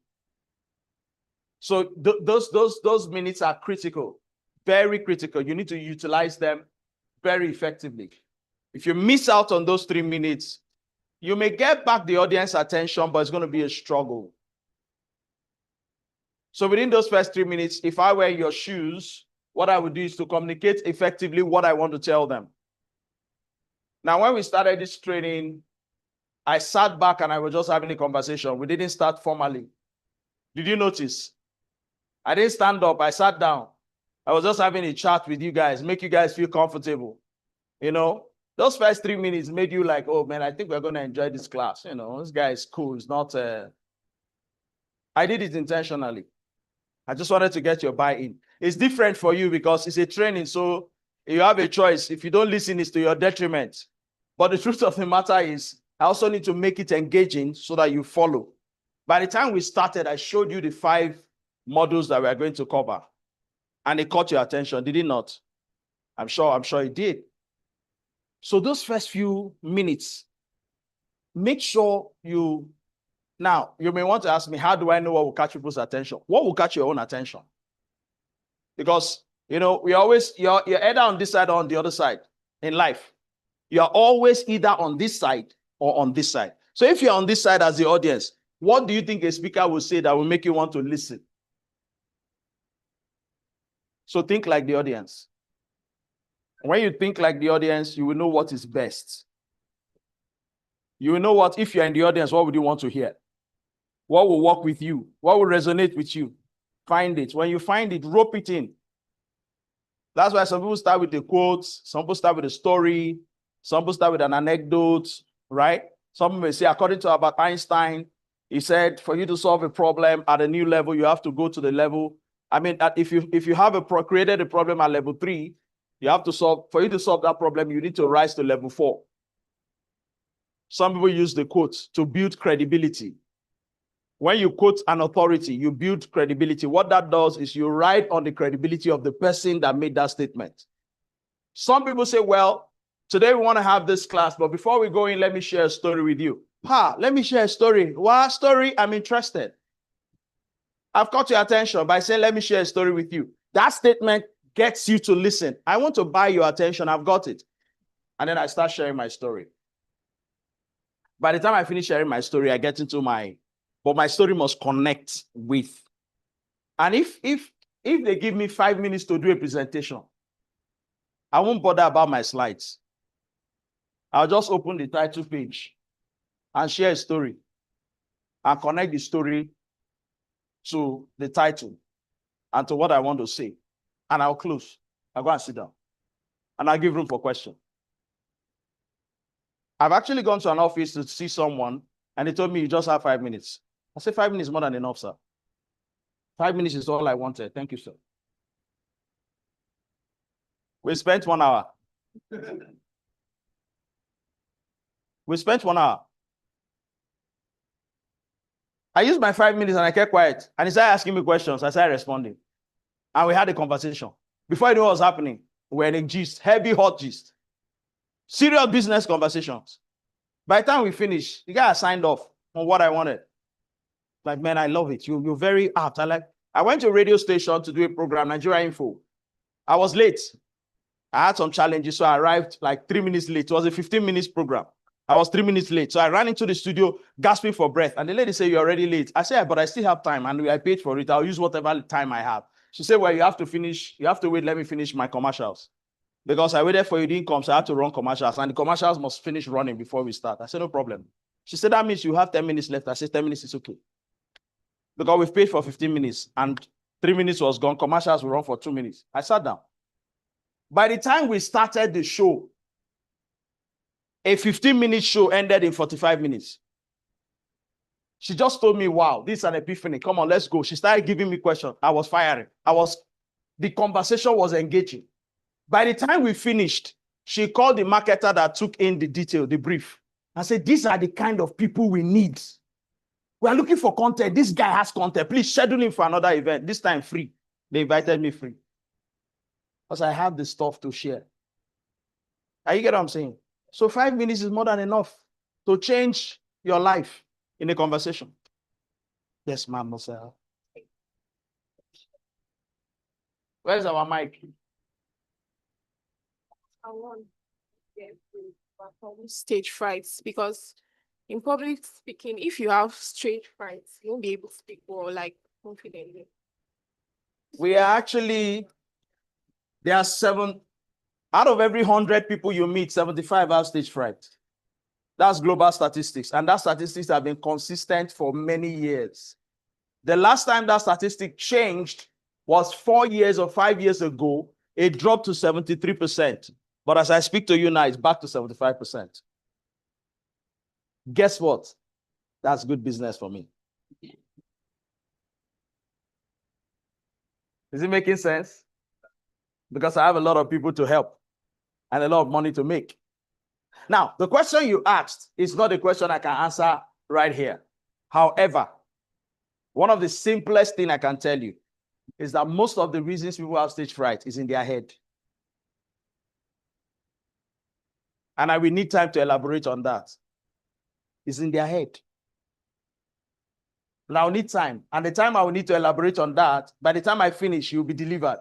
Speaker 1: So those minutes are critical, very critical. You need to utilize them very effectively. If you miss out on those 3 minutes, you may get back the audience attention, but it's going to be a struggle. So within those first 3 minutes, if I wear your shoes, what I would do is to communicate effectively what I want to tell them. Now, when we started this training, I sat back and I was just having a conversation. We didn't start formally. Did you notice? I didn't stand up. I sat down. I was just having a chat with you guys, make you guys feel comfortable. You know, those first 3 minutes made you like, oh man, I think we're going to enjoy this class. You know, this guy is cool. It's not, I did it intentionally. I just wanted to get your buy-in. It's different for you because it's a training. So you have a choice. If you don't listen, it's to your detriment. But the truth of the matter is, I also need to make it engaging so that you follow. By the time we started, I showed you the 5 modules that we are going to cover. And it caught your attention, did it not? I'm sure it did. So those first few minutes, make sure you... Now, you may want to ask me, how do I know what will catch people's attention? What will catch your own attention? Because, you know, you're either on this side or on the other side in life. You're always either on this side or on this side. So if you're on this side as the audience, what do you think a speaker will say that will make you want to listen? So think like the audience. When you think like the audience, you will know what is best. You will know what, if you're in the audience, what would you want to hear? What will work with you? What will resonate with you? Find it. When you find it, rope it in. That's why some people start with the quotes, some people start with a story, some people start with an anecdote, right? Some people may say, according to Albert Einstein, he said, for you to solve a problem at a new level, you have to go to the level. I mean, if you have created a problem at level 3, you have to solve, for you to solve that problem, you need to rise to level 4. Some people use the quotes to build credibility. When you quote an authority, you build credibility. What that does is you ride on the credibility of the person that made that statement. Some people say, well, today we want to have this class, but before we go in, let me share a story with you. Let me share a story. What story? I'm interested. I've caught your attention by saying, let me share a story with you. That statement gets you to listen. I want to buy your attention. I've got it. And then I start sharing my story. By the time I finish sharing my story, I get into but my story must connect with. And if they give me 5 minutes to do a presentation, I won't bother about my slides. I'll just open the title page and share a story and connect the story to the title and to what I want to say. And I'll close. I'll go and sit down. And I'll give room for questions. I've actually gone to an office to see someone, and they told me, you just have 5 minutes. I said, 5 minutes is more than enough, sir. 5 minutes is all I wanted. Thank you, sir. We spent 1 hour. We spent 1 hour. I used my 5 minutes and I kept quiet. And he started asking me questions. I started responding. And we had a conversation. Before I knew what was happening, we were in a gist, heavy, hot gist. Serious business conversations. By the time we finished, the guy signed off on what I wanted. Like, man, I love it. You're very apt. I went to a radio station to do a program, Nigeria Info. I was late. I had some challenges, so I arrived like 3 minutes late. It was a 15 minutes program. I was 3 minutes late. So I ran into the studio, gasping for breath. And the lady said, you're already late. I said, but I still have time. And I paid for it. I'll use whatever time I have. She said, well, you have to wait. Let me finish my commercials. Because I waited for you, didn't come, so I had to run commercials. And the commercials must finish running before we start. I said, no problem. She said, that means you have 10 minutes left. I said, 10 minutes is okay. Because we've paid for 15 minutes and 3 minutes was gone. Commercials will run for 2 minutes. I sat down. By the time we started the show, a 15-minute show ended in 45 minutes. She just told me, wow, this is an epiphany. Come on, let's go. She started giving me questions. I was firing. The conversation was engaging. By the time we finished, she called the marketer that took in the detail, the brief, and said, these are the kind of people we need. We are looking for content. This guy has content. Please schedule him for another event. This time free. They invited me free. Because I have the stuff to share. Are you get what I'm saying? So 5 minutes is more than enough to change your life in a conversation. Yes, ma'am, Marcel. Where's our mic?
Speaker 7: I want to get stage frights, because in public speaking, if you have stage frights, you won't be able to speak well, like, confidently.
Speaker 1: There are 7 out of every 100 people you meet, 75 have stage fright. That's global statistics. And that statistics have been consistent for many years. The last time that statistic changed was 4 years or 5 years ago. It dropped to 73%. But as I speak to you now, it's back to 75%. Guess what? That's good business for me. Is it making sense? Because I have a lot of people to help and a lot of money to make. Now, the question you asked is not a question I can answer right here. However, one of the simplest things I can tell you is that most of the reasons people have stage fright is in their head. And I will need time to elaborate on that. It's in their head. And I'll need time. And the time I will need to elaborate on that, by the time I finish, you'll be delivered.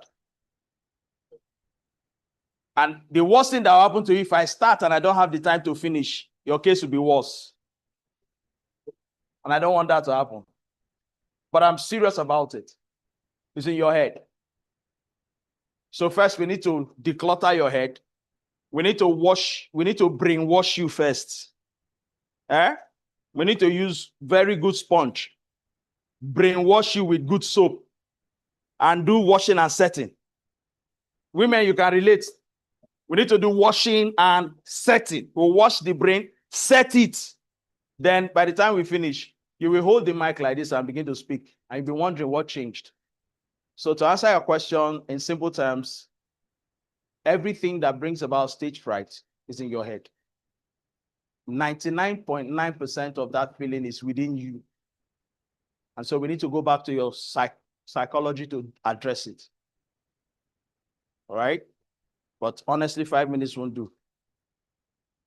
Speaker 1: And the worst thing that will happen to you, if I start and I don't have the time to finish, your case will be worse. And I don't want that to happen. But I'm serious about it. It's in your head. So first, we need to declutter your head. We need to brainwash you first. We need to use very good sponge. Brainwash you with good soap. And do washing and setting. Women, you can relate. We need to do washing and setting. We'll wash the brain, set it. Then by the time we finish, you will hold the mic like this and begin to speak. And you'll be wondering what changed. So to answer your question in simple terms, everything that brings about stage fright is in your head. 99.9% of that feeling is within you. And so we need to go back to your psychology to address it. All right? But honestly, 5 minutes won't do.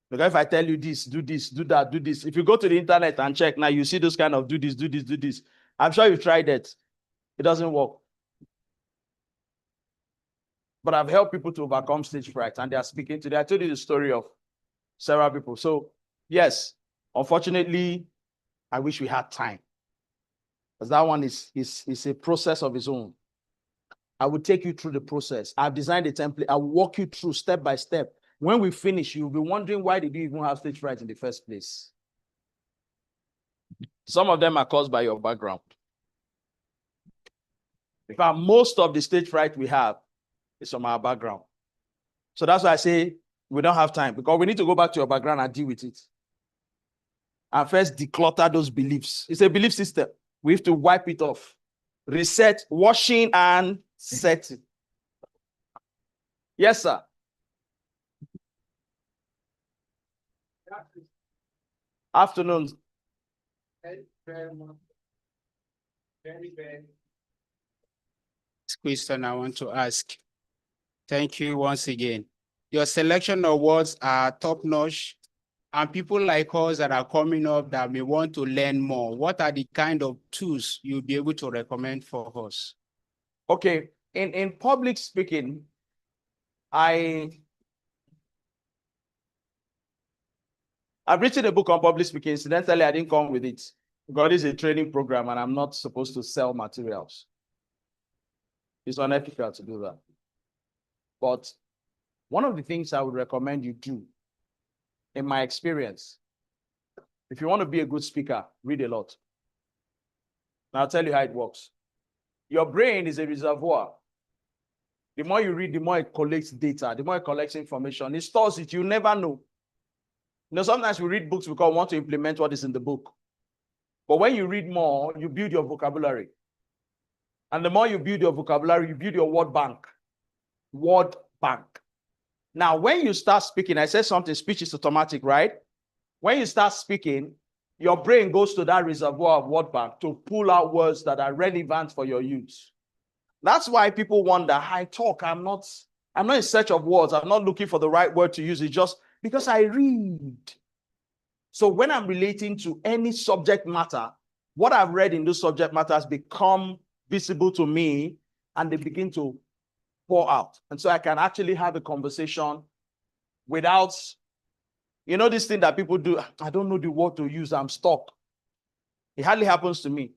Speaker 1: Because if I tell you this, do this, do that, do this. If you go to the internet and check now, you see those kind of do this, do this, do this. I'm sure you've tried it. It doesn't work. But I've helped people to overcome stage fright, and they are speaking today. I told you the story of several people. So yes, Unfortunately, I wish we had time, because that one is a process of its own. I will take you through the process. I've designed a template. I'll walk you through step by step. When we finish, you'll be wondering, why did you even have stage fright in the first place? Some of them are caused by your background. In fact, most of the stage fright we have is from our background. So that's why I say we don't have time, because we need to go back to your background and deal with it. And first declutter those beliefs. It's a belief system. We have to wipe it off. Reset, washing and setting. Yes, sir. Afternoon.
Speaker 14: This question I want to ask. Thank you once again. Your selection of words are top-notch, and people like us that are coming up that may want to learn more, what are the kind of tools you'll be able to recommend for us?
Speaker 1: Okay, in public speaking, I've written a book on public speaking. Incidentally, I didn't come with it. God is a training program, and I'm not supposed to sell materials. It's unethical to do that. But one of the things I would recommend you do, in my experience, if you want to be a good speaker, read a lot. And I'll tell you how it works. Your brain is a reservoir. The more you read, the more it collects data, the more it collects information. It stores it. You never know. You know, sometimes we read books because we want to implement what is in the book. But when you read more, you build your vocabulary. And the more you build your vocabulary, you build your word bank. Word bank. Now, when you start speaking, I said something, speech is automatic, right? When you start speaking, your brain goes to that reservoir of word bank to pull out words that are relevant for your use. That's why people wonder, I talk, I'm not in search of words. I'm not looking for the right word to use. It's just because I read. So when I'm relating to any subject matter, what I've read in those subject matters become visible to me, and they begin to pour out. And so I can actually have a conversation without, you know, this thing that people do, I don't know the word to use, I'm stuck. It hardly happens to me.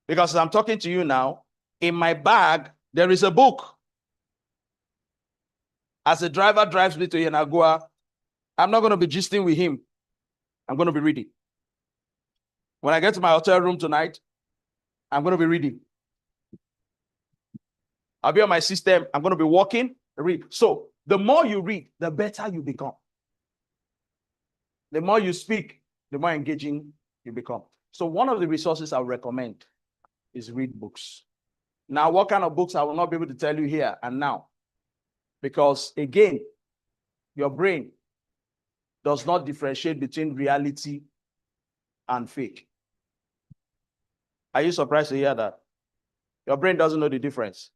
Speaker 1: Because as I'm talking to you now, in my bag, there is a book. As a driver drives me to Yenagoa, I'm not going to be gisting with him. I'm going to be reading. When I get to my hotel room tonight, I'm going to be reading. I'll be on my system. I'm going to be walking, read. So the more you read, the better you become. The more you speak, the more engaging you become. So one of the resources I would recommend is read books. Now, what kind of books I will not be able to tell you here and now. Because again, your brain does not differentiate between reality and fake. Are you surprised to hear that? Your brain doesn't know the difference.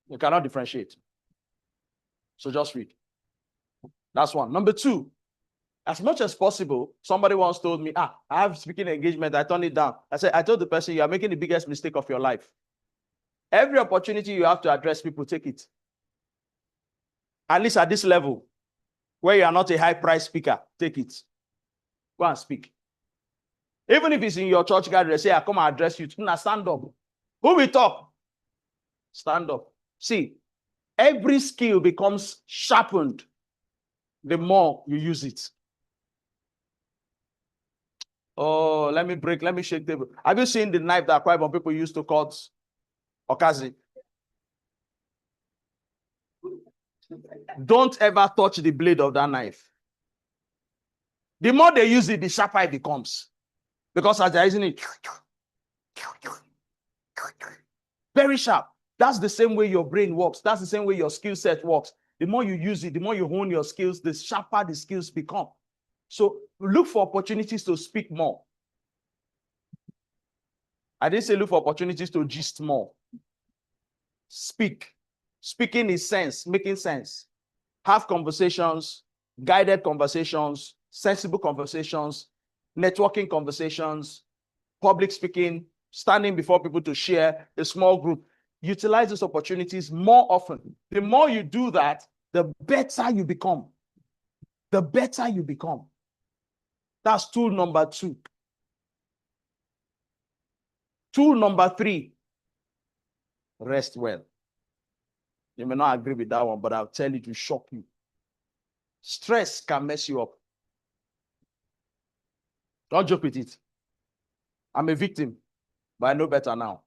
Speaker 1: You cannot differentiate. So just read. That's one. Number two, as much as possible, somebody once told me, I have speaking engagement, I turned it down. I told the person, you are making the biggest mistake of your life. Every opportunity you have to address people, take it. At least at this level, where you are not a high-priced speaker, take it. Go and speak. Even if it's in your church gathering, say, I come and address you. Now stand up. Who will talk? Stand up. See, every skill becomes sharpened the more you use it. Oh, let me shake the table. Have you seen the knife that quite some people used to cut okazi? Don't ever touch the blade of that knife. The more they use it, the sharper it becomes. Because as they're using it, very sharp. That's the same way your brain works. That's the same way your skill set works. The more you use it, the more you hone your skills, the sharper the skills become. So look for opportunities to speak more. I didn't say look for opportunities to gist more. Speak. Speaking is sense, making sense. Have conversations, guided conversations, sensible conversations, networking conversations, public speaking, standing before people to share, a small group. Utilize these opportunities more often. The more you do that, the better you become. The better you become. That's tool number 2. Tool number 3, rest well. You may not agree with that one, but I'll tell you to shock you. Stress can mess you up. Don't joke with it. I'm a victim, but I know better now.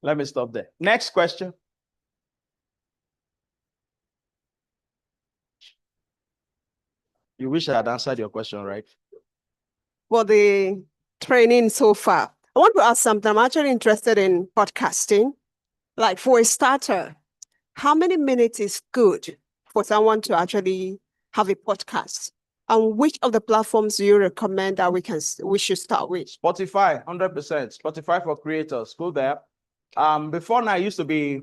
Speaker 1: Let me stop there. Next question. You wish I had answered your question, right?
Speaker 15: For the training so far, I want to ask something. I'm actually interested in podcasting. Like for a starter, how many minutes is good for someone to actually have a podcast? And which of the platforms do you recommend that we should start with?
Speaker 1: Spotify, 100%. Spotify for creators. Go there. Before now, it used to be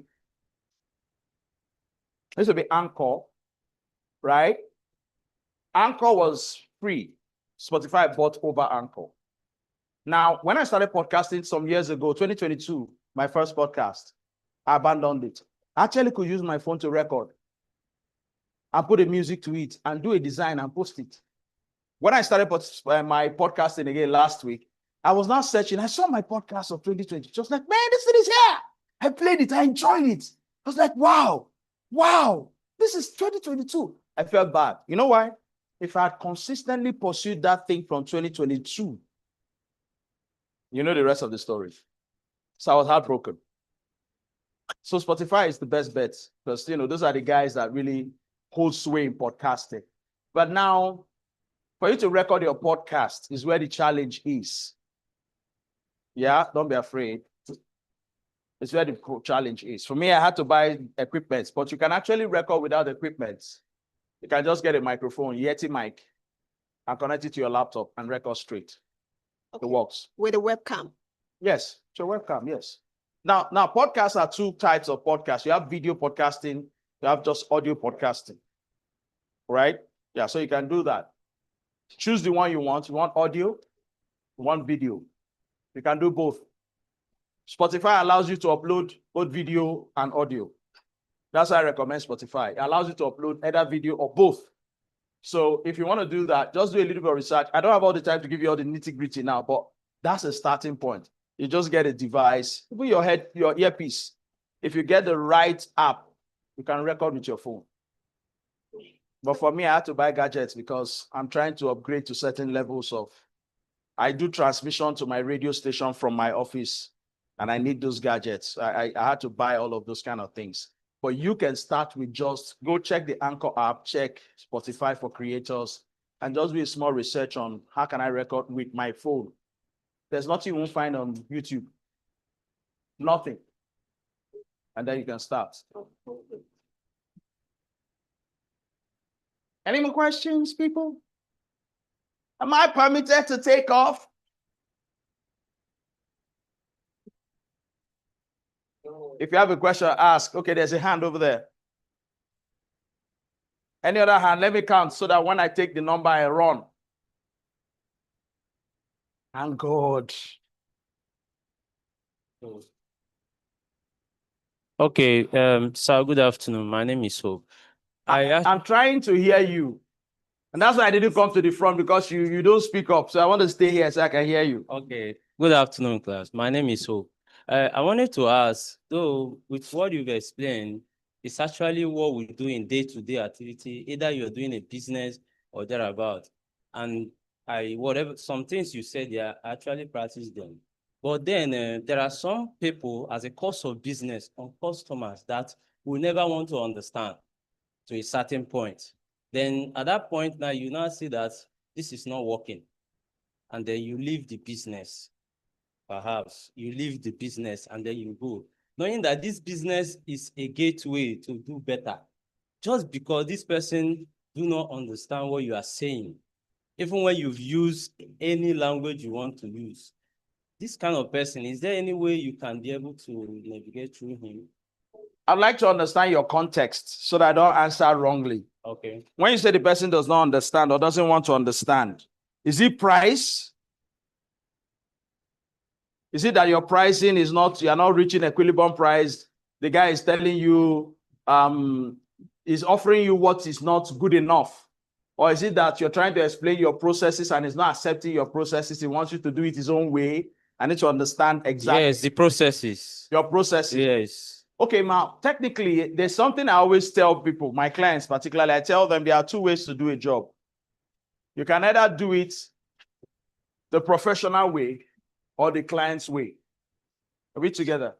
Speaker 1: Anchor, right? Anchor was free. Spotify bought over Anchor. Now, when I started podcasting some years ago, 2022, my first podcast, I abandoned it. I actually could use my phone to record and put a music to it and do a design and post it. When I started my podcasting again last week, I was now searching. I saw my podcast of 2020. Just like, man, this thing is here. I played it. I enjoyed it. I was like, wow, this is 2022. I felt bad. You know why? If I had consistently pursued that thing from 2022, you know the rest of the story. So I was heartbroken. So Spotify is the best bet because, those are the guys that really hold sway in podcasting. But now, for you to record your podcast is where the challenge is. Yeah, don't be afraid. It's where the challenge is. For me, I had to buy equipment, but you can actually record without equipment. You can just get a microphone, Yeti mic, and connect it to your laptop and record straight. Okay. It works.
Speaker 15: With a webcam?
Speaker 1: Yes, it's a webcam, yes. Now, podcasts are 2 types of podcasts. You have video podcasting, you have just audio podcasting, right? Yeah, so you can do that. Choose the one you want. You want audio, you want video. You can do both. Spotify allows you to upload both video and audio. That's why I recommend Spotify. It allows you to upload either video or both. So if you want to do that, just do a little bit of research. I don't have all the time to give you all the nitty-gritty now, but that's a starting point. You just get a device, put your earpiece. If you get the right app, you can record with your phone. But for me, I had to buy gadgets because I'm trying to upgrade to certain levels of, I do transmission to my radio station from my office, and I need those gadgets. I had to buy all of those kind of things. But you can start with just go check the Anchor app, check Spotify for creators, and just do a small research on how can I record with my phone. There's nothing you won't find on YouTube. Nothing. And then you can start. Any more questions, people? Am I permitted to take off? If you have a question, ask. Okay, there's a hand over there. Any other hand? Let me count so that when I take the number, I run. Thank God.
Speaker 12: Okay, sir, good afternoon. My name is Hope.
Speaker 1: I'm trying to hear you. And that's why I didn't come to the front, because you don't speak up. So I want to stay here so I can hear you.
Speaker 12: Okay, good afternoon, class. My name is Hope. I wanted to ask, though, with what you've explained, it's actually what we do in day-to-day activity, either you're doing a business or thereabout. And some things you said, yeah, I actually practice them. But then there are some people, as a course of business, on customers that will never want to understand to a certain point. Then at that point now, you now see that this is not working. And then you leave the business. Perhaps you leave the business and then you go, knowing that this business is a gateway to do better. Just because this person do not understand what you are saying, even when you've used any language you want to use. This kind of person, is there any way you can be able to navigate through him?
Speaker 1: I'd like to understand your context so that I don't answer wrongly.
Speaker 12: Okay.
Speaker 1: When you say the person does not understand or doesn't want to understand, is it price? Is it that your pricing is not, you're not reaching equilibrium price? The guy is telling you is offering you what is not good enough? Or is it that you're trying to explain your processes and is not accepting your processes? He wants you to do it his own way. I need to understand exactly.
Speaker 12: Yes, the processes.
Speaker 1: Your processes.
Speaker 12: Yes.
Speaker 1: Okay, now, technically, there's something I always tell people, my clients particularly, I tell them there are two ways to do a job. You can either do it the professional way or the client's way. Are we together?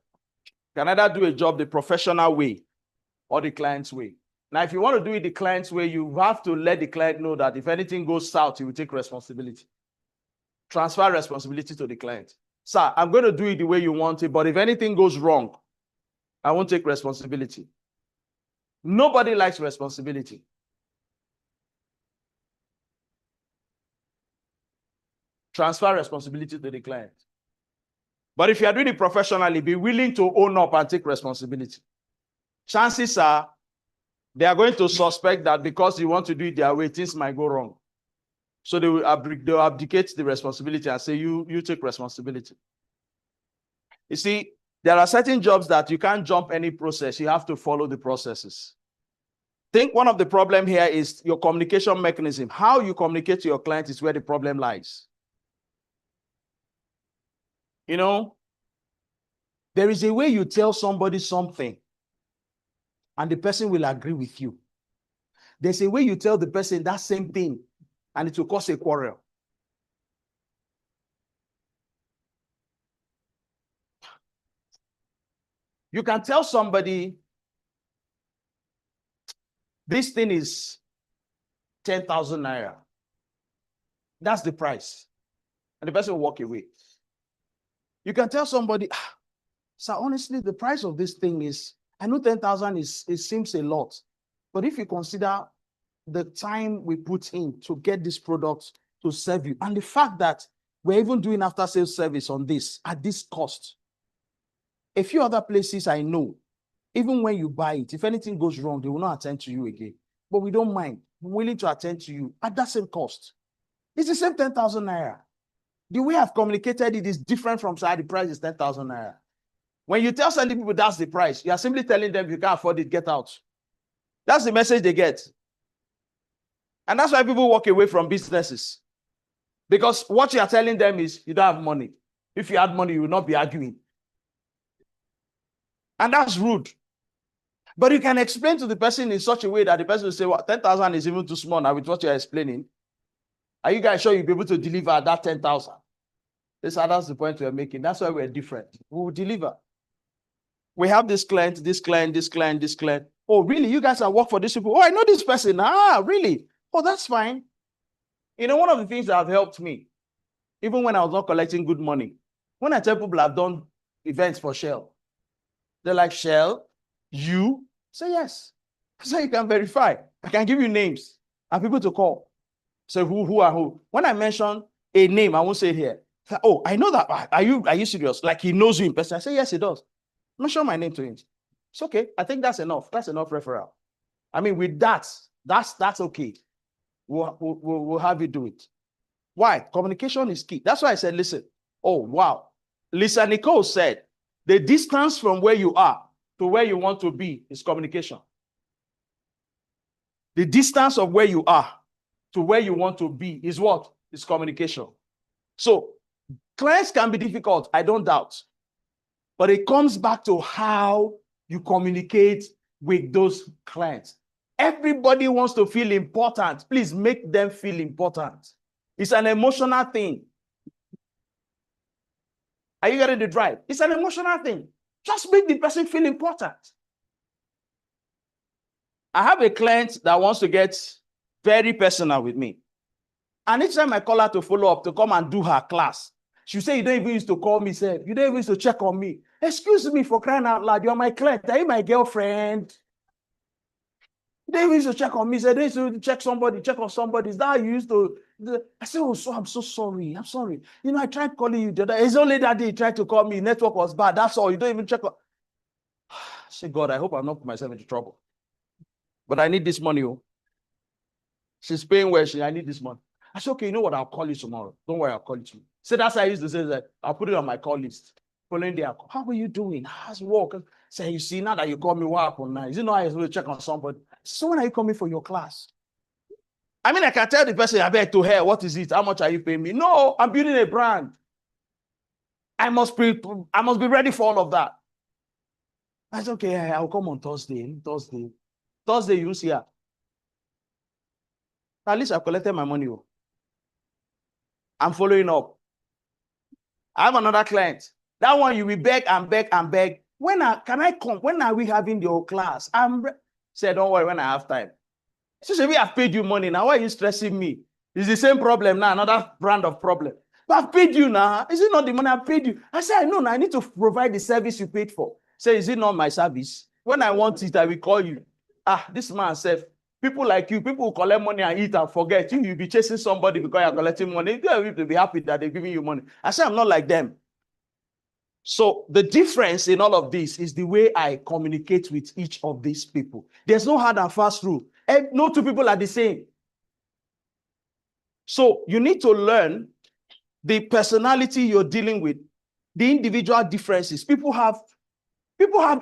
Speaker 1: You can either do a job the professional way or the client's way. Now, if you want to do it the client's way, you have to let the client know that if anything goes south, he will take responsibility. Transfer responsibility to the client. Sir, I'm going to do it the way you want it, but if anything goes wrong, I won't take responsibility. Nobody likes responsibility. Transfer responsibility to the client. But if you are doing it professionally, be willing to own up and take responsibility. Chances are they are going to suspect that because you want to do it their way, things might go wrong. So they will abdicate the responsibility and say, you take responsibility. You see, there are certain jobs that you can't jump any process. You have to follow the processes. I think one of the problem here is your communication mechanism. How you communicate to your client is where the problem lies. You know, there is a way you tell somebody something and the person will agree with you. There's a way you tell the person that same thing and it will cause a quarrel. You can tell somebody this thing is 10,000 naira. That's the price. And the person will walk away. You can tell somebody, sir, honestly, the price of this thing is, I know 10,000 it seems a lot, but if you consider the time we put in to get this product to serve you, and the fact that we're even doing after sales service on this at this cost, a few other places I know, even when you buy it, if anything goes wrong, they will not attend to you again. But we don't mind. We're willing to attend to you at that same cost. It's the same 10,000 naira. The way I've communicated it is different from side. The price is 10,000 naira. When you tell certain people that's the price, you are simply telling them if you can't afford it, get out. That's the message they get. And that's why people walk away from businesses. Because what you are telling them is you don't have money. If you had money, you will not be arguing. And that's rude. But you can explain to the person in such a way that the person will say, well, 10,000 is even too small now with what you're explaining. Are you guys sure you'll be able to deliver that 10,000? That's the point we're making. That's why we're different. We will deliver. We have this client, this client, this client, this client. Oh, really? You guys are work for these people? Oh, I know this person. Ah, really? Oh, that's fine. You know, one of the things that have helped me, even when I was not collecting good money, when I tell people I've done events for Shell, they're like, Shell, you? Say yes. So you can verify. I can give you names and people to call. So who are who? When I mention a name, I won't say it here. Oh, I know that. Are you serious? Like he knows you in person. I say, yes, he does. Mention my name to him. It's okay. I think that's enough. That's enough referral. I mean, with that, that's okay. We'll have you do it. Why? Communication is key. That's why I said, listen. Oh, wow. Lisa Nicole said, the distance from where you are to where you want to be is communication. The distance of where you are to where you want to be is what? Is communication. So clients can be difficult, I don't doubt. But it comes back to how you communicate with those clients. Everybody wants to feel important. Please make them feel important. It's an emotional thing. Are you getting the drive? It's an emotional thing. Just make the person feel important. I have a client that wants to get very personal with me. And each time I call her to follow up, to come and do her class, she say, you don't even used to call me, sir. You don't even used to check on me. Excuse me for crying out loud. You're my client. Are you my girlfriend? You don't even used to check on me. Say, they used to check on somebody. Is that how you used to? I said, oh, I'm so sorry. I'm sorry. You know, I tried calling you the other. It's only that day you tried to call me. Network was bad. That's all. You don't even check on. I say, God, I hope I'm not putting myself into trouble. But I need this money. Oh. She's paying well. I need this money. I said, okay, you know what? I'll call you tomorrow. Don't worry, I'll call you tomorrow. So that's how I used to say that. I'll put it on my call list. following their call. How are you doing? How's work? Say, you see, now that you call me, what happened now? Is it not I will check on somebody? So when are you coming for your class? I mean, I can tell the person, I bet to her, what is it? How much are you paying me? No, I'm building a brand. I must be ready for all of that. I said, okay, I'll come on Thursday. Thursday, you see her. At least I collected my money. I'm following up. I have another client. That one you will beg and beg and beg. Can I come? When are we having the whole class? Said, don't worry, when I have time. So we have paid you money. Now why are you stressing me? It's the same problem now, another brand of problem. But I've paid you now. Is it not the money I paid you? I said, no, I need to provide the service you paid for. Say, is it not my service? When I want it, I will call you. This man said, people like you, people who collect money and eat and forget. You'll be chasing somebody because you're collecting money. You have to be happy that they're giving you money. I said, I'm not like them. So the difference in all of this is the way I communicate with each of these people. There's no hard and fast rule. No two people are the same. So you need to learn the personality you're dealing with, the individual differences. People have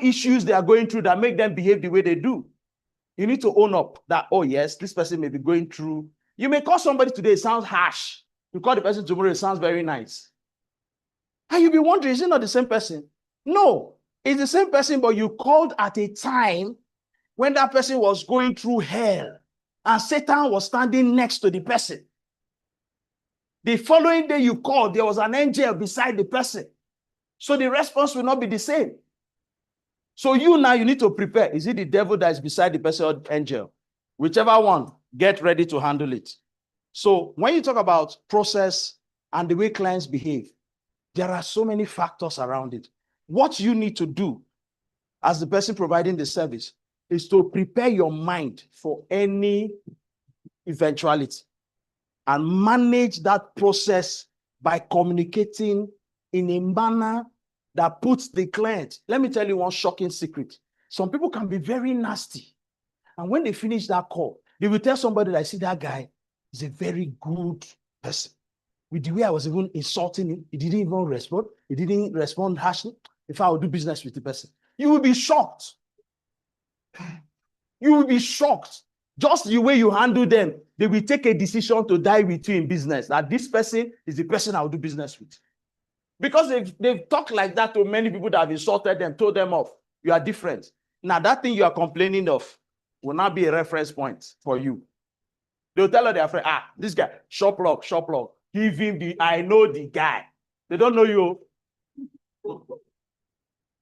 Speaker 1: issues they are going through that make them behave the way they do. You need to own up that, oh yes, this person may be going through. You may call somebody today, it sounds harsh. You call the person tomorrow, it sounds very nice. And you'll be wondering, is it not the same person? No, it's the same person, but you called at a time when that person was going through hell and Satan was standing next to the person. The following day you called, there was an angel beside the person. So the response will not be the same. So you need to prepare. Is it the devil that is beside the person or the angel? Whichever one, get ready to handle it. So when you talk about process and the way clients behave, there are so many factors around it. What you need to do as the person providing the service is to prepare your mind for any eventuality and manage that process by communicating in a manner that puts the client. Let me tell you one shocking secret. Some people can be very nasty. And when they finish that call, they will tell somebody that I see that guy is a very good person. With the way I was even insulting him, he didn't even respond. He didn't respond harshly. If I would do business with the person, you will be shocked. You will be shocked. Just the way you handle them, they will take a decision to die with you in business. That this person is the person I will do business with. Because they've talked like that to many people that have insulted them, told them off. You are different. Now that thing you are complaining of will not be a reference point for you. They'll tell their friend, this guy, shop log. Give him I know the guy. They don't know you.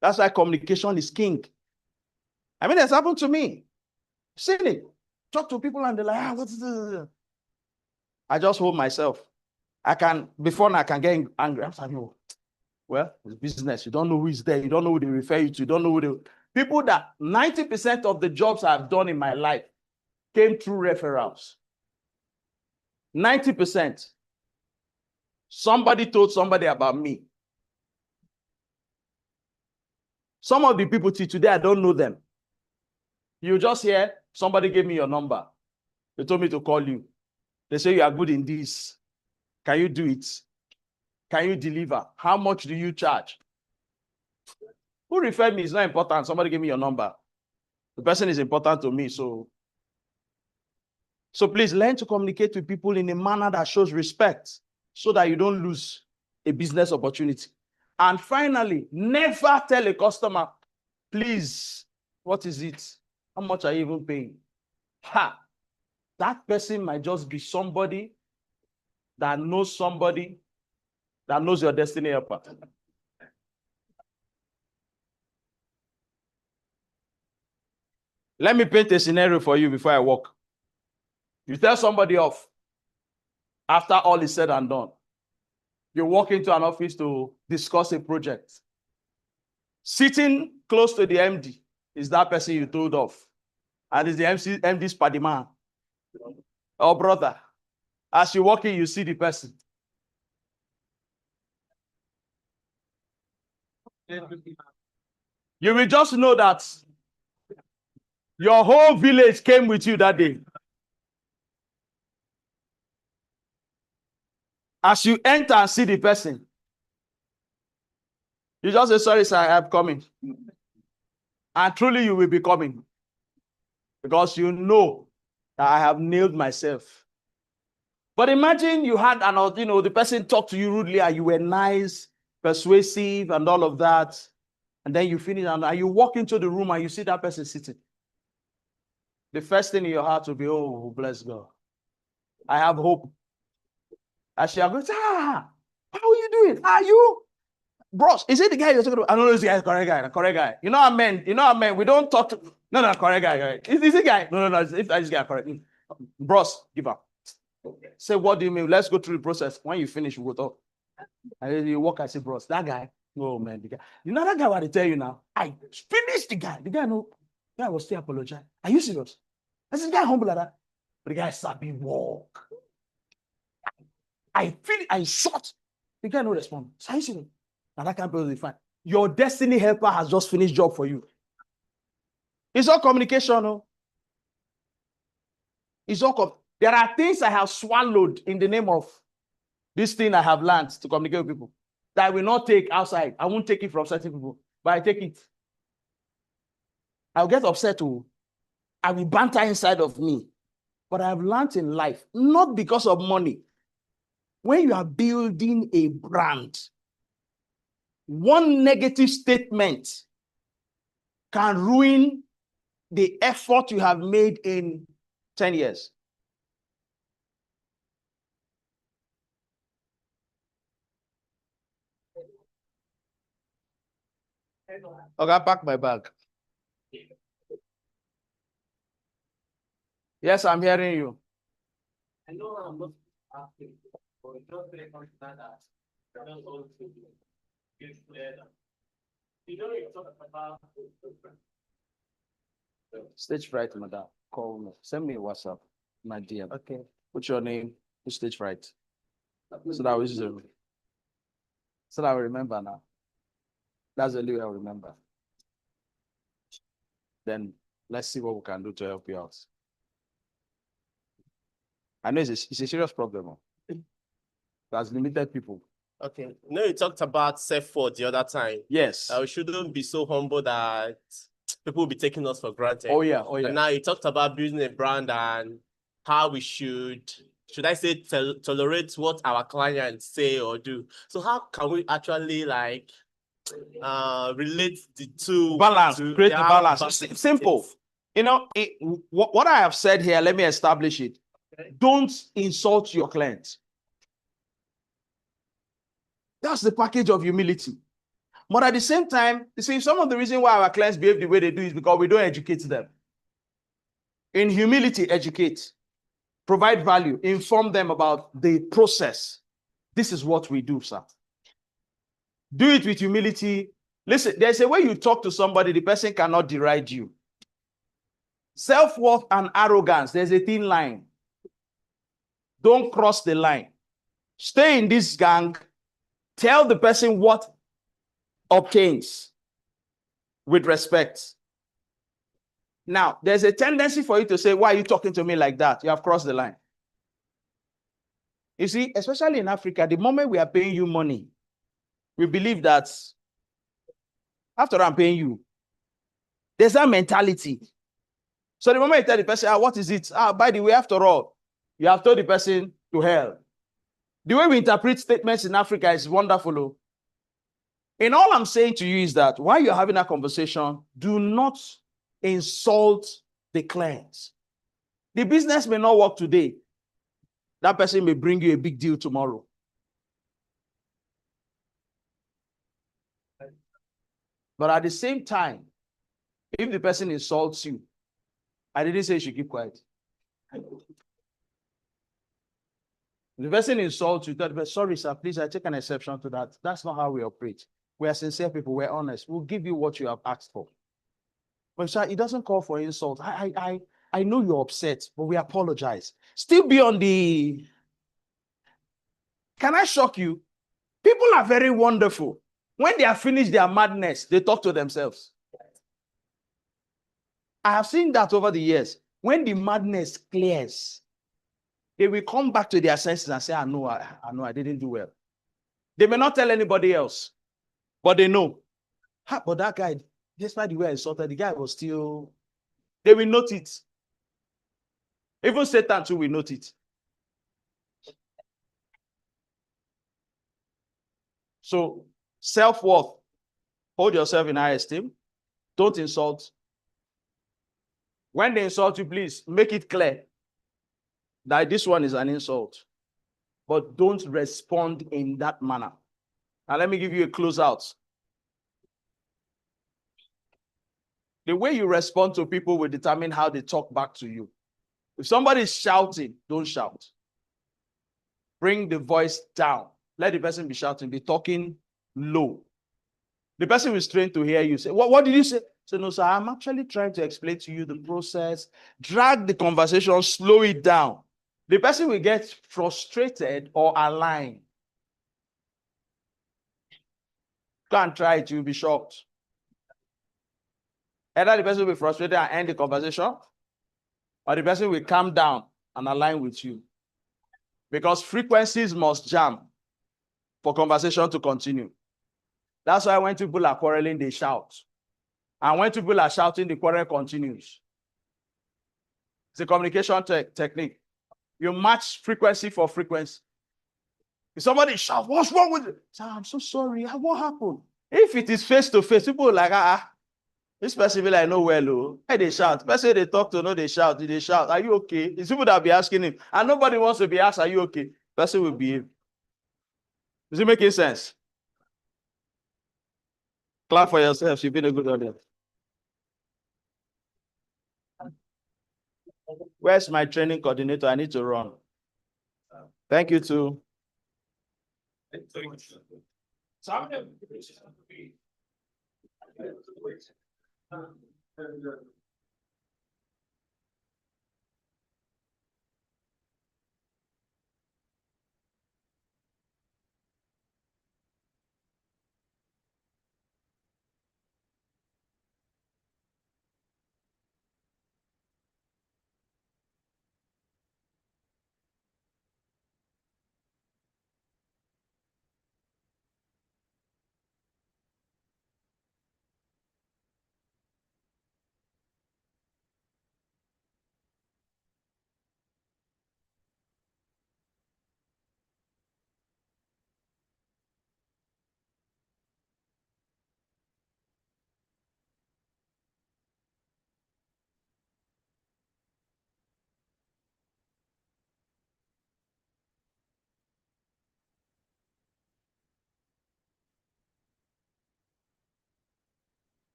Speaker 1: That's why communication is king. I mean, it's happened to me. Seen it. Talk to people and they're like, what is this? I just hold myself. Before now I can get angry. I'm saying, well, it's business. You don't know who is there. You don't know who they refer you to. You don't know who people that 90% of the jobs I've done in my life came through referrals. 90%. Somebody told somebody about me. Some of the people till today, I don't know them. You just hear, somebody gave me your number. They told me to call you. They say you are good in this. Can you do it? Can you deliver? How much do you charge? Who referred me is not important. Somebody gave me your number. The person is important to me. So please learn to communicate with people in a manner that shows respect so that you don't lose a business opportunity. And finally, never tell a customer, please, what is it? How much are you even paying? That person might just be somebody that knows your destiny helper. Let me paint a scenario for you before I walk. You tell somebody off after all is said and done. You walk into an office to discuss a project. Sitting close to the MD is that person you told off. And it's the MD's paddy man. Oh, brother. As you walk in, you see the person. You will just know that your whole village came with you that day. As you enter and see the person, You just say, sorry, sir, I'm coming. And truly you will be coming. Because you know that I have nailed myself. But imagine you had the person talked to you rudely and you were nice, persuasive, and all of that. And then you finish and you walk into the room and you see that person sitting. The first thing in your heart will be, oh, bless God. I have hope. As she goes, how are you doing? Are you? Bros, is it the guy you're talking about? I don't know, this guy is correct guy. You know what I mean? We don't talk to, no, correct guy. Right? Is this guy? No, it's this guy correct. Bros, give up. Say, what do you mean? Let's go through the process. When you finish, we'll talk. And then you walk and say, bros, that guy, oh man, the guy. You know that guy what I tell you now? I finished the guy. The guy was still apologize. Are you serious? I said, the guy humble like that. But the guy sabi walk. I shot. The guy no respond. So are you serious? Now that can't be fine. Your destiny helper has just finished job for you. It's all communication, no? It's all there are things I have swallowed in the name of this thing I have learned to communicate with people that I will not take outside. I won't take it from certain people, but I take it. I'll get upset too. I will banter inside of me. But I have learned in life, not because of money. When you are building a brand, one negative statement can ruin the effort you have made in 10 years. Okay, pack my bag. Yes, I'm hearing you.
Speaker 11: I know I'm not asking, but it's not very confident that I don't want to get clear. You know, you talk about
Speaker 1: Stage fright, madam. Call me. Send me a WhatsApp, my DM. Okay. What's your name? Who's stage fright? So that was so that I will remember now. That's the only way I will remember. Then let's see what we can do to help you out. I know it's a serious problem. That's limited people.
Speaker 11: Okay. You know, you talked about self-worth the other time.
Speaker 1: Yes.
Speaker 11: We shouldn't be so humble that people will be taking us for granted.
Speaker 1: Oh yeah.
Speaker 11: And now you talked about building a brand and how we should I say, tolerate what our clients say or do. So how can we actually relate the two?
Speaker 1: Balance, create the balance. Simple. You know, what I have said here, let me establish it. Don't insult your client. That's the package of humility. But at the same time, you see, some of the reason why our clients behave the way they do is because we don't educate them. In humility, educate, provide value, inform them about the process. This is what we do, sir. Do it with humility. Listen, there's a way you talk to somebody, the person cannot deride you. Self-worth and arrogance, there's a thin line. Don't cross the line. Stay in this gang. Tell the person what obtains with respect. Now, there's a tendency for you to say, why are you talking to me like that? You have crossed the line. You see, especially in Africa, the moment we are paying you money, we believe that after I'm paying you, there's that mentality. So the moment you tell the person, what is it? By the way, after all, you have told the person to hell. The way we interpret statements in Africa is wonderful. And all I'm saying to you is that while you're having a conversation, do not insult the clients. The business may not work today. That person may bring you a big deal tomorrow. But at the same time, if the person insults you, I didn't say you should keep quiet. The person insults you, sorry, sir, please, I take an exception to that. That's not how we operate. We are sincere people, we're honest. We'll give you what you have asked for. But sir, it doesn't call for insult. I know you're upset, but we apologize. Still be on the... Can I shock you? People are very wonderful. When they have finished their madness, they talk to themselves. I have seen that over the years. When the madness clears, they will come back to their senses and say, I know I didn't do well. They may not tell anybody else, But they know. But that guy, despite the way I insulted, the guy was still, they will note it. Even Satan too will note it. So self-worth, hold yourself in high esteem. Don't insult. When they insult you, please make it clear that this one is an insult. But don't respond in that manner. Now let me give you a closeout. The way you respond to people will determine how they talk back to you. If somebody is shouting, don't shout. Bring the voice down. Let the person be shouting, be talking low. The person will strain to hear you say, what did you say? So no, sir, I'm actually trying to explain to you the process. Drag the conversation, slow it down. The person will get frustrated or aligned. Go and try it, you'll be shocked. Either the person will be frustrated and end the conversation, or the person will calm down and align with you. Because frequencies must jam for conversation to continue. That's why when people are quarreling, they shout. And when people are shouting, the quarrel continues. It's a communication technique. You match frequency for frequency. If somebody shouts, what's wrong with it? Say, I'm so sorry. What happened? If it is face to face, people are like, this person will like, no, well, oh. Hey, they shout. Person they talk to, no, they shout. They shout, are you okay? It's people that be asking him. And nobody wants to be asked, are you okay? Person will behave. Is it making sense? Clap for yourself. You've been a good audience. Where's my training coordinator? I need to run. Thank you too.